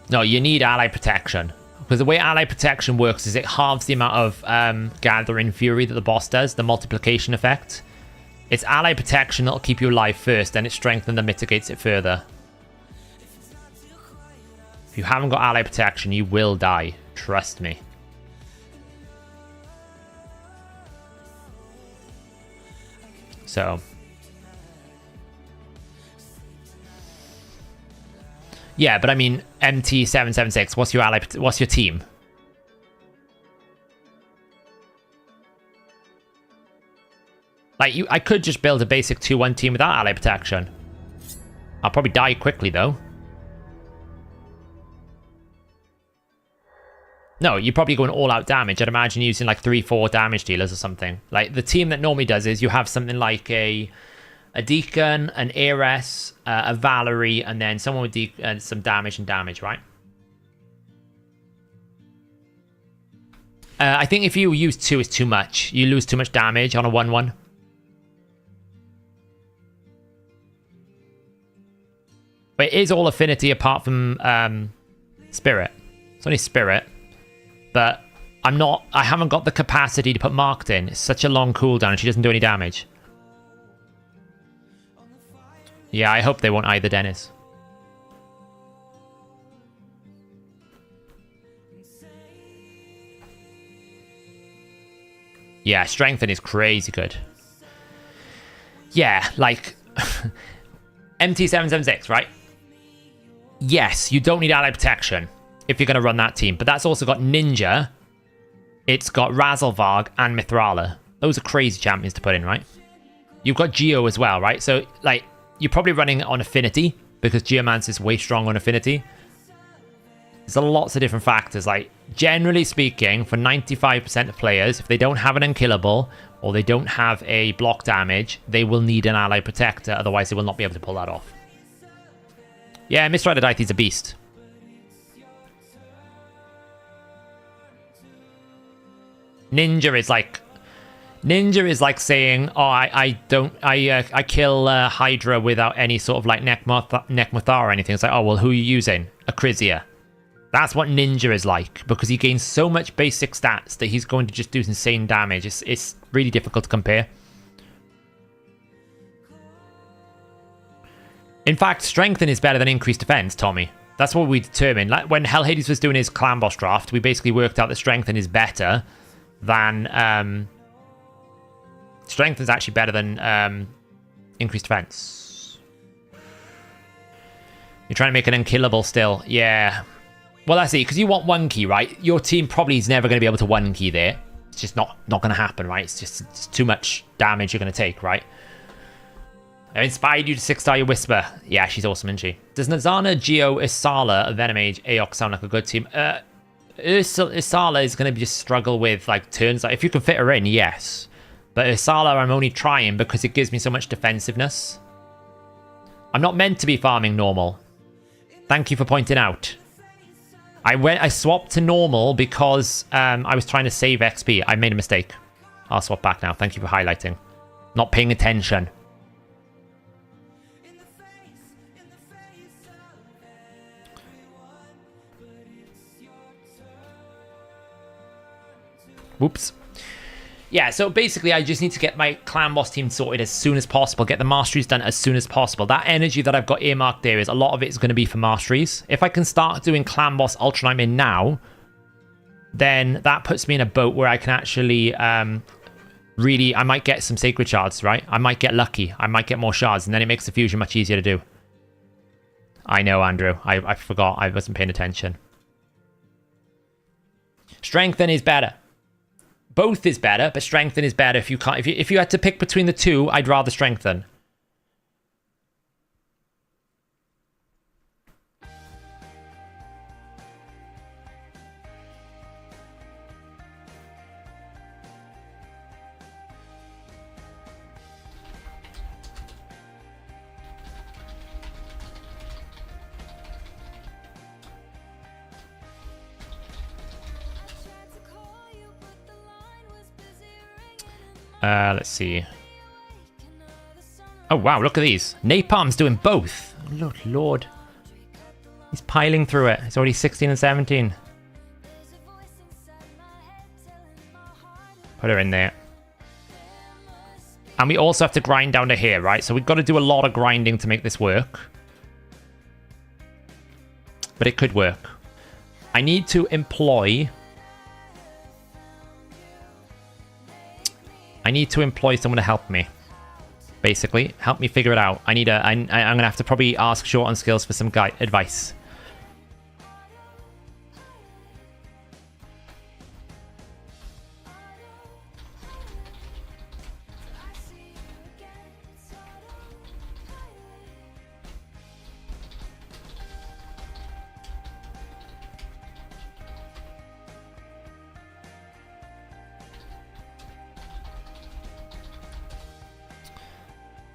No, you need ally protection. Because the way ally protection works is it halves the amount of gathering fury that the boss does, the multiplication effect. It's ally protection that'll keep you alive first, then it's strengthen that mitigates it further. If you haven't got ally protection, you will die. Trust me. So. Yeah, but I mean, MT776, what's your team? Like, I could just build a basic 2-1 team without ally protection. I'll probably die quickly, though. No, you're probably going all-out damage. I'd imagine using, like, 3-4 damage dealers or something. Like, the team that normally does is you have something like a Deacon, an Heiress, a Valerie, and then someone with some damage, right? I think if you use 2, it's too much. You lose too much damage on a 1-1. But it is all affinity apart from Spirit. It's only Spirit. But I haven't got the capacity to put Marked in. It's such a long cooldown and she doesn't do any damage. Yeah, I hope they won't either, Dennis. Yeah, Strengthen is crazy good. Yeah, like... MT776, right? Yes, you don't need ally protection if you're going to run that team. But that's also got Ninja. It's got Razelvarg and Mithrala. Those are crazy champions to put in, right? You've got Geo as well, right? So, like... You're probably running it on Affinity, because Geomance is way strong on Affinity. There's lots of different factors. Like, generally speaking, for 95% of players, if they don't have an Unkillable, or they don't have a block damage, they will need an Ally Protector, otherwise they will not be able to pull that off. Yeah, Mr. Adaithe's a beast. Ninja is like saying, oh, I kill Hydra without any sort of like Nekmuthar or anything. It's like, oh, well, who are you using? Acrizia. That's what Ninja is like, because he gains so much basic stats that he's going to just do insane damage. It's really difficult to compare. In fact, Strengthen is better than increased defense, Tommy. That's what we determined. Like when Hellhades was doing his clan boss draft, we basically worked out that Strengthen is better than... Strength is actually better than increased defense. You're trying to make an unkillable still. Yeah. Well, that's it, because you want 1 key, right? Your team probably is never going to be able to 1 key there. It's just not going to happen, right? It's too much damage you're going to take, right? I inspired you to 6-star your Whisper. Yeah, she's awesome, isn't she? Does Nazana, Geo, Isala, Venomage, Aox sound like a good team? Isala is going to just struggle with like turns. Like, if you can fit her in, yes. But Isala, I'm only trying because it gives me so much defensiveness. I'm not meant to be farming normal. Thank you for pointing out. I swapped to normal because I was trying to save XP. I made a mistake. I'll swap back now. Thank you for highlighting. Not paying attention. Whoops. Yeah, so basically I just need to get my clan boss team sorted as soon as possible, get the masteries done as soon as possible. That energy that I've got earmarked there is a lot of it is going to be for masteries. If I can start doing clan boss Ultra Nightmare now, then that puts me in a boat where I can actually really, I might get some sacred shards, right? I might get lucky. I might get more shards, and then it makes the fusion much easier to do. I know, Andrew. I forgot. I wasn't paying attention. Strengthen is better. Both is better, but strengthen is better if you can't. If you had to pick between the two, I'd rather strengthen. Let's see. Oh, wow, look at these. Napalm's doing both. Oh, Lord. He's piling through it. It's already 16 and 17. Put her in there. And we also have to grind down to here, right? So we've got to do a lot of grinding to make this work. But it could work. I need to employ... someone to help me. Basically, help me figure it out. I'm gonna have to probably ask Short on Skills for some advice.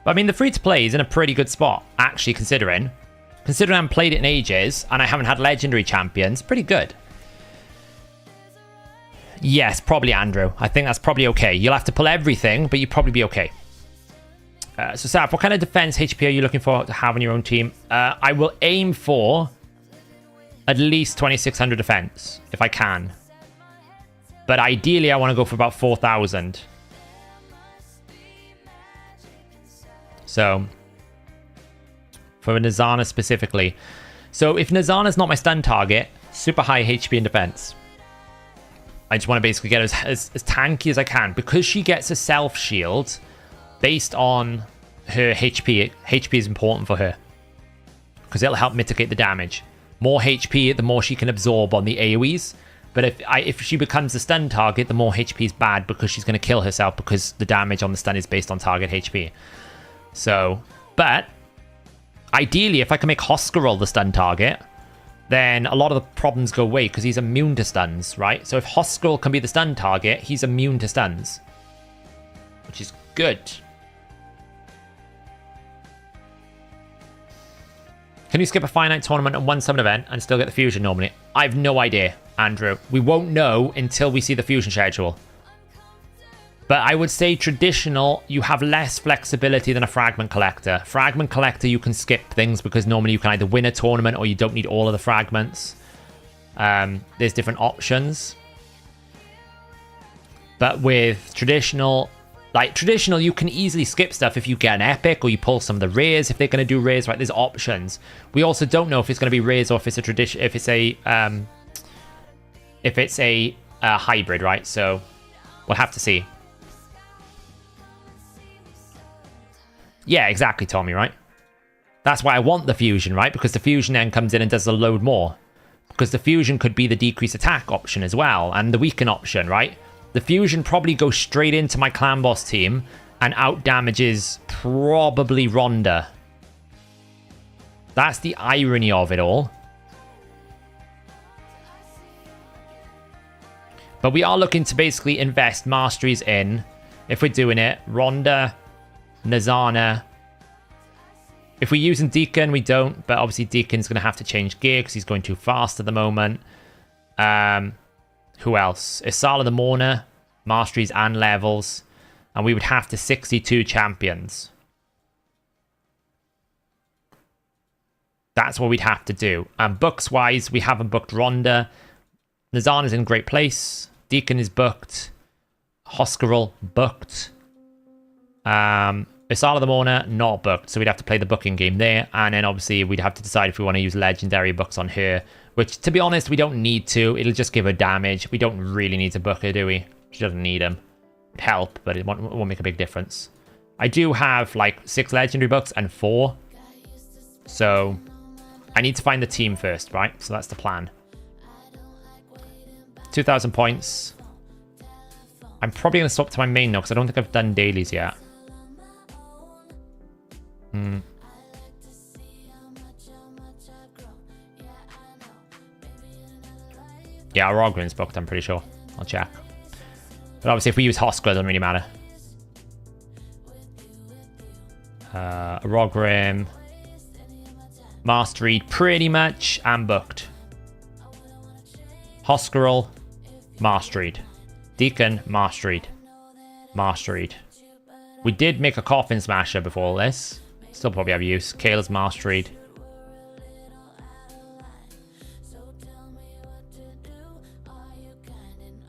But I mean, the free-to-play is in a pretty good spot, actually, considering I haven't played it in ages, and I haven't had legendary champions. Pretty good. Yes, probably, Andrew. I think that's probably okay. You'll have to pull everything, but you'll probably be okay. So, Saf, what kind of defense HP are you looking for to have on your own team? I will aim for at least 2,600 defense, if I can. But ideally, I want to go for about 4,000. So, for Nazana specifically. So, if Nazana's not my stun target, super high HP and defense. I just want to basically get as tanky as I can. Because she gets a self-shield based on her HP. HP is important for her. Because it'll help mitigate the damage. More HP, the more she can absorb on the AoEs. But if she becomes the stun target, the more HP is bad because she's going to kill herself because the damage on the stun is based on target HP. So, but ideally, if I can make Hoskarol the stun target, then a lot of the problems go away because he's immune to stuns, right? So if Hoskarol can be the stun target, he's immune to stuns, which is good. Can you skip a finite tournament and one summon event and still get the fusion normally? I have no idea, Andrew. We won't know until we see the fusion schedule. But I would say traditional, you have less flexibility than a fragment collector. Fragment collector, you can skip things because normally you can either win a tournament or you don't need all of the fragments. There's different options. But with traditional, you can easily skip stuff if you get an epic or you pull some of the rares if they're going to do rares, right? There's options. We also don't know if it's going to be rares or if it's a tradition, if it's a hybrid, right? So we'll have to see. Yeah, exactly, Tommy, right? That's why I want the fusion, right? Because the fusion then comes in and does a load more. Because the fusion could be the decrease attack option as well, and the weaken option, right? The fusion probably goes straight into my clan boss team and out damages probably Rhonda. That's the irony of it all. But we are looking to basically invest masteries in, if we're doing it, Rhonda, Nazana. If we're using Deacon, we don't, but obviously Deacon's going to have to change gear because he's going too fast at the moment. Who else? Isala the Mourner, masteries and levels, and we would have to 62 champions. That's what we'd have to do. Books-wise, we haven't booked Rhonda. Nazana's in great place. Deacon is booked. Hoskerel booked. Isala the Mourner not booked, so we'd have to play the booking game there, and then obviously we'd have to decide if we want to use legendary books on her, which to be honest we don't need to. It'll just give her damage. We don't really need to book her, do we? She doesn't need them. It'd help, but it won't make a big difference. I do have like 6 legendary books and 4, so I need to find the team first, right? So that's the plan. 2,000 points. I'm probably going to swap to my main now because I don't think I've done dailies yet. Yeah, Rogrin's booked, I'm pretty sure. I'll check. But obviously if we use Hosker, it doesn't really matter. Rogrim. Mastered, pretty much, and booked. Hoskerel, Mastered. Deacon, Mastered. Mastered. We did make a Coffin Smasher before this. Still probably have use. Kayla's Mastered.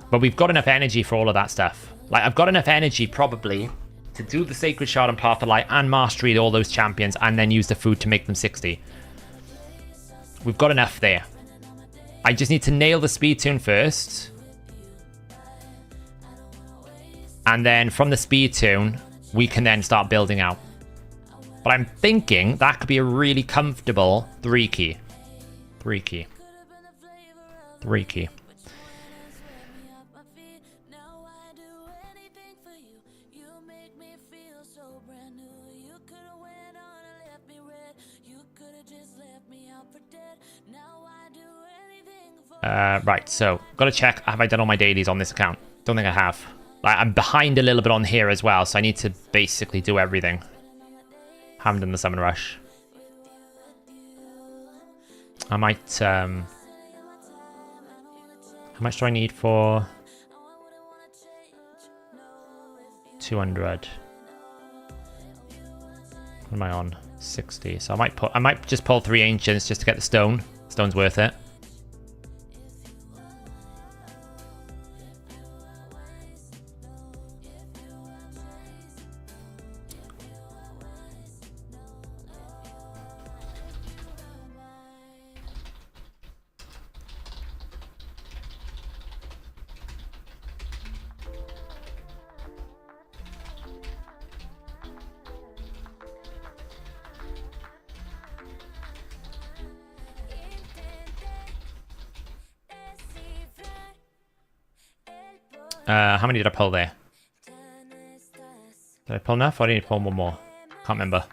But we've got enough energy for all of that stuff. Like, I've got enough energy, probably, to do the Sacred Shard and Path of Light and Mastered all those champions and then use the food to make them 60. We've got enough there. I just need to nail the speed tune first. And then from the speed tune, we can then start building out. But I'm thinking that could be a really comfortable 3 key. 3 key. 3 key. Right, so got to check, have I done all my dailies on this account? Don't think I have. Like, I'm behind a little bit on here as well, so I need to basically do everything. Haven't done the Summon Rush. I might, how much do I need for 200? What am I on? 60. So I might just pull 3 Ancients just to get the stone. Stone's worth it. How many did I pull there? Did I pull enough or did I need to pull one more? Can't remember.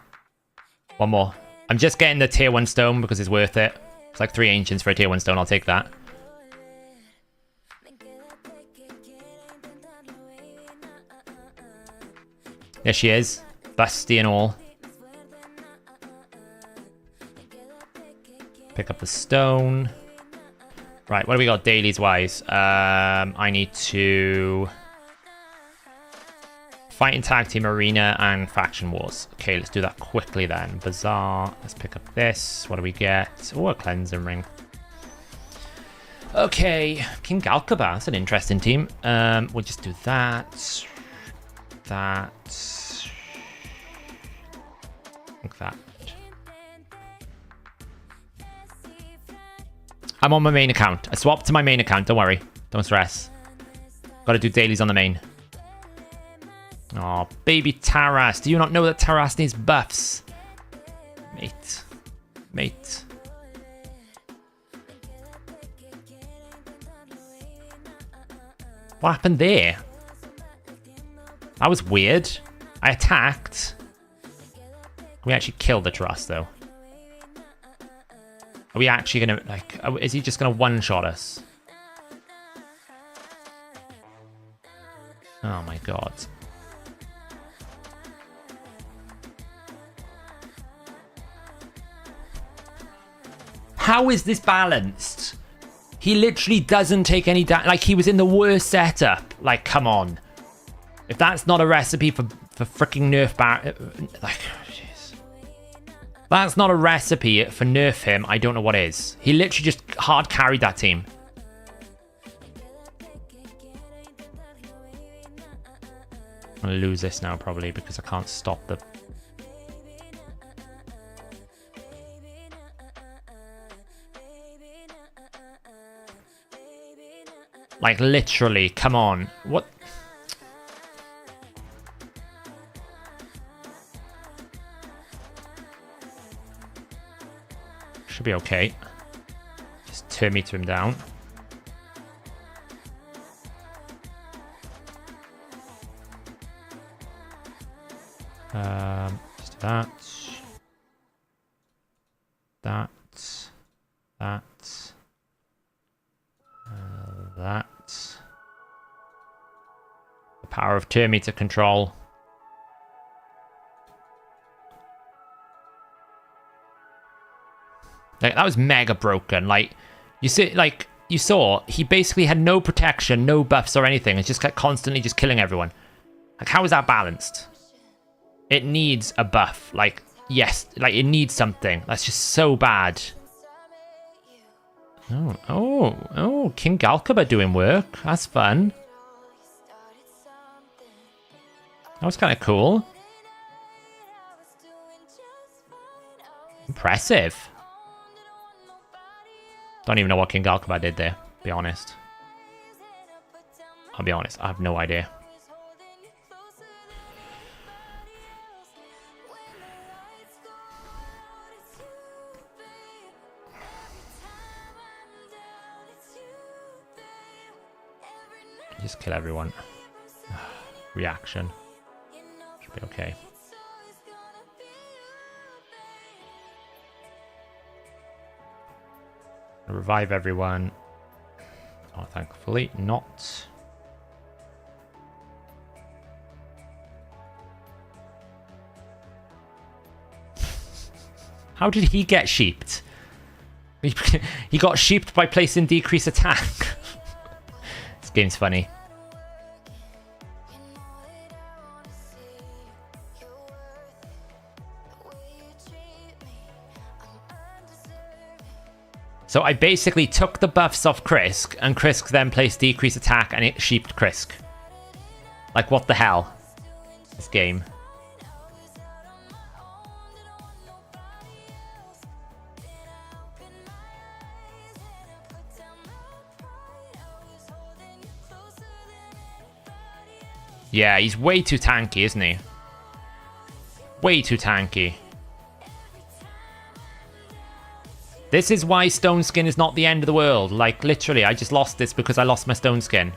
One more. I'm just getting the tier 1 stone because it's worth it. It's like 3 Ancients for a tier 1 stone. I'll take that. There she is. Busty and all. Pick up the stone. Right, what do we got dailies wise? I need to fight in tag team arena and faction wars. Okay, let's do that quickly then. Bazaar. Let's pick up this. What do we get? Oh, a cleansing ring. Okay, King Galkaba. That's an interesting team. We'll just do that. That. Like that. I'm on my main account. I swapped to my main account. Don't worry. Don't stress. Got to do dailies on the main. Oh, baby Taras. Do you not know that Taras needs buffs? Mate. Mate. What happened there? That was weird. I attacked. We actually killed the Taras, though. Are we actually gonna, like, is he just gonna one-shot us? Oh my god. How is this balanced? He literally doesn't take any damage. Like, he was in the worst setup. Like, come on. If that's not a recipe for freaking nerf like, jeez. That's not a recipe for nerf him. I don't know what is. He literally just hard carried that team. I'm going to lose this now probably because I can't stop the... Like, literally, come on. What? Should be okay. Just turn meter him down. Just that. That. The power of turn meter control. Like, that was mega broken. Like, you see, like, you saw, he basically had no protection, no buffs or anything. It's just kept constantly just killing everyone. Like, how is that balanced? It needs a buff. Like, yes, like, it needs something. That's just so bad. Oh, King Galkaba doing work. That's fun. That was kind of cool. Impressive. Don't even know what King Galkaba did there, be honest. I'll be honest, I have no idea. Just kill everyone. Reaction. Should be okay. Revive everyone. Oh, thankfully not. How did he get sheeped? He got sheeped by placing decrease attack. This game's funny. So I basically took the buffs off Krisk, and Krisk then placed decrease attack, and it sheeped Krisk. Like, what the hell? This game. Yeah, he's way too tanky, isn't he? Way too tanky. This is why Stone Skin is not the end of the world. Like, literally, I just lost this because I lost my Stone Skin.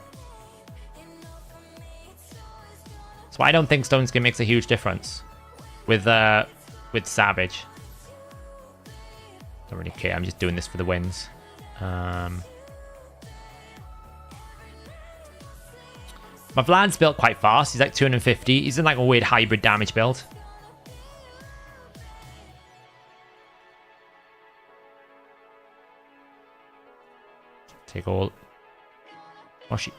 So I don't think Stone Skin makes a huge difference with Savage. Don't really care. I'm just doing this for the wins. My Vlad's built quite fast. He's like 250. He's in like a weird hybrid damage build. Take all. Oh, she.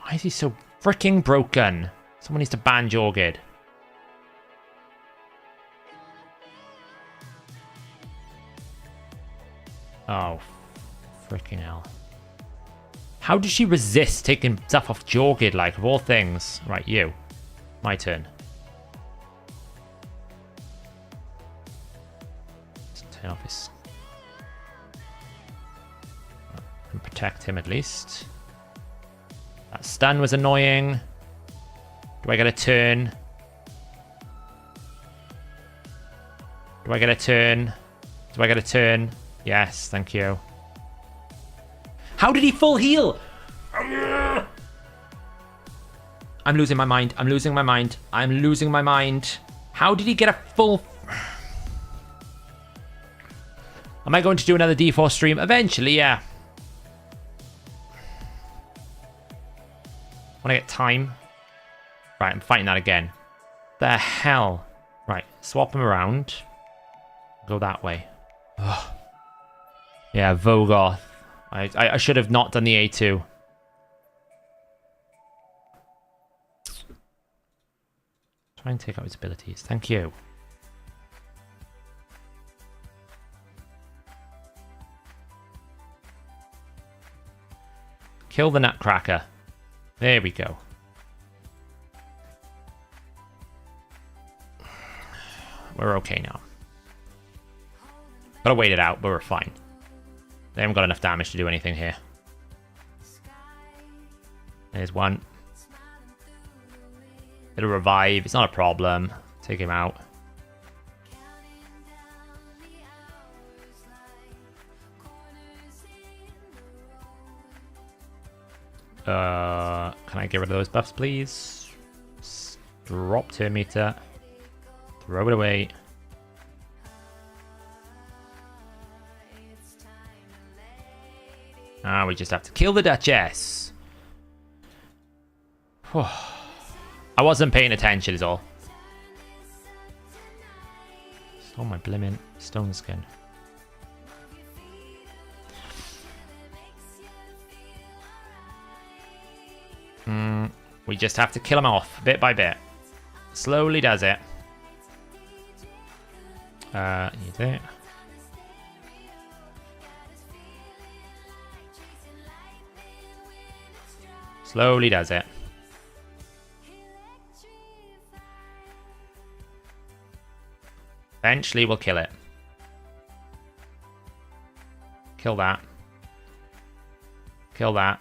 Why is he so freaking broken? Someone needs to ban Jorgid. Oh, freaking hell. How did she resist taking stuff off Jorgid, like, of all things? Right, you. My turn. Let's turn off his... and protect him at least. That stun was annoying. Do I get a turn? Do I get a turn? Do I get a turn? Yes, thank you. How did he full heal? I'm losing my mind. I'm losing my mind. I'm losing my mind. How did he get a full... Am I going to do another D4 stream? Eventually, yeah. Want to get time? Right, I'm fighting that again. The hell? Right, swap him around. Go that way. Ugh. Yeah, Vogoth. I should have not done the A2. Try and take out his abilities. Thank you. Kill the Nutcracker. There we go. we're okay now. Gotta wait it out, but we're fine. They haven't got enough damage to do anything here. There's one. It'll revive. It's not a problem. Take him out. Can I get rid of those buffs, please? Drop turn meter. Throw it away. Ah, we just have to kill the Duchess. I wasn't paying attention is all. Oh my blimmin' stone skin. We just have to kill him off bit by bit. Slowly does it. You do it. Slowly does it. Eventually we'll kill it. Kill that. Kill that.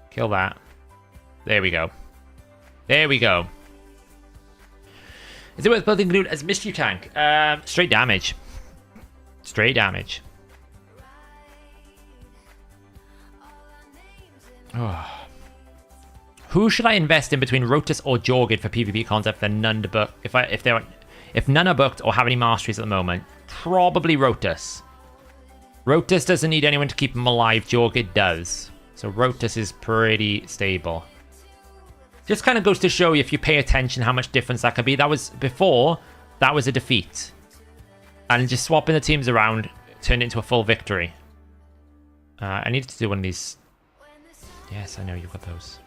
Kill that. There we go. There we go. Is it worth building Knut as mystery tank? Straight damage. Straight damage. Oh. Who should I invest in between Rotus or Jorgid for PvP concept? They're none to book. If none are booked or have any masteries at the moment, probably Rotus. Rotus doesn't need anyone to keep him alive. Jorgid does. So Rotus is pretty stable. Just kind of goes to show you, if you pay attention, how much difference that could be. That was before, that was a defeat. And just swapping the teams around turned it into a full victory. I needed to do one of these. Yes, I know you've got those.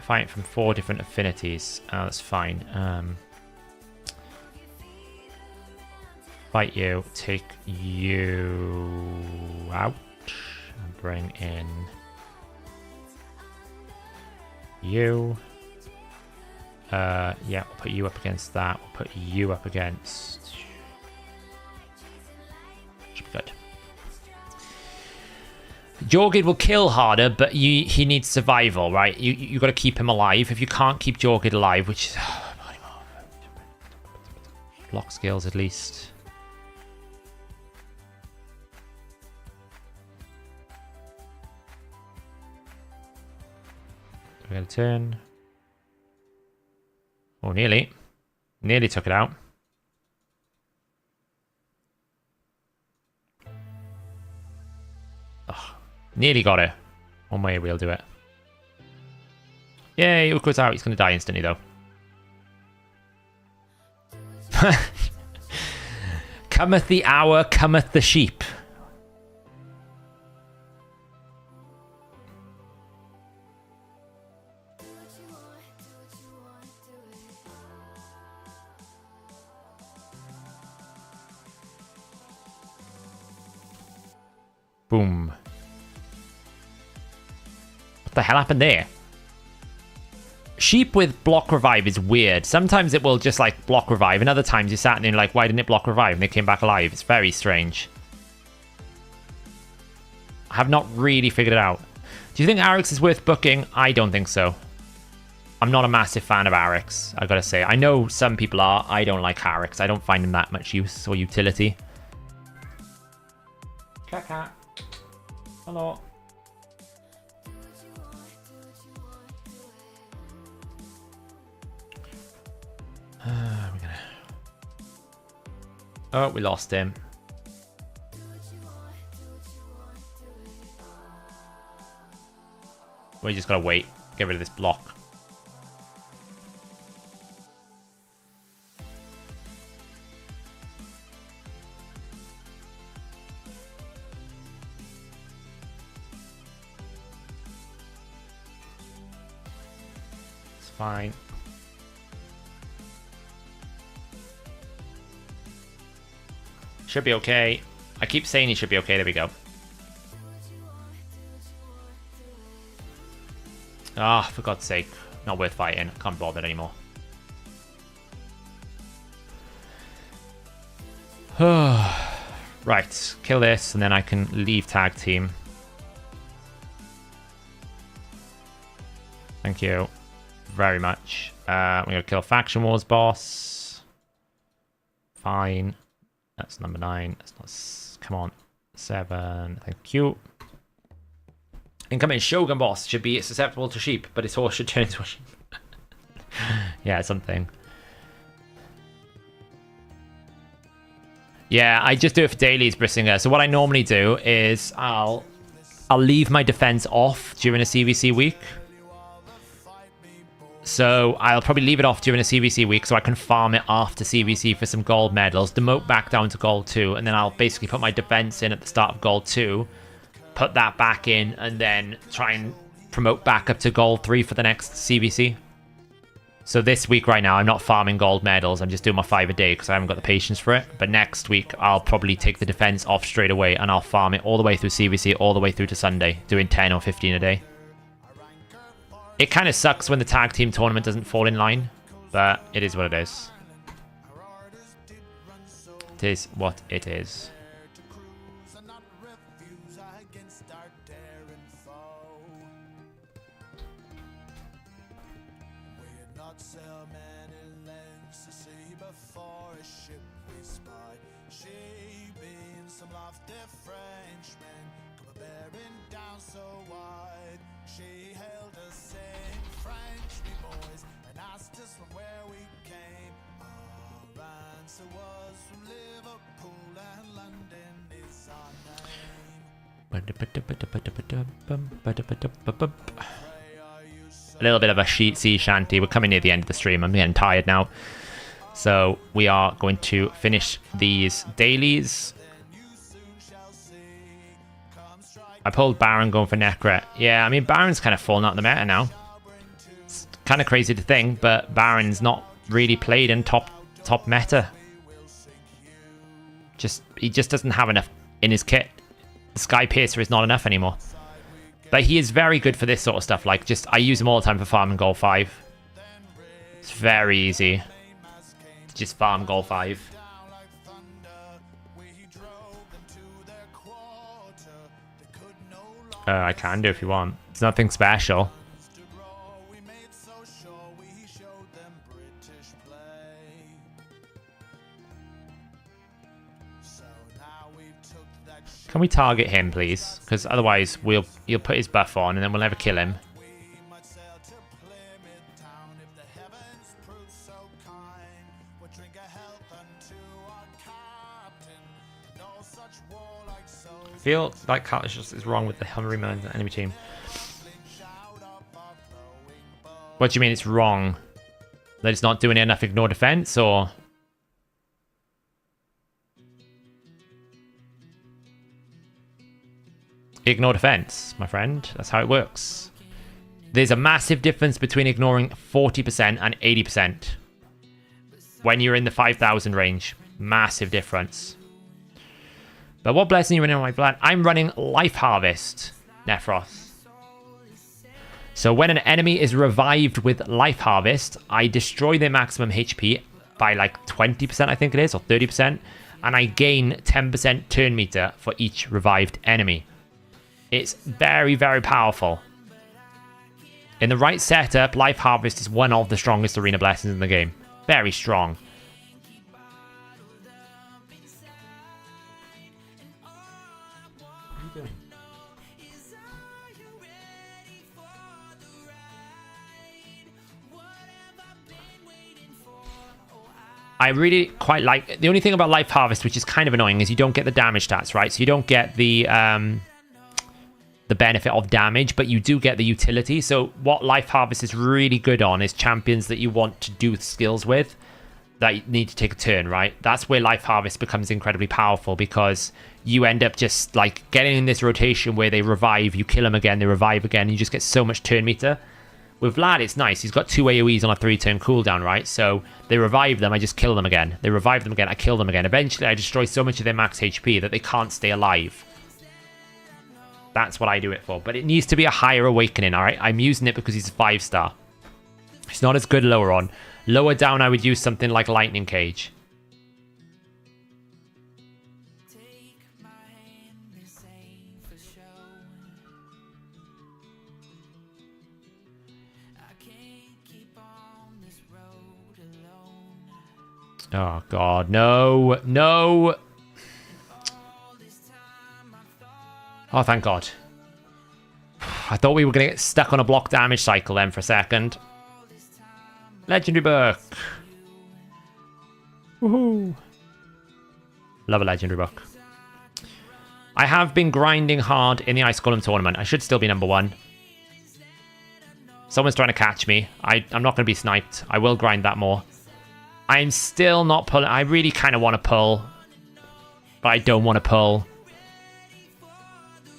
Fight from 4 different affinities. Oh, that's fine. Fight you. Take you out. And bring in you. Yeah, we'll put you up against that. We'll put you up against... Should be good. Jorgid will kill harder, but he needs survival, right? You got to keep him alive. If you can't keep Jorgid alive, which is... block skills at least. We're going to turn. Oh, nearly. Nearly took it out. Oh, nearly got it. One way we'll do it. Yay, Uko's out. He's going to die instantly, though. Cometh the hour, cometh the sheep. Boom. What the hell happened there? Sheep with block revive is weird. Sometimes it will just like block revive, and other times you're sat there and you're like, why didn't it block revive? And they came back alive. It's very strange. I have not really figured it out. Do you think Arix is worth booking? I don't think so. I'm not a massive fan of Arix, I gotta say. I know some people are. I don't like Arix. I don't find him that much use or utility. Cat. Hello. We're gonna... Oh, we lost him. We just gotta wait. Get rid of this block. It's fine. Should be okay. I keep saying he should be okay. There we go. Ah, for God's sake. Not worth fighting. Can't bother anymore. Right, kill this, and then I can leave tag team. Thank you very much. We're going to kill Faction Wars boss. Fine. That's number 9. That's not... Come on. 7. Thank you. Incoming Shogun boss should be susceptible to sheep, but its horse should turn into a sheep. Yeah, something. Yeah, I just do it for dailies, Brissinger. So what I normally do is I'll leave my defense off during a CVC week. So I'll probably leave it off during a CVC week so I can farm it after CVC for some gold medals, demote back down to gold 2, and then I'll basically put my defense in at the start of gold 2, put that back in, and then try and promote back up to gold 3 for the next CVC. So this week right now, I'm not farming gold medals. I'm just doing my 5 a day because I haven't got the patience for it. But next week, I'll probably take the defense off straight away and I'll farm it all the way through CVC, all the way through to Sunday, doing 10 or 15 a day. It kind of sucks when the tag team tournament doesn't fall in line, but it is what it is. It is what it is. A little bit of a sea shanty. We're coming near the end of the stream. I'm getting tired now. So we are going to finish these dailies. I pulled Baron going for Necra. Yeah, I mean, Baron's kind of fallen out of the meta now. It's kind of crazy to think, but Baron's not really played in top meta. He just doesn't have enough in his kit. The Sky Piercer is not enough anymore. But he is very good for this sort of stuff. Like, I use him all the time for farming gold 5. It's very easy to just farm gold 5. I can do if you want. It's nothing special. Can we target him, please? Because otherwise, he'll put his buff on, and then we'll never kill him. I feel like Carlos is wrong with the Hummerman enemy team. What do you mean it's wrong? That it's not doing enough ignore defense, or? Ignore defense, my friend. That's how it works. There's a massive difference between ignoring 40% and 80% when you're in the 5,000 range. Massive difference. But what blessing are you running on my plan? I'm running Life Harvest, Nephros. So when an enemy is revived with Life Harvest, I destroy their maximum HP by like 20%, I think it is, or 30%. And I gain 10% turn meter for each revived enemy. It's very, very powerful. In the right setup, Life Harvest is one of the strongest arena blessings in the game. Very strong. What are you doing? I really quite like... The only thing about Life Harvest, which is kind of annoying, is you don't get the damage stats, right? So you don't get the benefit of damage, but you do get the utility. So what Life Harvest is really good on is champions that you want to do skills with that you need to take a turn, right? That's where Life Harvest becomes incredibly powerful, because you end up just like getting in this rotation where they revive, you kill them again, they revive again, and you just get so much turn meter. With Vlad, it's nice. He's got 2 AoEs on a 3-turn cooldown, right? So they revive them, I just kill them again. They revive them again, I kill them again. Eventually, I destroy so much of their max HP that they can't stay alive. That's what I do it for. But it needs to be a higher awakening, alright? I'm using it because he's a 5-star. It's not as good lower on. Lower down, I would use something like Lightning Cage. Oh, God. No. No. Oh, thank God. I thought we were going to get stuck on a block damage cycle then for a second. Legendary book. Woohoo. Love a legendary book. I have been grinding hard in the Ice Golem tournament. I should still be number 1. Someone's trying to catch me. I'm not going to be sniped. I will grind that more. I'm still not pulling. I really kind of want to pull. But I don't want to pull.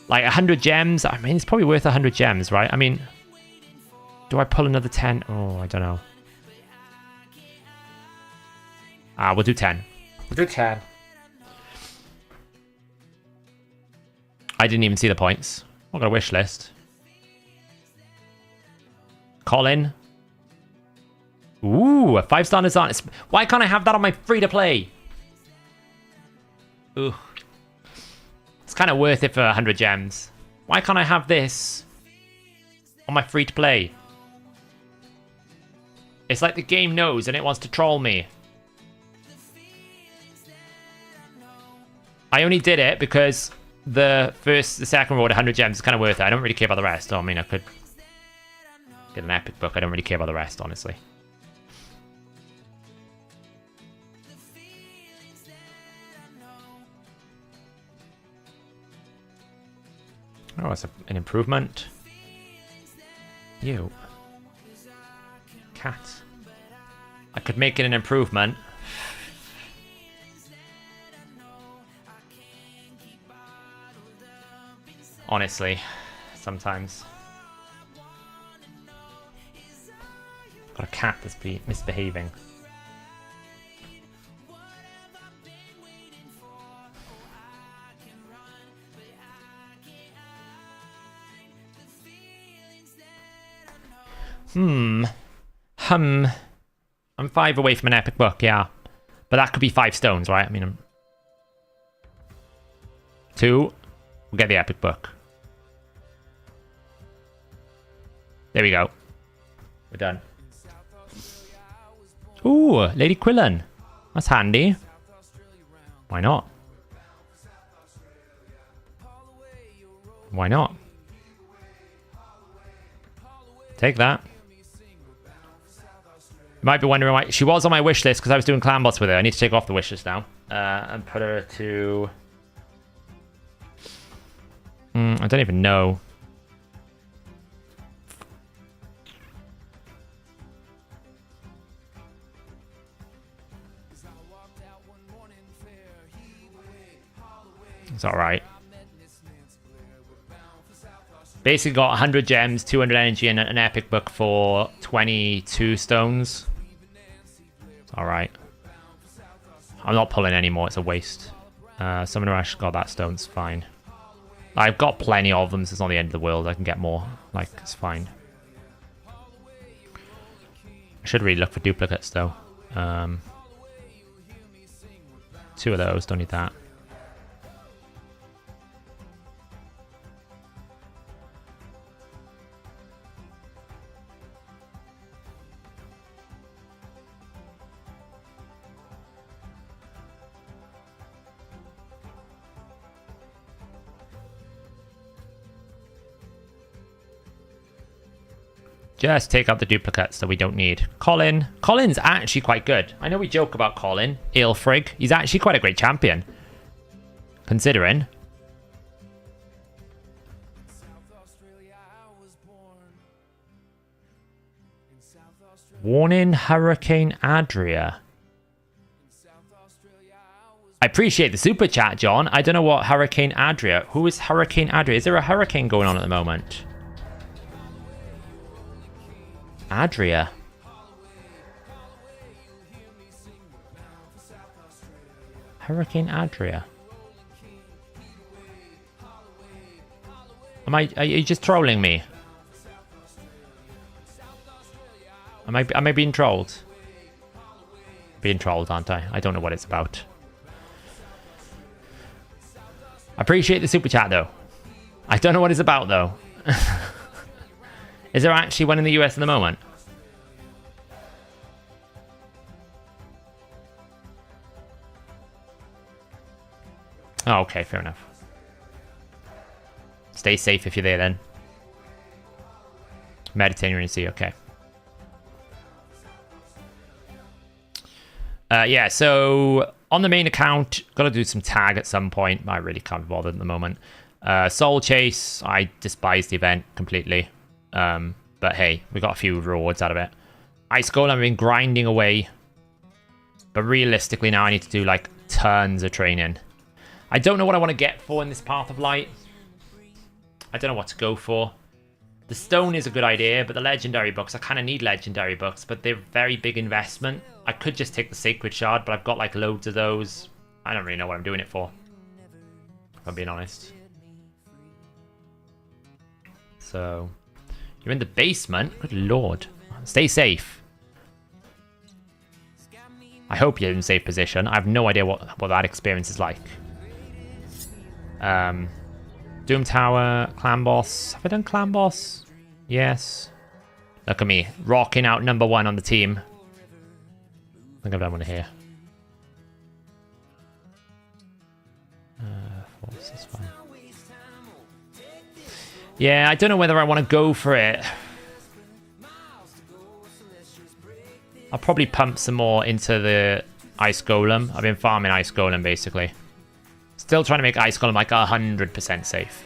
Like 100 gems. I mean, it's probably worth 100 gems, right? I mean, do I pull another 10? Oh, I don't know. We'll do 10. We'll do 10. I didn't even see the points. I've got a wish list. Colin. Ooh, a 5-star Nazan. Why can't I have that on my free-to-play? Ooh. It's kind of worth it for 100 gems. Why can't I have this on my free-to-play? It's like the game knows and it wants to troll me. I only did it because the second reward, 100 gems, is kind of worth it. I don't really care about the rest. Oh, I mean, I could get an epic book. I don't really care about the rest, honestly. Oh, it's an improvement. You. Cat. I could make it an improvement. Honestly, sometimes. Got a cat that's misbehaving. I'm 5 away from an epic book, yeah. But that could be 5 stones, right? I mean, I'm 2. We'll get the epic book. There we go. We're done. Ooh, Lady Quillen. That's handy. Why not? Why not? Take that. You might be wondering why. She was on my wish list because I was doing clan bots with her. I need to take her off the wish list now. And put her to... I don't even know. It's alright. Basically got 100 gems, 200 energy, and an epic book for 22 stones. It's alright. I'm not pulling anymore, it's a waste. Summoner Ash got that stone, it's fine. I've got plenty of them, so it's not the end of the world. I can get more. Like, it's fine. I should really look for duplicates, though. 2 of those, don't need that. Just take out the duplicates that we don't need. Colin. Colin's actually quite good. I know we joke about Colin. Aelfrig. He's actually quite a great champion. Considering. Warning Hurricane Adria. I appreciate the super chat, John. I don't know what Hurricane Adria. Who is Hurricane Adria? Is there a hurricane going on at the moment? Adria. Hurricane Adria. Are you just trolling me? Am I being trolled? Being trolled, aren't I? I don't know what it's about. I appreciate the super chat though. I don't know what it's about though. Is there actually one in the US at the moment? Oh, okay, fair enough. Stay safe if you're there then. Mediterranean Sea, okay. Yeah, so on the main account, got to do some tag at some point. I really can't be bothered at the moment. Soul Chase, I despise the event completely. But hey, we got a few rewards out of it. Ice Golem, I've been grinding away. But realistically now I need to do like tons of training. I don't know what I want to get for in this Path of Light. I don't know what to go for. The stone is a good idea, but the legendary books, I kind of need legendary books, but they're very big investment. I could just take the Sacred Shard, but I've got like loads of those. I don't really know what I'm doing it for, if I'm being honest. So, you're in the basement? Good lord. Stay safe. I hope you're in safe position. I have no idea what that experience is like. Doom Tower, Clan Boss. Have I done Clan Boss? Yes. Look at me, rocking out #1 on the team. I think I've done one here. Force, that's fine. Yeah, I don't know whether I want to go for it. I'll probably pump some more into the Ice Golem. I've been farming Ice Golem, basically. Still trying to make Ice Golem like 100% safe.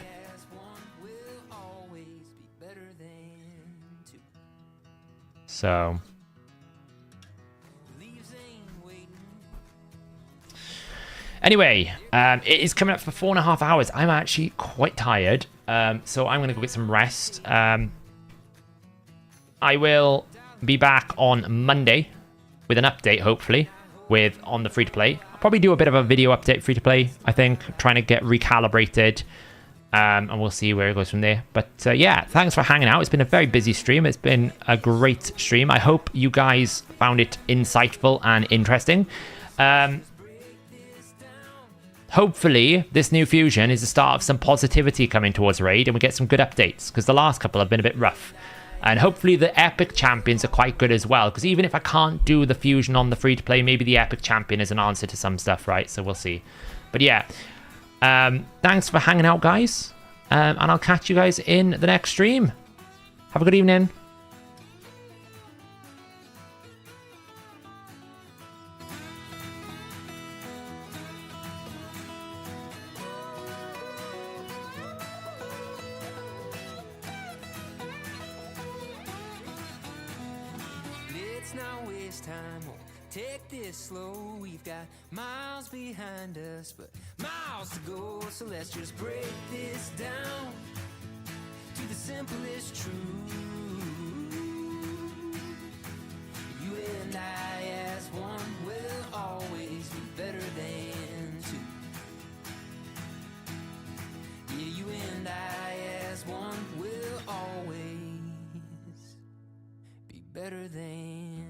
So... Anyway, it is coming up for 4.5 hours. I'm actually quite tired, so I'm going to go get some rest. I will be back on Monday with an update, hopefully, on the free-to-play. I'll probably do a bit of a video update free-to-play, I think, trying to get recalibrated, and we'll see where it goes from there. But yeah, thanks for hanging out. It's been a very busy stream. It's been a great stream. I hope you guys found it insightful and interesting. Hopefully, this new fusion is the start of some positivity coming towards Raid, and we get some good updates, because the last couple have been a bit rough. And hopefully the Epic Champions are quite good as well, because even if I can't do the fusion on the free-to-play, maybe the Epic Champion is an answer to some stuff, right? So we'll see. But yeah, thanks for hanging out, guys, and I'll catch you guys in the next stream. Have a good evening. Take this slow, we've got miles behind us, but miles to go, so let's just break this down to the simplest truth. You and I as one will always be better than two. Yeah, you and I as one will always be better than